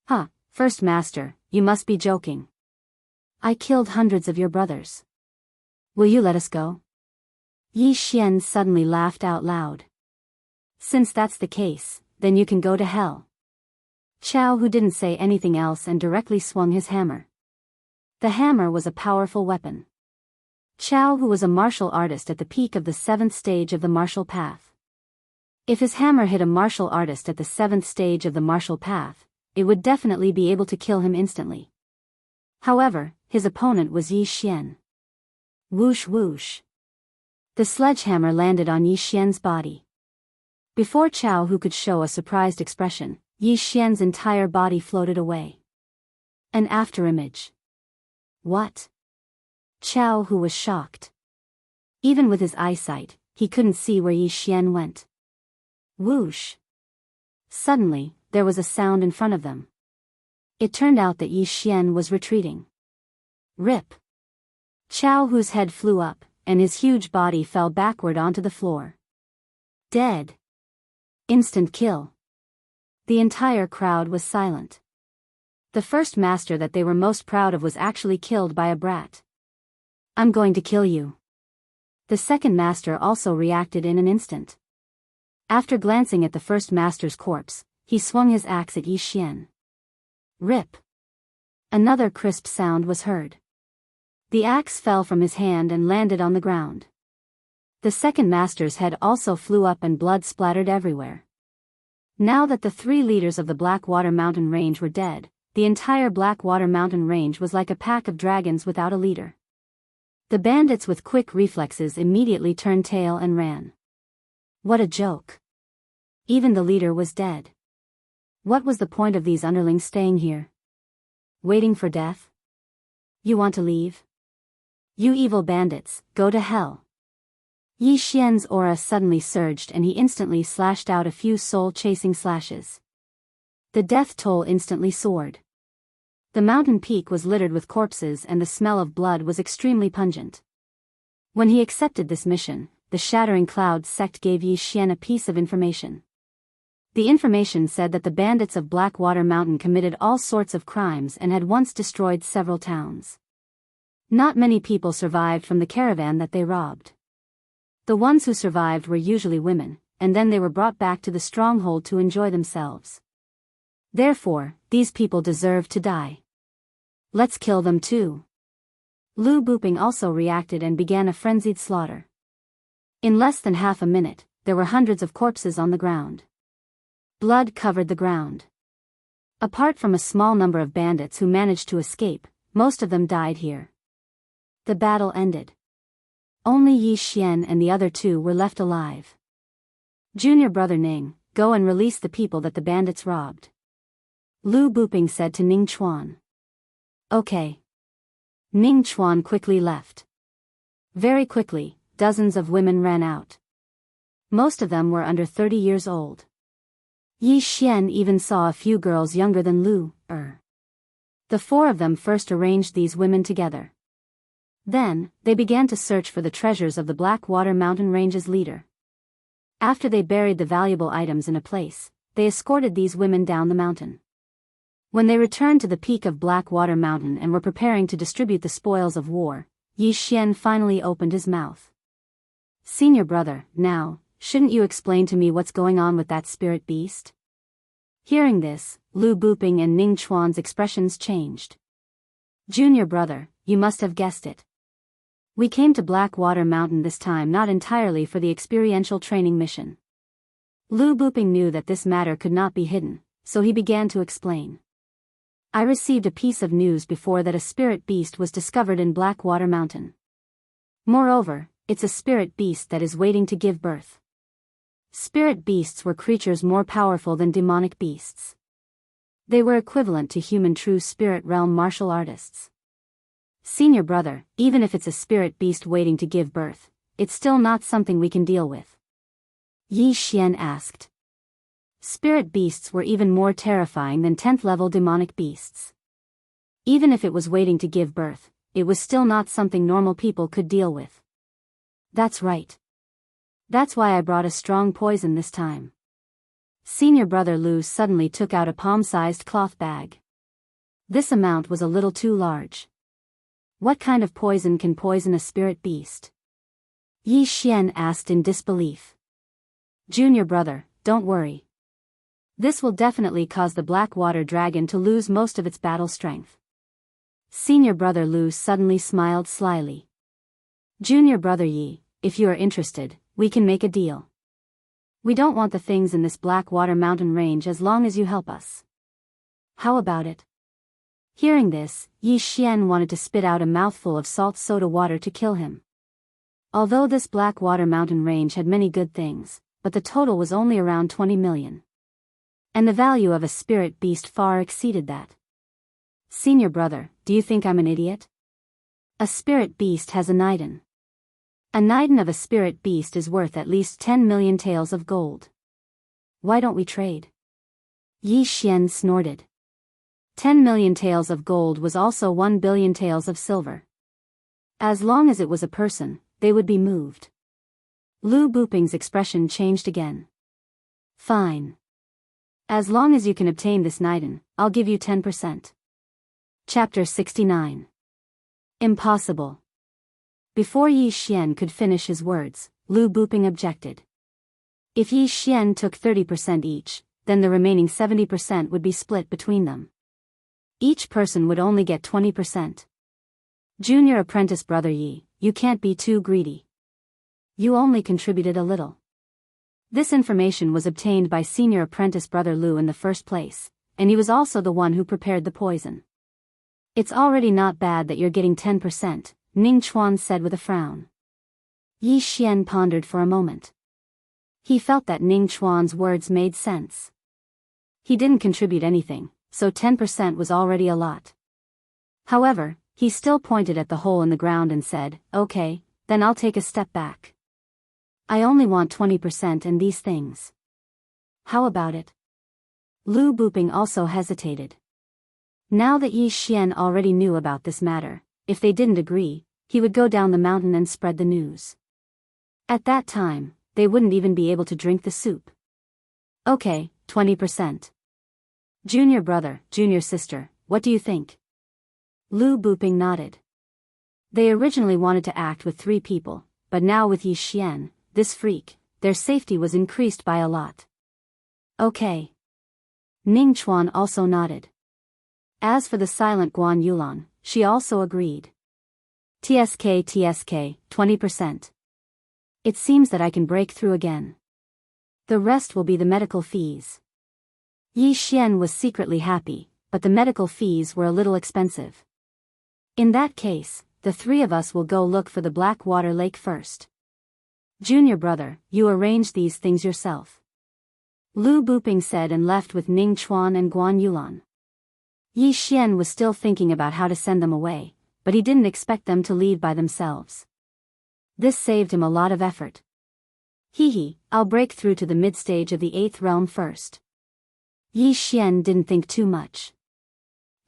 Huh, First Master, you must be joking. I killed hundreds of your brothers. Will you let us go? Yi Xian suddenly laughed out loud. Since that's the case, then you can go to hell. Chao Hu didn't say anything else and directly swung his hammer. The hammer was a powerful weapon. Chao Hu was a martial artist at the peak of the 7th stage of the martial path. If his hammer hit a martial artist at the 7th stage of the martial path, it would definitely be able to kill him instantly. However, his opponent was Yi Xian. Whoosh whoosh. The sledgehammer landed on Yi Xian's body. Before Chao Hu could show a surprised expression, Yi Xian's entire body floated away. An afterimage. What? Chao Hu was shocked. Even with his eyesight, he couldn't see where Yi Xian went. Whoosh. Suddenly, there was a sound in front of them. It turned out that Yi Xian was retreating. Rip. Chao Hu's head flew up, and his huge body fell backward onto the floor. Dead. Instant kill. The entire crowd was silent. The first master that they were most proud of was actually killed by a brat. I'm going to kill you. The second master also reacted in an instant. After glancing at the first master's corpse, he swung his axe at Yi Xian. Rip. Another crisp sound was heard. The axe fell from his hand and landed on the ground. The second master's head also flew up and blood splattered everywhere. Now that the 3 leaders of the Blackwater Mountain Range were dead, the entire Blackwater Mountain Range was like a pack of dragons without a leader. The bandits with quick reflexes immediately turned tail and ran. What a joke. Even the leader was dead. What was the point of these underlings staying here? Waiting for death? You want to leave? You evil bandits, go to hell. Yi Xian's aura suddenly surged and he instantly slashed out a few soul-chasing slashes. The death toll instantly soared. The mountain peak was littered with corpses and the smell of blood was extremely pungent. When he accepted this mission, the Shattering Cloud sect gave Yi Xian a piece of information. The information said that the bandits of Blackwater Mountain committed all sorts of crimes and had once destroyed several towns. Not many people survived from the caravan that they robbed. The ones who survived were usually women, and then they were brought back to the stronghold to enjoy themselves. Therefore, these people deserved to die. Let's kill them too. Lu Booping also reacted and began a frenzied slaughter. In less than half a minute, there were hundreds of corpses on the ground. Blood covered the ground. Apart from a small number of bandits who managed to escape, most of them died here. The battle ended. Only Yi Xian and the other two were left alive. Junior brother Ning, go and release the people that the bandits robbed. Lu Buping said to Ning Chuan. Okay. Ning Chuan quickly left. Very quickly, dozens of women ran out. Most of them were under 30 years old. Yi Xian even saw a few girls younger than Lu. The four of them first arranged these women together. Then, they began to search for the treasures of the Blackwater Mountain Range's leader. After they buried the valuable items in a place, they escorted these women down the mountain. When they returned to the peak of Blackwater Mountain and were preparing to distribute the spoils of war, Yi Xian finally opened his mouth. Senior brother, now, shouldn't you explain to me what's going on with that spirit beast? Hearing this, Lu Buping and Ning Chuan's expressions changed. Junior brother, you must have guessed it. We came to Blackwater Mountain this time not entirely for the experiential training mission. Lu Buping knew that this matter could not be hidden, so he began to explain. I received a piece of news before that a spirit beast was discovered in Blackwater Mountain. Moreover, it's a spirit beast that is waiting to give birth. Spirit beasts were creatures more powerful than demonic beasts. They were equivalent to human true spirit realm martial artists. Senior brother, even if it's a spirit beast waiting to give birth, it's still not something we can deal with. Yi Xian asked. Spirit beasts were even more terrifying than 10th level demonic beasts. Even if it was waiting to give birth, it was still not something normal people could deal with. That's right. That's why I brought a strong poison this time. Senior brother Lu suddenly took out a palm-sized cloth bag. This amount was a little too large. What kind of poison can poison a spirit beast? Yi Xian asked in disbelief. Junior brother, don't worry. This will definitely cause the Blackwater Dragon to lose most of its battle strength. Senior brother Lu suddenly smiled slyly. Junior brother Yi, if you are interested, we can make a deal. We don't want the things in this Blackwater Mountain range as long as you help us. How about it? Hearing this, Yi Xian wanted to spit out a mouthful of salt soda water to kill him. Although this Blackwater Mountain range had many good things, but the total was only around 20 million. And the value of a spirit beast far exceeded that. Senior brother, do you think I'm an idiot? A spirit beast has a nidin. A nidin of a spirit beast is worth at least 10 million taels of gold. Why don't we trade? Yi Xian snorted. 10 million taels of gold was also 1 billion taels of silver. As long as it was a person, they would be moved. Lu Buping's expression changed again. Fine. As long as you can obtain this nidin, I'll give you 10%. Chapter 69. Impossible. Before Yi Xian could finish his words, Lu Buping objected. If Yi Xian took 30% each, then the remaining 70% would be split between them. Each person would only get 20%. Junior apprentice brother Yi, you can't be too greedy. You only contributed a little. This information was obtained by senior apprentice brother Lu in the first place, and he was also the one who prepared the poison. It's already not bad that you're getting 10%, Ning Chuan said with a frown. Yi Xian pondered for a moment. He felt that Ning Chuan's words made sense. He didn't contribute anything, so 10% was already a lot. However, he still pointed at the hole in the ground and said, okay, then I'll take a step back. I only want 20% and these things. How about it? Lu Buping also hesitated. Now that Yi Xian already knew about this matter, if they didn't agree, he would go down the mountain and spread the news. At that time, they wouldn't even be able to drink the soup. Okay, 20%. Junior brother, junior sister, what do you think? Lu Buping nodded. They originally wanted to act with 3 people, but now with Yi Xian, this freak, their safety was increased by a lot. Okay. Ning Chuan also nodded. As for the silent Guan Yulan, she also agreed. TSK, 20%. It seems that I can break through again. The rest will be the medical fees. Yi Xian was secretly happy, but the medical fees were a little expensive. In that case, the three of us will go look for the Black Water Lake first. Junior brother, you arrange these things yourself. Lu Buping said and left with Ning Chuan and Guan Yulan. Yi Xian was still thinking about how to send them away, but he didn't expect them to leave by themselves. This saved him a lot of effort. I'll break through to the mid-stage of the 8th realm first. Yi Xian didn't think too much.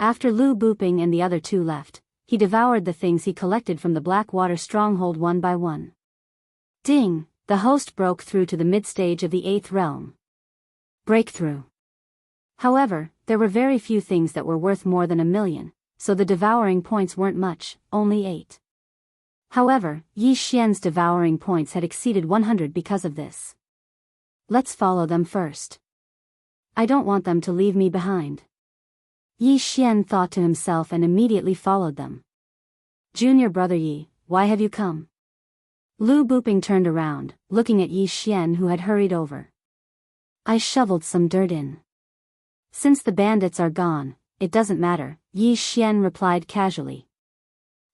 After Lu Buping and the other two left, he devoured the things he collected from the Blackwater stronghold one by one. Ding! The host broke through to the mid-stage of the 8th realm. Breakthrough. However, there were very few things that were worth more than 1,000,000, so the devouring points weren't much, only 8. However, Yi Xian's devouring points had exceeded 100 because of this. Let's follow them first. I don't want them to leave me behind. Yi Xian thought to himself and immediately followed them. Junior brother Yi, why have you come? Lu Buping turned around, looking at Yi Xian who had hurried over. I shoveled some dirt in. Since the bandits are gone, it doesn't matter, Yi Xian replied casually.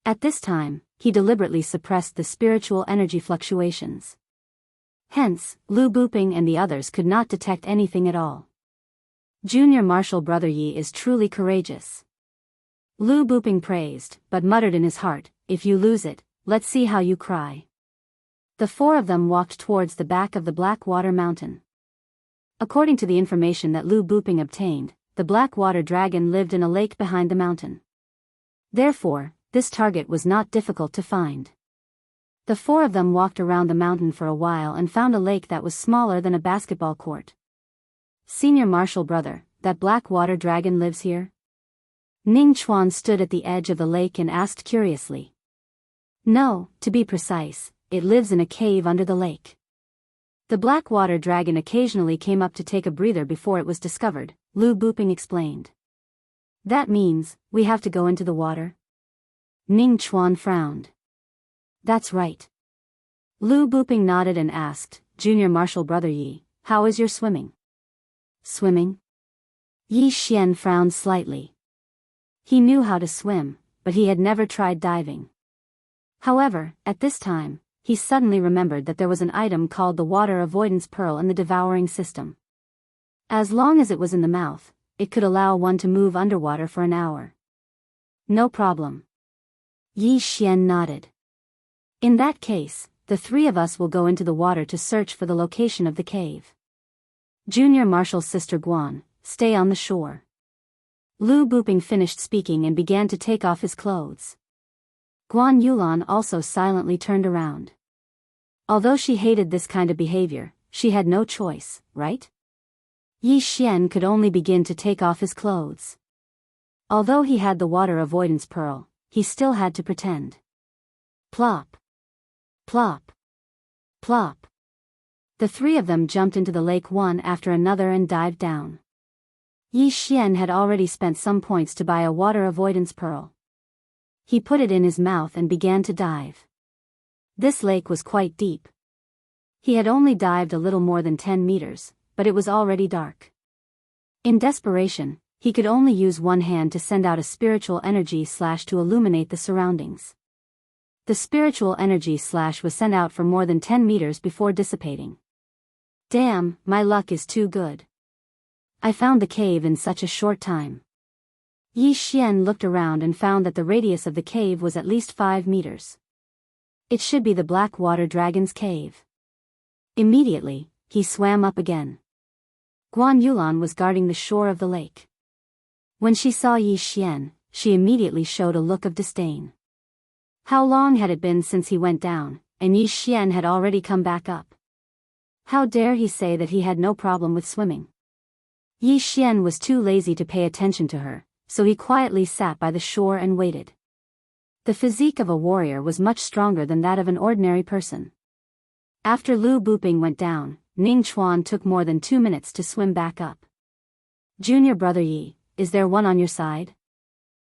At this time, he deliberately suppressed the spiritual energy fluctuations. Hence, Lu Buping and the others could not detect anything at all. Junior martial brother Yi is truly courageous. Lu Buping praised, but muttered in his heart, if you lose it, let's see how you cry. The four of them walked towards the back of the Blackwater Mountain. According to the information that Lu Buping obtained, the Blackwater dragon lived in a lake behind the mountain. Therefore, this target was not difficult to find. The four of them walked around the mountain for a while and found a lake that was smaller than a basketball court. Senior martial brother, that Blackwater dragon lives here? Ning Chuan stood at the edge of the lake and asked curiously. No, to be precise, it lives in a cave under the lake. The Blackwater dragon occasionally came up to take a breather before it was discovered, Lu Buping explained. That means, we have to go into the water? Ning Chuan frowned. That's right. Lu Buping nodded and asked, Junior martial brother Yi, how is your swimming? Swimming? Yi Xian frowned slightly. He knew how to swim, but he had never tried diving. However, at this time, he suddenly remembered that there was an item called the water avoidance pearl in the devouring system. As long as it was in the mouth, it could allow one to move underwater for an hour. No problem. Yi Xian nodded. In that case, the three of us will go into the water to search for the location of the cave. Junior Marshal's sister Guan, stay on the shore. Lu Buping finished speaking and began to take off his clothes. Guan Yulan also silently turned around. Although she hated this kind of behavior, she had no choice, right? Yi Xian could only begin to take off his clothes. Although he had the water avoidance pearl, he still had to pretend. Plop. Plop. Plop. The three of them jumped into the lake one after another and dived down. Yi Xian had already spent some points to buy a water avoidance pearl. He put it in his mouth and began to dive. This lake was quite deep. He had only dived a little more than 10 meters, but it was already dark. In desperation, he could only use one hand to send out a spiritual energy slash to illuminate the surroundings. The spiritual energy slash was sent out for more than 10 meters before dissipating. Damn, my luck is too good. I found the cave in such a short time. Yi Xian looked around and found that the radius of the cave was at least 5 meters. It should be the Blackwater Dragon's cave. Immediately, he swam up again. Guan Yulan was guarding the shore of the lake. When she saw Yi Xian, she immediately showed a look of disdain. How long had it been since he went down, and Yi Xian had already come back up? How dare he say that he had no problem with swimming? Yi Xian was too lazy to pay attention to her, so he quietly sat by the shore and waited. The physique of a warrior was much stronger than that of an ordinary person. After Lu Buping went down, Ning Chuan took more than 2 minutes to swim back up. Junior brother Yi, is there one on your side?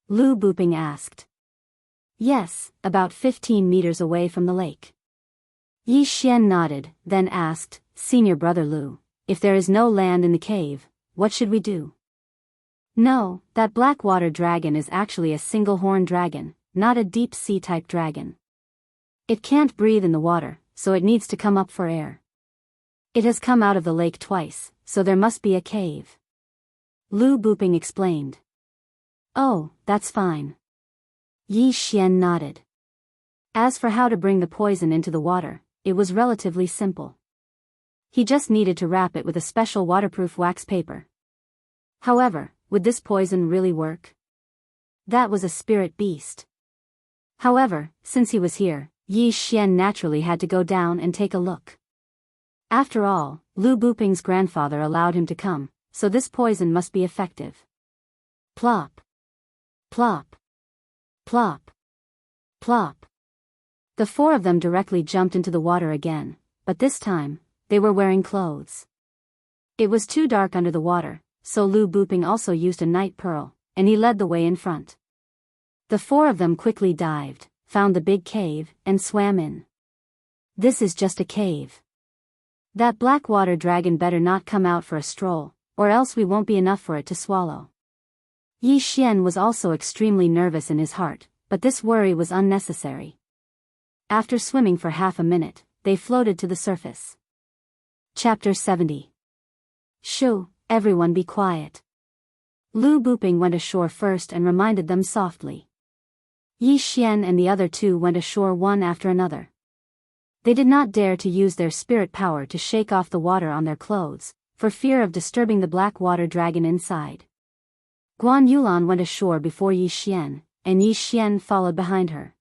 Lu Buping asked. Yes, about 15 meters away from the lake. Yi Xian nodded, then asked, Senior brother Lu, if there is no land in the cave, what should we do? No, that Blackwater dragon is actually a single-horned dragon, not a deep-sea type dragon. It can't breathe in the water, so it needs to come up for air. It has come out of the lake twice, so there must be a cave. Lu Buping explained. Oh, that's fine. Yi Xian nodded. As for how to bring the poison into the water, it was relatively simple. He just needed to wrap it with a special waterproof wax paper. However, would this poison really work? That was a spirit beast. However, since he was here, Yi Xian naturally had to go down and take a look. After all, Lu Buping's grandfather allowed him to come, so this poison must be effective. Plop. Plop. Plop. Plop. The four of them directly jumped into the water again, but this time, they were wearing clothes. It was too dark under the water, so Lu Buping also used a night pearl, and he led the way in front. The four of them quickly dived, found the big cave, and swam in. This is just a cave. That black water dragon better not come out for a stroll, or else we won't be enough for it to swallow. Yi Xian was also extremely nervous in his heart, but this worry was unnecessary. After swimming for half a minute, they floated to the surface. Chapter 70. Shoo, everyone be quiet. Lu Buping went ashore first and reminded them softly. Yi Xian and the other two went ashore one after another. They did not dare to use their spirit power to shake off the water on their clothes, for fear of disturbing the black water dragon inside. Guan Yulan went ashore before Yi Xian, and Yi Xian followed behind her.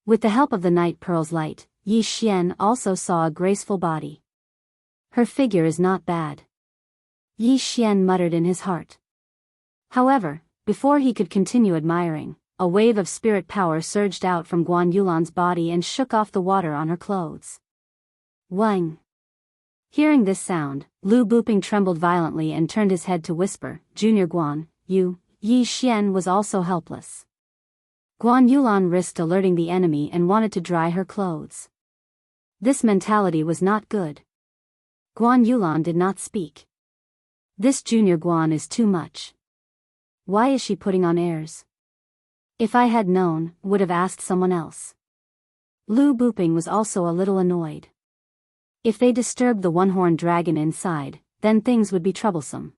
With the help of the night pearl's light, Yi Xian also saw a graceful body. Her figure is not bad. Yi Xian muttered in his heart. However, before he could continue admiring, a wave of spirit power surged out from Guan Yulan's body and shook off the water on her clothes. Wang. Hearing this sound, Lu Buping trembled violently and turned his head to whisper, Junior Guan, you. Yi Xian was also helpless. Guan Yulan risked alerting the enemy and wanted to dry her clothes. This mentality was not good. Guan Yulan did not speak. This Junior Guan is too much. Why is she putting on airs? If I had known, would have asked someone else. Lu Buping was also a little annoyed. If they disturbed the one-horned dragon inside, then things would be troublesome.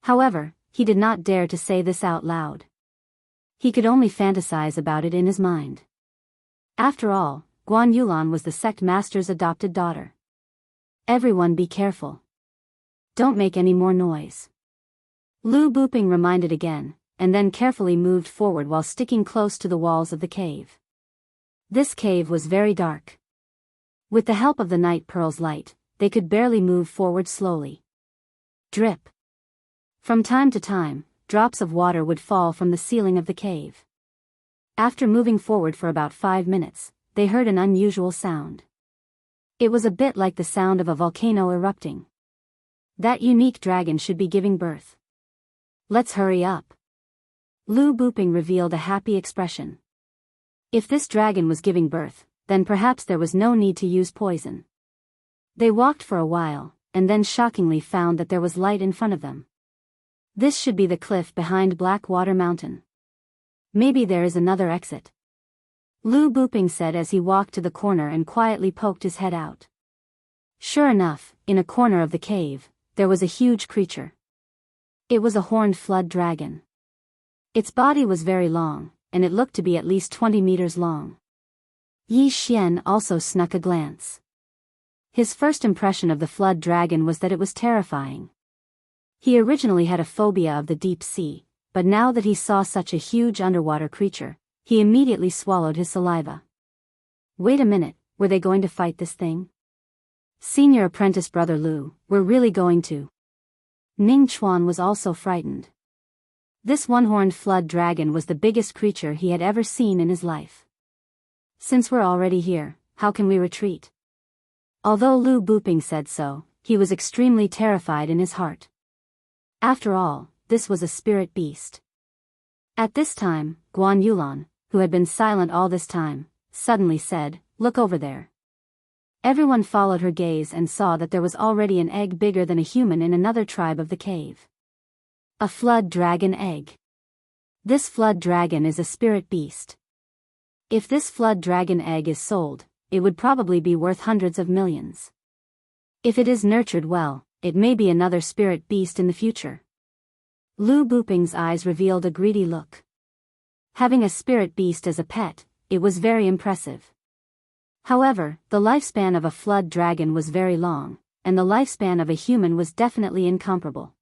However, he did not dare to say this out loud. He could only fantasize about it in his mind. After all, Guan Yulan was the sect master's adopted daughter. Everyone be careful. Don't make any more noise. Lu Buping reminded again, and then carefully moved forward while sticking close to the walls of the cave. This cave was very dark. With the help of the night pearl's light, they could barely move forward slowly. Drip. From time to time, drops of water would fall from the ceiling of the cave. After moving forward for about 5 minutes, they heard an unusual sound. It was a bit like the sound of a volcano erupting. That unique dragon should be giving birth. Let's hurry up. Lu Buping revealed a happy expression. If this dragon was giving birth, then perhaps there was no need to use poison. They walked for a while, and then shockingly found that there was light in front of them. This should be the cliff behind Blackwater Mountain. Maybe there is another exit. Lu Buping said as he walked to the corner and quietly poked his head out. Sure enough, in a corner of the cave, there was a huge creature. It was a horned flood dragon. Its body was very long, and it looked to be at least 20 meters long. Yi Xian also snuck a glance. His first impression of the flood dragon was that it was terrifying. He originally had a phobia of the deep sea, but now that he saw such a huge underwater creature, he immediately swallowed his saliva. Wait a minute, were they going to fight this thing? Senior apprentice brother Lu, we're really going to. Ning Chuan was also frightened. This one-horned flood dragon was the biggest creature he had ever seen in his life. Since we're already here, how can we retreat? Although Lu Buping said so, he was extremely terrified in his heart. After all, this was a spirit beast. At this time, Guan Yulan, who had been silent all this time, suddenly said, "Look over there." Everyone followed her gaze and saw that there was already an egg bigger than a human in another tribe of the cave. A flood dragon egg. This flood dragon is a spirit beast. If this flood dragon egg is sold, it would probably be worth hundreds of millions. If it is nurtured well, it may be another spirit beast in the future. Lu Buping's eyes revealed a greedy look. Having a spirit beast as a pet, it was very impressive. However, the lifespan of a flood dragon was very long, and the lifespan of a human was definitely incomparable.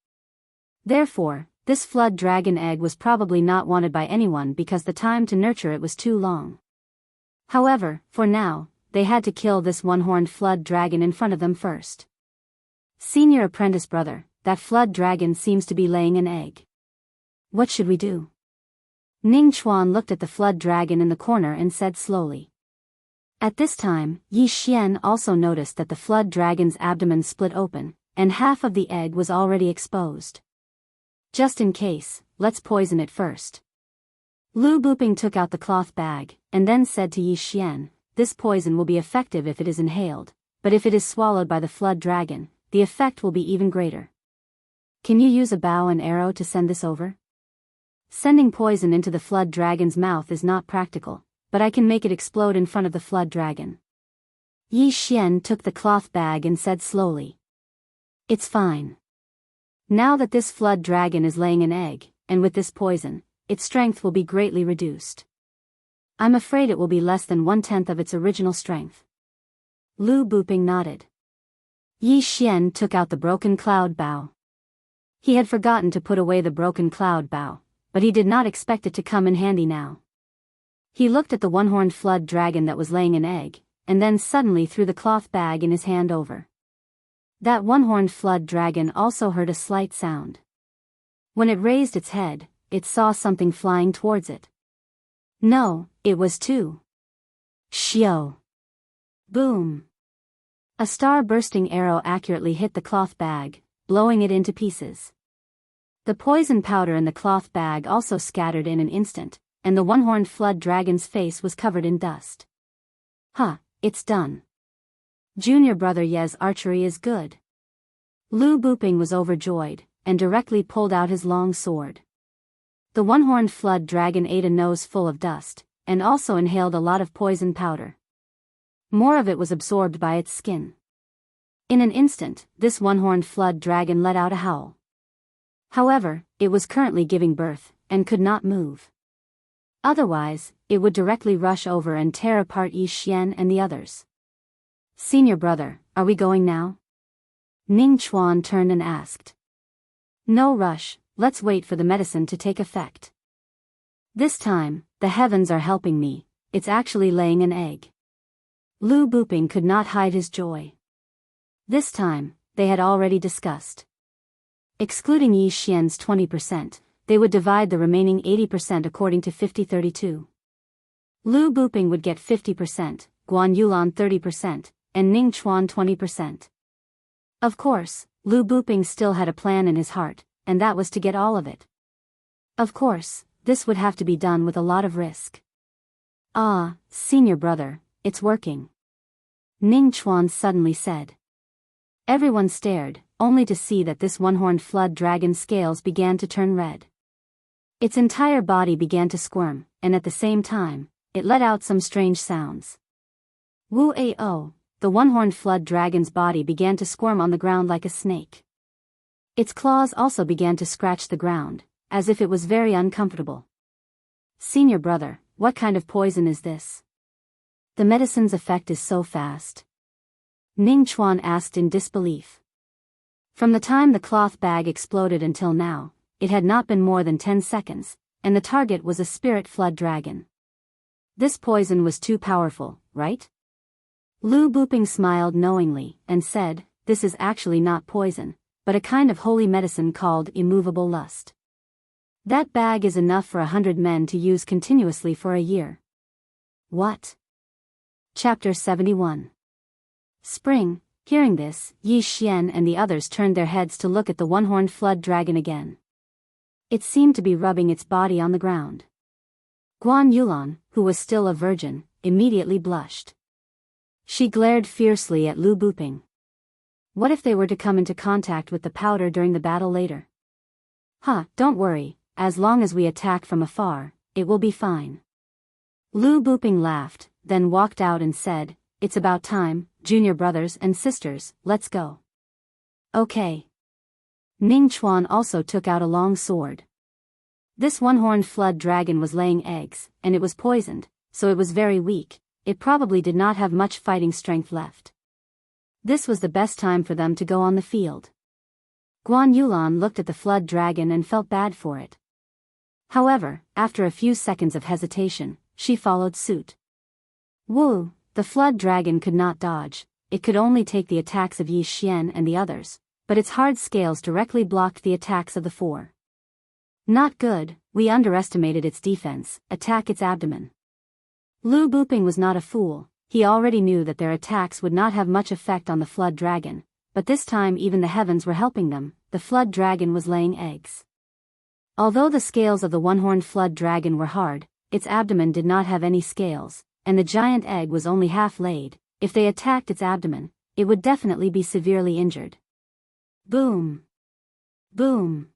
Therefore, this flood dragon egg was probably not wanted by anyone because the time to nurture it was too long. However, for now, they had to kill this one-horned flood dragon in front of them first. Senior apprentice brother, that flood dragon seems to be laying an egg. What should we do? Ning Chuan looked at the flood dragon in the corner and said slowly. At this time, Yi Xian also noticed that the flood dragon's abdomen split open, and half of the egg was already exposed. Just in case, let's poison it first. Lu Buping took out the cloth bag, and then said to Yi Xian, this poison will be effective if it is inhaled, but if it is swallowed by the flood dragon, the effect will be even greater. Can you use a bow and arrow to send this over? Sending poison into the flood dragon's mouth is not practical, but I can make it explode in front of the flood dragon. Yi Xian took the cloth bag and said slowly. It's fine. Now that this flood dragon is laying an egg, and with this poison, its strength will be greatly reduced. I'm afraid it will be less than 1/10 of its original strength. Lu Buping nodded. Yi Xian took out the broken cloud bow. He had forgotten to put away the broken cloud bow, but he did not expect it to come in handy now. He looked at the one-horned flood dragon that was laying an egg, and then suddenly threw the cloth bag in his hand over. That one-horned flood dragon also heard a slight sound. When it raised its head, it saw something flying towards it. No, it was two. Xiao. Boom. A star-bursting arrow accurately hit the cloth bag, blowing it into pieces. The poison powder in the cloth bag also scattered in an instant, and the one-horned flood dragon's face was covered in dust. Huh, it's done. Junior brother Ye's archery is good. Lu Buping was overjoyed, and directly pulled out his long sword. The one-horned flood dragon ate a nose full of dust, and also inhaled a lot of poison powder. More of it was absorbed by its skin. In an instant, this one-horned flood dragon let out a howl. However, it was currently giving birth, and could not move. Otherwise, it would directly rush over and tear apart Yi Xian and the others. Senior brother, are we going now? Ning Chuan turned and asked. No rush, let's wait for the medicine to take effect. This time, the heavens are helping me, it's actually laying an egg. Lu Buping could not hide his joy. This time, they had already discussed. Excluding Yi Xian's 20%, they would divide the remaining 80% according to 50-32. Lu Buping would get 50%, Guan Yulan 30%, and Ning Chuan 20%. Of course, Lu Buping still had a plan in his heart, and that was to get all of it. Of course, this would have to be done with a lot of risk. Ah, senior brother, it's working. Ning Chuan suddenly said. Everyone stared, only to see that this one-horned flood dragon's scales began to turn red. Its entire body began to squirm, and at the same time, it let out some strange sounds. Wu-ao, the one-horned flood dragon's body began to squirm on the ground like a snake. Its claws also began to scratch the ground, as if it was very uncomfortable. Senior brother, what kind of poison is this? The medicine's effect is so fast. Ning Chuan asked in disbelief. From the time the cloth bag exploded until now, it had not been more than 10 seconds, and the target was a spirit flood dragon. This poison was too powerful, right? Lu Buping smiled knowingly, and said, this is actually not poison, but a kind of holy medicine called immovable lust. That bag is enough for 100 men to use continuously for a year. What? Chapter 71. Spring. Hearing this, Yi Xian and the others turned their heads to look at the one-horned flood dragon again. It seemed to be rubbing its body on the ground. Guan Yulan, who was still a virgin, immediately blushed. She glared fiercely at Lu Buping. What if they were to come into contact with the powder during the battle later? Don't worry, as long as we attack from afar, it will be fine. Lu Buping laughed, then walked out and said, "It's about time, junior brothers and sisters, let's go." Okay. Ning Chuan also took out a long sword. This one-horned flood dragon was laying eggs, and it was poisoned, so it was very weak. It probably did not have much fighting strength left. This was the best time for them to go on the field. Guan Yulan looked at the flood dragon and felt bad for it. However, after a few seconds of hesitation, she followed suit. Wu, the flood dragon could not dodge, it could only take the attacks of Yi Xian and the others, but its hard scales directly blocked the attacks of the four. Not good, we underestimated its defense, attack its abdomen. Lu Buping was not a fool, he already knew that their attacks would not have much effect on the flood dragon, but this time even the heavens were helping them, the flood dragon was laying eggs. Although the scales of the one-horned flood dragon were hard, its abdomen did not have any scales, and the giant egg was only half laid. If they attacked its abdomen, it would definitely be severely injured. Boom! Boom!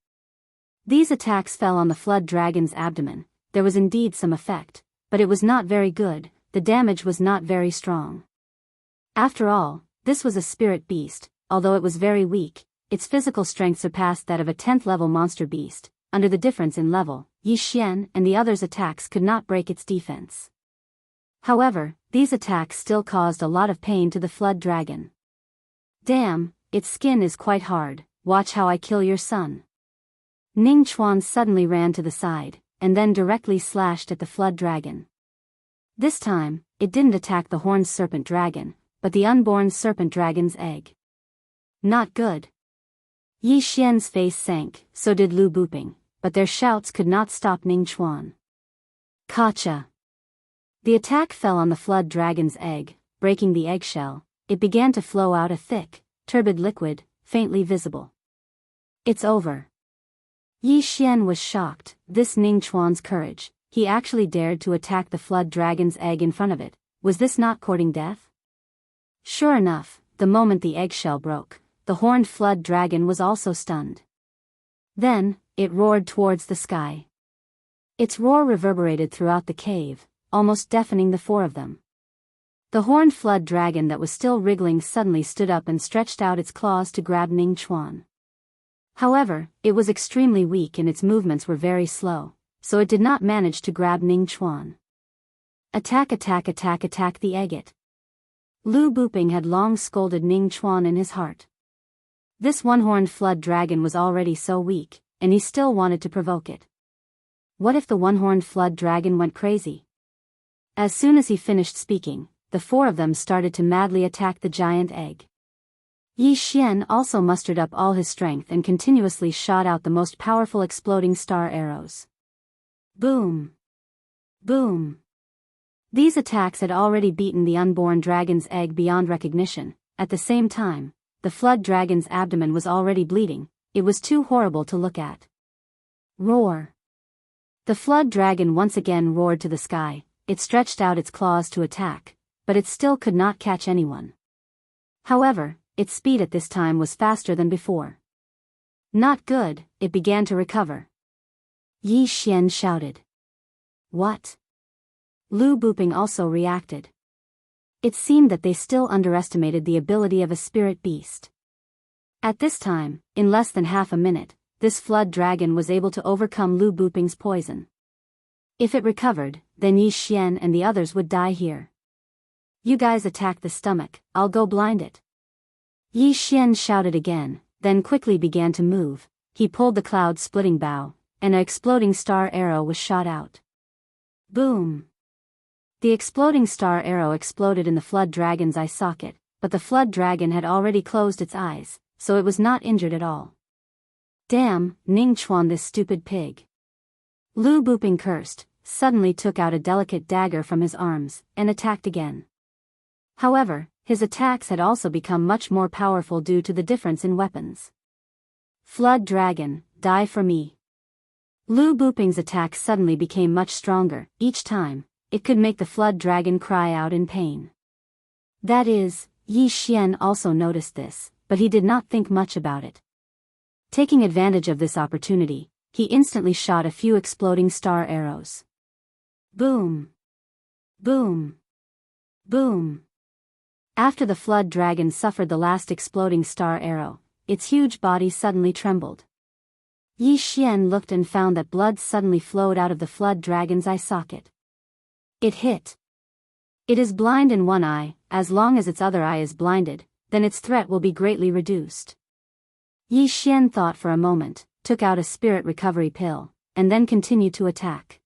These attacks fell on the flood dragon's abdomen. There was indeed some effect, but it was not very good, the damage was not very strong. After all, this was a spirit beast, although it was very weak, its physical strength surpassed that of a 10th level monster beast. Under the difference in level, Yi Xian and the others' attacks could not break its defense. However, these attacks still caused a lot of pain to the flood dragon. Damn, its skin is quite hard, watch how I kill your son. Ning Chuan suddenly ran to the side, and then directly slashed at the flood dragon. This time, it didn't attack the horned serpent dragon, but the unborn serpent dragon's egg. Not good. Yi Xian's face sank, so did Lu Buping, but their shouts could not stop Ning Chuan. Gotcha! The attack fell on the flood dragon's egg, breaking the eggshell. It began to flow out a thick, turbid liquid, faintly visible. It's over. Yi Xian was shocked, this Ning Chuan's courage, he actually dared to attack the flood dragon's egg in front of it, was this not courting death? Sure enough, the moment the eggshell broke, the horned flood dragon was also stunned. Then, it roared towards the sky. Its roar reverberated throughout the cave, almost deafening the four of them. The horned flood dragon that was still wriggling suddenly stood up and stretched out its claws to grab Ning Chuan. However, it was extremely weak and its movements were very slow, so it did not manage to grab Ning Chuan. Attack, attack, attack, attack the agate. Lu Buping had long scolded Ning Chuan in his heart. This one-horned flood dragon was already so weak, and he still wanted to provoke it. What if the one-horned flood dragon went crazy? As soon as he finished speaking, the four of them started to madly attack the giant egg. Yi Xian also mustered up all his strength and continuously shot out the most powerful exploding star arrows. Boom! Boom! These attacks had already beaten the unborn dragon's egg beyond recognition. At the same time, the flood dragon's abdomen was already bleeding, it was too horrible to look at. Roar! The flood dragon once again roared to the sky, it stretched out its claws to attack, but it still could not catch anyone. However, its speed at this time was faster than before. Not good, it began to recover. Yi Xian shouted. What? Lu Buping also reacted. It seemed that they still underestimated the ability of a spirit beast. At this time, in less than half a minute, this flood dragon was able to overcome Lu Buping's poison. If it recovered, then Yi Xian and the others would die here. You guys attack the stomach, I'll go blind it. Yi Xian shouted again, then quickly began to move. He pulled the cloud-splitting bow, and an exploding star arrow was shot out. Boom! The exploding star arrow exploded in the flood dragon's eye socket, but the flood dragon had already closed its eyes, so it was not injured at all. Damn, Ning Chuan, this stupid pig. Lu Buping cursed, suddenly took out a delicate dagger from his arms, and attacked again. However, his attacks had also become much more powerful due to the difference in weapons. Flood dragon, die for me. Lu Buping's attack suddenly became much stronger. Each time, it could make the flood dragon cry out in pain. That is, Yi Xian also noticed this, but he did not think much about it. Taking advantage of this opportunity, he instantly shot a few exploding star arrows. Boom! Boom! Boom! After the flood dragon suffered the last exploding star arrow, its huge body suddenly trembled. Yi Xian looked and found that blood suddenly flowed out of the flood dragon's eye socket. It hit. It is blind in one eye. As long as its other eye is blinded, then its threat will be greatly reduced. Yi Xian thought for a moment, took out a spirit recovery pill, and then continued to attack.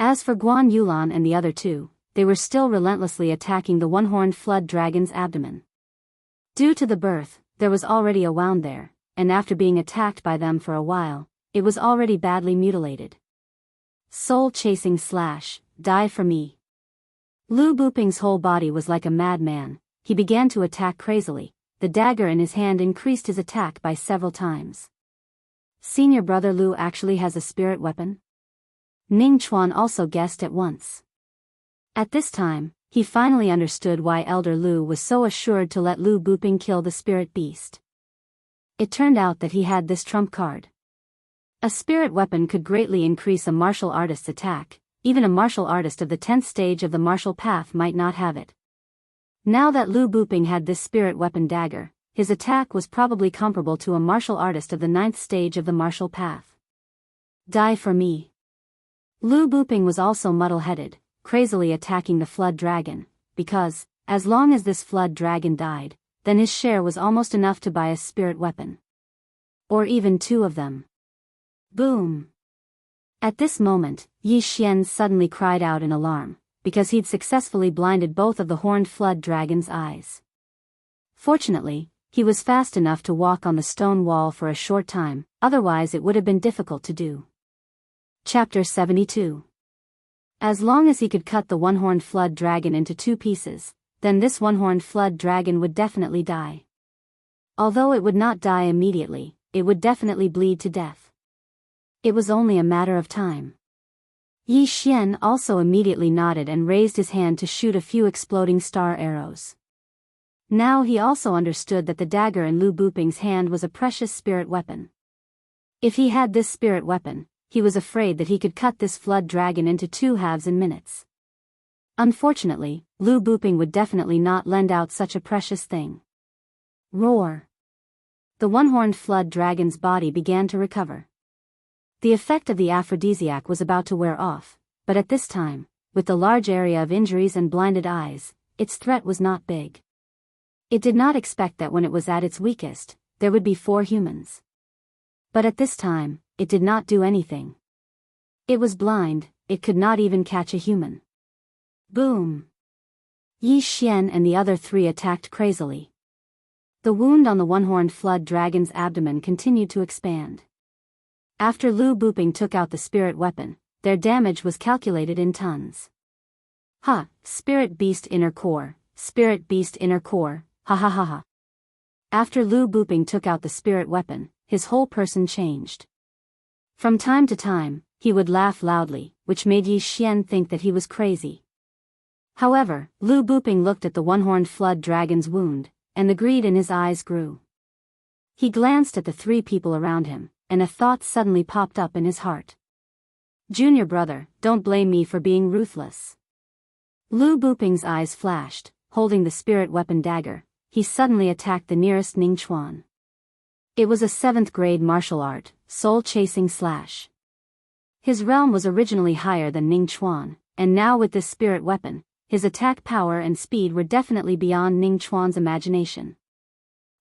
As for Guan Yulan and the other two, they were still relentlessly attacking the one-horned flood dragon's abdomen. Due to the birth, there was already a wound there, and after being attacked by them for a while, it was already badly mutilated. Soul-chasing slash, die for me. Lu Buping's whole body was like a madman. He began to attack crazily. The dagger in his hand increased his attack by several times. Senior brother Lu actually has a spirit weapon? Ning Chuan also guessed at once. At this time, he finally understood why Elder Lu was so assured to let Lu Buping kill the spirit beast. It turned out that he had this trump card. A spirit weapon could greatly increase a martial artist's attack. Even a martial artist of the 10th stage of the martial path might not have it. Now that Lu Buping had this spirit weapon dagger, his attack was probably comparable to a martial artist of the 9th stage of the martial path. Die for me. Lu Buping was also muddle-headed, crazily attacking the flood dragon, because, as long as this flood dragon died, then his share was almost enough to buy a spirit weapon. Or even two of them. Boom! At this moment, Yi Xian suddenly cried out in alarm, because he'd successfully blinded both of the horned flood dragon's eyes. Fortunately, he was fast enough to walk on the stone wall for a short time, otherwise it would have been difficult to do. Chapter 72. As long as he could cut the one-horned flood dragon into two pieces, then this one-horned flood dragon would definitely die. Although it would not die immediately, it would definitely bleed to death. It was only a matter of time. Yi Xian also immediately nodded and raised his hand to shoot a few exploding star arrows. Now he also understood that the dagger in Lu Buping's hand was a precious spirit weapon. If he had this spirit weapon, he was afraid that he could cut this flood dragon into two halves in minutes. Unfortunately, Lu Buping would definitely not lend out such a precious thing. Roar! The one-horned flood dragon's body began to recover. The effect of the aphrodisiac was about to wear off, but at this time, with the large area of injuries and blinded eyes, its threat was not big. It did not expect that when it was at its weakest, there would be 4 humans. But at this time, it did not do anything. It was blind, it could not even catch a human. Boom! Yi Xian and the other 3 attacked crazily. The wound on the one-horned flood dragon's abdomen continued to expand. After Lu Buping took out the spirit weapon, their damage was calculated in tons. Ha! Spirit beast inner core, spirit beast inner core, ha ha ha ha. After Lu Buping took out the spirit weapon, his whole person changed. From time to time, he would laugh loudly, which made Yi Xian think that he was crazy. However, Lu Buping looked at the one-horned flood dragon's wound, and the greed in his eyes grew. He glanced at the 3 people around him, and a thought suddenly popped up in his heart. Junior brother, don't blame me for being ruthless. Lu Buping's eyes flashed. Holding the spirit weapon dagger, he suddenly attacked the nearest Ning Chuan. It was a 7th grade martial art, soul-chasing slash. His realm was originally higher than Ning Chuan, and now with this spirit weapon, his attack power and speed were definitely beyond Ning Chuan's imagination.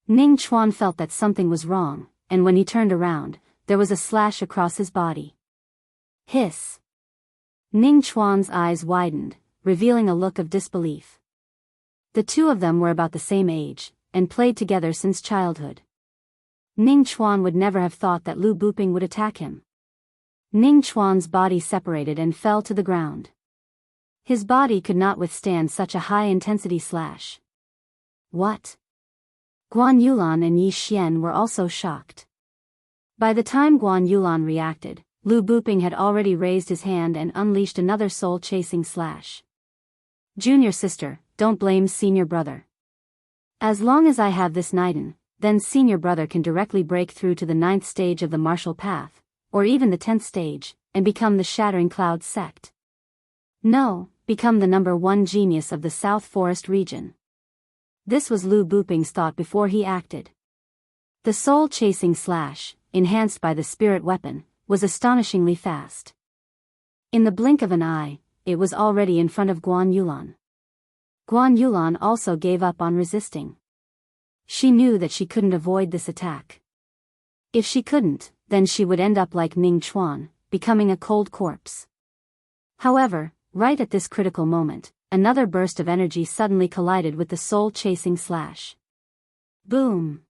Ning Chuan felt that something was wrong, and when he turned around, there was a slash across his body. Hiss! Ning Chuan's eyes widened, revealing a look of disbelief. The 2 of them were about the same age, and played together since childhood. Ning Chuan would never have thought that Lu Buping would attack him. Ning Chuan's body separated and fell to the ground. His body could not withstand such a high-intensity slash. What? Guan Yulan and Yi Xian were also shocked. By the time Guan Yulan reacted, Lu Buping had already raised his hand and unleashed another soul-chasing slash. Junior sister, don't blame senior brother. As long as I have this Naiden, then senior brother can directly break through to the 9th stage of the martial path, or even the 10th stage, and become the Shattering Cloud sect. No, become the #1 genius of the South Forest region. This was Lu Buping's thought before he acted. The soul-chasing slash, enhanced by the spirit weapon, was astonishingly fast. In the blink of an eye, it was already in front of Guan Yulan. Guan Yulan also gave up on resisting. She knew that she couldn't avoid this attack. If she couldn't, then she would end up like Ning Chuan, becoming a cold corpse. However, right at this critical moment, another burst of energy suddenly collided with the soul-chasing slash. Boom!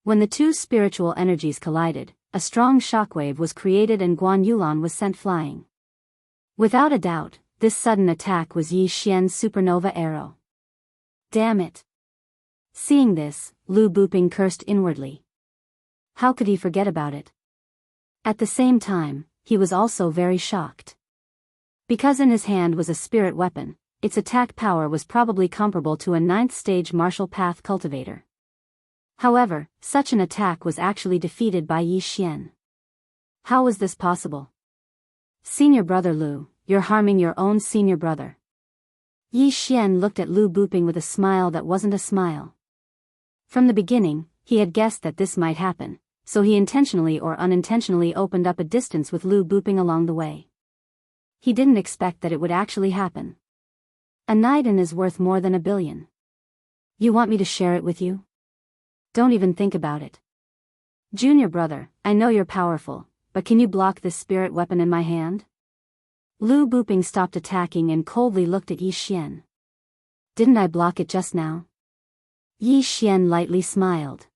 When the two spiritual energies collided, a strong shockwave was created and Guan Yulan was sent flying. Without a doubt, this sudden attack was Yi Xian's supernova arrow. Damn it! Seeing this, Lu Buping cursed inwardly. How could he forget about it? At the same time, he was also very shocked. Because in his hand was a spirit weapon, its attack power was probably comparable to a 9th stage martial path cultivator. However, such an attack was actually defeated by Yi Xian. How was this possible? Senior brother Lu, you're harming your own senior brother. Yi Xian looked at Lu Buping with a smile that wasn't a smile. From the beginning, he had guessed that this might happen, so he intentionally or unintentionally opened up a distance with Lu Buping along the way. He didn't expect that it would actually happen. A Naiden is worth more than 1 billion. You want me to share it with you? Don't even think about it. Junior brother, I know you're powerful, but can you block this spirit weapon in my hand? Lu Buping stopped attacking and coldly looked at Yi Xian. Didn't I block it just now? Yi Xian lightly smiled.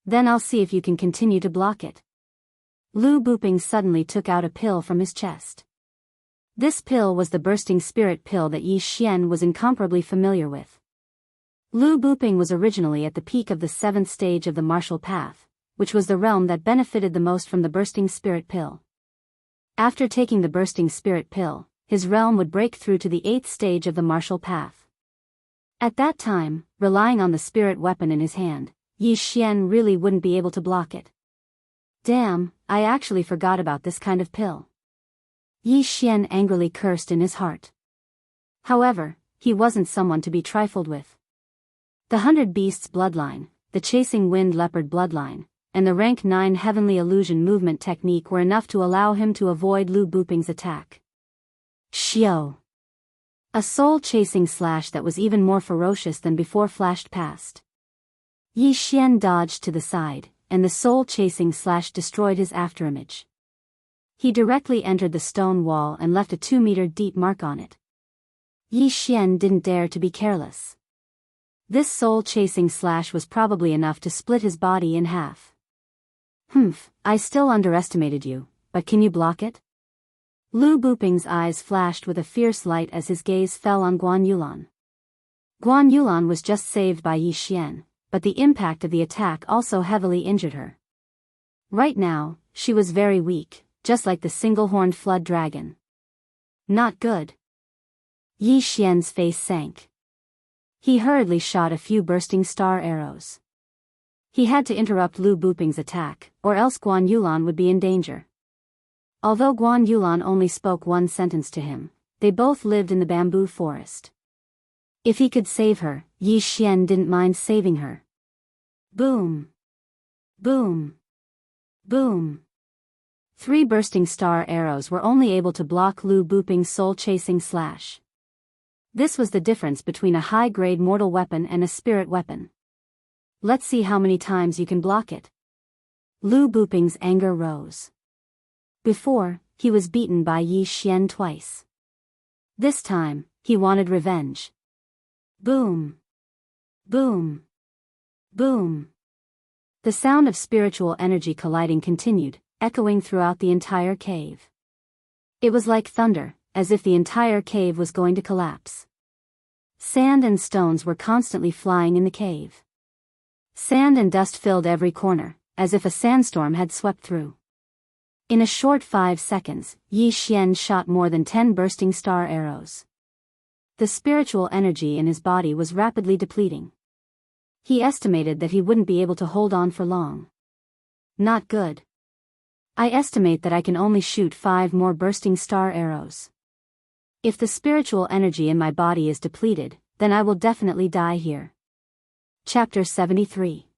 Then I'll see if you can continue to block it. Lu Buping suddenly took out a pill from his chest. This pill was the bursting spirit pill that Yi Xian was incomparably familiar with. Lu Buping was originally at the peak of the 7th stage of the martial path, which was the realm that benefited the most from the bursting spirit pill. After taking the bursting spirit pill, his realm would break through to the 8th stage of the martial path. At that time, relying on the spirit weapon in his hand, Yi Xian really wouldn't be able to block it. Damn, I actually forgot about this kind of pill. Yi Xian angrily cursed in his heart. However, he wasn't someone to be trifled with. The 100 Beasts bloodline, the Chasing Wind Leopard bloodline, and the rank 9 Heavenly Illusion movement technique were enough to allow him to avoid Lu Buping's attack. Xiao! A soul-chasing slash that was even more ferocious than before flashed past. Yi Xian dodged to the side, and the soul-chasing slash destroyed his afterimage. He directly entered the stone wall and left a 2-meter deep mark on it. Yi Xian didn't dare to be careless. This soul-chasing slash was probably enough to split his body in half. I still underestimated you, but can you block it? Lu Buping's eyes flashed with a fierce light as his gaze fell on Guan Yulan. Guan Yulan was just saved by Yi Xian, but the impact of the attack also heavily injured her. Right now, she was very weak, just like the single-horned flood dragon. Not good. Yi Xian's face sank. He hurriedly shot a few bursting star arrows. He had to interrupt Lu Buping's attack, or else Guan Yulan would be in danger. Although Guan Yulan only spoke one sentence to him, they both lived in the bamboo forest. If he could save her, Yi Xian didn't mind saving her. Boom! Boom! Boom! 3 bursting star arrows were only able to block Lu Buping's soul-chasing slash. This was the difference between a high-grade mortal weapon and a spirit weapon. Let's see how many times you can block it. Lu Buping's anger rose. Before, he was beaten by Yi Xian twice. This time, he wanted revenge. Boom! Boom! Boom! The sound of spiritual energy colliding continued, echoing throughout the entire cave. It was like thunder, as if the entire cave was going to collapse. Sand and stones were constantly flying in the cave. Sand and dust filled every corner, as if a sandstorm had swept through. In a short 5 seconds, Yi Xian shot more than 10 bursting star arrows. The spiritual energy in his body was rapidly depleting. He estimated that he wouldn't be able to hold on for long. Not good. I estimate that I can only shoot 5 more bursting star arrows. If the spiritual energy in my body is depleted, then I will definitely die here. Chapter 73.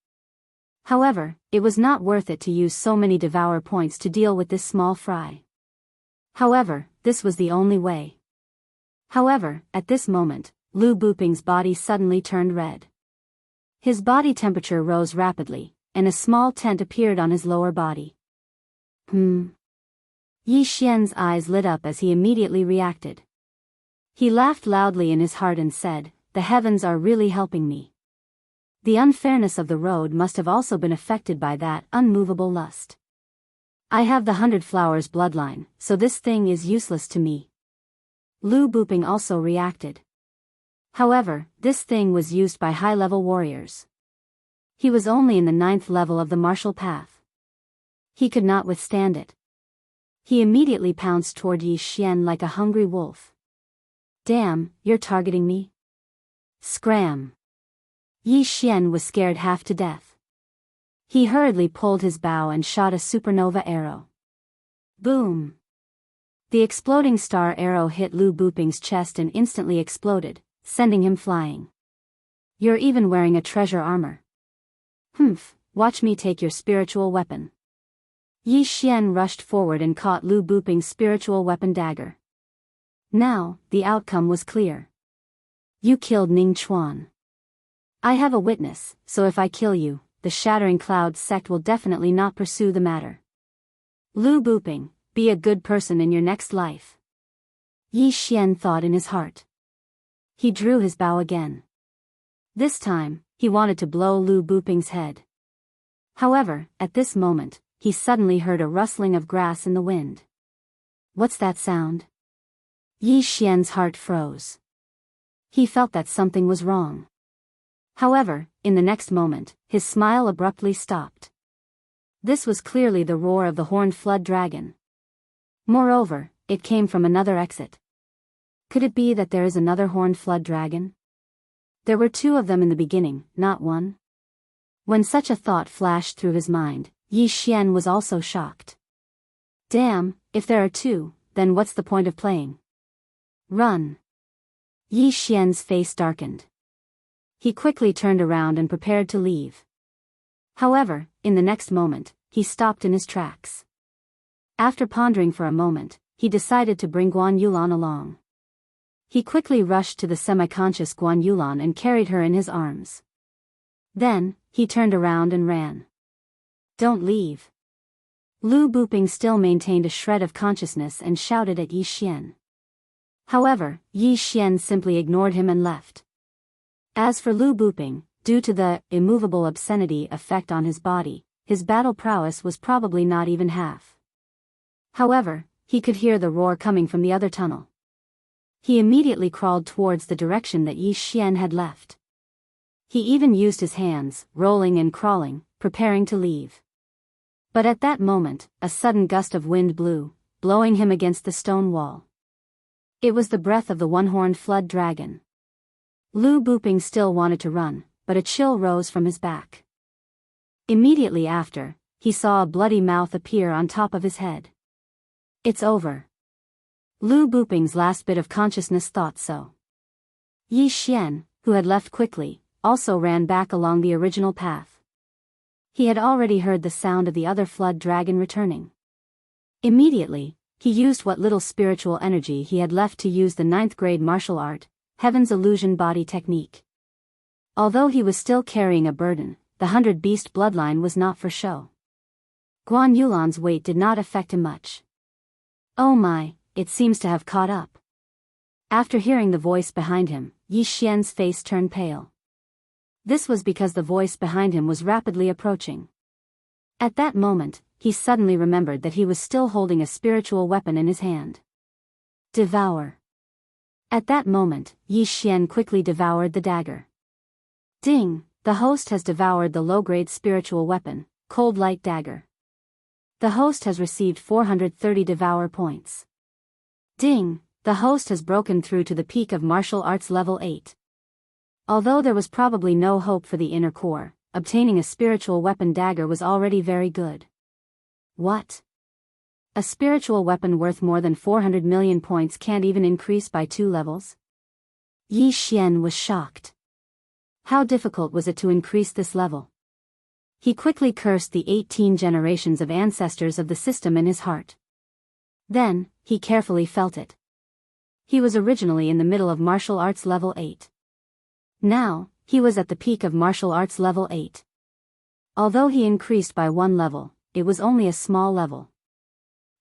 However, it was not worth it to use so many Devourer points to deal with this small fry. However, this was the only way. However, at this moment, Lu Buping's body suddenly turned red. His body temperature rose rapidly, and a small tent appeared on his lower body. Yi Xian's eyes lit up as he immediately reacted. He laughed loudly in his heart and said, "The heavens are really helping me." The unfairness of the road must have also been affected by that unmovable lust. I have the 100 Flowers bloodline, so this thing is useless to me. Lu Buping also reacted. However, this thing was used by high-level warriors. He was only in the 9th level of the martial path. He could not withstand it. He immediately pounced toward Yi Xian like a hungry wolf. "Damn, you're targeting me?" Scram! Yi Xian was scared half to death. He hurriedly pulled his bow and shot a supernova arrow. Boom! The exploding star arrow hit Lu Buping's chest and instantly exploded, sending him flying. "You're even wearing a treasure armor. Humph, watch me take your spiritual weapon." Yi Xian rushed forward and caught Lu Buping's spiritual weapon dagger. Now, the outcome was clear. "You killed Ning Chuan. I have a witness, so if I kill you, the Shattering Cloud sect will definitely not pursue the matter. Lu Buping, be a good person in your next life." Yi Xian thought in his heart. He drew his bow again. This time, he wanted to blow Lu Buping's head. However, at this moment, he suddenly heard a rustling of grass in the wind. What's that sound? Yi Xian's heart froze. He felt that something was wrong. However, in the next moment, his smile abruptly stopped. This was clearly the roar of the horned flood dragon. Moreover, it came from another exit. Could it be that there is another horned flood dragon? There were 2 of them in the beginning, not 1. When such a thought flashed through his mind, Yi Xian was also shocked. Damn, if there are 2, then what's the point of playing? Run! Yi Xian's face darkened. He quickly turned around and prepared to leave. However, in the next moment, he stopped in his tracks. After pondering for a moment, he decided to bring Guan Yulan along. He quickly rushed to the semi-conscious Guan Yulan and carried her in his arms. Then, he turned around and ran. "Don't leave." Lu Buping still maintained a shred of consciousness and shouted at Yi Xian. However, Yi Xian simply ignored him and left. As for Lu Buping, due to the immovable obscenity effect on his body, his battle prowess was probably not even half. However, he could hear the roar coming from the other tunnel. He immediately crawled towards the direction that Yi Xian had left. He even used his hands, rolling and crawling, preparing to leave. But at that moment, a sudden gust of wind blew, blowing him against the stone wall. It was the breath of the one-horned flood dragon. Lu Buping still wanted to run, but a chill rose from his back. Immediately after, he saw a bloody mouth appear on top of his head. It's over. Lu Buping's last bit of consciousness thought so. Yi Xian, who had left quickly, also ran back along the original path. He had already heard the sound of the other flood dragon returning. Immediately, he used what little spiritual energy he had left to use the 9th grade martial art, Heaven's Illusion Body Technique. Although he was still carrying a burden, the 100 Beast bloodline was not for show. Guan Yulan's weight did not affect him much. Oh my, it seems to have caught up. After hearing the voice behind him, Yi Xian's face turned pale. This was because the voice behind him was rapidly approaching. At that moment, he suddenly remembered that he was still holding a spiritual weapon in his hand. Devour. At that moment, Yi Xian quickly devoured the dagger. Ding, the host has devoured the low-grade spiritual weapon, Cold Light Dagger. The host has received 430 Devour points. Ding, the host has broken through to the peak of martial arts level 8. Although there was probably no hope for the inner core, obtaining a spiritual weapon dagger was already very good. What? A spiritual weapon worth more than 400 million points can't even increase by 2 levels? Yi Xian was shocked. How difficult was it to increase this level? He quickly cursed the 18 generations of ancestors of the system in his heart. Then, he carefully felt it. He was originally in the middle of martial arts level 8. Now, he was at the peak of martial arts level 8. Although he increased by 1 level, it was only a small level.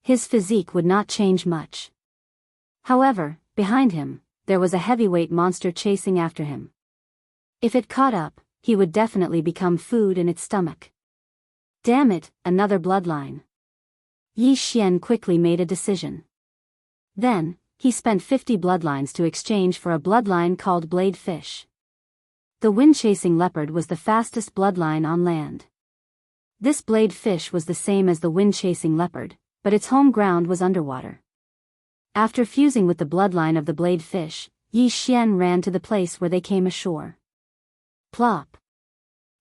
His physique would not change much. However, behind him, there was a heavyweight monster chasing after him. If it caught up, he would definitely become food in its stomach. Damn it, another bloodline. Yi Xian quickly made a decision. Then, he spent 50 bloodlines to exchange for a bloodline called Blade Fish. The wind-chasing leopard was the fastest bloodline on land. This blade fish was the same as the wind-chasing leopard, but its home ground was underwater. After fusing with the bloodline of the blade fish, Yi Xian ran to the place where they came ashore. Plop.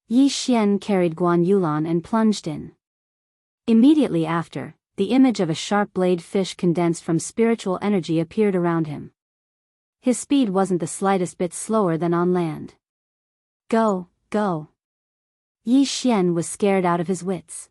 Yi Xian carried Guan Yulan and plunged in. Immediately after, the image of a sharp blade fish condensed from spiritual energy appeared around him. His speed wasn't the slightest bit slower than on land. Go, go. Yi Xian was scared out of his wits.